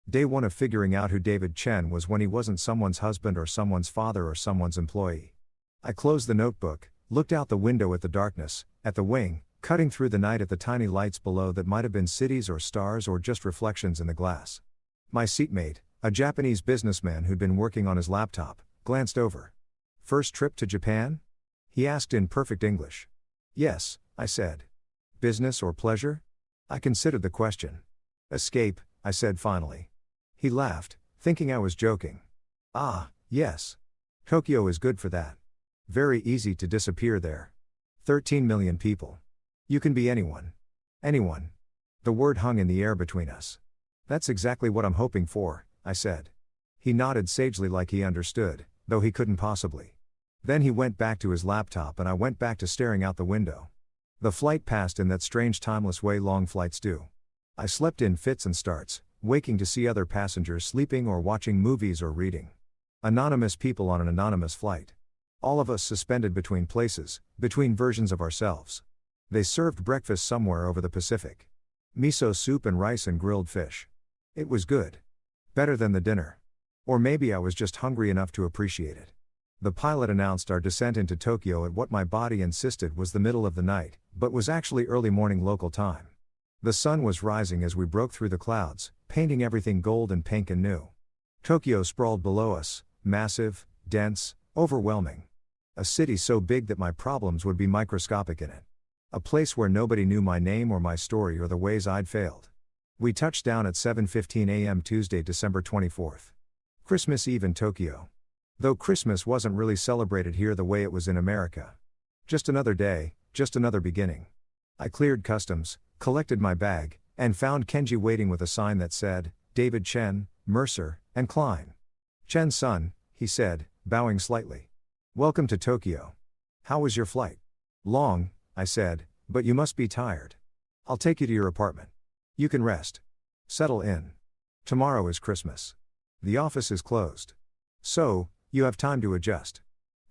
Day 1 of figuring out who David Chen was when he wasn't someone's husband or someone's father or someone's employee. I closed the notebook, looked out the window at the darkness, at the wing, cutting through the night at the tiny lights below that might have been cities or stars or just reflections in the glass. My seatmate, a Japanese businessman who'd been working on his laptop, glanced over. First trip to Japan? He asked in perfect English. Yes, I said. Business or pleasure? I considered the question. Escape, I said finally. He laughed, thinking I was joking. Ah, yes. Tokyo is good for that. Very easy to disappear there. 13 million people. You can be anyone. Anyone. The word hung in the air between us. That's exactly what I'm hoping for, I said. He nodded sagely like he understood, though he couldn't possibly. Then he went back to his laptop and I went back to staring out the window. The flight passed in that strange timeless way long flights do. I slept in fits and starts, waking to see other passengers sleeping or watching movies or reading. Anonymous people on an anonymous flight. All of us suspended between places, between versions of ourselves. They served breakfast somewhere over the Pacific. Miso soup and rice and grilled fish. It was good. Better than the dinner. Or maybe I was just hungry enough to appreciate it. The pilot announced our descent into Tokyo at what my body insisted was the middle of the night, but was actually early morning local time. The sun was rising as we broke through the clouds, painting everything gold and pink and new. Tokyo sprawled below us, massive, dense, overwhelming. A city so big that my problems would be microscopic in it. A place where nobody knew my name or my story or the ways I'd failed. We touched down at 7:15 a.m. Tuesday, December 24th. Christmas Eve in Tokyo. Though Christmas wasn't really celebrated here the way it was in America. Just another day, just another beginning. I cleared customs, collected my bag, and found Kenji waiting with a sign that said, David Chen, Mercer, and Klein. Chen's son, he said, bowing slightly. Welcome to Tokyo. How was your flight? Long, I said, but you must be tired. I'll take you to your apartment. You can rest. Settle in. Tomorrow is Christmas. The office is closed. So, you have time to adjust.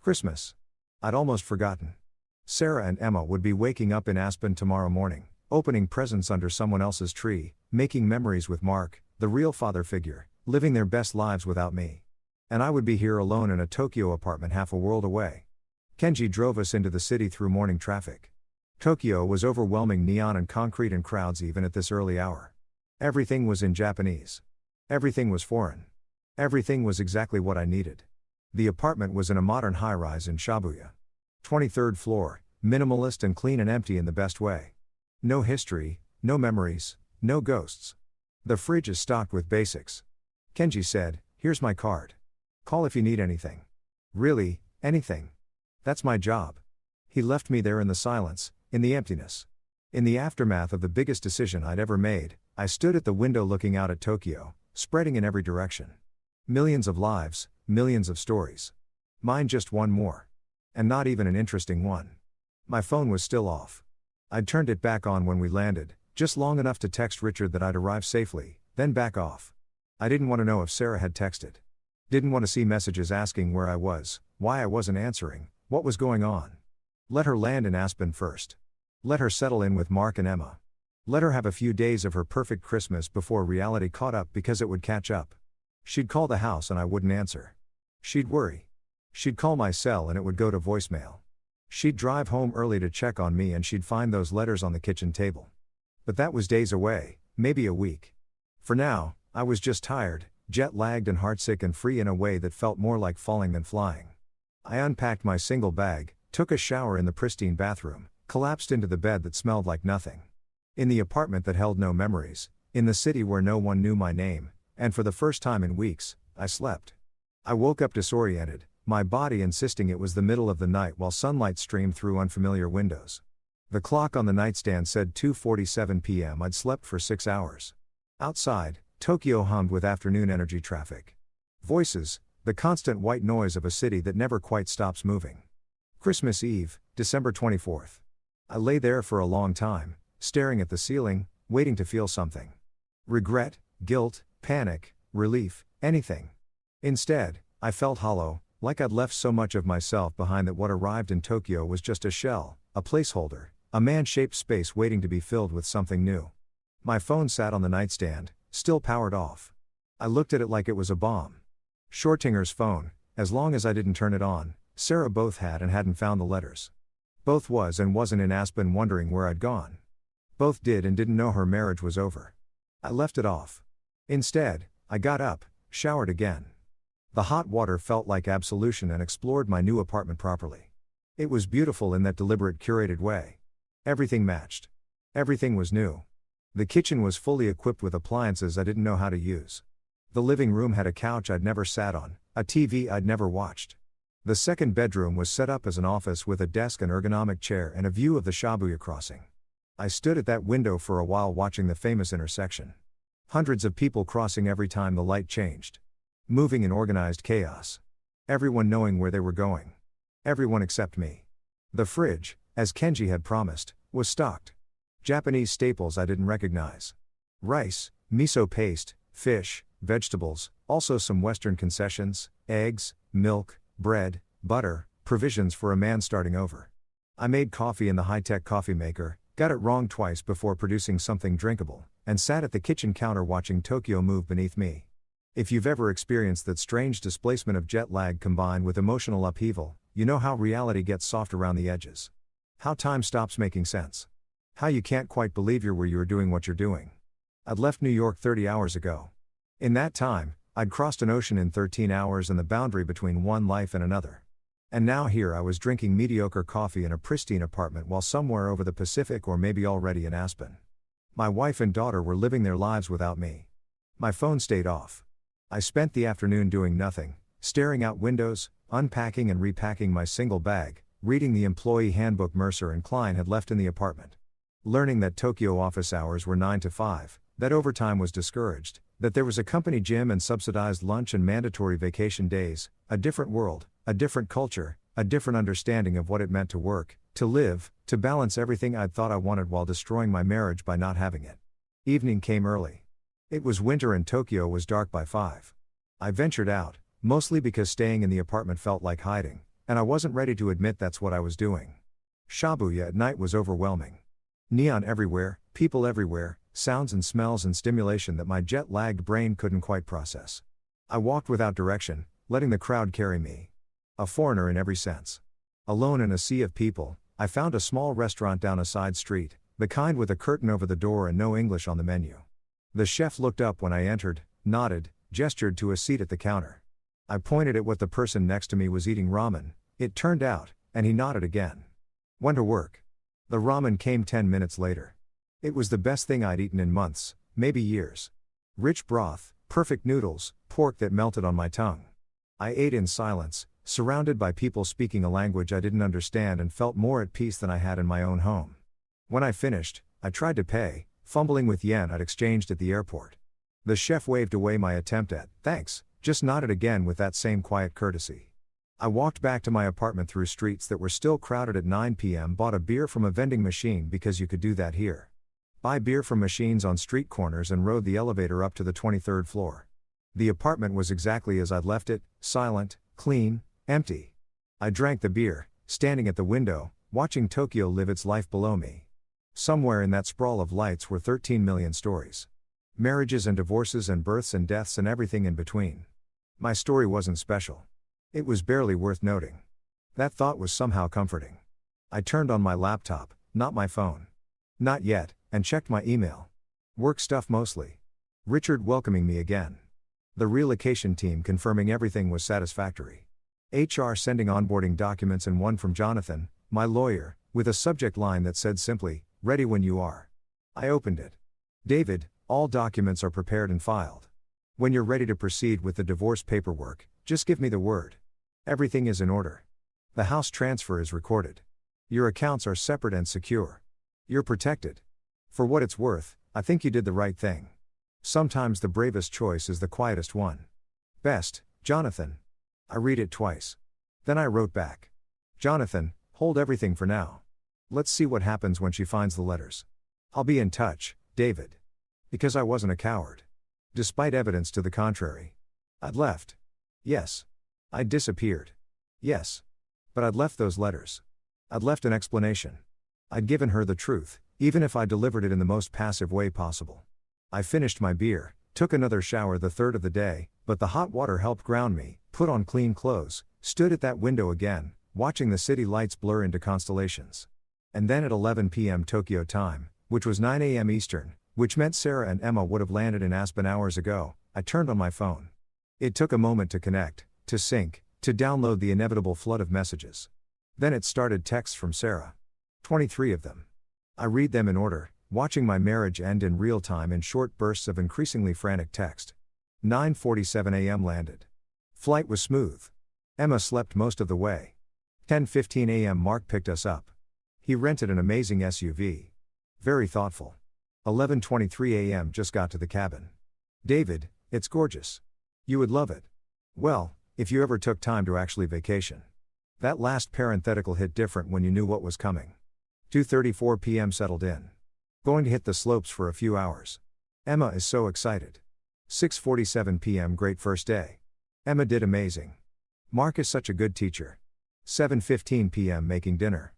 Christmas. I'd almost forgotten. Sarah and Emma would be waking up in Aspen tomorrow morning, opening presents under someone else's tree, making memories with Mark, the real father figure, living their best lives without me. And I would be here alone in a Tokyo apartment half a world away. Kenji drove us into the city through morning traffic. Tokyo was overwhelming, neon and concrete and crowds even at this early hour. Everything was in Japanese. Everything was foreign. Everything was exactly what I needed. The apartment was in a modern high-rise in Shibuya. 23rd floor, minimalist and clean and empty in the best way. No history, no memories, no ghosts. The fridge is stocked with basics. Kenji said, "Here's my card. Call if you need anything." Really, anything. That's my job. He left me there in the silence, in the emptiness. In the aftermath of the biggest decision I'd ever made, I stood at the window looking out at Tokyo, spreading in every direction. Millions of lives, millions of stories. Mine just one more. And not even an interesting one. My phone was still off. I'd turned it back on when we landed, just long enough to text Richard that I'd arrived safely, then back off. I didn't want to know if Sarah had texted. Didn't want to see messages asking where I was, why I wasn't answering, what was going on. Let her land in Aspen first. Let her settle in with Mark and Emma. Let her have a few days of her perfect Christmas before reality caught up, because it would catch up. She'd call the house and I wouldn't answer. She'd worry. She'd call my cell and it would go to voicemail. She'd drive home early to check on me and she'd find those letters on the kitchen table. But that was days away, maybe a week. For now, I was just tired, jet-lagged and heartsick and free in a way that felt more like falling than flying. I unpacked my single bag, took a shower in the pristine bathroom, collapsed into the bed that smelled like nothing. In the apartment that held no memories, in the city where no one knew my name, and for the first time in weeks, I slept. I woke up disoriented, my body insisting it was the middle of the night while sunlight streamed through unfamiliar windows. The clock on the nightstand said 2:47 p.m. I'd slept for 6 hours. Outside, Tokyo hummed with afternoon energy traffic. Voices, the constant white noise of a city that never quite stops moving. Christmas Eve, December 24th. I lay there for a long time, staring at the ceiling, waiting to feel something. Regret, guilt, panic, relief, anything. Instead, I felt hollow, like I'd left so much of myself behind that what arrived in Tokyo was just a shell, a placeholder, a man-shaped space waiting to be filled with something new. My phone sat on the nightstand, still powered off. I looked at it like it was a bomb. Schortinger's phone, as long as I didn't turn it on, Sarah both had and hadn't found the letters. Both was and wasn't in Aspen wondering where I'd gone. Both did and didn't know her marriage was over. I left it off. Instead, I got up, showered again. The hot water felt like absolution and explored my new apartment properly. It was beautiful in that deliberate, curated way. Everything matched. Everything was new. The kitchen was fully equipped with appliances I didn't know how to use. The living room had a couch I'd never sat on, a TV I'd never watched. The second bedroom was set up as an office with a desk and ergonomic chair and a view of the Shibuya crossing. I stood at that window for a while watching the famous intersection. Hundreds of people crossing every time the light changed. Moving in organized chaos. Everyone knowing where they were going. Everyone except me. The fridge, as Kenji had promised, was stocked. Japanese staples I didn't recognize. Rice, miso paste, fish, vegetables, also some Western concessions, eggs, milk, bread, butter, provisions for a man starting over. I made coffee in the high-tech coffee maker, got it wrong twice before producing something drinkable, and sat at the kitchen counter watching Tokyo move beneath me. If you've ever experienced that strange displacement of jet lag combined with emotional upheaval, you know how reality gets soft around the edges. How time stops making sense. How you can't quite believe you're where you're doing what you're doing. I'd left New York 30 hours ago. In that time, I'd crossed an ocean in 13 hours and the boundary between one life and another. And now here I was drinking mediocre coffee in a pristine apartment while somewhere over the Pacific or maybe already in Aspen. My wife and daughter were living their lives without me. My phone stayed off. I spent the afternoon doing nothing, staring out windows, unpacking and repacking my single bag, reading the employee handbook Mercer and Klein had left in the apartment. Learning that Tokyo office hours were 9 to 5, that overtime was discouraged, that there was a company gym and subsidized lunch and mandatory vacation days, a different world, a different culture, a different understanding of what it meant to work, to live, to balance everything I'd thought I wanted while destroying my marriage by not having it. Evening came early. It was winter and Tokyo was dark by 5. I ventured out, mostly because staying in the apartment felt like hiding, and I wasn't ready to admit that's what I was doing. Shibuya at night was overwhelming. Neon everywhere, people everywhere, sounds and smells and stimulation that my jet-lagged brain couldn't quite process. I walked without direction, letting the crowd carry me. A foreigner in every sense. Alone in a sea of people, I found a small restaurant down a side street, the kind with a curtain over the door and no English on the menu. The chef looked up when I entered, nodded, gestured to a seat at the counter. I pointed at what the person next to me was eating ramen, it turned out, and he nodded again. Went to work. The ramen came 10 minutes later. It was the best thing I'd eaten in months, maybe years. Rich broth, perfect noodles, pork that melted on my tongue. I ate in silence, surrounded by people speaking a language I didn't understand and felt more at peace than I had in my own home. When I finished, I tried to pay, fumbling with yen I'd exchanged at the airport. The chef waved away my attempt at, "Thanks," just nodded again with that same quiet courtesy. I walked back to my apartment through streets that were still crowded at 9 p.m. Bought a beer from a vending machine because you could do that here. Buy beer from machines on street corners and rode the elevator up to the 23rd floor. The apartment was exactly as I'd left it, silent, clean, empty. I drank the beer, standing at the window, watching Tokyo live its life below me. Somewhere in that sprawl of lights were 13 million stories. Marriages and divorces and births and deaths and everything in between. My story wasn't special. It was barely worth noting. That thought was somehow comforting. I turned on my laptop, not my phone. Not yet, and checked my email. Work stuff mostly. Richard welcoming me again. The relocation team confirming everything was satisfactory. HR sending onboarding documents and one from Jonathan, my lawyer, with a subject line that said simply, "Ready when you are." I opened it. "David, all documents are prepared and filed. When you're ready to proceed with the divorce paperwork, just give me the word. Everything is in order. The house transfer is recorded. Your accounts are separate and secure. You're protected. For what it's worth, I think you did the right thing. Sometimes the bravest choice is the quietest one. Best, Jonathan." I read it twice. Then I wrote back. "Jonathan, hold everything for now. Let's see what happens when she finds the letters. I'll be in touch, David." Because I wasn't a coward. Despite evidence to the contrary. I'd left. Yes. I'd disappeared. Yes. But I'd left those letters. I'd left an explanation. I'd given her the truth, even if I delivered it in the most passive way possible. I finished my beer, took another shower the third of the day, but the hot water helped ground me, put on clean clothes, stood at that window again, watching the city lights blur into constellations. And then at 11 p.m. Tokyo time, which was 9 a.m. Eastern, which meant Sarah and Emma would have landed in Aspen hours ago, I turned on my phone. It took a moment to connect, to sync, to download the inevitable flood of messages. Then it started texts from Sarah. 23 of them. I read them in order, watching my marriage end in real time in short bursts of increasingly frantic text. 9:47 a.m. landed. Flight was smooth. Emma slept most of the way. 10:15 a.m. Mark picked us up. He rented an amazing SUV. Very thoughtful. 11:23 a.m. just got to the cabin. "David, it's gorgeous. You would love it. Well, if you ever took time to actually vacation." That last parenthetical hit different when you knew what was coming. 2:34 p.m. settled in. Going to hit the slopes for a few hours. Emma is so excited. 6:47 p.m. Great first day. Emma did amazing. Mark is such a good teacher. 7:15 p.m. Making dinner.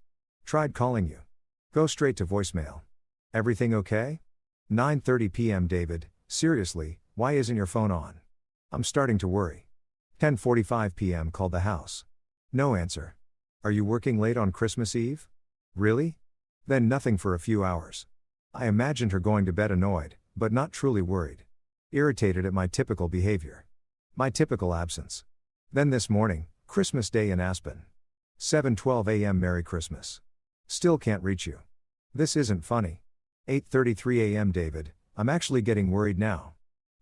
Tried calling you. Go straight to voicemail. Everything okay? 9:30 p.m. David, seriously, why isn't your phone on? I'm starting to worry. 10:45 p.m. Called the house. No answer. Are you working late on Christmas Eve? Really? Then nothing for a few hours. I imagined her going to bed annoyed, but not truly worried. Irritated at my typical behavior. My typical absence. Then this morning, Christmas Day in Aspen. 7:12 a.m. Merry Christmas. Still can't reach you. This isn't funny. 8:33 a.m. David, I'm actually getting worried now.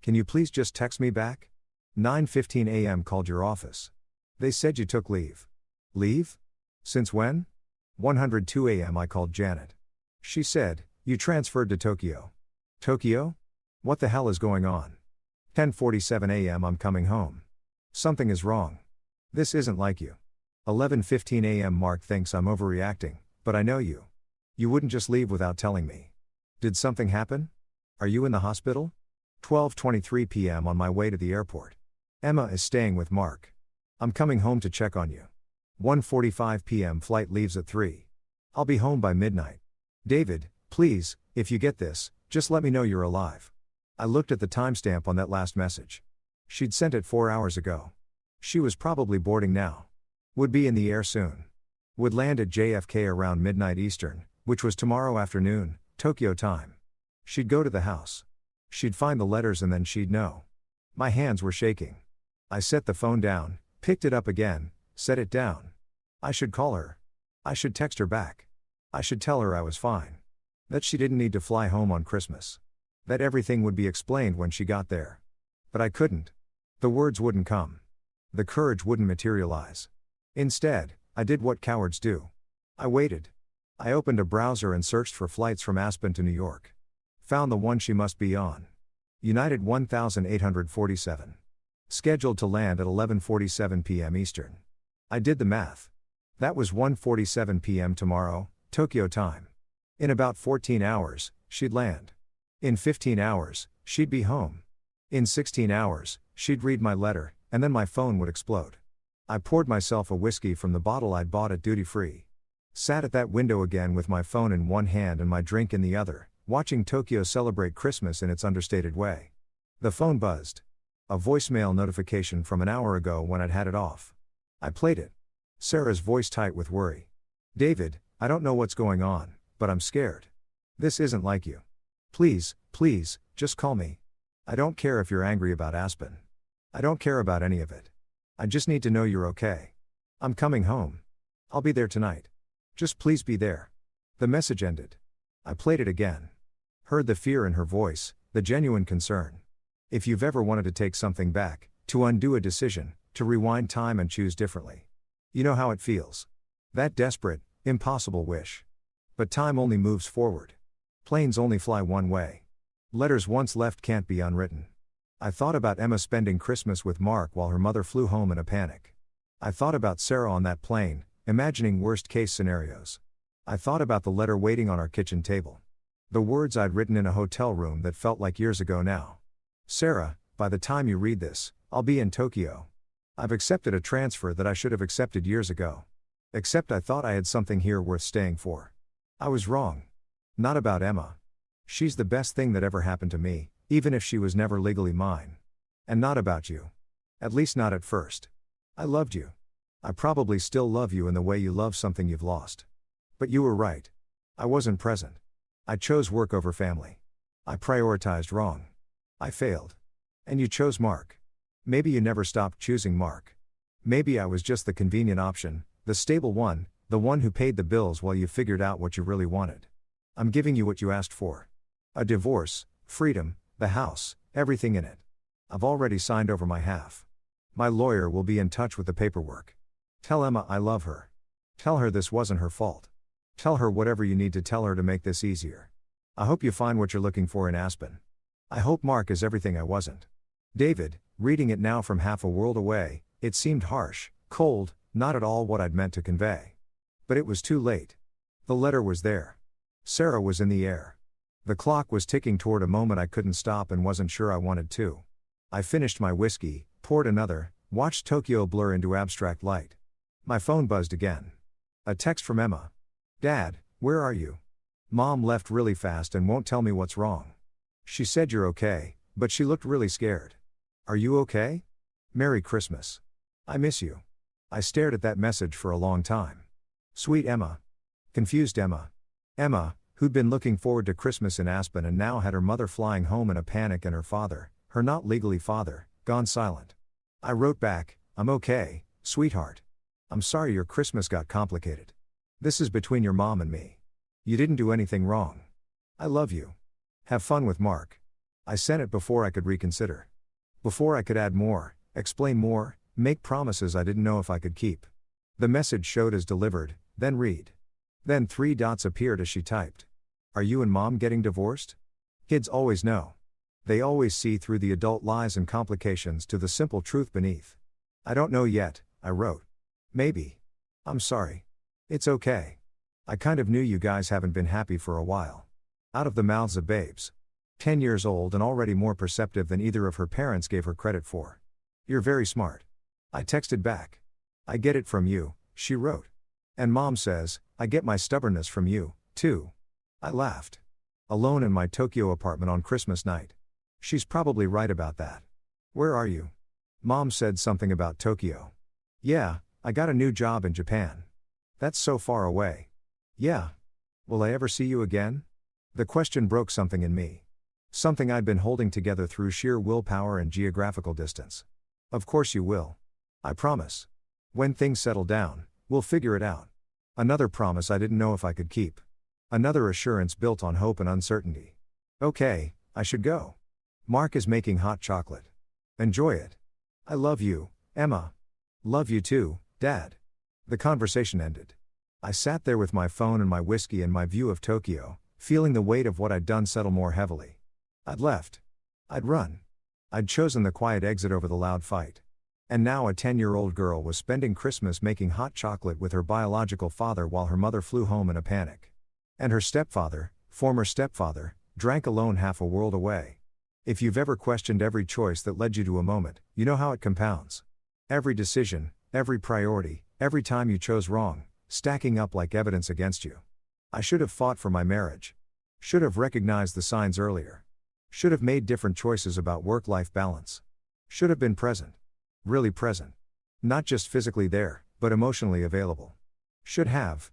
Can you please just text me back? 9:15 a.m. Called your office. They said you took leave. Leave? Since when? 102 a.m. I called Janet. She said, you transferred to Tokyo. Tokyo? What the hell is going on? 10:47 a.m. I'm coming home. Something is wrong. This isn't like you. 11:15 a.m. Mark thinks I'm overreacting, but I know you. You wouldn't just leave without telling me. Did something happen? Are you in the hospital? 12:23 p.m. On my way to the airport. Emma is staying with Mark. I'm coming home to check on you. 1:45 p.m. Flight leaves at 3. I'll be home by midnight. David, please, if you get this, Just let me know you're alive. I looked at the timestamp on that last message. She'd sent it 4 hours ago. She was probably boarding now. Would be in the air soon. Would land at JFK around midnight Eastern, which was tomorrow afternoon, Tokyo time. She'd go to the house. She'd find the letters and then she'd know. My hands were shaking. I set the phone down, picked it up again, set it down. I should call her. I should text her back. I should tell her I was fine. That she didn't need to fly home on Christmas. That everything would be explained when she got there. But I couldn't. The words wouldn't come. The courage wouldn't materialize. Instead, I did what cowards do. I waited. I opened a browser and searched for flights from Aspen to New York. Found the one she must be on. United 1847. Scheduled to land at 11:47 p.m. Eastern. I did the math. That was 1:47 p.m. tomorrow, Tokyo time. In about 14 hours, she'd land. In 15 hours, she'd be home. In 16 hours, she'd read my letter, and then my phone would explode. I poured myself a whiskey from the bottle I'd bought at duty free. Sat at that window again with my phone in one hand and my drink in the other, watching Tokyo celebrate Christmas in its understated way. The phone buzzed. A voicemail notification from an hour ago when I'd had it off. I played it. Sarah's voice tight with worry. David, I don't know what's going on, but I'm scared. This isn't like you. Please, please, just call me. I don't care if you're angry about Aspen. I don't care about any of it. I just need to know you're okay. I'm coming home. I'll be there tonight. Just please be there. The message ended. I played it again. Heard the fear in her voice, the genuine concern. If you've ever wanted to take something back, to undo a decision, to rewind time and choose differently. You know how it feels. That desperate, impossible wish. But time only moves forward. Planes only fly one way. Letters once left can't be unwritten. I thought about Emma spending Christmas with Mark while her mother flew home in a panic. I thought about Sarah on that plane, imagining worst-case scenarios. I thought about the letter waiting on our kitchen table. The words I'd written in a hotel room that felt like years ago now. Sarah, by the time you read this, I'll be in Tokyo. I've accepted a transfer that I should have accepted years ago. Except I thought I had something here worth staying for. I was wrong. Not about Emma. She's the best thing that ever happened to me, even if she was never legally mine. And not about you. At least not at first. I loved you. I probably still love you in the way you love something you've lost. But you were right. I wasn't present. I chose work over family. I prioritized wrong. I failed. And you chose Mark. Maybe you never stopped choosing Mark. Maybe I was just the convenient option, the stable one, the one who paid the bills while you figured out what you really wanted. I'm giving you what you asked for. A divorce, freedom, the house, everything in it. I've already signed over my half. My lawyer will be in touch with the paperwork. Tell Emma I love her. Tell her this wasn't her fault. Tell her whatever you need to tell her to make this easier. I hope you find what you're looking for in Aspen. I hope Mark is everything I wasn't. David, reading it now from half a world away, it seemed harsh, cold, not at all what I'd meant to convey. But it was too late. The letter was there. Sarah was in the air. The clock was ticking toward a moment I couldn't stop and wasn't sure I wanted to. I finished my whiskey, poured another, watched Tokyo blur into abstract light. My phone buzzed again. A text from Emma. Dad, where are you? Mom left really fast and won't tell me what's wrong. She said you're okay, but she looked really scared. Are you okay? Merry Christmas. I miss you. I stared at that message for a long time. Sweet Emma. Confused Emma. Emma, who'd been looking forward to Christmas in Aspen and now had her mother flying home in a panic and her father, her not legally father, gone silent. I wrote back, I'm okay, sweetheart. I'm sorry your Christmas got complicated. This is between your mom and me. You didn't do anything wrong. I love you. Have fun with Mark. I sent it before I could reconsider. Before I could add more, explain more, make promises I didn't know if I could keep. The message showed as delivered, then read. Then 3 dots appeared as she typed. Are you and Mom getting divorced? Kids always know. They always see through the adult lies and complications to the simple truth beneath. I don't know yet, I wrote. Maybe. I'm sorry. It's okay. I kind of knew you guys haven't been happy for a while. Out of the mouths of babes. 10 years old and already more perceptive than either of her parents gave her credit for. You're very smart. I texted back. I get it from you, she wrote. And Mom says, I get my stubbornness from you, too. I laughed. alone in my Tokyo apartment on Christmas night. She's probably right about that. Where are you? Mom said something about Tokyo. Yeah, I got a new job in Japan. That's so far away. Yeah. Will I ever see you again? The question broke something in me. Something I'd been holding together through sheer willpower and geographical distance. Of course you will. I promise. When things settle down, we'll figure it out. Another promise I didn't know if I could keep. Another assurance built on hope and uncertainty. Okay, I should go. Mark is making hot chocolate. Enjoy it. I love you, Emma. Love you too, Dad. The conversation ended. I sat there with my phone and my whiskey and my view of Tokyo, feeling the weight of what I'd done settle more heavily. I'd left. I'd run. I'd chosen the quiet exit over the loud fight. And now a 10-year-old girl was spending Christmas making hot chocolate with her biological father while her mother flew home in a panic. And her stepfather, former stepfather, drank alone half a world away. If you've ever questioned every choice that led you to a moment, you know how it compounds. Every decision, every priority, every time you chose wrong, stacking up like evidence against you. I should have fought for my marriage. Should have recognized the signs earlier. Should have made different choices about work-life balance. Should have been present. Really present. Not just physically there, but emotionally available. Should have.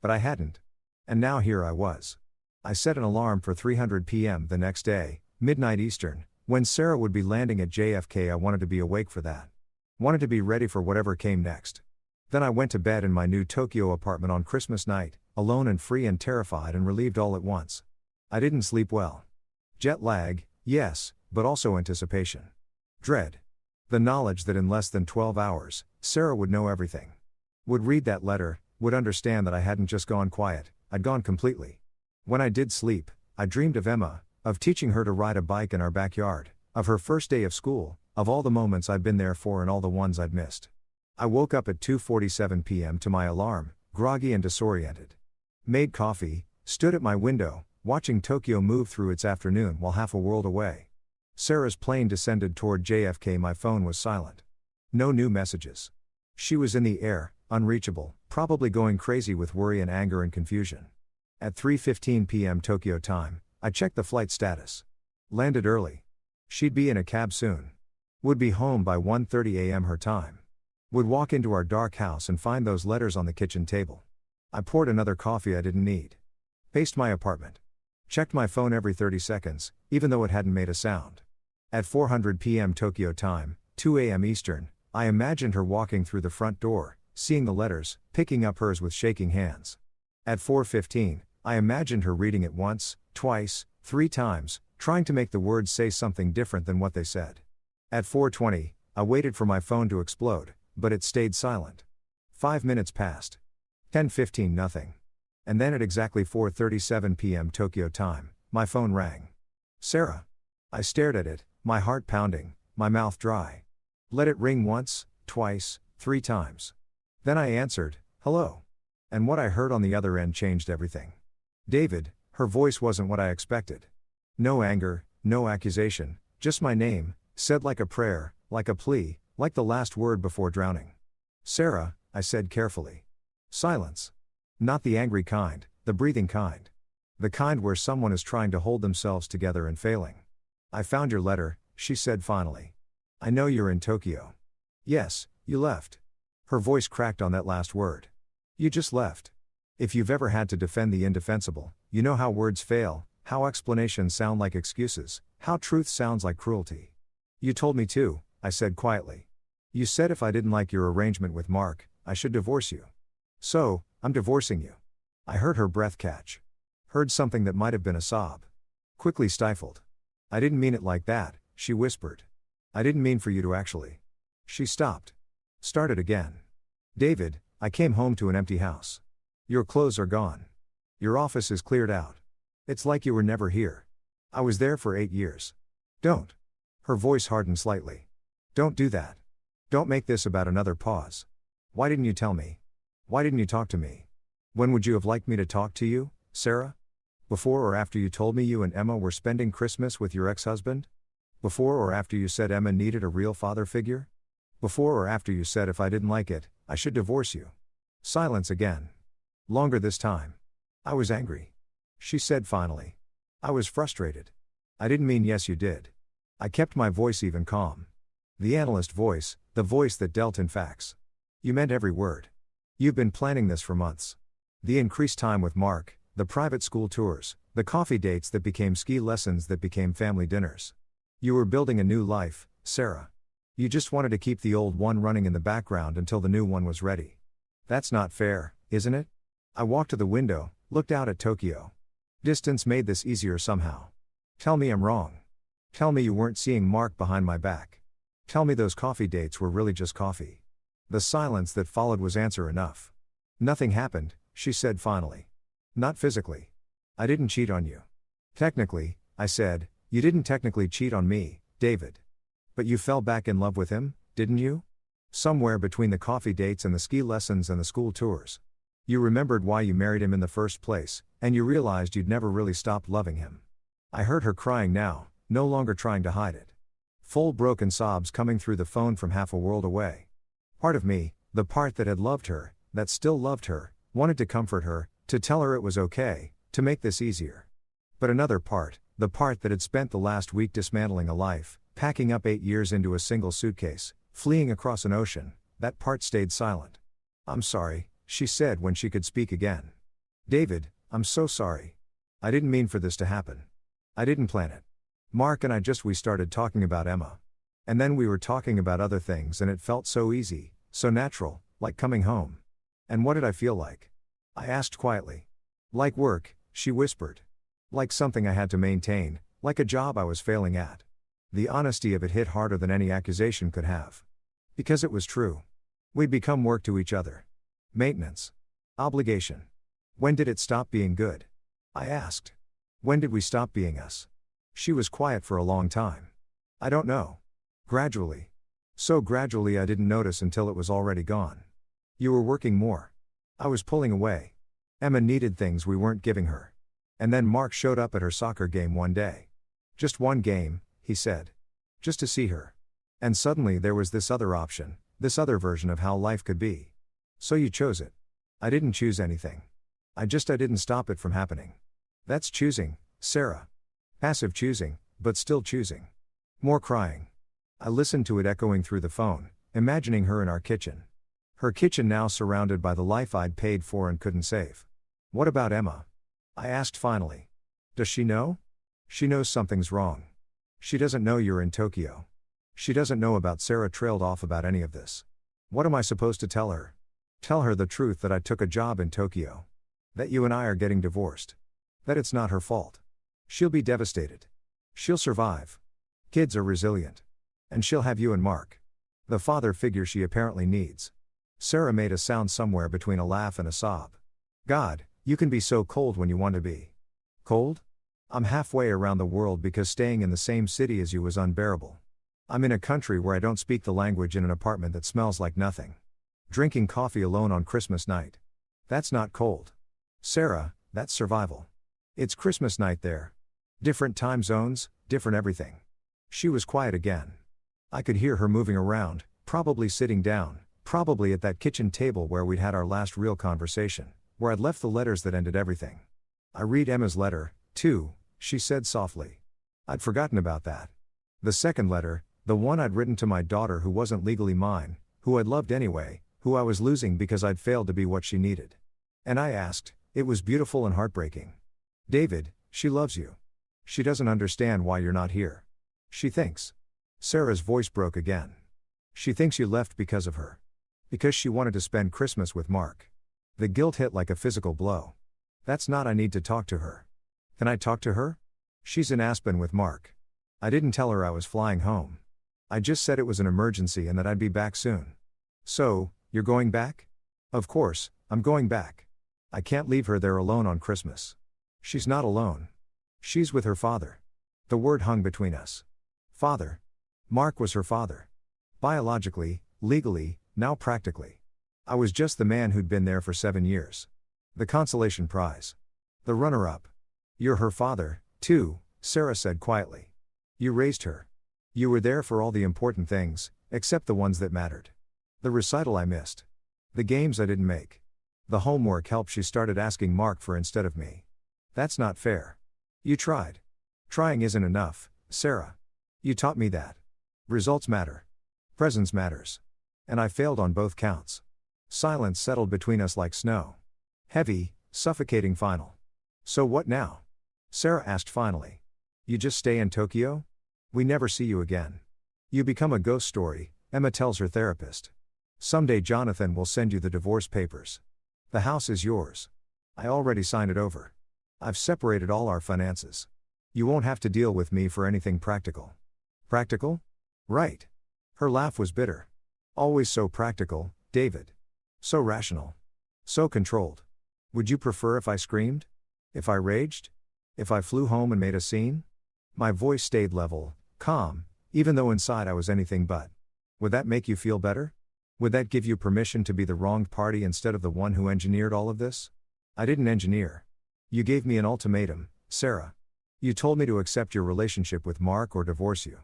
But I hadn't. And now here I was. I set an alarm for 3:00 p.m. the next day, midnight Eastern, when Sarah would be landing at JFK. I wanted to be awake for that. Wanted to be ready for whatever came next. Then I went to bed in my new Tokyo apartment on Christmas night, alone and free and terrified and relieved all at once. I didn't sleep well. Jet lag, yes, but also anticipation. Dread. The knowledge that in less than 12 hours, Sarah would know everything. Would read that letter, would understand that I hadn't just gone quiet, I'd gone completely. When I did sleep, I dreamed of Emma, of teaching her to ride a bike in our backyard, of her first day of school, of all the moments I'd been there for and all the ones I'd missed. I woke up at 2:47 p.m. to my alarm, groggy and disoriented. Made coffee, stood at my window, watching Tokyo move through its afternoon while half a world away. Sarah's plane descended toward JFK. My phone was silent. No new messages. She was in the air, unreachable, probably going crazy with worry and anger and confusion. At 3:15 p.m. Tokyo time, I checked the flight status. Landed early. She'd be in a cab soon. Would be home by 1:30 a.m. her time. Would walk into our dark house and find those letters on the kitchen table. I poured another coffee I didn't need. Paced my apartment. Checked my phone every 30 seconds, even though it hadn't made a sound. At 4:00 p.m. Tokyo time, 2 a.m. Eastern, I imagined her walking through the front door, seeing the letters, picking up hers with shaking hands. At 4:15, I imagined her reading it once, twice, 3 times, trying to make the words say something different than what they said. At 4:20, I waited for my phone to explode, but it stayed silent. 5 minutes passed. 10:15 nothing. And then at exactly 4:37 p.m. Tokyo time, my phone rang. Sarah. I stared at it, my heart pounding, my mouth dry. Let it ring once, twice, 3 times. Then I answered, hello. And what I heard on the other end changed everything. David. Her voice wasn't what I expected. No anger, no accusation, just my name, said like a prayer, like a plea, like the last word before drowning. Sarah, I said carefully. Silence. Not the angry kind, the breathing kind. The kind where someone is trying to hold themselves together and failing. I found your letter, she said finally. I know you're in Tokyo. Yes, you left. Her voice cracked on that last word. You just left. If you've ever had to defend the indefensible, you know how words fail, how explanations sound like excuses, how truth sounds like cruelty. You told me to, I said quietly. You said if I didn't like your arrangement with Mark, I should divorce you. So, I'm divorcing you. I heard her breath catch. Heard something that might have been a sob. Quickly stifled. I didn't mean it like that, she whispered. I didn't mean for you to actually. She stopped. Started again. David, I came home to an empty house. Your clothes are gone. Your office is cleared out. It's like you were never here. I was there for 8 years. Don't. Her voice hardened slightly. Don't do that. Don't make this about another pause. Why didn't you tell me? Why didn't you talk to me? When would you have liked me to talk to you, Sarah? Before or after you told me you and Emma were spending Christmas with your ex-husband? Before or after you said Emma needed a real father figure? Before or after you said if I didn't like it, I should divorce you? Silence again. Longer this time. I was angry. she said finally. I was frustrated. I didn't mean yes you did. I kept my voice even calm. The analyst voice, the voice that dealt in facts. You meant every word. You've been planning this for months. The increased time with Mark, the private school tours, the coffee dates that became ski lessons that became family dinners. You were building a new life, Sarah. You just wanted to keep the old one running in the background until the new one was ready. That's not fair, isn't it? I walked to the window, looked out at Tokyo. Distance made this easier somehow. Tell me I'm wrong. Tell me you weren't seeing Mark behind my back. Tell me those coffee dates were really just coffee. The silence that followed was answer enough. Nothing happened, she said finally. Not physically. I didn't cheat on you. Technically, I said, you didn't technically cheat on me, David. But you fell back in love with him, didn't you? Somewhere between the coffee dates and the ski lessons and the school tours. You remembered why you married him in the first place, and you realized you'd never really stopped loving him. I heard her crying now, no longer trying to hide it. Full broken sobs coming through the phone from half a world away. Part of me, the part that had loved her, that still loved her, wanted to comfort her, to tell her it was okay, to make this easier. But another part, the part that had spent the last week dismantling a life, packing up 8 years into a single suitcase, fleeing across an ocean, that part stayed silent. I'm sorry, she said when she could speak again. David, I'm so sorry. I didn't mean for this to happen. I didn't plan it. Mark and we started talking about Emma. And then we were talking about other things and it felt so easy, so natural, like coming home. And what did I feel like? I asked quietly. Like work, she whispered. Like something I had to maintain, like a job I was failing at. The honesty of it hit harder than any accusation could have. Because it was true. We'd become work to each other. Maintenance. Obligation. When did it stop being good? I asked. When did we stop being us? She was quiet for a long time. I don't know. Gradually. So gradually I didn't notice until it was already gone. You were working more. I was pulling away. Emma needed things we weren't giving her. And then Mark showed up at her soccer game one day. Just one game, he said. Just to see her. And suddenly there was this other option, this other version of how life could be. So you chose it. I didn't choose anything. I didn't stop it from happening. That's choosing, Sarah. Passive choosing, but still choosing. More crying. I listened to it echoing through the phone, imagining her in our kitchen. Her kitchen now surrounded by the life I'd paid for and couldn't save. What about Emma? I asked finally. Does she know? She knows something's wrong. She doesn't know you're in Tokyo. She doesn't know about Sarah trailed off about any of this. What am I supposed to tell her? Tell her the truth that I took a job in Tokyo. That you and I are getting divorced. That it's not her fault. She'll be devastated. She'll survive. Kids are resilient. And she'll have you and Mark. The father figure she apparently needs. Sarah made a sound somewhere between a laugh and a sob. God, you can be so cold when you want to be. Cold? I'm halfway around the world because staying in the same city as you was unbearable. I'm in a country where I don't speak the language in an apartment that smells like nothing. Drinking coffee alone on Christmas night. That's not cold. Sarah, that's survival. It's Christmas night there. Different time zones, different everything. She was quiet again. I could hear her moving around, probably sitting down, probably at that kitchen table where we'd had our last real conversation, where I'd left the letters that ended everything. I read Emma's letter, too, she said softly. I'd forgotten about that. The second letter, the one I'd written to my daughter who wasn't legally mine, who I'd loved anyway, who I was losing because I'd failed to be what she needed. And I asked, it was beautiful and heartbreaking. David, she loves you. She doesn't understand why you're not here. She thinks. Sarah's voice broke again. She thinks you left because of her. Because she wanted to spend Christmas with Mark. The guilt hit like a physical blow. That's not I need to talk to her. Can I talk to her? She's in Aspen with Mark. I didn't tell her I was flying home. I just said it was an emergency and that I'd be back soon. So, you're going back? Of course, I'm going back. I can't leave her there alone on Christmas. She's not alone. She's with her father. The word hung between us. Father. Mark was her father. Biologically, legally, now practically. I was just the man who'd been there for 7 years. The consolation prize. The runner-up. You're her father, too, Sarah said quietly. You raised her. You were there for all the important things, except the ones that mattered. The recital I missed. The games I didn't make. The homework help she started asking Mark for instead of me. That's not fair. You tried. Trying isn't enough, Sarah. You taught me that. Results matter. Presence matters. And I failed on both counts. Silence settled between us like snow. Heavy, suffocating final. So what now? Sarah asked finally. You just stay in Tokyo? We never see you again. You become a ghost story, Emma tells her therapist. Someday Jonathan will send you the divorce papers. The house is yours. I already signed it over. I've separated all our finances. You won't have to deal with me for anything practical. Practical? Right. Her laugh was bitter. Always so practical, David. So rational. So controlled. Would you prefer if I screamed? If I raged? If I flew home and made a scene? My voice stayed level, calm, even though inside I was anything but. Would that make you feel better? Would that give you permission to be the wronged party instead of the one who engineered all of this? I didn't engineer. You gave me an ultimatum, Sarah. You told me to accept your relationship with Mark or divorce you.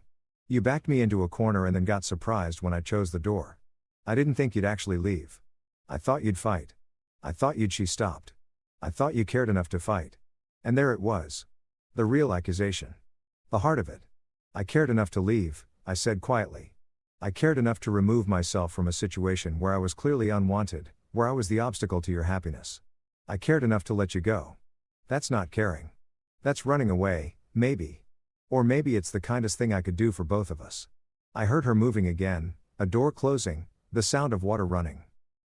You backed me into a corner and then got surprised when I chose the door. I didn't think you'd actually leave. I thought you'd fight. I thought she stopped. I thought you cared enough to fight. And there it was. The real accusation. The heart of it. I cared enough to leave, I said quietly. I cared enough to remove myself from a situation where I was clearly unwanted, where I was the obstacle to your happiness. I cared enough to let you go. That's not caring. That's running away, maybe. Or maybe it's the kindest thing I could do for both of us. I heard her moving again, a door closing, the sound of water running.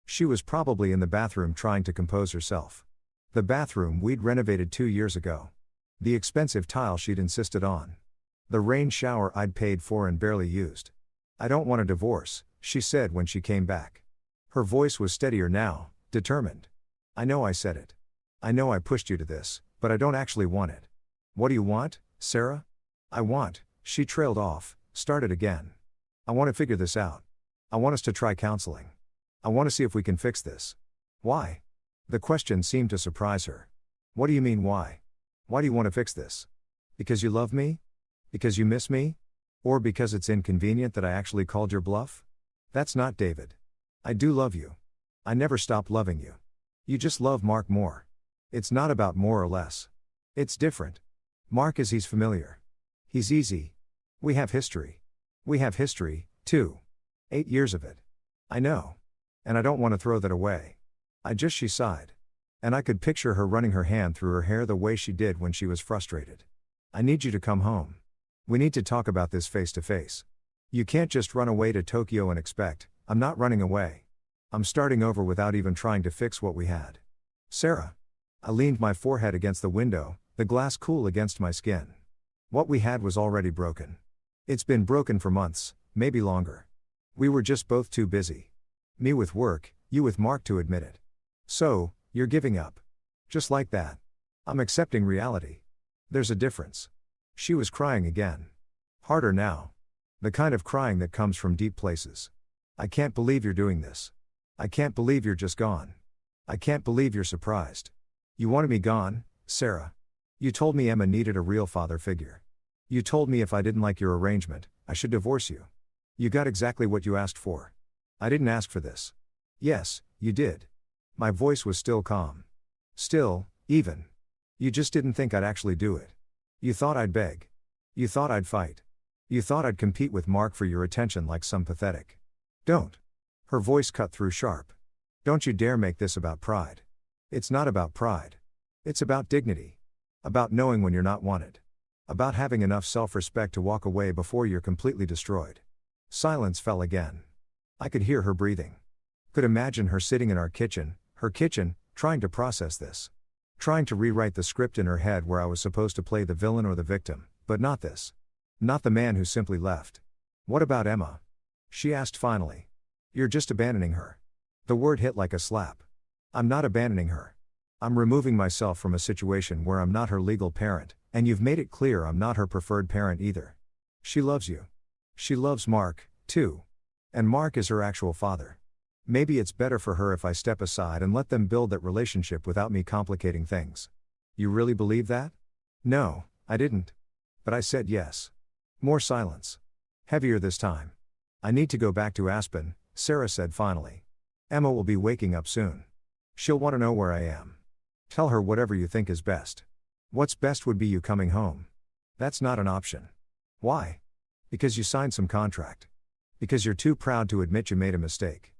She was probably in the bathroom trying to compose herself. The bathroom we'd renovated 2 years ago. The expensive tile she'd insisted on. The rain shower I'd paid for and barely used. I don't want a divorce, she said when she came back. Her voice was steadier now, determined. I know I said it. I know I pushed you to this, but I don't actually want it. What do you want, Sarah? I want, she trailed off, started again. I want to figure this out. I want us to try counseling. I want to see if we can fix this. Why? The question seemed to surprise her. What do you mean why? Why do you want to fix this? Because you love me? Because you miss me? Or because it's inconvenient that I actually called your bluff? That's not David. I do love you. I never stopped loving you. You just love Mark more. It's not about more or less. It's different. Mark is he's familiar. He's easy. We have history. We have history, too. 8 years of it. I know. And I don't want to throw that away. She sighed. And I could picture her running her hand through her hair the way she did when she was frustrated. I need you to come home. We need to talk about this face to face. You can't just run away to Tokyo and expect. I'm not running away. I'm starting over without even trying to fix what we had. Sarah. I leaned my forehead against the window, the glass cool against my skin. What we had was already broken. It's been broken for months, maybe longer. We were just both too busy. Me with work, you with Mark to admit it. So, you're giving up. Just like that. I'm accepting reality. There's a difference. She was crying again. Harder now. The kind of crying that comes from deep places. I can't believe you're doing this. I can't believe you're just gone. I can't believe you're surprised. You wanted me gone, Sarah. You told me Emma needed a real father figure. You told me if I didn't like your arrangement, I should divorce you. You got exactly what you asked for. I didn't ask for this. Yes, you did. My voice was still calm. Still, even. You just didn't think I'd actually do it. You thought I'd beg. You thought I'd fight. You thought I'd compete with Mark for your attention like some pathetic. Don't. Her voice cut through sharp. Don't you dare make this about pride. It's not about pride. It's about dignity. About knowing when you're not wanted. About having enough self-respect to walk away before you're completely destroyed. Silence fell again. I could hear her breathing. Could imagine her sitting in her kitchen, trying to process this. Trying to rewrite the script in her head where I was supposed to play the villain or the victim, but not this. Not the man who simply left. What about Emma? She asked finally. You're just abandoning her. The word hit like a slap. I'm not abandoning her. I'm removing myself from a situation where I'm not her legal parent, and you've made it clear I'm not her preferred parent either. She loves you. She loves Mark, too. And Mark is her actual father. Maybe it's better for her if I step aside and let them build that relationship without me complicating things. You really believe that? No, I didn't. But I said yes. More silence. Heavier this time. I need to go back to Aspen, Sarah said finally. Emma will be waking up soon. She'll want to know where I am. Tell her whatever you think is best. What's best would be you coming home. That's not an option. Why? Because you signed some contract. Because you're too proud to admit you made a mistake.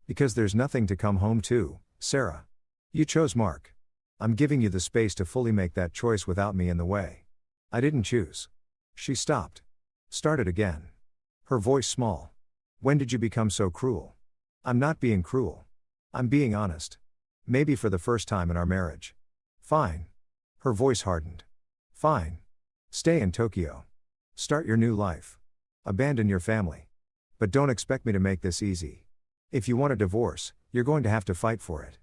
Because there's nothing to come home to, Sarah. You chose Mark. I'm giving you the space to fully make that choice without me in the way. I didn't choose. She stopped. Started again. Her voice small. When did you become so cruel? I'm not being cruel. I'm being honest. Maybe for the first time in our marriage. Fine. Her voice hardened. Fine. Stay in Tokyo. Start your new life. Abandon your family. But don't expect me to make this easy. If you want a divorce, you're going to have to fight for it.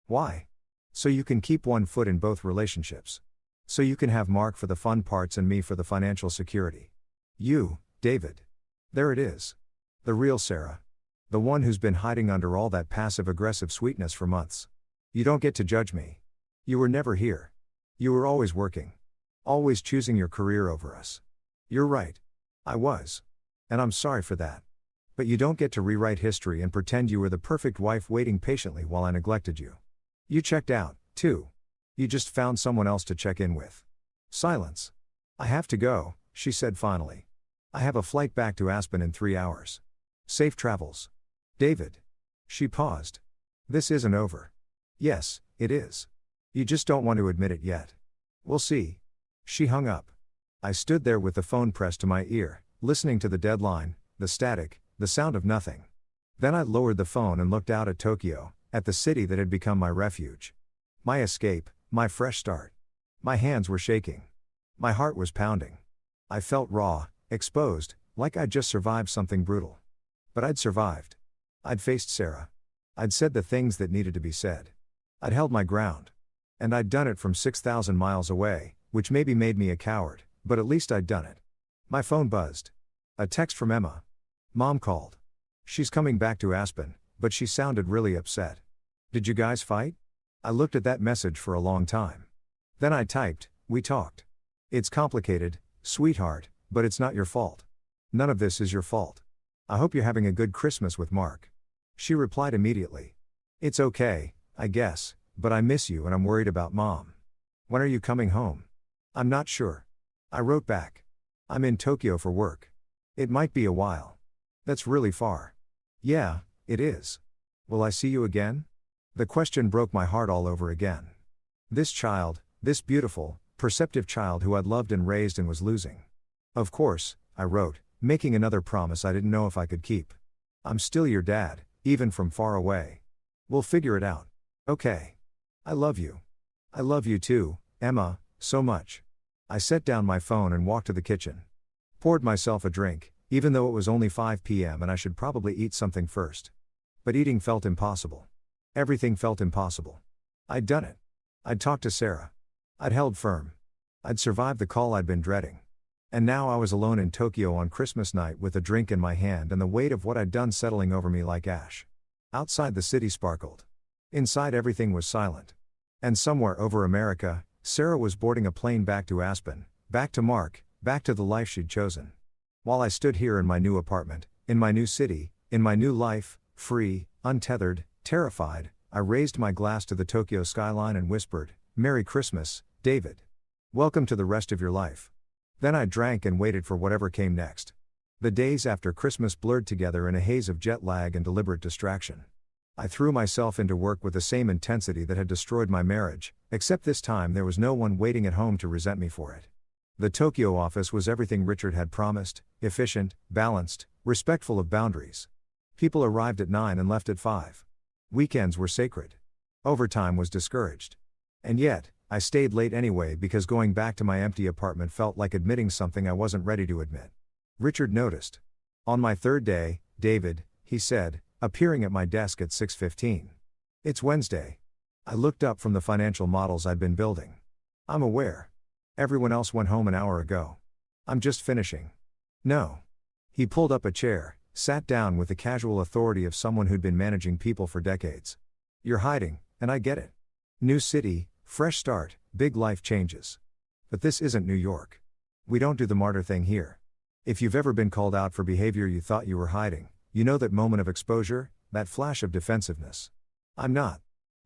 Why? So you can keep one foot in both relationships. So you can have Mark for the fun parts and me for the financial security. You, David. There it is. The real Sarah. The one who's been hiding under all that passive-aggressive sweetness for months. You don't get to judge me. You were never here. You were always working. Always choosing your career over us. You're right. I was. And I'm sorry for that. But you don't get to rewrite history and pretend you were the perfect wife waiting patiently while I neglected you. You checked out, too. You just found someone else to check in with. Silence. I have to go, she said finally. I have a flight back to Aspen in 3 hours. Safe travels. David. She paused. This isn't over. Yes, it is. You just don't want to admit it yet. We'll see. She hung up. I stood there with the phone pressed to my ear, listening to the deadline, the static, the sound of nothing. Then I lowered the phone and looked out at Tokyo, at the city that had become my refuge. My escape, my fresh start. My hands were shaking. My heart was pounding. I felt raw, exposed, like I'd just survived something brutal. But I'd survived. I'd faced Sarah. I'd said the things that needed to be said. I'd held my ground. And I'd done it from 6,000 miles away, which maybe made me a coward, but at least I'd done it. My phone buzzed. A text from Emma. Mom called. She's coming back to Aspen, but she sounded really upset. Did you guys fight? I looked at that message for a long time. Then I typed, we talked. It's complicated, sweetheart, but it's not your fault. None of this is your fault. I hope you're having a good Christmas with Mark. She replied immediately. It's okay, I guess, but I miss you and I'm worried about Mom. When are you coming home? I'm not sure. I wrote back. I'm in Tokyo for work. It might be a while. That's really far. Yeah, it is. Will I see you again? The question broke my heart all over again. This child, this beautiful, perceptive child who I'd loved and raised and was losing. Of course, I wrote, making another promise I didn't know if I could keep. I'm still your dad, even from far away. We'll figure it out. Okay. I love you. I love you too, Emma, so much. I set down my phone and walked to the kitchen. Poured myself a drink, even though it was only 5 p.m. and I should probably eat something first. But eating felt impossible. Everything felt impossible. I'd done it. I'd talked to Sarah. I'd held firm. I'd survived the call I'd been dreading. And now I was alone in Tokyo on Christmas night with a drink in my hand and the weight of what I'd done settling over me like ash. Outside the city sparkled. Inside everything was silent. And somewhere over America, Sarah was boarding a plane back to Aspen, back to Mark, back to the life she'd chosen. While I stood here in my new apartment, in my new city, in my new life, free, untethered, terrified, I raised my glass to the Tokyo skyline and whispered, Merry Christmas, David. Welcome to the rest of your life. Then I drank and waited for whatever came next. The days after Christmas blurred together in a haze of jet lag and deliberate distraction. I threw myself into work with the same intensity that had destroyed my marriage, except this time there was no one waiting at home to resent me for it. The Tokyo office was everything Richard had promised, efficient, balanced, respectful of boundaries. People arrived at 9 and left at 5. Weekends were sacred. Overtime was discouraged. And yet, I stayed late anyway because going back to my empty apartment felt like admitting something I wasn't ready to admit. Richard noticed. On my third day, David, he said, appearing at my desk at 6:15. It's Wednesday. I looked up from the financial models I'd been building. I'm aware. Everyone else went home an hour ago. I'm just finishing. No. He pulled up a chair, sat down with the casual authority of someone who'd been managing people for decades. You're hiding, and I get it. New city, fresh start, big life changes. But this isn't New York. We don't do the martyr thing here. If you've ever been called out for behavior you thought you were hiding, you know that moment of exposure, that flash of defensiveness. I'm not.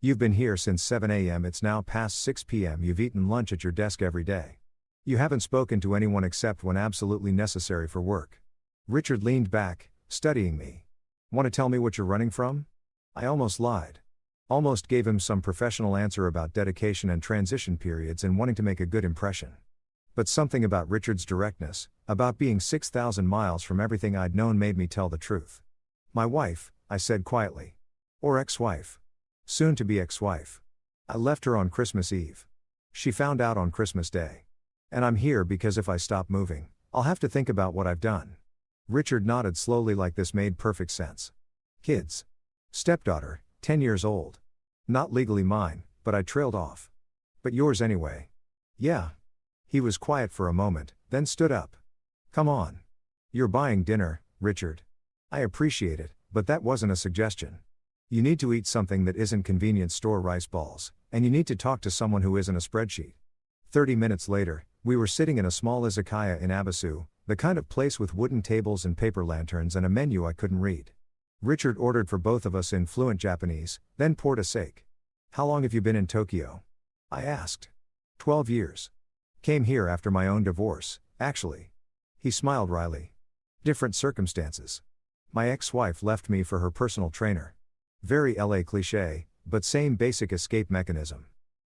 You've been here since 7 a.m., it's now past 6 p.m., you've eaten lunch at your desk every day. You haven't spoken to anyone except when absolutely necessary for work. Richard leaned back, studying me. Want to tell me what you're running from? I almost lied. Almost gave him some professional answer about dedication and transition periods and wanting to make a good impression. But something about Richard's directness, about being 6,000 miles from everything I'd known, made me tell the truth. My wife, I said quietly. Or ex-wife. Soon to be ex-wife. I left her on Christmas Eve. She found out on Christmas Day. And I'm here because if I stop moving, I'll have to think about what I've done. Richard nodded slowly like this made perfect sense. Kids. Stepdaughter, 10 years old. Not legally mine, but I trailed off. But yours anyway. Yeah. He was quiet for a moment, then stood up. Come on. You're buying dinner, Richard. I appreciate it, but that wasn't a suggestion. You need to eat something that isn't convenience store rice balls, and you need to talk to someone who isn't a spreadsheet. 30 minutes later, we were sitting in a small izakaya in Abisu, the kind of place with wooden tables and paper lanterns and a menu I couldn't read. Richard ordered for both of us in fluent Japanese, then poured a sake. How long have you been in Tokyo? I asked. 12 years. Came here after my own divorce, actually. He smiled wryly. Different circumstances. My ex-wife left me for her personal trainer. Very LA cliché, but same basic escape mechanism.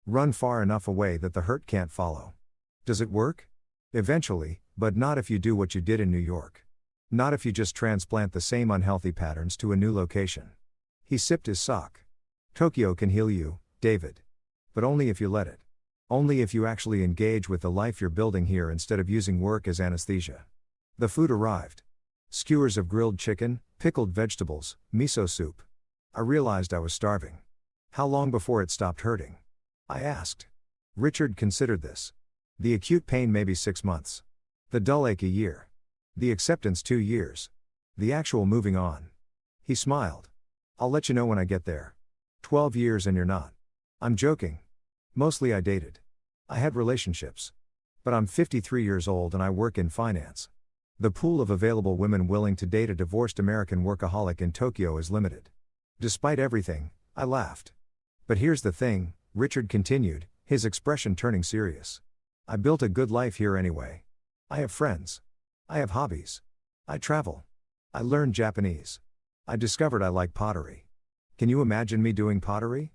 Run far enough away that the hurt can't follow. Does it work? Eventually, but not if you do what you did in New York. Not if you just transplant the same unhealthy patterns to a new location. He sipped his sock. Tokyo can heal you, David. But only if you let it. Only if you actually engage with the life you're building here instead of using work as anesthesia. The food arrived. Skewers of grilled chicken, pickled vegetables, miso soup. I realized I was starving. How long before it stopped hurting? I asked. Richard considered this. The acute pain maybe 6 months. The dull ache a year. The acceptance 2 years. The actual moving on. He smiled. I'll let you know when I get there. 12 years and you're not. I'm joking. Mostly I dated. I had relationships. But I'm 53 years old and I work in finance. The pool of available women willing to date a divorced American workaholic in Tokyo is limited. Despite everything, I laughed. But here's the thing, Richard continued, his expression turning serious. I built a good life here anyway. I have friends. I have hobbies. I travel. I learned Japanese. I discovered I like pottery. Can you imagine me doing pottery?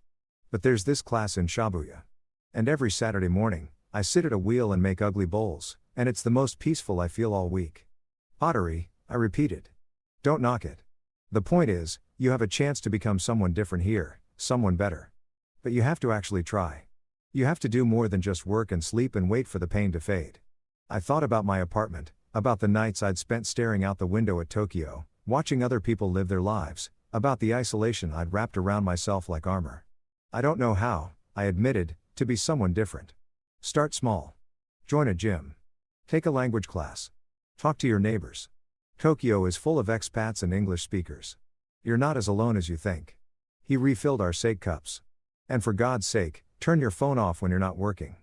But there's this class in Shibuya. And every Saturday morning, I sit at a wheel and make ugly bowls, and it's the most peaceful I feel all week. Pottery, I repeated. Don't knock it. The point is, you have a chance to become someone different here, someone better. But you have to actually try. You have to do more than just work and sleep and wait for the pain to fade. I thought about my apartment, about the nights I'd spent staring out the window at Tokyo, watching other people live their lives, about the isolation I'd wrapped around myself like armor. I don't know how, I admitted, to be someone different. Start small. Join a gym. Take a language class. Talk to your neighbors. Tokyo is full of expats and English speakers. You're not as alone as you think. He refilled our sake cups. And for God's sake, turn your phone off when you're not working.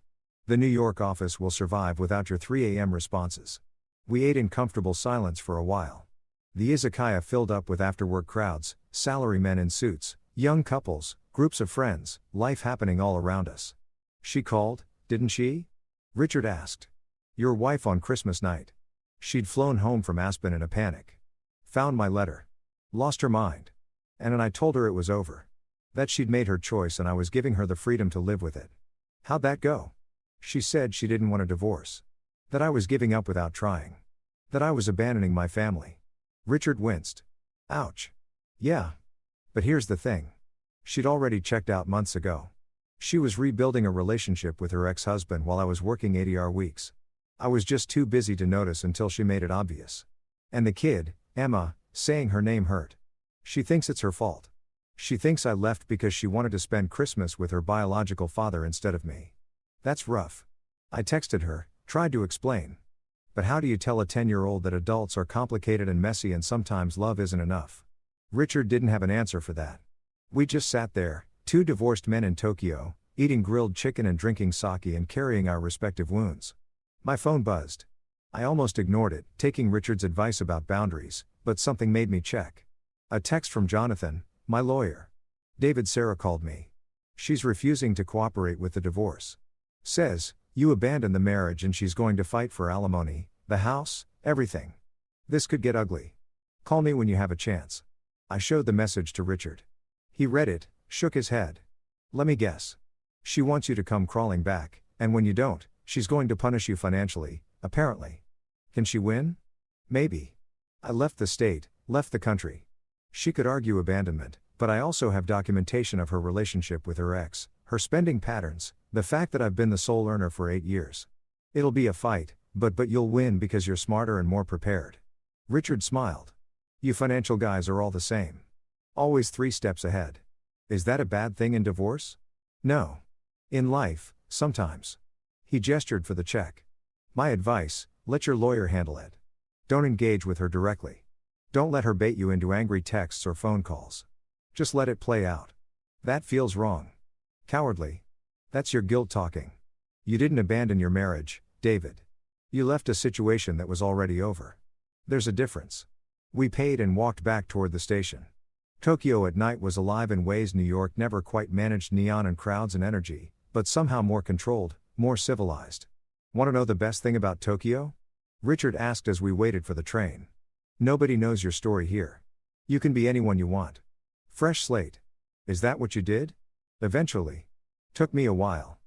The New York office will survive without your 3 a.m. responses. We ate in comfortable silence for a while. The izakaya filled up with after-work crowds, salarymen in suits, young couples, groups of friends, life happening all around us. She called, didn't she? Richard asked. Your wife on Christmas night. She'd flown home from Aspen in a panic. Found my letter. Lost her mind. And I told her it was over. That she'd made her choice and I was giving her the freedom to live with it. How'd that go? She said she didn't want a divorce. That I was giving up without trying. That I was abandoning my family. Richard winced. Ouch. Yeah. But here's the thing. She'd already checked out months ago. She was rebuilding a relationship with her ex-husband while I was working 80-hour weeks. I was just too busy to notice until she made it obvious. And the kid, Emma, saying her name hurt. She thinks it's her fault. She thinks I left because she wanted to spend Christmas with her biological father instead of me. That's rough. I texted her, tried to explain. But how do you tell a 10-year-old that adults are complicated and messy and sometimes love isn't enough? Richard didn't have an answer for that. We just sat there, two divorced men in Tokyo, eating grilled chicken and drinking sake and carrying our respective wounds. My phone buzzed. I almost ignored it, taking Richard's advice about boundaries, but something made me check. A text from Jonathan, my lawyer. David Sarah called me. She's refusing to cooperate with the divorce. Says, you abandoned the marriage and she's going to fight for alimony, the house, everything. This could get ugly. Call me when you have a chance. I showed the message to Richard. He read it, shook his head. Let me guess. She wants you to come crawling back, and when you don't, she's going to punish you financially, apparently. Can she win? Maybe. I left the state, left the country. She could argue abandonment, but I also have documentation of her relationship with her ex, her spending patterns, the fact that I've been the sole earner for 8 years. It'll be a fight, but you'll win because you're smarter and more prepared. Richard smiled. You financial guys are all the same. Always 3 steps ahead. Is that a bad thing in divorce? No. In life, sometimes. He gestured for the check. My advice, let your lawyer handle it. Don't engage with her directly. Don't let her bait you into angry texts or phone calls. Just let it play out. That feels wrong. Cowardly. That's your guilt talking. You didn't abandon your marriage, David. You left a situation that was already over. There's a difference. We paid and walked back toward the station. Tokyo at night was alive in ways New York never quite managed: neon and crowds and energy, but somehow more controlled, more civilized. Want to know the best thing about Tokyo? Richard asked as we waited for the train. Nobody knows your story here. You can be anyone you want. Fresh slate. Is that what you did? Eventually. Took me a while.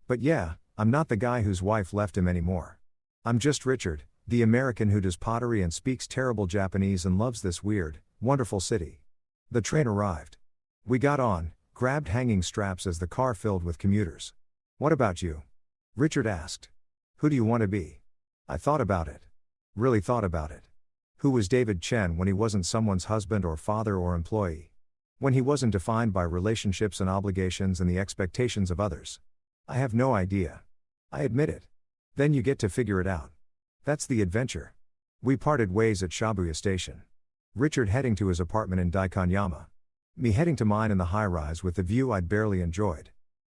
But yeah, I'm not the guy whose wife left him anymore. I'm just Richard, the American who does pottery and speaks terrible Japanese and loves this weird, wonderful city. The train arrived. We got on, grabbed hanging straps as the car filled with commuters. What about you? Richard asked. Who do you want to be? I thought about it. Really thought about it. Who was David Chen when he wasn't someone's husband or father or employee? When he wasn't defined by relationships and obligations and the expectations of others? I have no idea. I admit it. Then you get to figure it out. That's the adventure. We parted ways at Shibuya Station. Richard heading to his apartment in Daikanyama. Me heading to mine in the high-rise with the view I'd barely enjoyed.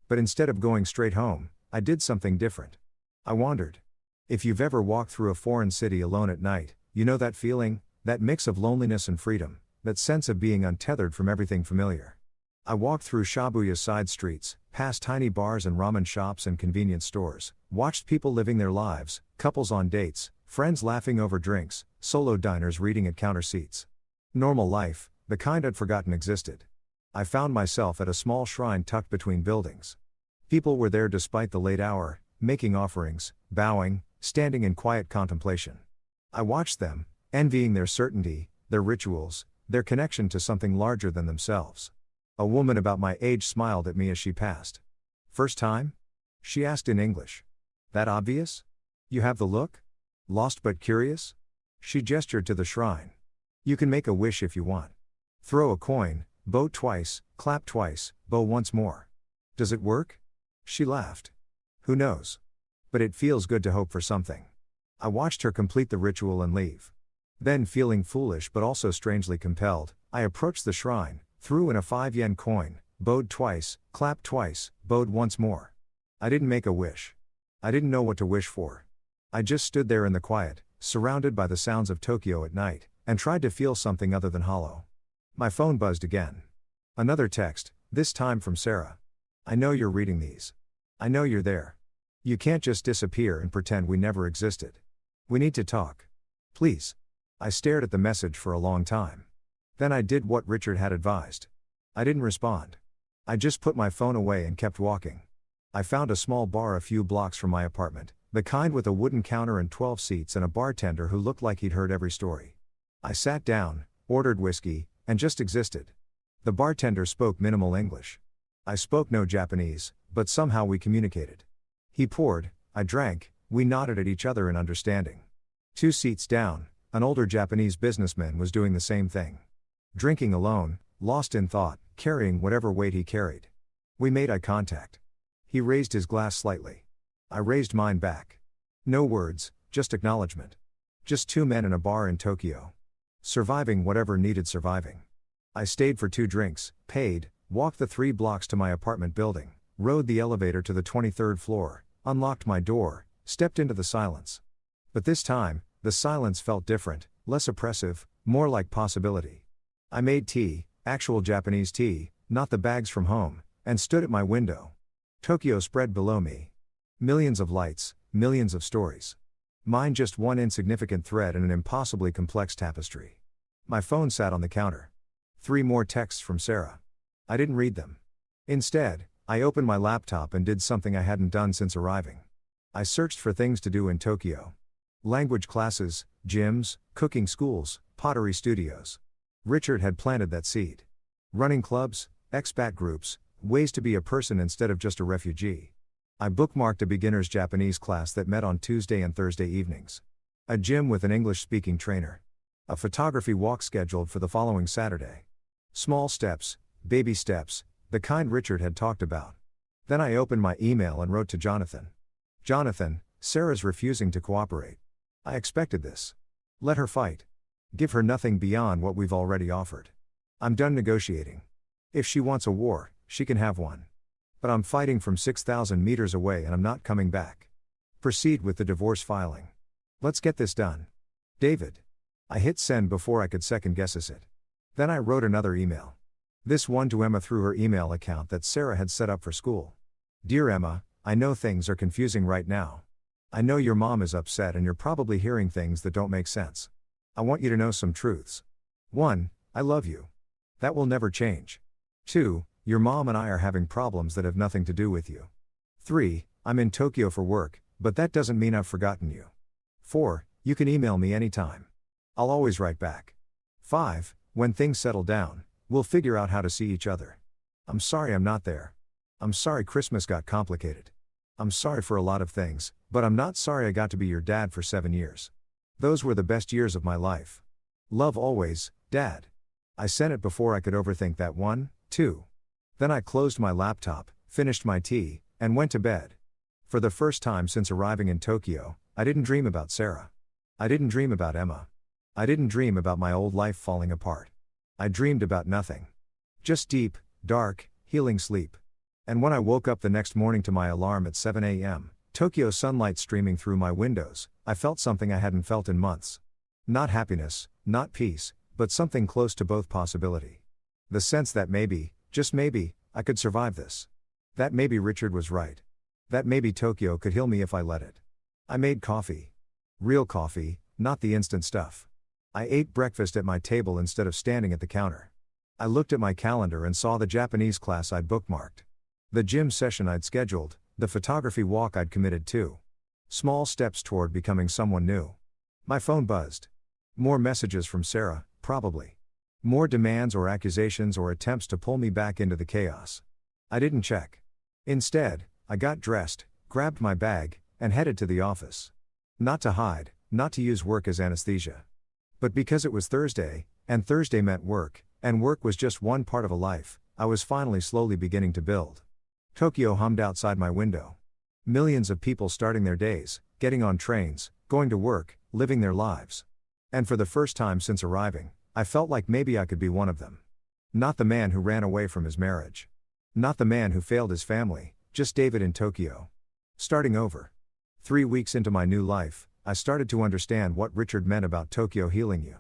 But instead of going straight home, I did something different. I wandered. If you've ever walked through a foreign city alone at night, you know that feeling, that mix of loneliness and freedom, that sense of being untethered from everything familiar. I walked through Shibuya's side streets, past tiny bars and ramen shops and convenience stores, watched people living their lives, couples on dates, friends laughing over drinks, solo diners reading at counter seats. Normal life, the kind I'd forgotten existed. I found myself at a small shrine tucked between buildings. People were there despite the late hour, making offerings, bowing, standing in quiet contemplation. I watched them, envying their certainty, their rituals, their connection to something larger than themselves. A woman about my age smiled at me as she passed. First time? She asked in English. That obvious? You have the look? Lost but curious? She gestured to the shrine. You can make a wish if you want. Throw a coin, bow twice, clap twice, bow once more. Does it work? She laughed. Who knows? But it feels good to hope for something. I watched her complete the ritual and leave. Then, feeling foolish but also strangely compelled, I approached the shrine, threw in a 5 yen coin, bowed twice, clapped twice, bowed once more. I didn't make a wish. I didn't know what to wish for. I just stood there in the quiet, surrounded by the sounds of Tokyo at night, and tried to feel something other than hollow. My phone buzzed again. Another text, this time from Sarah. I know you're reading these. I know you're there. You can't just disappear and pretend we never existed. We need to talk. Please. I stared at the message for a long time. Then I did what Richard had advised. I didn't respond. I just put my phone away and kept walking. I found a small bar a few blocks from my apartment, the kind with a wooden counter and 12 seats and a bartender who looked like he'd heard every story. I sat down, ordered whiskey, and just existed. The bartender spoke minimal English. I spoke no Japanese, but somehow we communicated. He poured, I drank, we nodded at each other in understanding. 2 seats down, an older Japanese businessman was doing the same thing. Drinking alone, lost in thought, carrying whatever weight he carried. We made eye contact. He raised his glass slightly. I raised mine back. No words, just acknowledgement. Just 2 men in a bar in Tokyo. Surviving whatever needed surviving. I stayed for 2 drinks, paid, walked the 3 blocks to my apartment building, rode the elevator to the 23rd floor, unlocked my door, stepped into the silence. But this time, the silence felt different, less oppressive, more like possibility. I made tea, actual Japanese tea, not the bags from home, and stood at my window. Tokyo spread below me. Millions of lights, millions of stories. Mine just one insignificant thread in an impossibly complex tapestry. My phone sat on the counter. 3 more texts from Sarah. I didn't read them. Instead, I opened my laptop and did something I hadn't done since arriving. I searched for things to do in Tokyo. Language classes, gyms, cooking schools, pottery studios. Richard had planted that seed. Running clubs, expat groups, ways to be a person instead of just a refugee. I bookmarked a beginner's Japanese class that met on Tuesday and Thursday evenings. A gym with an English-speaking trainer. A photography walk scheduled for the following Saturday. Small steps, baby steps, the kind Richard had talked about. Then I opened my email and wrote to Jonathan. Jonathan, Sarah's refusing to cooperate. I expected this. Let her fight. Give her nothing beyond what we've already offered. I'm done negotiating. If she wants a war, she can have one. But I'm fighting from 6,000 meters away and I'm not coming back. Proceed with the divorce filing. Let's get this done. David. I hit send before I could second guess it. Then I wrote another email. This one to Emma through her email account that Sarah had set up for school. Dear Emma, I know things are confusing right now. I know your mom is upset and you're probably hearing things that don't make sense. I want you to know some truths. 1. I love you. That will never change. 2. Your mom and I are having problems that have nothing to do with you. 3. I'm in Tokyo for work, but that doesn't mean I've forgotten you. 4. You can email me anytime. I'll always write back. 5. When things settle down, we'll figure out how to see each other. I'm sorry I'm not there. I'm sorry Christmas got complicated. I'm sorry for a lot of things, but I'm not sorry I got to be your dad for 7 years. Those were the best years of my life. Love always, Dad. I sent it before I could overthink that 1, 2. Then I closed my laptop, finished my tea, and went to bed. For the first time since arriving in Tokyo, I didn't dream about Sarah. I didn't dream about Emma. I didn't dream about my old life falling apart. I dreamed about nothing. Just deep, dark, healing sleep. And when I woke up the next morning to my alarm at 7 a.m., Tokyo sunlight streaming through my windows, I felt something I hadn't felt in months. Not happiness, not peace, but something close to both possibility. The sense that maybe, just maybe, I could survive this. That maybe Richard was right. That maybe Tokyo could heal me if I let it. I made coffee. Real coffee, not the instant stuff. I ate breakfast at my table instead of standing at the counter. I looked at my calendar and saw the Japanese class I'd bookmarked. The gym session I'd scheduled, the photography walk I'd committed to. Small steps toward becoming someone new. My phone buzzed. More messages from Sarah, probably. More demands or accusations or attempts to pull me back into the chaos. I didn't check. Instead, I got dressed, grabbed my bag, and headed to the office. Not to hide, not to use work as anesthesia. But because it was Thursday, and Thursday meant work, and work was just one part of a life, I was finally slowly beginning to build. Tokyo hummed outside my window. Millions of people starting their days, getting on trains, going to work, living their lives. And for the first time since arriving, I felt like maybe I could be one of them. Not the man who ran away from his marriage. Not the man who failed his family, just David in Tokyo. Starting over. 3 weeks into my new life, I started to understand what Richard meant about Tokyo healing you.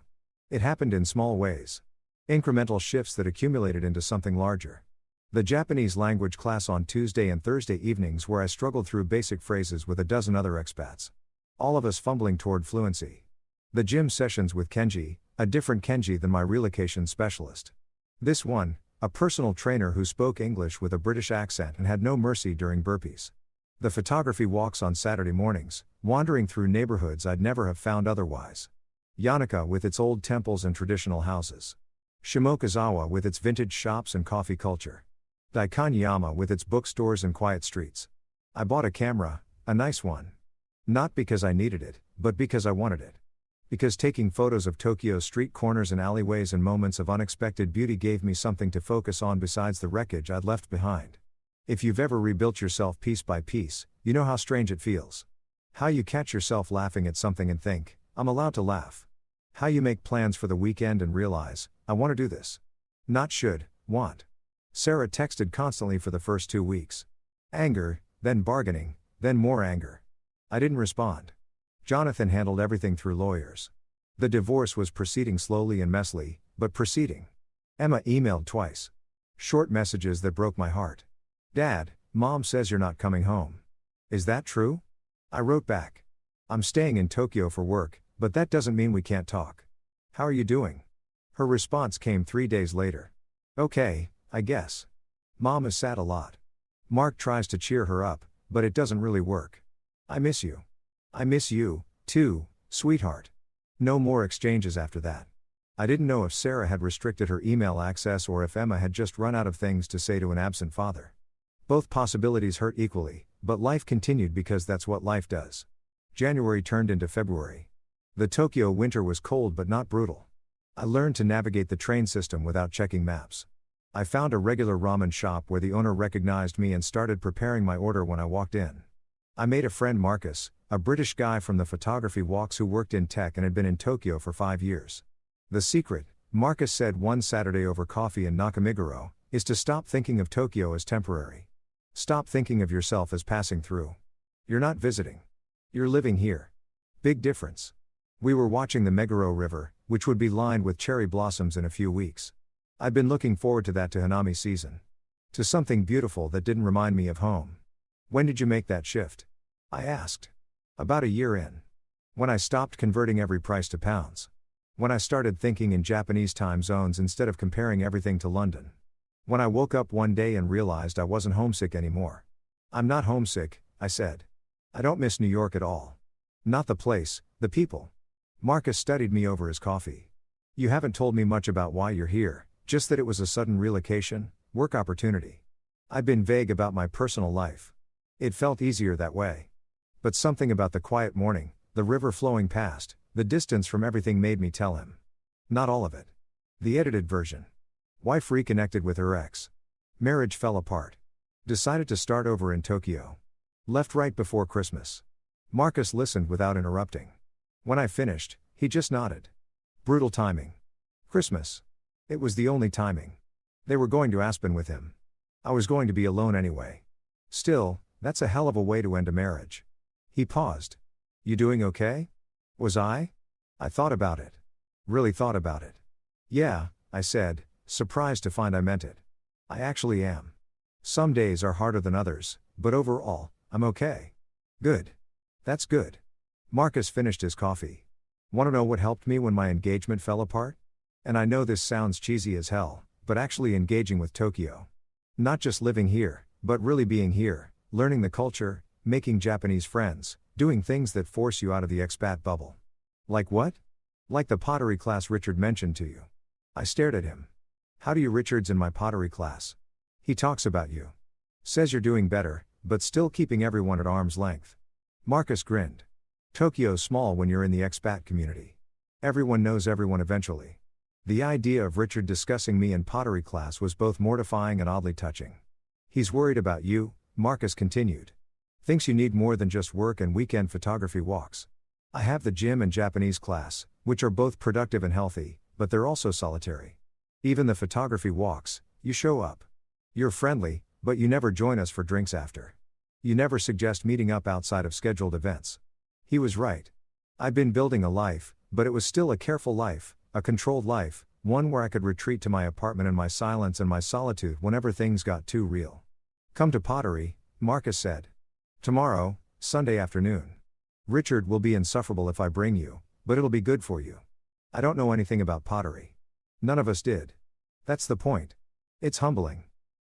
It happened in small ways. Incremental shifts that accumulated into something larger. The Japanese language class on Tuesday and Thursday evenings where I struggled through basic phrases with a dozen other expats. All of us fumbling toward fluency. The gym sessions with Kenji, a different Kenji than my relocation specialist. This one, a personal trainer who spoke English with a British accent and had no mercy during burpees. The photography walks on Saturday mornings, wandering through neighborhoods I'd never have found otherwise. Yanaka with its old temples and traditional houses. Shimokazawa with its vintage shops and coffee culture. Daikanyama with its bookstores and quiet streets. I bought a camera, a nice one. Not because I needed it, but because I wanted it. Because taking photos of Tokyo's street corners and alleyways and moments of unexpected beauty gave me something to focus on besides the wreckage I'd left behind. If you've ever rebuilt yourself piece by piece, you know how strange it feels. How you catch yourself laughing at something and think, I'm allowed to laugh. How you make plans for the weekend and realize, I want to do this. Not should, want. Sarah texted constantly for the first 2 weeks. Anger, then bargaining, then more anger. I didn't respond. Jonathan handled everything through lawyers. The divorce was proceeding slowly and messily, but proceeding. Emma emailed twice. Short messages that broke my heart. Dad, Mom says you're not coming home. Is that true? I wrote back. I'm staying in Tokyo for work, but that doesn't mean we can't talk. How are you doing? Her response came 3 days later. Okay, I guess. Mom is sad a lot. Mark tries to cheer her up, but it doesn't really work. I miss you. I miss you, too, sweetheart. No more exchanges after that. I didn't know if Sarah had restricted her email access or if Emma had just run out of things to say to an absent father. Both possibilities hurt equally, but life continued because that's what life does. January turned into February. The Tokyo winter was cold but not brutal. I learned to navigate the train system without checking maps. I found a regular ramen shop where the owner recognized me and started preparing my order when I walked in. I made a friend, Marcus, a British guy from the photography walks who worked in tech and had been in Tokyo for 5 years. The secret, Marcus said one Saturday over coffee in Nakamiguro, is to stop thinking of Tokyo as temporary. Stop thinking of yourself as passing through. You're not visiting. You're living here. Big difference. We were watching the Meguro River, which would be lined with cherry blossoms in a few weeks. I'd been looking forward to that, to Hanami season. To something beautiful that didn't remind me of home. When did you make that shift? I asked. About a year in. When I stopped converting every price to pounds. When I started thinking in Japanese time zones instead of comparing everything to London. When I woke up one day and realized I wasn't homesick anymore. I'm not homesick, I said. I don't miss New York at all. Not the place, the people. Marcus studied me over his coffee. You haven't told me much about why you're here, just that it was a sudden relocation, work opportunity. I've been vague about my personal life. It felt easier that way. But something about the quiet morning, the river flowing past, the distance from everything made me tell him. Not all of it. The edited version. Wife reconnected with her ex. Marriage fell apart. Decided to start over in Tokyo. Left right before Christmas. Marcus listened without interrupting. When I finished, he just nodded. Brutal timing. Christmas. It was the only timing. They were going to Aspen with him. I was going to be alone anyway. Still, that's a hell of a way to end a marriage. He paused. You doing okay? Was I? I thought about it. Really thought about it. Yeah, I said, surprised to find I meant it. I actually am. Some days are harder than others, but overall, I'm okay. Good. That's good. Marcus finished his coffee. Want to know what helped me when my engagement fell apart? And I know this sounds cheesy as hell, but actually engaging with Tokyo. Not just living here, but really being here, learning the culture, making Japanese friends, doing things that force you out of the expat bubble. Like what? Like the pottery class Richard mentioned to you. I stared at him. How do you? Richard's in my pottery class. He talks about you. Says you're doing better, but still keeping everyone at arm's length. Marcus grinned. Tokyo's small when you're in the expat community. Everyone knows everyone eventually. The idea of Richard discussing me in pottery class was both mortifying and oddly touching. He's worried about you, Marcus continued. Thinks you need more than just work and weekend photography walks. I have the gym and Japanese class, which are both productive and healthy, but they're also solitary. Even the photography walks, you show up. You're friendly, but you never join us for drinks after. You never suggest meeting up outside of scheduled events. He was right. I'd been building a life, but it was still a careful life, a controlled life, one where I could retreat to my apartment in my silence and my solitude whenever things got too real. Come to pottery, Marcus said. Tomorrow, Sunday afternoon. Richard will be insufferable if I bring you, but it'll be good for you. I don't know anything about pottery. None of us did. That's the point. It's humbling.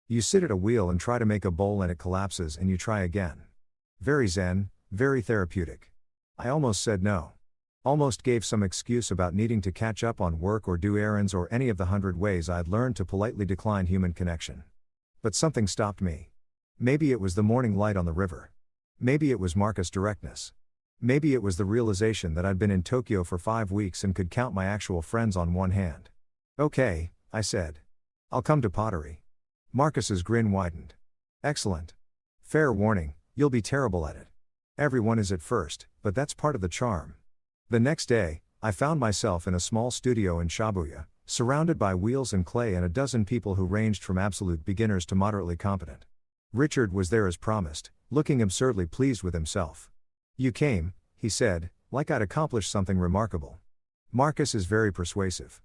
You sit at a wheel and try to make a bowl and it collapses and you try again. Very zen, very therapeutic. I almost said no. Almost gave some excuse about needing to catch up on work or do errands or any of the 100 ways I'd learned to politely decline human connection. But something stopped me. Maybe it was the morning light on the river. Maybe it was Marcus' directness. Maybe it was the realization that I'd been in Tokyo for 5 weeks and could count my actual friends on one hand. Okay, I said. I'll come to pottery. Marcus's grin widened. Excellent. Fair warning, you'll be terrible at it. Everyone is at first, but that's part of the charm. The next day, I found myself in a small studio in Shibuya, surrounded by wheels and clay and a dozen people who ranged from absolute beginners to moderately competent. Richard was there as promised, looking absurdly pleased with himself. You came, he said, like I'd accomplished something remarkable. Marcus is very persuasive.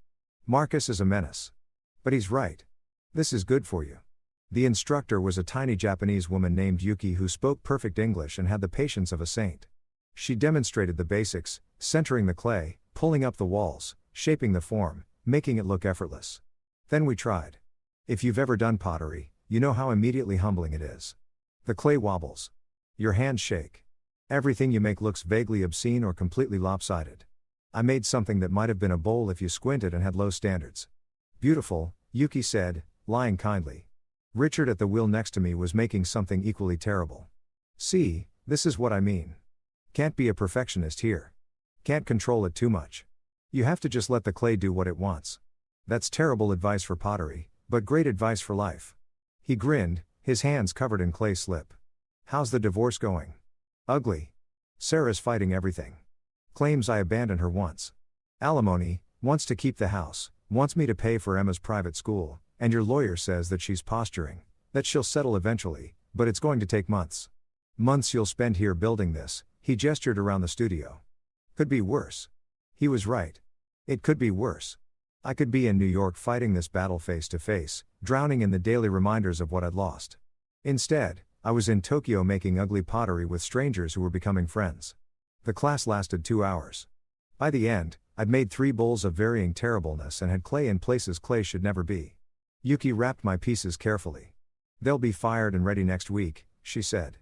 Marcus is a menace. But he's right. This is good for you. The instructor was a tiny Japanese woman named Yuki who spoke perfect English and had the patience of a saint. She demonstrated the basics, centering the clay, pulling up the walls, shaping the form, making it look effortless. Then we tried. If you've ever done pottery, you know how immediately humbling it is. The clay wobbles. Your hands shake. Everything you make looks vaguely obscene or completely lopsided. I made something that might have been a bowl if you squinted and had low standards. Beautiful, Yuki said, lying kindly. Richard at the wheel next to me was making something equally terrible. See, this is what I mean. Can't be a perfectionist here. Can't control it too much. You have to just let the clay do what it wants. That's terrible advice for pottery, but great advice for life. He grinned, his hands covered in clay slip. How's the divorce going? Ugly. Sarah's fighting everything. Claims I abandoned her once. Alimony, wants to keep the house, wants me to pay for Emma's private school, and your lawyer says that she's posturing, that she'll settle eventually, but it's going to take months. Months you'll spend here building this, he gestured around the studio. Could be worse. He was right. It could be worse. I could be in New York fighting this battle face to face, drowning in the daily reminders of what I'd lost. Instead, I was in Tokyo making ugly pottery with strangers who were becoming friends. The class lasted 2 hours. By the end, I'd made 3 bowls of varying terribleness and had clay in places clay should never be. Yuki wrapped my pieces carefully. They'll be fired and ready next week, she said.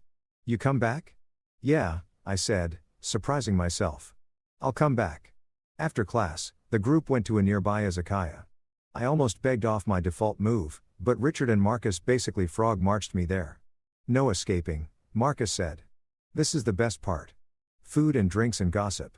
You come back? Yeah, I said, surprising myself. I'll come back. After class, the group went to a nearby izakaya. I almost begged off my default move, but Richard and Marcus basically frog marched me there. No escaping, Marcus said. This is the best part. Food and drinks and gossip.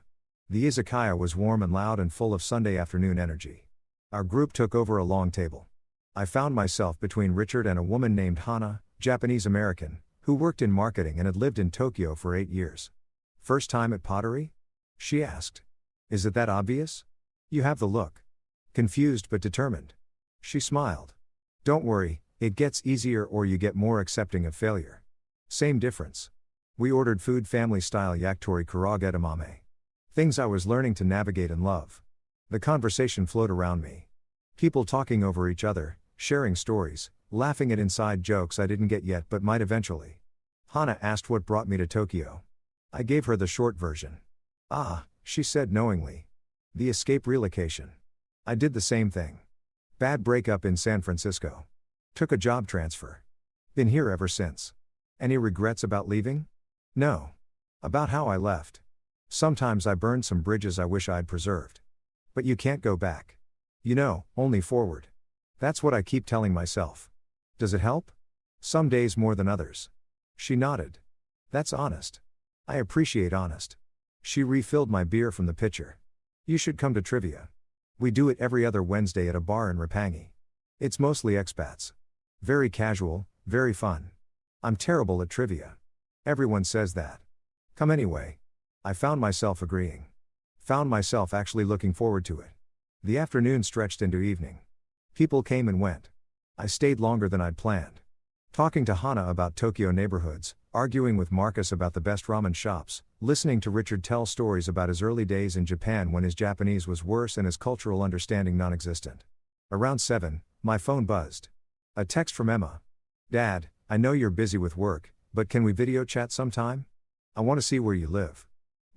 The izakaya was warm and loud and full of Sunday afternoon energy. Our group took over a long table. I found myself between Richard and a woman named Hana, Japanese-American, who worked in marketing and had lived in Tokyo for 8 years. First time at pottery? She asked. Is it that obvious? You have the look. Confused but determined. She smiled. Don't worry, it gets easier or you get more accepting of failure. Same difference. We ordered food family-style yakitori karaage edamame. Things I was learning to navigate and love. The conversation flowed around me. People talking over each other, sharing stories, laughing at inside jokes I didn't get yet but might eventually. Hana asked what brought me to Tokyo. I gave her the short version. Ah, she said knowingly. The escape relocation. I did the same thing. Bad breakup in San Francisco. Took a job transfer. Been here ever since. Any regrets about leaving? No. About how I left. Sometimes I burned some bridges I wish I'd preserved. But you can't go back. You know, only forward. That's what I keep telling myself. Does it help? Some days more than others. She nodded. That's honest. I appreciate honest. She refilled my beer from the pitcher. You should come to trivia. We do it every other Wednesday at a bar in Roppongi. It's mostly expats. Very casual, very fun. I'm terrible at trivia. Everyone says that. Come anyway. I found myself agreeing. Found myself actually looking forward to it. The afternoon stretched into evening. People came and went. I stayed longer than I'd planned. Talking to Hana about Tokyo neighborhoods, arguing with Marcus about the best ramen shops, listening to Richard tell stories about his early days in Japan when his Japanese was worse and his cultural understanding non-existent. Around 7, my phone buzzed. A text from Emma. Dad, I know you're busy with work, but can we video chat sometime? I want to see where you live.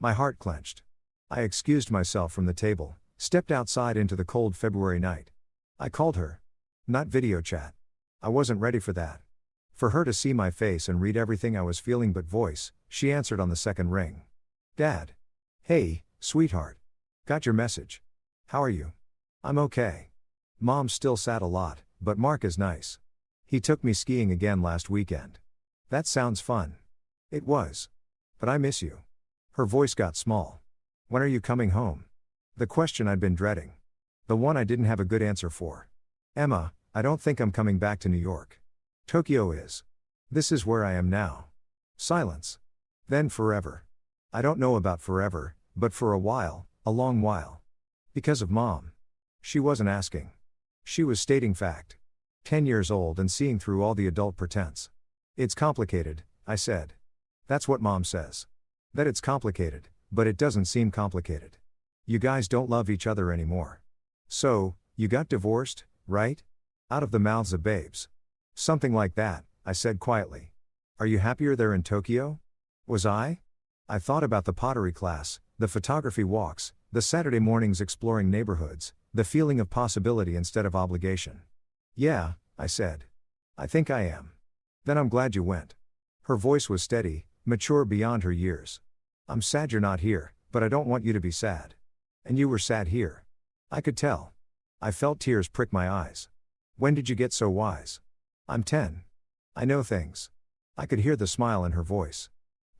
My heart clenched. I excused myself from the table, stepped outside into the cold February night. I called her. Not video chat. I wasn't ready for that. For her to see my face and read everything I was feeling but voice, she answered on the second ring. Dad. Hey, sweetheart. Got your message. How are you? I'm okay. Mom's still sad a lot, but Mark is nice. He took me skiing again last weekend. That sounds fun. It was. But I miss you. Her voice got small. When are you coming home? The question I'd been dreading. The one I didn't have a good answer for. Emma, I don't think I'm coming back to New York. Tokyo is. This is where I am now. Silence. Then forever. I don't know about forever, but for a while, a long while. Because of Mom. She wasn't asking. She was stating fact. 10 years old and seeing through all the adult pretense. It's complicated, I said. That's what Mom says. That it's complicated, but it doesn't seem complicated. You guys don't love each other anymore. So, you got divorced, right? Out of the mouths of babes. Something like that, I said quietly. Are you happier there in Tokyo? Was I? I thought about the pottery class, the photography walks, the Saturday mornings exploring neighborhoods, the feeling of possibility instead of obligation. Yeah, I said. I think I am. Then I'm glad you went. Her voice was steady, mature beyond her years. I'm sad you're not here, but I don't want you to be sad. And you were sad here. I could tell. I felt tears prick my eyes. When did you get so wise? I'm 10. I know things. I could hear the smile in her voice.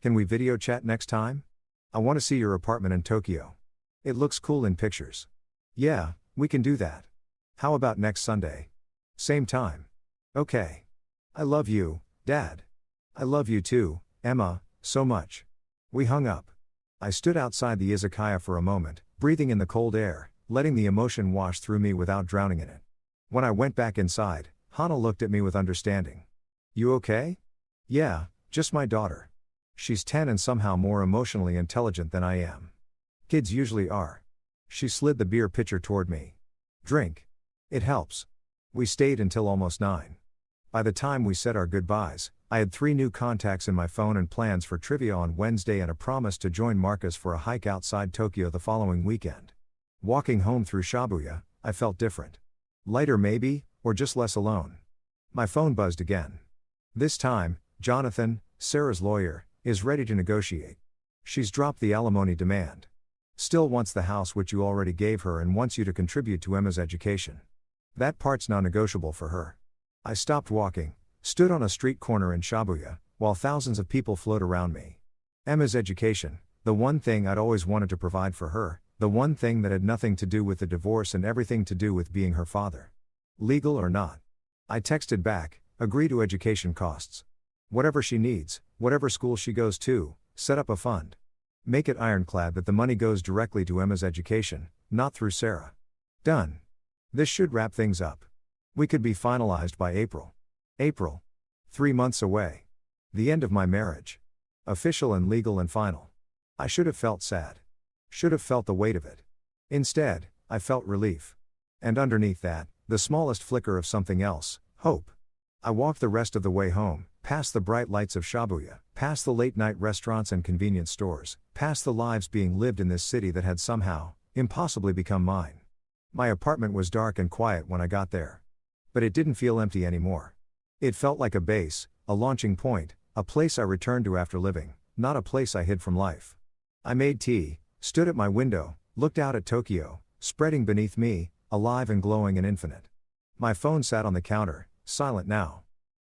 Can we video chat next time? I want to see your apartment in Tokyo. It looks cool in pictures. Yeah, we can do that. How about next Sunday? Same time. Okay. I love you, Dad. I love you too, Emma, so much. We hung up. I stood outside the izakaya for a moment, breathing in the cold air, letting the emotion wash through me without drowning in it. When I went back inside, Hana looked at me with understanding. You okay? Yeah, just my daughter. She's 10 and somehow more emotionally intelligent than I am. Kids usually are. She slid the beer pitcher toward me. Drink. It helps. We stayed until almost 9. By the time we said our goodbyes, I had 3 new contacts in my phone and plans for trivia on Wednesday and a promise to join Marcus for a hike outside Tokyo the following weekend. Walking home through Shibuya, I felt different. Lighter maybe, or just less alone. My phone buzzed again. This time, Jonathan, Sarah's lawyer, is ready to negotiate. She's dropped the alimony demand. Still wants the house which you already gave her and wants you to contribute to Emma's education. That part's non-negotiable for her. I stopped walking, stood on a street corner in Shibuya, while thousands of people flowed around me. Emma's education, the one thing I'd always wanted to provide for her, the one thing that had nothing to do with the divorce and everything to do with being her father. Legal or not. I texted back, agree to education costs. Whatever she needs, whatever school she goes to, set up a fund. Make it ironclad that the money goes directly to Emma's education, not through Sarah. Done. This should wrap things up. We could be finalized by April. April. 3 months away. The end of my marriage. Official and legal and final. I should have felt sad. Should have felt the weight of it. Instead, I felt relief. And underneath that, the smallest flicker of something else, hope. I walked the rest of the way home, past the bright lights of Shibuya, past the late-night restaurants and convenience stores, past the lives being lived in this city that had somehow, impossibly become mine. My apartment was dark and quiet when I got there. But it didn't feel empty anymore. It felt like a base, a launching point, a place I returned to after living, not a place I hid from life. I made tea, stood at my window, looked out at Tokyo, spreading beneath me, alive and glowing and infinite. My phone sat on the counter, silent now.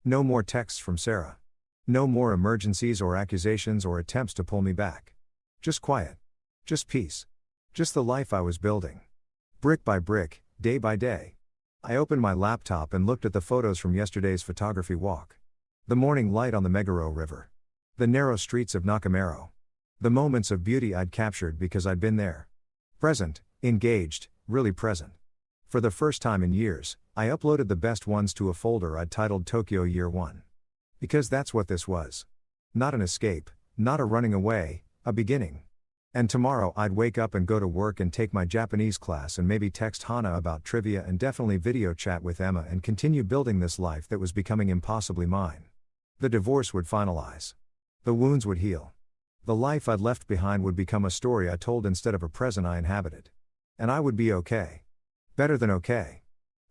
No more texts from Sarah. No more emergencies or accusations or attempts to pull me back. Just quiet. Just peace. Just the life I was building. Brick by brick, day by day. I opened my laptop and looked at the photos from yesterday's photography walk. The morning light on the Meguro River. The narrow streets of Nakamero. The moments of beauty I'd captured because I'd been there. Present, engaged, really present. For the first time in years, I uploaded the best ones to a folder I'd titled Tokyo Year 1. Because that's what this was. Not an escape, not a running away, a beginning. And tomorrow I'd wake up and go to work and take my Japanese class and maybe text Hana about trivia and definitely video chat with Emma and continue building this life that was becoming impossibly mine. The divorce would finalize. The wounds would heal. The life I'd left behind would become a story I told instead of a present I inhabited. And I would be okay. Better than okay.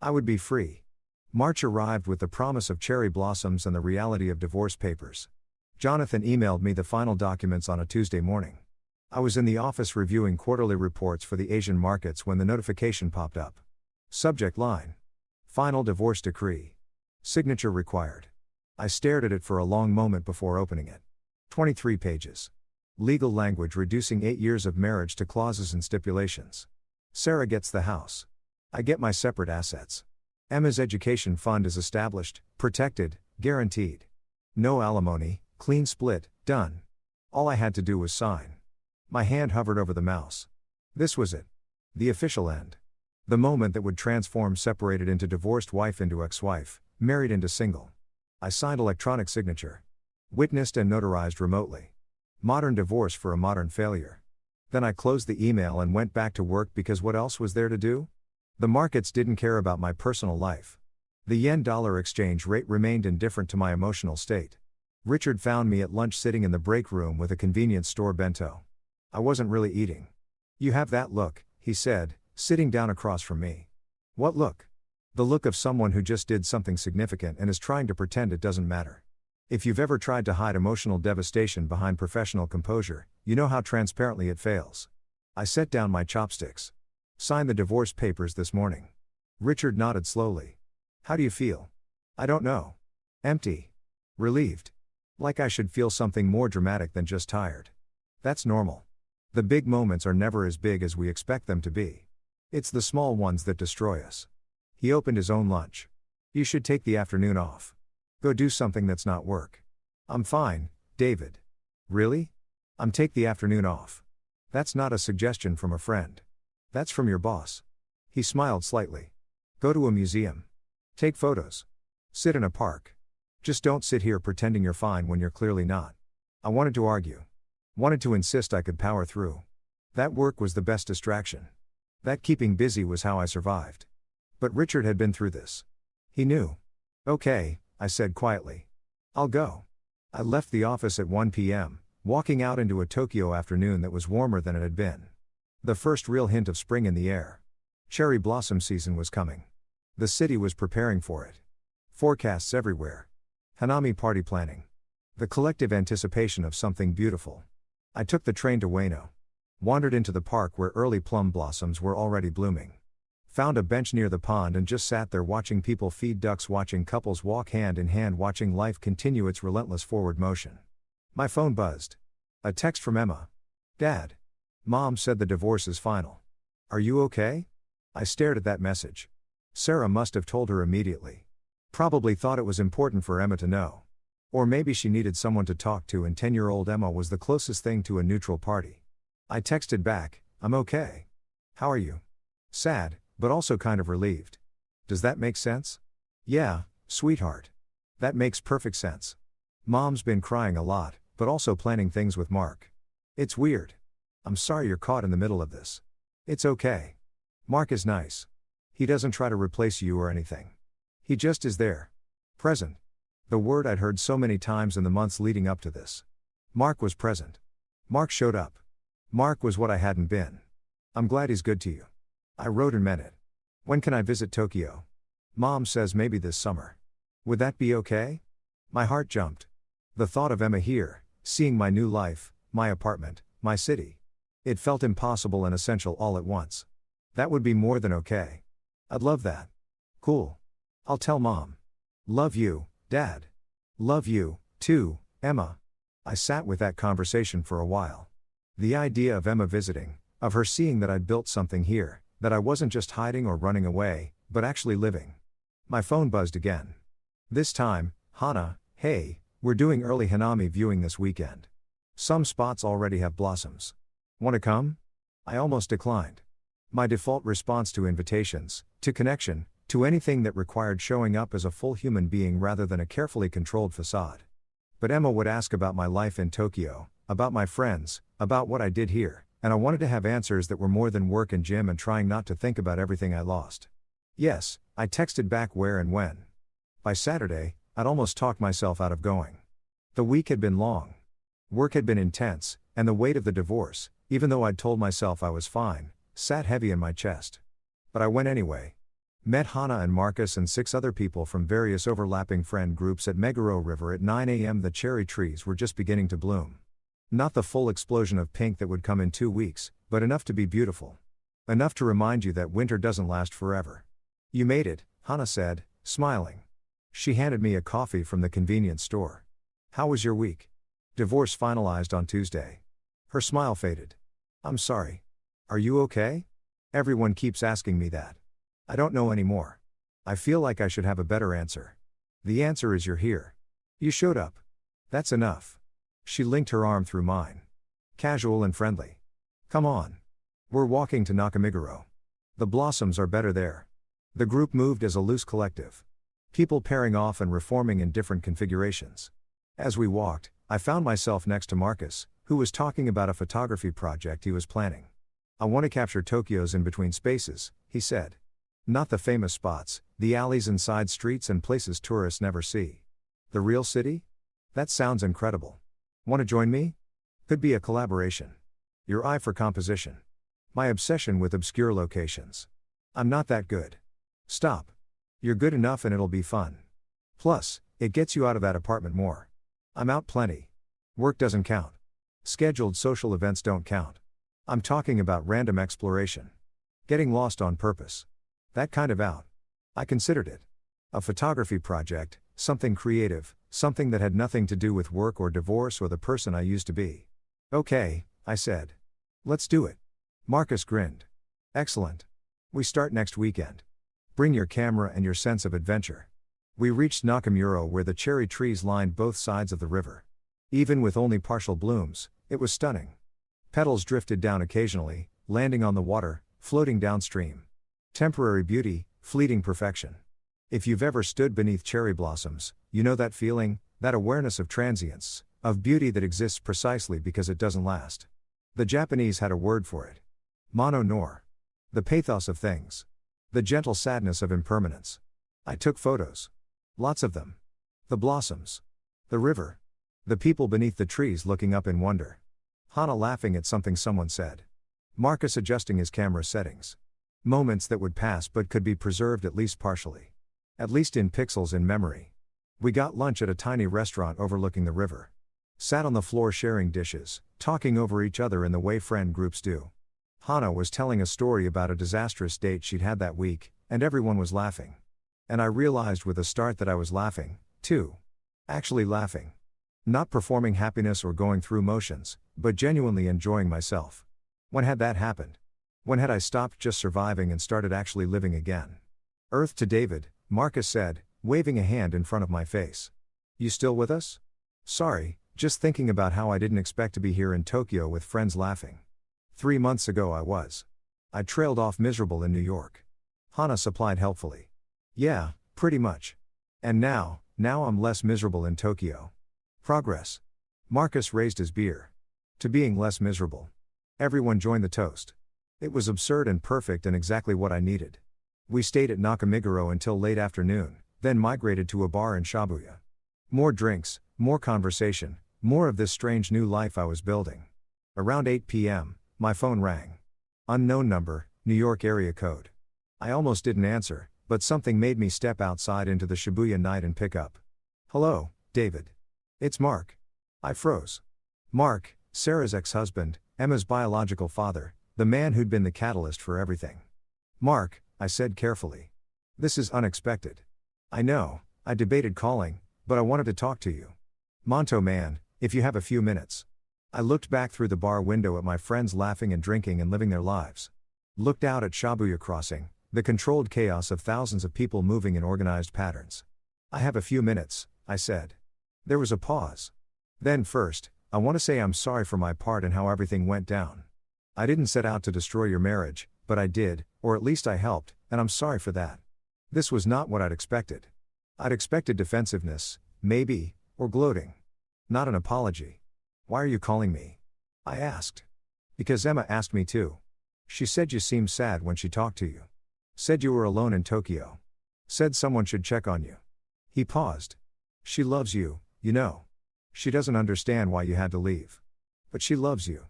I would be free. March arrived with the promise of cherry blossoms and the reality of divorce papers. Jonathan emailed me the final documents on a Tuesday morning. I was in the office reviewing quarterly reports for the Asian markets when the notification popped up. Subject line. Final divorce decree. Signature required. I stared at it for a long moment before opening it. 23 pages. Legal language reducing 8 years of marriage to clauses and stipulations. Sarah gets the house. I get my separate assets. Emma's education fund is established, protected, guaranteed. No alimony, clean split, done. All I had to do was sign. My hand hovered over the mouse. This was it. The official end. The moment that would transform separated into divorced wife into ex-wife, married into single. I signed electronic signature. Witnessed and notarized remotely. Modern divorce for a modern failure. Then I closed the email and went back to work because what else was there to do? The markets didn't care about my personal life. The yen-dollar exchange rate remained indifferent to my emotional state. Richard found me at lunch sitting in the break room with a convenience store bento. I wasn't really eating. "You have that look," he said, sitting down across from me. "What look?" "The look of someone who just did something significant and is trying to pretend it doesn't matter. If you've ever tried to hide emotional devastation behind professional composure, you know how transparently it fails." I set down my chopsticks. "Signed the divorce papers this morning." Richard nodded slowly. "How do you feel?" "I don't know. Empty. Relieved. Like I should feel something more dramatic than just tired. That's normal. The big moments are never as big as we expect them to be. It's the small ones that destroy us." He opened his own lunch. "You should take the afternoon off. Go do something that's not work." "I'm fine, David." "Really?" Take the afternoon off." "That's not a suggestion from a friend. That's from your boss." He smiled slightly. "Go to a museum. Take photos. Sit in a park. Just don't sit here pretending you're fine when you're clearly not." I wanted to argue. Wanted to insist I could power through. That work was the best distraction. That keeping busy was how I survived. But Richard had been through this. He knew. "Okay," I said quietly. "I'll go." I left the office at 1 p.m., walking out into a Tokyo afternoon that was warmer than it had been. The first real hint of spring in the air. Cherry blossom season was coming. The city was preparing for it. Forecasts everywhere. Hanami party planning. The collective anticipation of something beautiful. I took the train to Ueno. Wandered into the park where early plum blossoms were already blooming. Found a bench near the pond and just sat there watching people feed ducks, watching couples walk hand in hand, watching life continue its relentless forward motion. My phone buzzed. A text from Emma. "Dad. Mom said the divorce is final. Are you okay?" I stared at that message. Sarah must have told her immediately. Probably thought it was important for Emma to know. Or maybe she needed someone to talk to, and 10-year-old Emma was the closest thing to a neutral party. I texted back, "I'm okay. How are you?" Sad, but also kind of relieved. Does that make sense? "Yeah, sweetheart. That makes perfect sense. Mom's been crying a lot, but also planning things with Mark. It's weird. I'm sorry you're caught in the middle of this. It's okay. Mark is nice. He doesn't try to replace you or anything. He just is there. Present." The word I'd heard so many times in the months leading up to this. Mark was present. Mark showed up. Mark was what I hadn't been. "I'm glad he's good to you." I wrote and meant it. "When can I visit Tokyo?" "Mom says maybe this summer. Would that be okay?" My heart jumped. The thought of Emma here, seeing my new life, my apartment, my city. It felt impossible and essential all at once. That would be more than okay. I'd love that. Cool. I'll tell Mom. "Love you, Dad." "Love you, too, Emma." I sat with that conversation for a while. The idea of Emma visiting, of her seeing that I'd built something here, that I wasn't just hiding or running away, but actually living. My phone buzzed again. This time, "Hana, hey, we're doing early Hanami viewing this weekend. Some spots already have blossoms. Want to come?" I almost declined. My default response to invitations, to connection, to anything that required showing up as a full human being rather than a carefully controlled facade. But Emma would ask about my life in Tokyo, about my friends, about what I did here, and I wanted to have answers that were more than work and gym and trying not to think about everything I lost. "Yes," I texted back where and when. By Saturday, I'd almost talked myself out of going. The week had been long. Work had been intense, and the weight of the divorce, even though I'd told myself I was fine, sat heavy in my chest. But I went anyway. Met Hana and Marcus and 6 other people from various overlapping friend groups at Meguro River at 9 a.m. The cherry trees were just beginning to bloom. Not the full explosion of pink that would come in 2 weeks, but enough to be beautiful. Enough to remind you that winter doesn't last forever. "You made it," Hana said, smiling. She handed me a coffee from the convenience store. "How was your week?" "Divorce finalized on Tuesday." Her smile faded. "I'm sorry. Are you okay?" "Everyone keeps asking me that. I don't know anymore. I feel like I should have a better answer. The answer is you're here. You showed up. That's enough." She linked her arm through mine. Casual and friendly. "Come on. We're walking to Nakamiguro. The blossoms are better there." The group moved as a loose collective. People pairing off and reforming in different configurations. As we walked, I found myself next to Marcus, who was talking about a photography project he was planning. "I want to capture Tokyo's in-between spaces," he said. Not the famous spots, the alleys and side streets and places tourists never see. The real city? That sounds incredible. Want to join me? Could be a collaboration. Your eye for composition. My obsession with obscure locations. I'm not that good. Stop. You're good enough and it'll be fun. Plus, it gets you out of that apartment more. I'm out plenty. Work doesn't count. Scheduled social events don't count. I'm talking about random exploration. Getting lost on purpose. That kind of out. I considered it. A photography project, something creative, something that had nothing to do with work or divorce or the person I used to be. Okay, I said. Let's do it. Marcus grinned. Excellent. We start next weekend. Bring your camera and your sense of adventure. We reached Nakamura where the cherry trees lined both sides of the river. Even with only partial blooms, it was stunning. Petals drifted down occasionally, landing on the water, floating downstream. Temporary beauty, fleeting perfection. If you've ever stood beneath cherry blossoms, you know that feeling, that awareness of transience, of beauty that exists precisely because it doesn't last. The Japanese had a word for it. Mono nor. The pathos of things. The gentle sadness of impermanence. I took photos. Lots of them. The blossoms. The river. The people beneath the trees looking up in wonder. Hana laughing at something someone said. Marcus adjusting his camera settings. Moments that would pass but could be preserved at least partially. At least in pixels in memory. We got lunch at a tiny restaurant overlooking the river. Sat on the floor sharing dishes, talking over each other in the way friend groups do. Hana was telling a story about a disastrous date she'd had that week, and everyone was laughing. And I realized with a start that I was laughing, too. Actually laughing. Not performing happiness or going through motions, but genuinely enjoying myself. When had that happened? When had I stopped just surviving and started actually living again? Earth to David, Marcus said, waving a hand in front of my face. You still with us? Sorry, just thinking about how I didn't expect to be here in Tokyo with friends laughing. 3 months ago I was. I trailed off miserable in New York. Hana supplied helpfully. Yeah, pretty much. And now I'm less miserable in Tokyo. Progress. Marcus raised his beer. To being less miserable. Everyone joined the toast. It was absurd and perfect and exactly what I needed. We stayed at Nakamiguro until late afternoon, then migrated to a bar in Shibuya. More drinks, more conversation, more of this strange new life I was building. Around 8 p.m., my phone rang. Unknown number, New York area code. I almost didn't answer, but something made me step outside into the Shibuya night and pick up. Hello, David. It's Mark. I froze. Mark, Sarah's ex-husband, Emma's biological father, the man who'd been the catalyst for everything. Mark, I said carefully. This is unexpected. I know, I debated calling, but I wanted to talk to you. Monto man, if you have a few minutes. I looked back through the bar window at my friends laughing and drinking and living their lives. Looked out at Shibuya Crossing, the controlled chaos of thousands of people moving in organized patterns. I have a few minutes, I said. There was a pause. Then first, I want to say I'm sorry for my part in how everything went down. I didn't set out to destroy your marriage, but I did, or at least I helped, and I'm sorry for that. This was not what I'd expected. I'd expected defensiveness, maybe, or gloating. Not an apology. Why are you calling me? I asked. Because Emma asked me to. She said you seemed sad when she talked to you. Said you were alone in Tokyo. Said someone should check on you. He paused. She loves you, you know. She doesn't understand why you had to leave. But she loves you.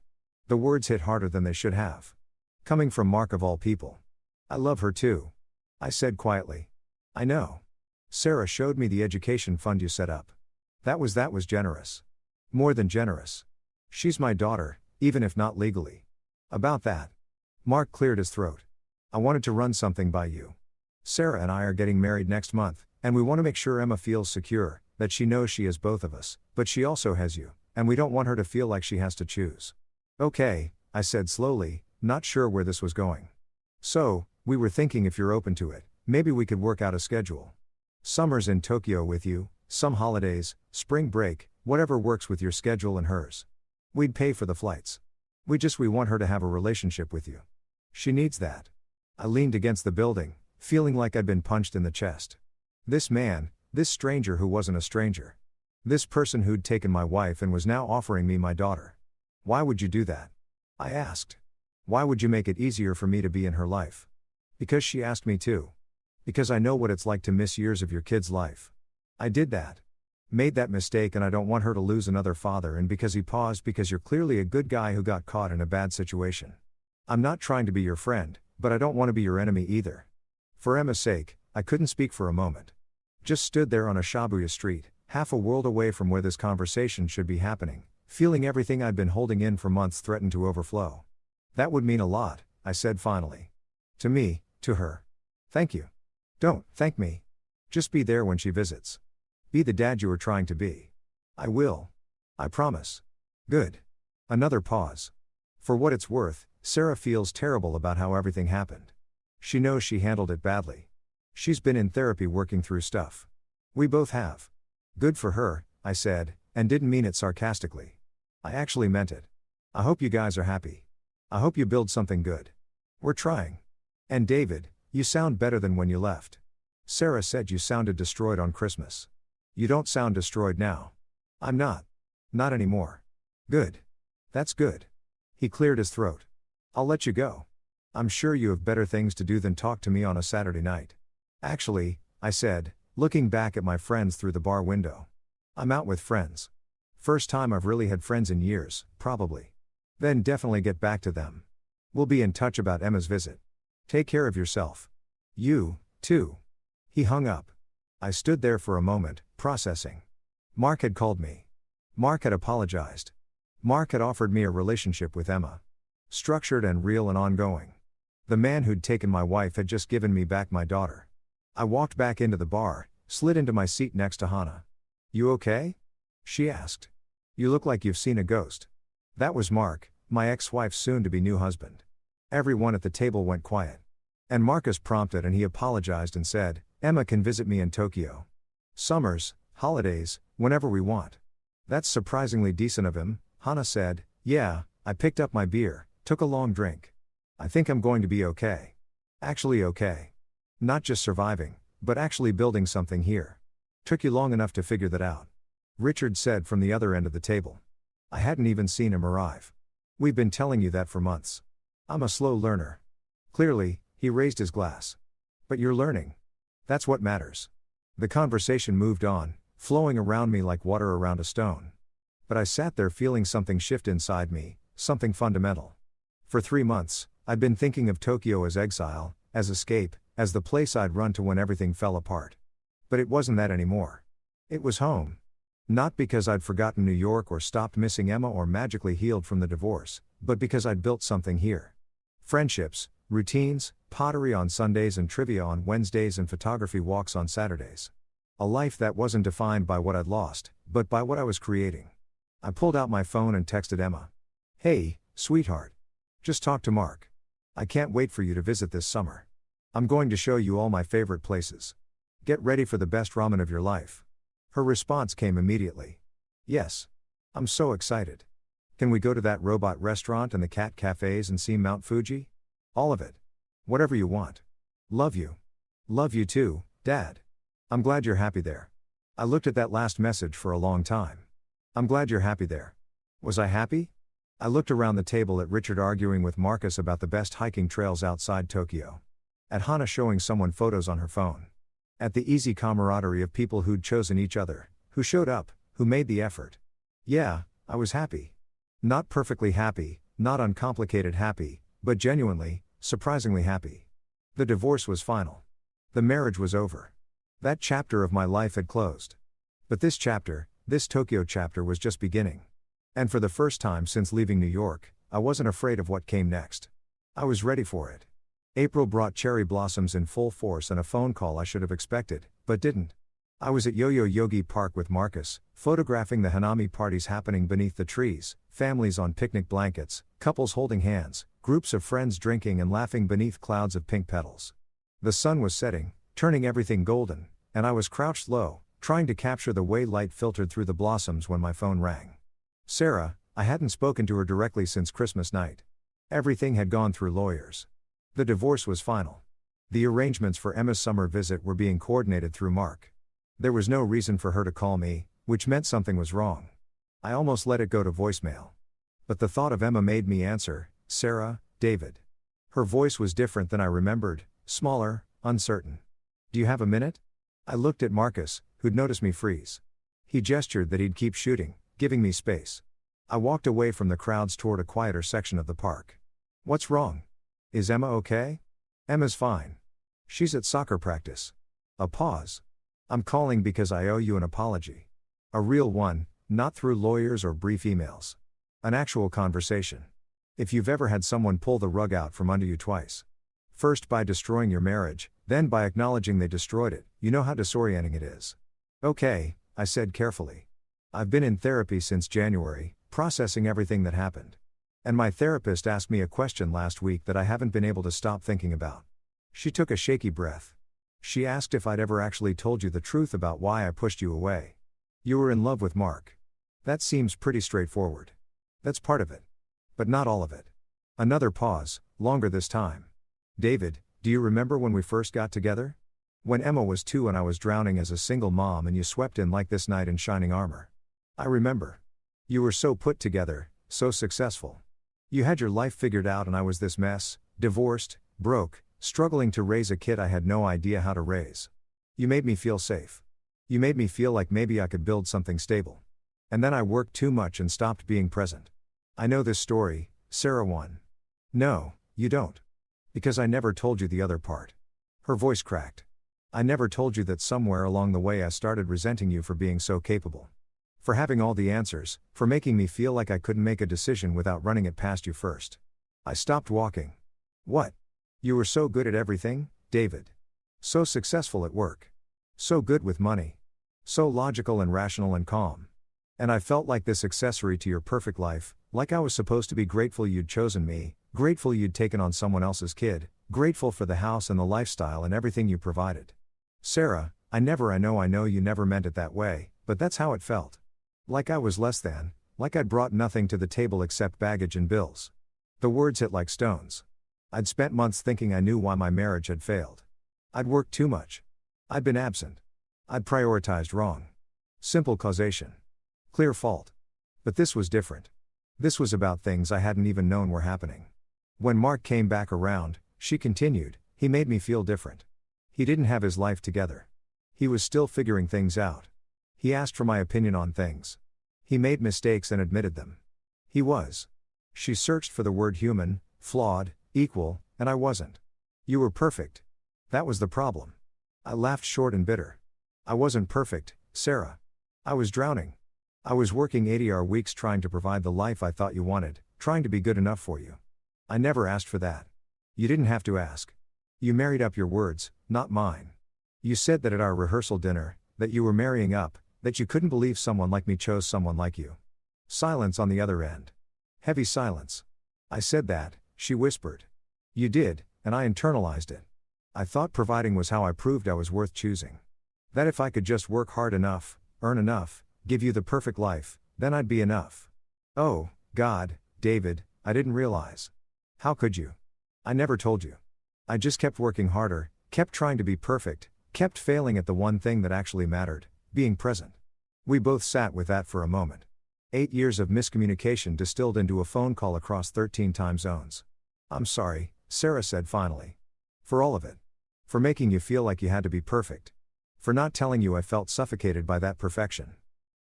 The words hit harder than they should have. Coming from Mark of all people. I love her too. I said quietly. I know. Sarah showed me the education fund you set up. That was generous. More than generous. She's my daughter, even if not legally. About that. Mark cleared his throat. I wanted to run something by you. Sarah and I are getting married next month, and we want to make sure Emma feels secure, that she knows she has both of us, but she also has you, and we don't want her to feel like she has to choose. Okay, I said slowly, not sure where this was going. So, we were thinking if you're open to it, maybe we could work out a schedule. Summers in Tokyo with you, some holidays, spring break, whatever works with your schedule and hers. We'd pay for the flights. We want her to have a relationship with you. She needs that. I leaned against the building, feeling like I'd been punched in the chest. This man, this stranger who wasn't a stranger. This person who'd taken my wife and was now offering me my daughter. Why would you do that? I asked. Why would you make it easier for me to be in her life? Because she asked me to. Because I know what it's like to miss years of your kid's life. I did that. Made that mistake and I don't want her to lose another father, and because he paused, because you're clearly a good guy who got caught in a bad situation. I'm not trying to be your friend, but I don't want to be your enemy either. For Emma's sake, I couldn't speak for a moment. Just stood there on a Shibuya street, half a world away from where this conversation should be happening, feeling everything I'd been holding in for months threaten to overflow. That would mean a lot, I said finally. To me, to her. Thank you. Don't thank me. Just be there when she visits. Be the dad you were trying to be. I will. I promise. Good. Another pause. For what it's worth, Sarah feels terrible about how everything happened. She knows she handled it badly. She's been in therapy working through stuff. We both have. Good for her, I said, and didn't mean it sarcastically. I actually meant it. I hope you guys are happy. I hope you build something good. We're trying. And David, you sound better than when you left. Sarah said you sounded destroyed on Christmas. You don't sound destroyed now. I'm not. Not anymore. Good. That's good. He cleared his throat. I'll let you go. I'm sure you have better things to do than talk to me on a Saturday night. Actually, I said, looking back at my friends through the bar window. I'm out with friends. First time I've really had friends in years, probably. Then definitely get back to them. We'll be in touch about Emma's visit. Take care of yourself. You, too. He hung up. I stood there for a moment, processing. Mark had called me. Mark had apologized. Mark had offered me a relationship with Emma. Structured and real and ongoing. The man who'd taken my wife had just given me back my daughter. I walked back into the bar, slid into my seat next to Hannah. You okay? She asked. You look like you've seen a ghost. That was Mark, my ex-wife's soon-to-be new husband. Everyone at the table went quiet. And Marcus prompted and he apologized and said, Emma can visit me in Tokyo. Summers, holidays, whenever we want. That's surprisingly decent of him, Hannah said. Yeah, I picked up my beer, took a long drink. I think I'm going to be okay. Actually okay. Not just surviving, but actually building something here. Took you long enough to figure that out. Richard said from the other end of the table. I hadn't even seen him arrive. We've been telling you that for months. I'm a slow learner. Clearly, he raised his glass. But you're learning. That's what matters. The conversation moved on, flowing around me like water around a stone. But I sat there feeling something shift inside me, something fundamental. For 3 months, I'd been thinking of Tokyo as exile, as escape, as the place I'd run to when everything fell apart. But it wasn't that anymore. It was home. Not because I'd forgotten New York or stopped missing Emma or magically healed from the divorce, but because I'd built something here. Friendships, routines, pottery on Sundays and trivia on Wednesdays and photography walks on Saturdays. A life that wasn't defined by what I'd lost, but by what I was creating. I pulled out my phone and texted Emma. Hey, sweetheart. Just talked to Mark. I can't wait for you to visit this summer. I'm going to show you all my favorite places. Get ready for the best ramen of your life. Her response came immediately. Yes. I'm so excited. Can we go to that robot restaurant and the cat cafes and see Mount Fuji? All of it. Whatever you want. Love you. Love you too, Dad. I'm glad you're happy there. I looked at that last message for a long time. I'm glad you're happy there. Was I happy? I looked around the table at Richard arguing with Marcus about the best hiking trails outside Tokyo. At Hannah showing someone photos on her phone. At the easy camaraderie of people who'd chosen each other, who showed up, who made the effort. Yeah, I was happy. Not perfectly happy, not uncomplicated happy, but genuinely, surprisingly happy. The divorce was final. The marriage was over. That chapter of my life had closed. But this chapter, this Tokyo chapter was just beginning. And for the first time since leaving New York, I wasn't afraid of what came next. I was ready for it. April brought cherry blossoms in full force and a phone call I should have expected, but didn't. I was at Yo-Yo Yogi Park with Marcus, photographing the Hanami parties happening beneath the trees, families on picnic blankets, couples holding hands, groups of friends drinking and laughing beneath clouds of pink petals. The sun was setting, turning everything golden, and I was crouched low, trying to capture the way light filtered through the blossoms when my phone rang. Sarah, I hadn't spoken to her directly since Christmas night. Everything had gone through lawyers. The divorce was final. The arrangements for Emma's summer visit were being coordinated through Mark. There was no reason for her to call me, which meant something was wrong. I almost let it go to voicemail. But the thought of Emma made me answer, Sarah, David. Her voice was different than I remembered, smaller, uncertain. Do you have a minute? I looked at Marcus, who'd noticed me freeze. He gestured that he'd keep shooting, giving me space. I walked away from the crowds toward a quieter section of the park. What's wrong? Is Emma okay? Emma's fine. She's at soccer practice. A pause. I'm calling because I owe you an apology. A real one, not through lawyers or brief emails. An actual conversation. If you've ever had someone pull the rug out from under you twice. First by destroying your marriage, then by acknowledging they destroyed it, you know how disorienting it is. Okay, I said carefully. I've been in therapy since January, processing everything that happened. And my therapist asked me a question last week that I haven't been able to stop thinking about. She took a shaky breath. She asked if I'd ever actually told you the truth about why I pushed you away. You were in love with Mark. That seems pretty straightforward. That's part of it. But not all of it. Another pause, longer this time. David, do you remember when we first got together? When Emma was 2 and I was drowning as a single mom and you swept in like this knight in shining armor. I remember. You were so put together, so successful. You had your life figured out and I was this mess, divorced, broke, struggling to raise a kid I had no idea how to raise. You made me feel safe. You made me feel like maybe I could build something stable. And then I worked too much and stopped being present. I know this story, Sarah won. No, you don't. Because I never told you the other part. Her voice cracked. I never told you that somewhere along the way I started resenting you for being so capable. For having all the answers, for making me feel like I couldn't make a decision without running it past you first. I stopped walking. What? You were so good at everything, David. So successful at work. So good with money. So logical and rational and calm. And I felt like this accessory to your perfect life, like I was supposed to be grateful you'd chosen me, grateful you'd taken on someone else's kid, grateful for the house and the lifestyle and everything you provided. Sarah, I know you never meant it that way, but that's how it felt. Like I was less than, like I'd brought nothing to the table except baggage and bills. The words hit like stones. I'd spent months thinking I knew why my marriage had failed. I'd worked too much. I'd been absent. I'd prioritized wrong. Simple causation. Clear fault. But this was different. This was about things I hadn't even known were happening. When Mark came back around, she continued, he made me feel different. He didn't have his life together. He was still figuring things out. He asked for my opinion on things. He made mistakes and admitted them. He was. She searched for the word human, flawed, equal, and I wasn't. You were perfect. That was the problem. I laughed short and bitter. I wasn't perfect, Sarah. I was drowning. I was working 80-hour weeks trying to provide the life I thought you wanted, trying to be good enough for you. I never asked for that. You didn't have to ask. You married up your words, not mine. You said that at our rehearsal dinner, that you were marrying up, that you couldn't believe someone like me chose someone like you. Silence on the other end. Heavy silence. I said that, she whispered. You did, and I internalized it. I thought providing was how I proved I was worth choosing. That if I could just work hard enough, earn enough, give you the perfect life, then I'd be enough. Oh, God, David, I didn't realize. How could you? I never told you. I just kept working harder, kept trying to be perfect, kept failing at the one thing that actually mattered, being present. We both sat with that for a moment. 8 years of miscommunication distilled into a phone call across 13 time zones. I'm sorry, Sarah said finally. For all of it. For making you feel like you had to be perfect. For not telling you I felt suffocated by that perfection.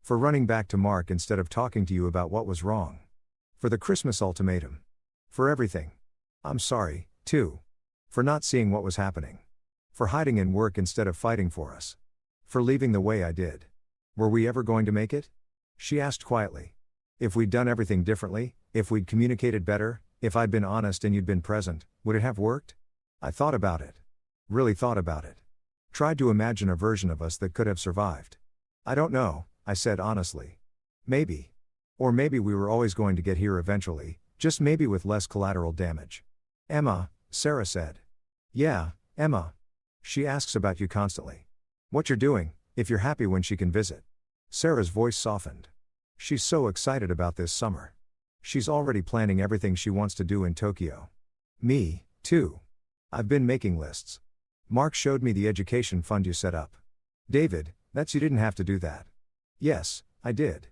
For running back to Mark instead of talking to you about what was wrong. For the Christmas ultimatum. For everything. I'm sorry, too. For not seeing what was happening. For hiding in work instead of fighting for us. For leaving the way I did. Were we ever going to make it? She asked quietly. If we'd done everything differently, if we'd communicated better, if I'd been honest and you'd been present, would it have worked? I thought about it. Really thought about it. Tried to imagine a version of us that could have survived. I don't know, I said honestly. Maybe. Or maybe we were always going to get here eventually, just maybe with less collateral damage. Emma, Sarah said. Yeah, Emma. She asks about you constantly. What you're doing, if you're happy when she can visit. Sarah's voice softened. She's so excited about this summer. She's already planning everything she wants to do in Tokyo. Me, too. I've been making lists. Mark showed me the education fund you set up. David, that's you didn't have to do that. Yes, I did.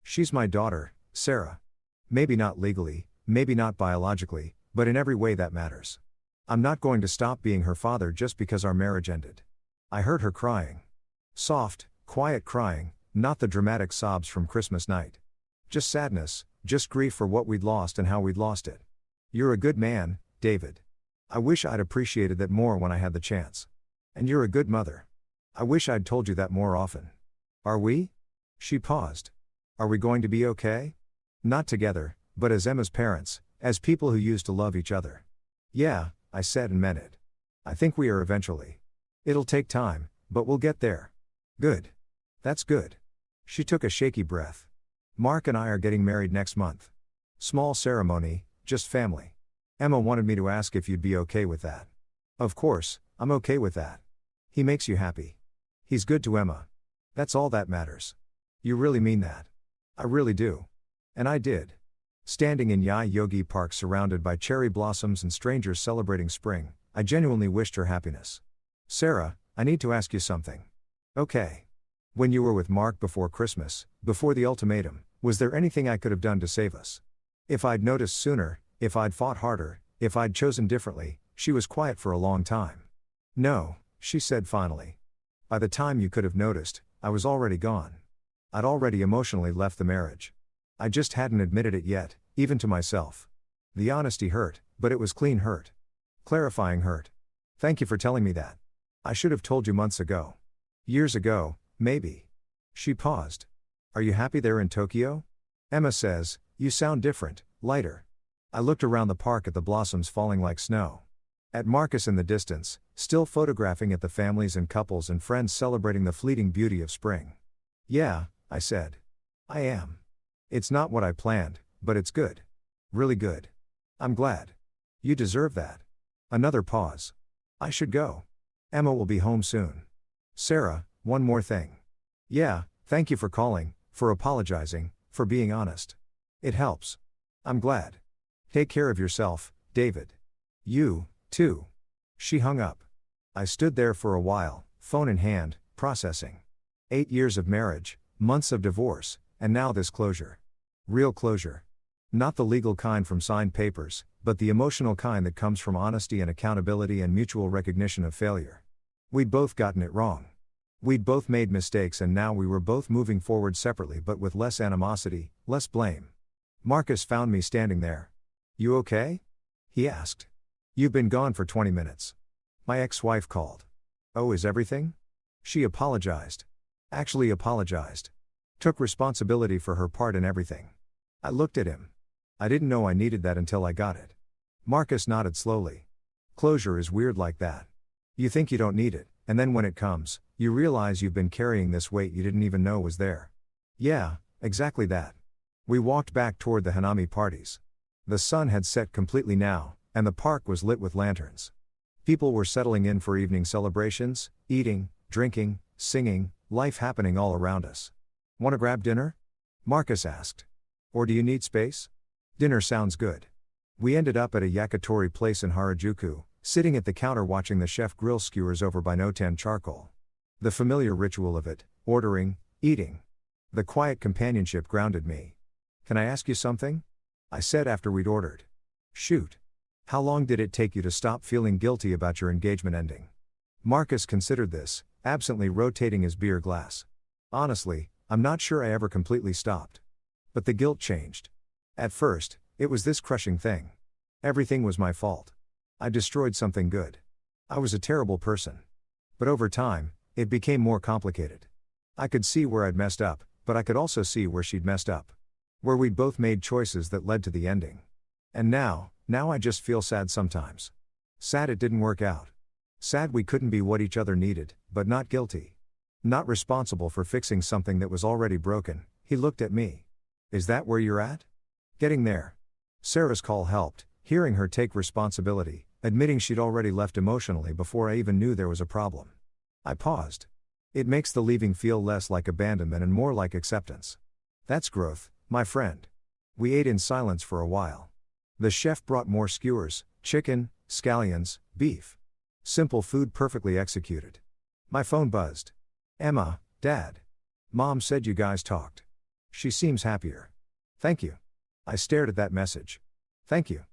She's my daughter, Sarah. Maybe not legally, maybe not biologically, but in every way that matters. I'm not going to stop being her father just because our marriage ended. I heard her crying. Soft, quiet crying, not the dramatic sobs from Christmas night. Just sadness, just grief for what we'd lost and how we'd lost it. You're a good man, David. I wish I'd appreciated that more when I had the chance. And you're a good mother. I wish I'd told you that more often. Are we? She paused. Are we going to be okay? Not together, but as Emma's parents, as people who used to love each other. Yeah, I said and meant it. I think we are eventually. It'll take time, but we'll get there. Good. That's good. She took a shaky breath. Mark and I are getting married next month. Small ceremony, just family. Emma wanted me to ask if you'd be okay with that. Of course, I'm okay with that. He makes you happy. He's good to Emma. That's all that matters. You really mean that? I really do. And I did. Standing in Yai Yogi Park surrounded by cherry blossoms and strangers celebrating spring, I genuinely wished her happiness. Sarah, I need to ask you something. Okay. When you were with Mark before Christmas, before the ultimatum, was there anything I could have done to save us? If I'd noticed sooner, if I'd fought harder, if I'd chosen differently. She was quiet for a long time. No, she said finally. By the time you could have noticed, I was already gone. I'd already emotionally left the marriage. I just hadn't admitted it yet, even to myself. The honesty hurt, but it was clean hurt. Clarifying hurt. Thank you for telling me that. I should have told you months ago. Years ago, maybe. She paused. Are you happy there in Tokyo? Emma says, you sound different, lighter. I looked around the park at the blossoms falling like snow. At Marcus in the distance, still photographing at the families and couples and friends celebrating the fleeting beauty of spring. Yeah, I said. I am. It's not what I planned, but it's good. Really good. I'm glad. You deserve that. Another pause. I should go. Emma will be home soon. Sarah, one more thing. Yeah, thank you for calling, for apologizing, for being honest. It helps. I'm glad. Take care of yourself, David. You, too. She hung up. I stood there for a while, phone in hand, processing. 8 years of marriage, months of divorce, and now this closure. Real closure. Not the legal kind from signed papers, but the emotional kind that comes from honesty and accountability and mutual recognition of failure. We'd both gotten it wrong. We'd both made mistakes and now we were both moving forward separately but with less animosity, less blame. Marcus found me standing there. You okay? He asked. You've been gone for 20 minutes. My ex-wife called. Oh, is everything? She apologized. Actually apologized. Took responsibility for her part in everything. I looked at him. I didn't know I needed that until I got it. Marcus nodded slowly. Closure is weird like that. You think you don't need it, and then when it comes, you realize you've been carrying this weight you didn't even know was there. Yeah, exactly that. We walked back toward the Hanami parties. The sun had set completely now, and the park was lit with lanterns. People were settling in for evening celebrations, eating, drinking, singing, life happening all around us. Want to grab dinner? Marcus asked. Or do you need space? Dinner sounds good. We ended up at a yakitori place in Harajuku, sitting at the counter watching the chef grill skewers over by Notan charcoal. The familiar ritual of it, ordering, eating. The quiet companionship grounded me. Can I ask you something? I said after we'd ordered. Shoot. How long did it take you to stop feeling guilty about your engagement ending? Marcus considered this, absently rotating his beer glass. Honestly, I'm not sure I ever completely stopped. But the guilt changed. At first, it was this crushing thing. Everything was my fault. I destroyed something good. I was a terrible person. But over time, it became more complicated. I could see where I'd messed up, but I could also see where she'd messed up. Where we'd both made choices that led to the ending. And now I just feel sad sometimes. Sad it didn't work out. Sad we couldn't be what each other needed, but not guilty. Not responsible for fixing something that was already broken. He looked at me. Is that where you're at? Getting there. Sarah's call helped, hearing her take responsibility, admitting she'd already left emotionally before I even knew there was a problem. I paused. It makes the leaving feel less like abandonment and more like acceptance. That's growth, my friend. We ate in silence for a while. The chef brought more skewers, chicken, scallions, beef. Simple food perfectly executed. My phone buzzed. Emma, Dad. Mom said you guys talked. She seems happier. Thank you. I stared at that message. Thank you.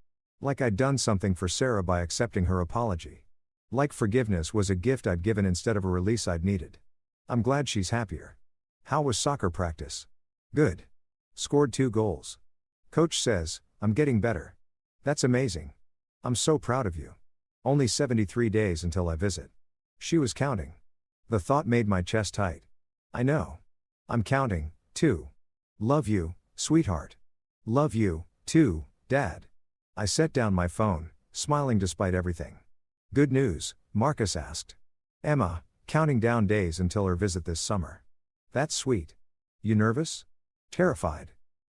Like I'd done something for Sarah by accepting her apology. Like forgiveness was a gift I'd given instead of a release I'd needed. I'm glad she's happier. How was soccer practice? Good. Scored 2 goals. Coach says, I'm getting better. That's amazing. I'm so proud of you. Only 73 days until I visit. She was counting. The thought made my chest tight. I know. I'm counting, too. Love you, sweetheart. Love you, too, Dad. I set down my phone, smiling despite everything. Good news, Marcus asked. Emma, counting down days until her visit this summer. That's sweet. You nervous? Terrified.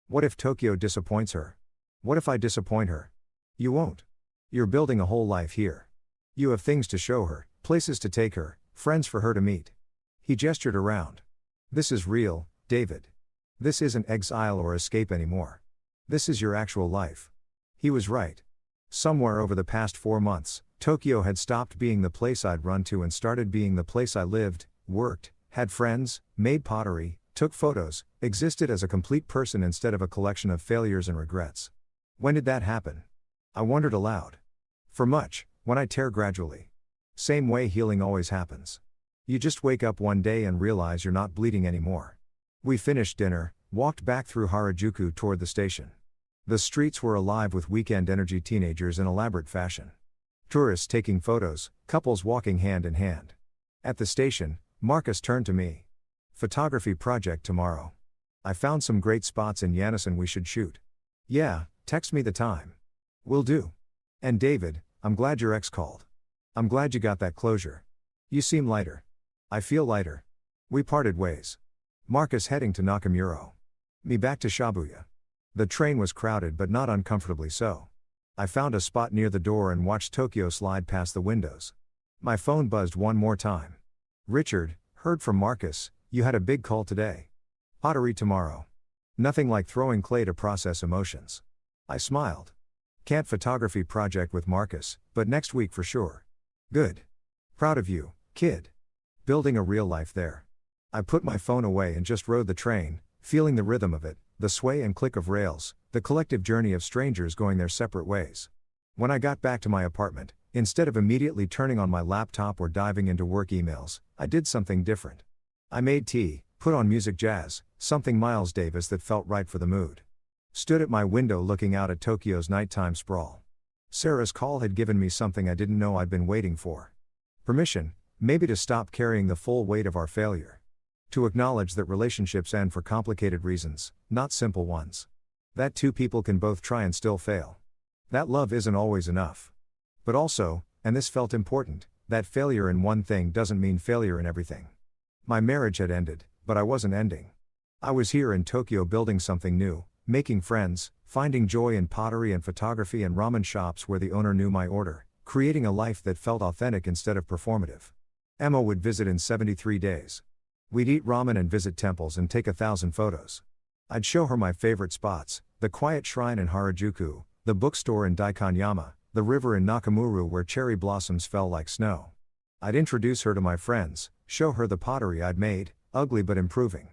What if Tokyo disappoints her? What if I disappoint her? You won't. You're building a whole life here. You have things to show her, places to take her, friends for her to meet. He gestured around. This is real, David. This isn't exile or escape anymore. This is your actual life. He was right. Somewhere over the past 4 months, Tokyo had stopped being the place I'd run to and started being the place I lived, worked, had friends, made pottery, took photos, existed as a complete person instead of a collection of failures and regrets. When did that happen? I wondered aloud. For much, when I tear gradually. Same way healing always happens. You just wake up one day and realize you're not bleeding anymore. We finished dinner, walked back through Harajuku toward the station. The streets were alive with weekend energy teenagers in elaborate fashion. Tourists taking photos, couples walking hand in hand. At the station, Marcus turned to me. Photography project tomorrow. I found some great spots in Janison we should shoot. Yeah, text me the time. Will do. And David, I'm glad your ex called. I'm glad you got that closure. You seem lighter. I feel lighter. We parted ways. Marcus heading to Nakamuro. Me back to Shibuya. The train was crowded but not uncomfortably so. I found a spot near the door and watched Tokyo slide past the windows. My phone buzzed one more time. Richard, heard from Marcus, you had a big call today. Pottery tomorrow. Nothing like throwing clay to process emotions. I smiled. Can't photography project with Marcus, but next week for sure. Good. Proud of you, kid. Building a real life there. I put my phone away and just rode the train, feeling the rhythm of it, the sway and click of rails, the collective journey of strangers going their separate ways. When I got back to my apartment, instead of immediately turning on my laptop or diving into work emails, I did something different. I made tea, put on music jazz, something Miles Davis that felt right for the mood. Stood at my window looking out at Tokyo's nighttime sprawl. Sarah's call had given me something I didn't know I'd been waiting for. Permission, maybe to stop carrying the full weight of our failure. To acknowledge that relationships end for complicated reasons, not simple ones. That 2 people can both try and still fail. That love isn't always enough. But also, and this felt important, that failure in one thing doesn't mean failure in everything. My marriage had ended, but I wasn't ending. I was here in Tokyo building something new, making friends, finding joy in pottery and photography and ramen shops where the owner knew my order, creating a life that felt authentic instead of performative. Emma would visit in 73 days. We'd eat ramen and visit temples and take 1,000 photos. I'd show her my favorite spots, the quiet shrine in Harajuku, the bookstore in Daikanyama, the river in Nakamura where cherry blossoms fell like snow. I'd introduce her to my friends, show her the pottery I'd made, ugly but improving.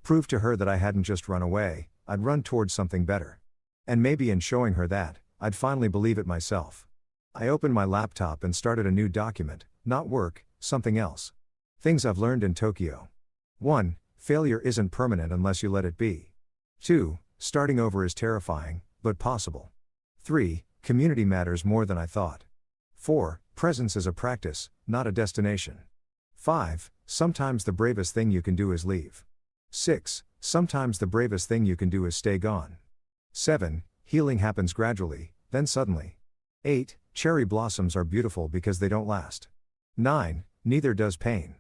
Prove to her that I hadn't just run away, I'd run towards something better. And maybe in showing her that, I'd finally believe it myself. I opened my laptop and started a new document, not work, something else. Things I've learned in Tokyo. 1. Failure isn't permanent unless you let it be. 2. Starting over is terrifying, but possible. 3. Community matters more than I thought. 4. Presence is a practice, not a destination. 5. Sometimes the bravest thing you can do is leave. 6. Sometimes the bravest thing you can do is stay gone. 7. Healing happens gradually, then suddenly. 8. Cherry blossoms are beautiful because they don't last. 9. Neither does pain.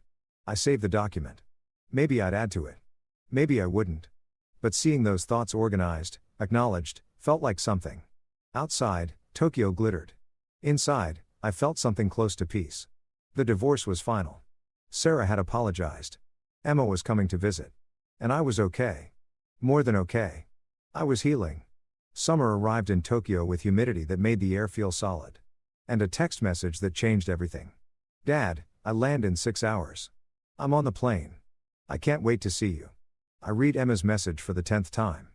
I saved the document. Maybe I'd add to it. Maybe I wouldn't. But seeing those thoughts organized, acknowledged, felt like something. Outside, Tokyo glittered. Inside, I felt something close to peace. The divorce was final. Sarah had apologized. Emma was coming to visit. And I was okay. More than okay. I was healing. Summer arrived in Tokyo with humidity that made the air feel solid. And a text message that changed everything. Dad, I land in 6 hours. I'm on the plane. I can't wait to see you. I read Emma's message for the 10th time.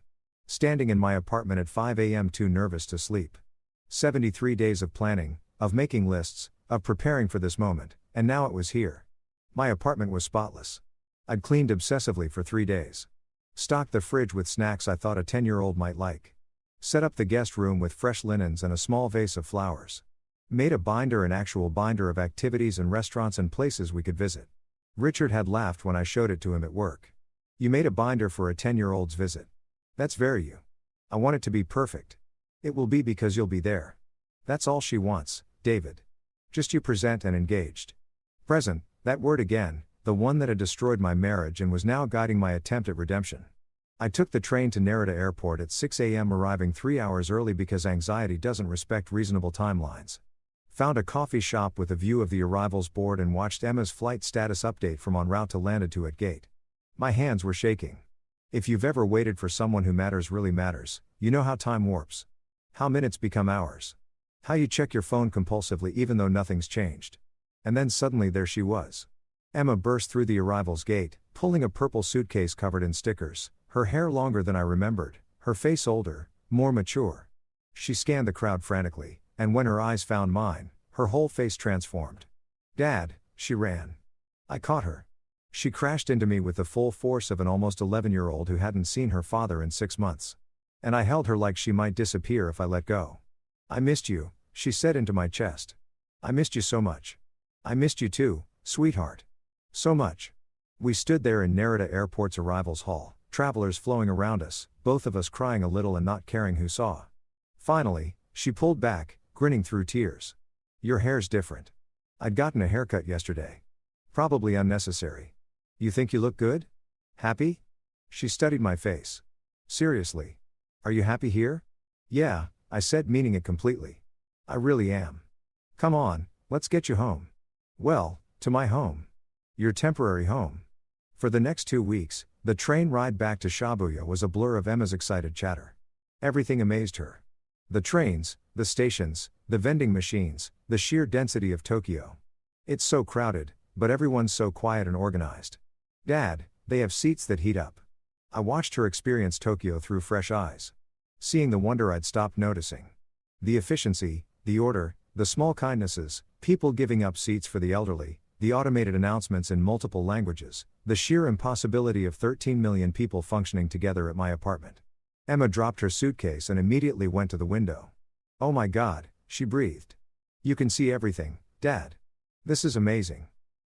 Standing in my apartment at 5 a.m. too nervous to sleep. 73 days of planning, of making lists, of preparing for this moment, and now it was here. My apartment was spotless. I'd cleaned obsessively for 3 days. Stocked the fridge with snacks I thought a 10-year-old might like. Set up the guest room with fresh linens and a small vase of flowers. Made a binder, an actual binder of activities and restaurants and places we could visit. Richard had laughed when I showed it to him at work. You made a binder for a 10-year-old's visit. That's very you. I want it to be perfect. It will be because you'll be there. That's all she wants, David. Just you present and engaged. Present, that word again, the one that had destroyed my marriage and was now guiding my attempt at redemption. I took the train to Narita Airport at 6 a.m., arriving 3 hours early because anxiety doesn't respect reasonable timelines. Found a coffee shop with a view of the arrivals board and watched Emma's flight status update from en route to landed to at gate. My hands were shaking. If you've ever waited for someone who matters really matters, you know how time warps. How minutes become hours. How you check your phone compulsively even though nothing's changed. And then suddenly there she was. Emma burst through the arrivals gate, pulling a purple suitcase covered in stickers, her hair longer than I remembered, her face older, more mature. She scanned the crowd frantically, and when her eyes found mine, her whole face transformed. Dad, she ran. I caught her. She crashed into me with the full force of an almost 11-year-old who hadn't seen her father in 6 months. And I held her like she might disappear if I let go. I missed you, she said into my chest. I missed you so much. I missed you too, sweetheart. So much. We stood there in Narita Airport's arrivals hall, travelers flowing around us, both of us crying a little and not caring who saw. Finally, she pulled back, grinning through tears. Your hair's different. I'd gotten a haircut yesterday. Probably unnecessary. You think you look good? Happy? She studied my face. Seriously. Are you happy here? Yeah, I said, meaning it completely. I really am. Come on, let's get you home. Well, to my home. Your temporary home. For the next 2 weeks, the train ride back to Shibuya was a blur of Emma's excited chatter. Everything amazed her. The trains, the stations, the vending machines, the sheer density of Tokyo. It's so crowded, but everyone's so quiet and organized. Dad, they have seats that heat up. I watched her experience Tokyo through fresh eyes. Seeing the wonder I'd stopped noticing. The efficiency, the order, the small kindnesses, people giving up seats for the elderly, the automated announcements in multiple languages, the sheer impossibility of 13 million people functioning together at my apartment. Emma dropped her suitcase and immediately went to the window. Oh my God, she breathed. You can see everything, Dad. This is amazing.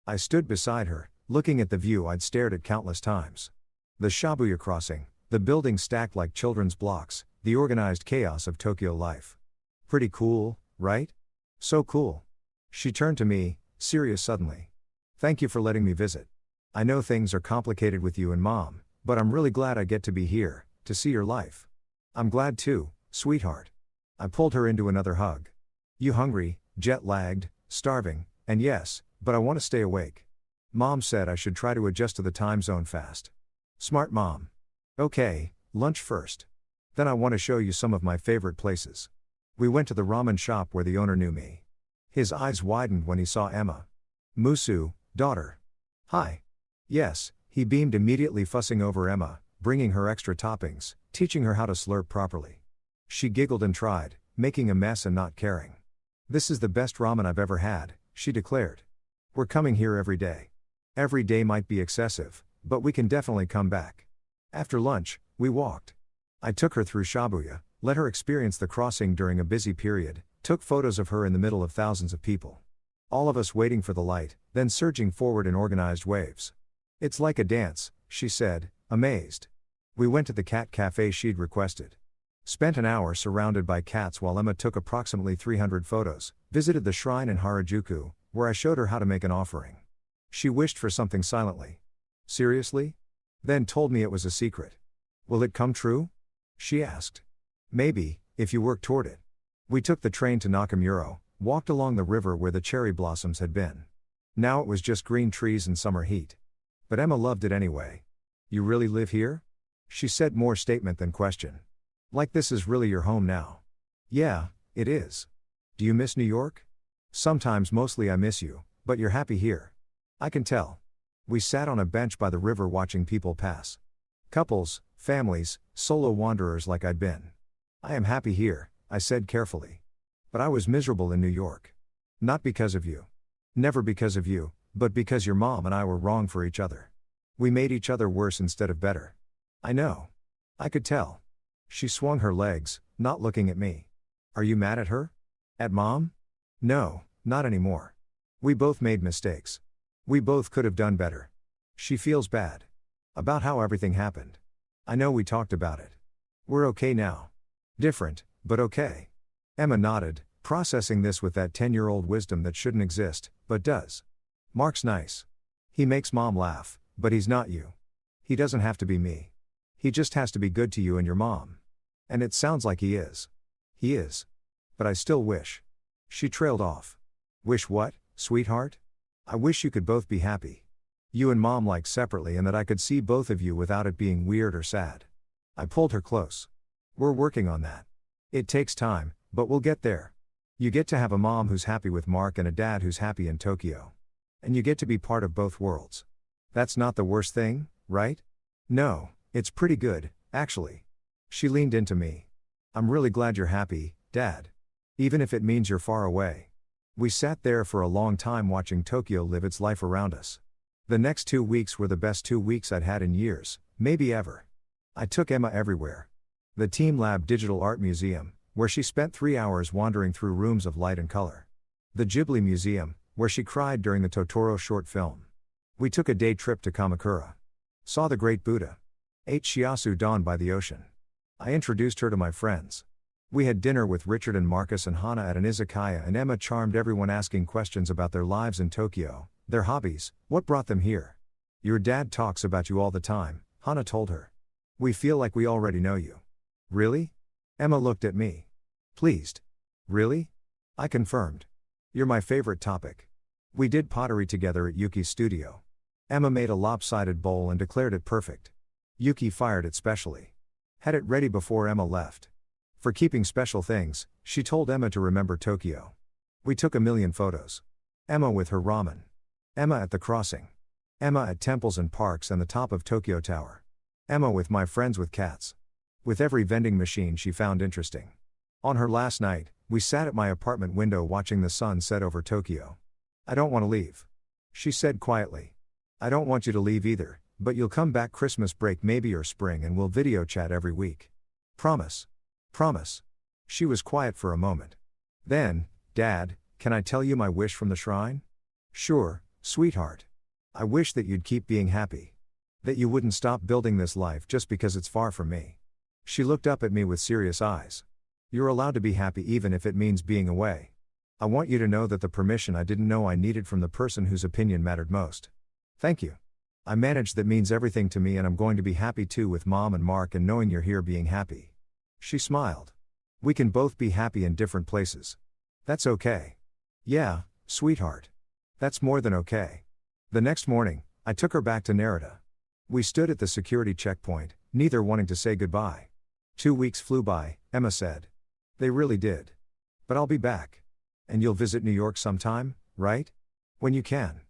I stood beside her, looking at the view I'd stared at countless times. The Shibuya crossing, the buildings stacked like children's blocks, the organized chaos of Tokyo life. Pretty cool, right? So cool. She turned to me, serious suddenly. Thank you for letting me visit. I know things are complicated with you and Mom, but I'm really glad I get to be here, to see your life. I'm glad too, sweetheart. I pulled her into another hug. You hungry, jet-lagged, starving, and yes, but I want to stay awake. Mom said I should try to adjust to the time zone fast. Smart mom. Okay, lunch first. Then I want to show you some of my favorite places. We went to the ramen shop where the owner knew me. His eyes widened when he saw Emma. Musu, daughter. Hi. Yes, he beamed immediately, fussing over Emma, bringing her extra toppings, teaching her how to slurp properly. She giggled and tried, making a mess and not caring. This is the best ramen I've ever had, she declared. We're coming here every day. Every day might be excessive, but we can definitely come back. After lunch, we walked. I took her through Shibuya, let her experience the crossing during a busy period, took photos of her in the middle of thousands of people. All of us waiting for the light, then surging forward in organized waves. It's like a dance, she said, amazed. We went to the cat cafe she'd requested. Spent an hour surrounded by cats while Emma took approximately 300 photos, visited the shrine in Harajuku, where I showed her how to make an offering. She wished for something silently. Seriously? Then told me it was a secret. Will it come true? She asked. Maybe, if you work toward it. We took the train to Nakamura, walked along the river where the cherry blossoms had been. Now it was just green trees and summer heat. But Emma loved it anyway. You really live here? She said, more statement than question. Like this is really your home now. Yeah, it is. Do you miss New York? Sometimes, mostly I miss you, but you're happy here. I can tell. We sat on a bench by the river watching people pass. Couples, families, solo wanderers like I'd been. I am happy here, I said carefully. But I was miserable in New York. Not because of you. Never because of you, but because your mom and I were wrong for each other. We made each other worse instead of better. I know. I could tell. She swung her legs, not looking at me. Are you mad at her? At Mom? No, not anymore. We both made mistakes. We both could have done better. She feels bad. About how everything happened. I know we talked about it. We're okay now. Different, but okay. Emma nodded, processing this with that 10-year-old wisdom that shouldn't exist, but does. Mark's nice. He makes Mom laugh, but he's not you. He doesn't have to be me. He just has to be good to you and your mom. And it sounds like he is. He is. But I still wish. She trailed off. Wish what, sweetheart? I wish you could both be happy. You and Mom like separately and that I could see both of you without it being weird or sad. I pulled her close. We're working on that. It takes time, but we'll get there. You get to have a mom who's happy with Mark and a dad who's happy in Tokyo. And you get to be part of both worlds. That's not the worst thing, right? No, it's pretty good, actually. She leaned into me. I'm really glad you're happy, Dad. Even if it means you're far away. We sat there for a long time watching Tokyo live its life around us. The next 2 weeks were the best 2 weeks I'd had in years, maybe ever. I took Emma everywhere. The Team Lab Digital Art Museum, where she spent 3 hours wandering through rooms of light and color. The Ghibli Museum, where she cried during the Totoro short film. We took a day trip to Kamakura. Saw the Great Buddha. Ate shiatsu don by the ocean. I introduced her to my friends. We had dinner with Richard and Marcus and Hana at an izakaya, and Emma charmed everyone asking questions about their lives in Tokyo, their hobbies, what brought them here. Your dad talks about you all the time, Hana told her. We feel like we already know you. Really? Emma looked at me. Pleased. Really? I confirmed. You're my favorite topic. We did pottery together at Yuki's studio. Emma made a lopsided bowl and declared it perfect. Yuki fired it specially. Had it ready before Emma left. For keeping special things, she told Emma to remember Tokyo. We took 1,000,000 photos. Emma with her ramen. Emma at the crossing. Emma at temples and parks and the top of Tokyo Tower. Emma with my friends with cats. With every vending machine she found interesting. On her last night, we sat at my apartment window watching the sun set over Tokyo. I don't want to leave. She said quietly. I don't want you to leave either, but you'll come back Christmas break maybe or spring and we'll video chat every week. Promise. Promise. She was quiet for a moment. Then, Dad, can I tell you my wish from the shrine? Sure, sweetheart. I wish that you'd keep being happy. That you wouldn't stop building this life just because it's far from me. She looked up at me with serious eyes. You're allowed to be happy even if it means being away. I want you to know that the permission I didn't know I needed from the person whose opinion mattered most. Thank you. I managed that means everything to me and I'm going to be happy too with Mom and Mark and knowing you're here being happy. She smiled. We can both be happy in different places. That's okay. Yeah, sweetheart. That's more than okay. The next morning, I took her back to Narita. We stood at the security checkpoint, neither wanting to say goodbye. 2 weeks flew by, Emma said. They really did. But I'll be back. And you'll visit New York sometime, right? When you can.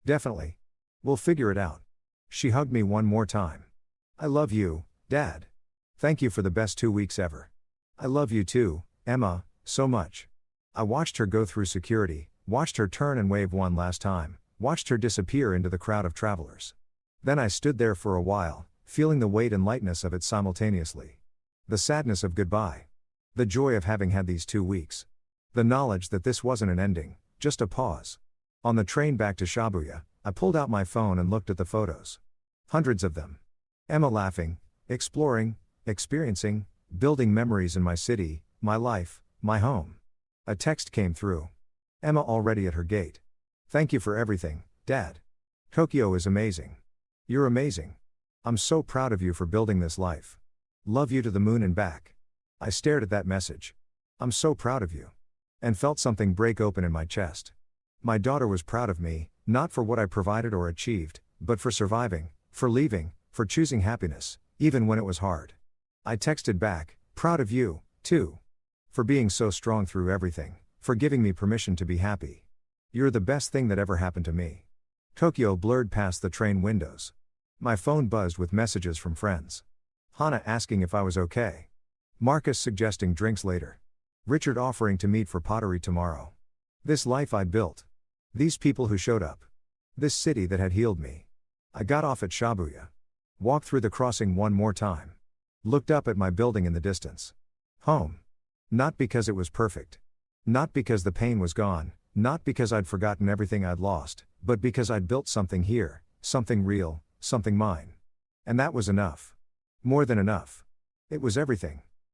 Definitely. We'll figure it out. She hugged me one more time. I love you, Dad. Thank you for the best 2 weeks ever. I love you too, Emma, so much. I watched her go through security, watched her turn and wave one last time, watched her disappear into the crowd of travelers. Then I stood there for a while, feeling the weight and lightness of it simultaneously. The sadness of goodbye. The joy of having had these 2 weeks. The knowledge that this wasn't an ending, just a pause. On the train back to Shibuya, I pulled out my phone and looked at the photos. Hundreds of them. Emma laughing, exploring, experiencing, building memories in my city, my life, my home. A text came through. Emma already at her gate. Thank you for everything, Dad. Tokyo is amazing. You're amazing. I'm so proud of you for building this life. Love you to the moon and back. I stared at that message. I'm so proud of you. And felt something break open in my chest. My daughter was proud of me, not for what I provided or achieved, but for surviving, for leaving, for choosing happiness, even when it was hard. I texted back, proud of you, too. For being so strong through everything, for giving me permission to be happy. You're the best thing that ever happened to me. Tokyo blurred past the train windows. My phone buzzed with messages from friends. Hana asking if I was okay. Marcus suggesting drinks later. Richard offering to meet for pottery tomorrow. This life I'd built. These people who showed up. This city that had healed me. I got off at Shibuya. Walked through the crossing one more time. Looked up at my building in the distance. Home. Not because it was perfect. Not because the pain was gone, not because I'd forgotten everything I'd lost, but because I'd built something here, something real, something mine. And that was enough. More than enough. It was everything.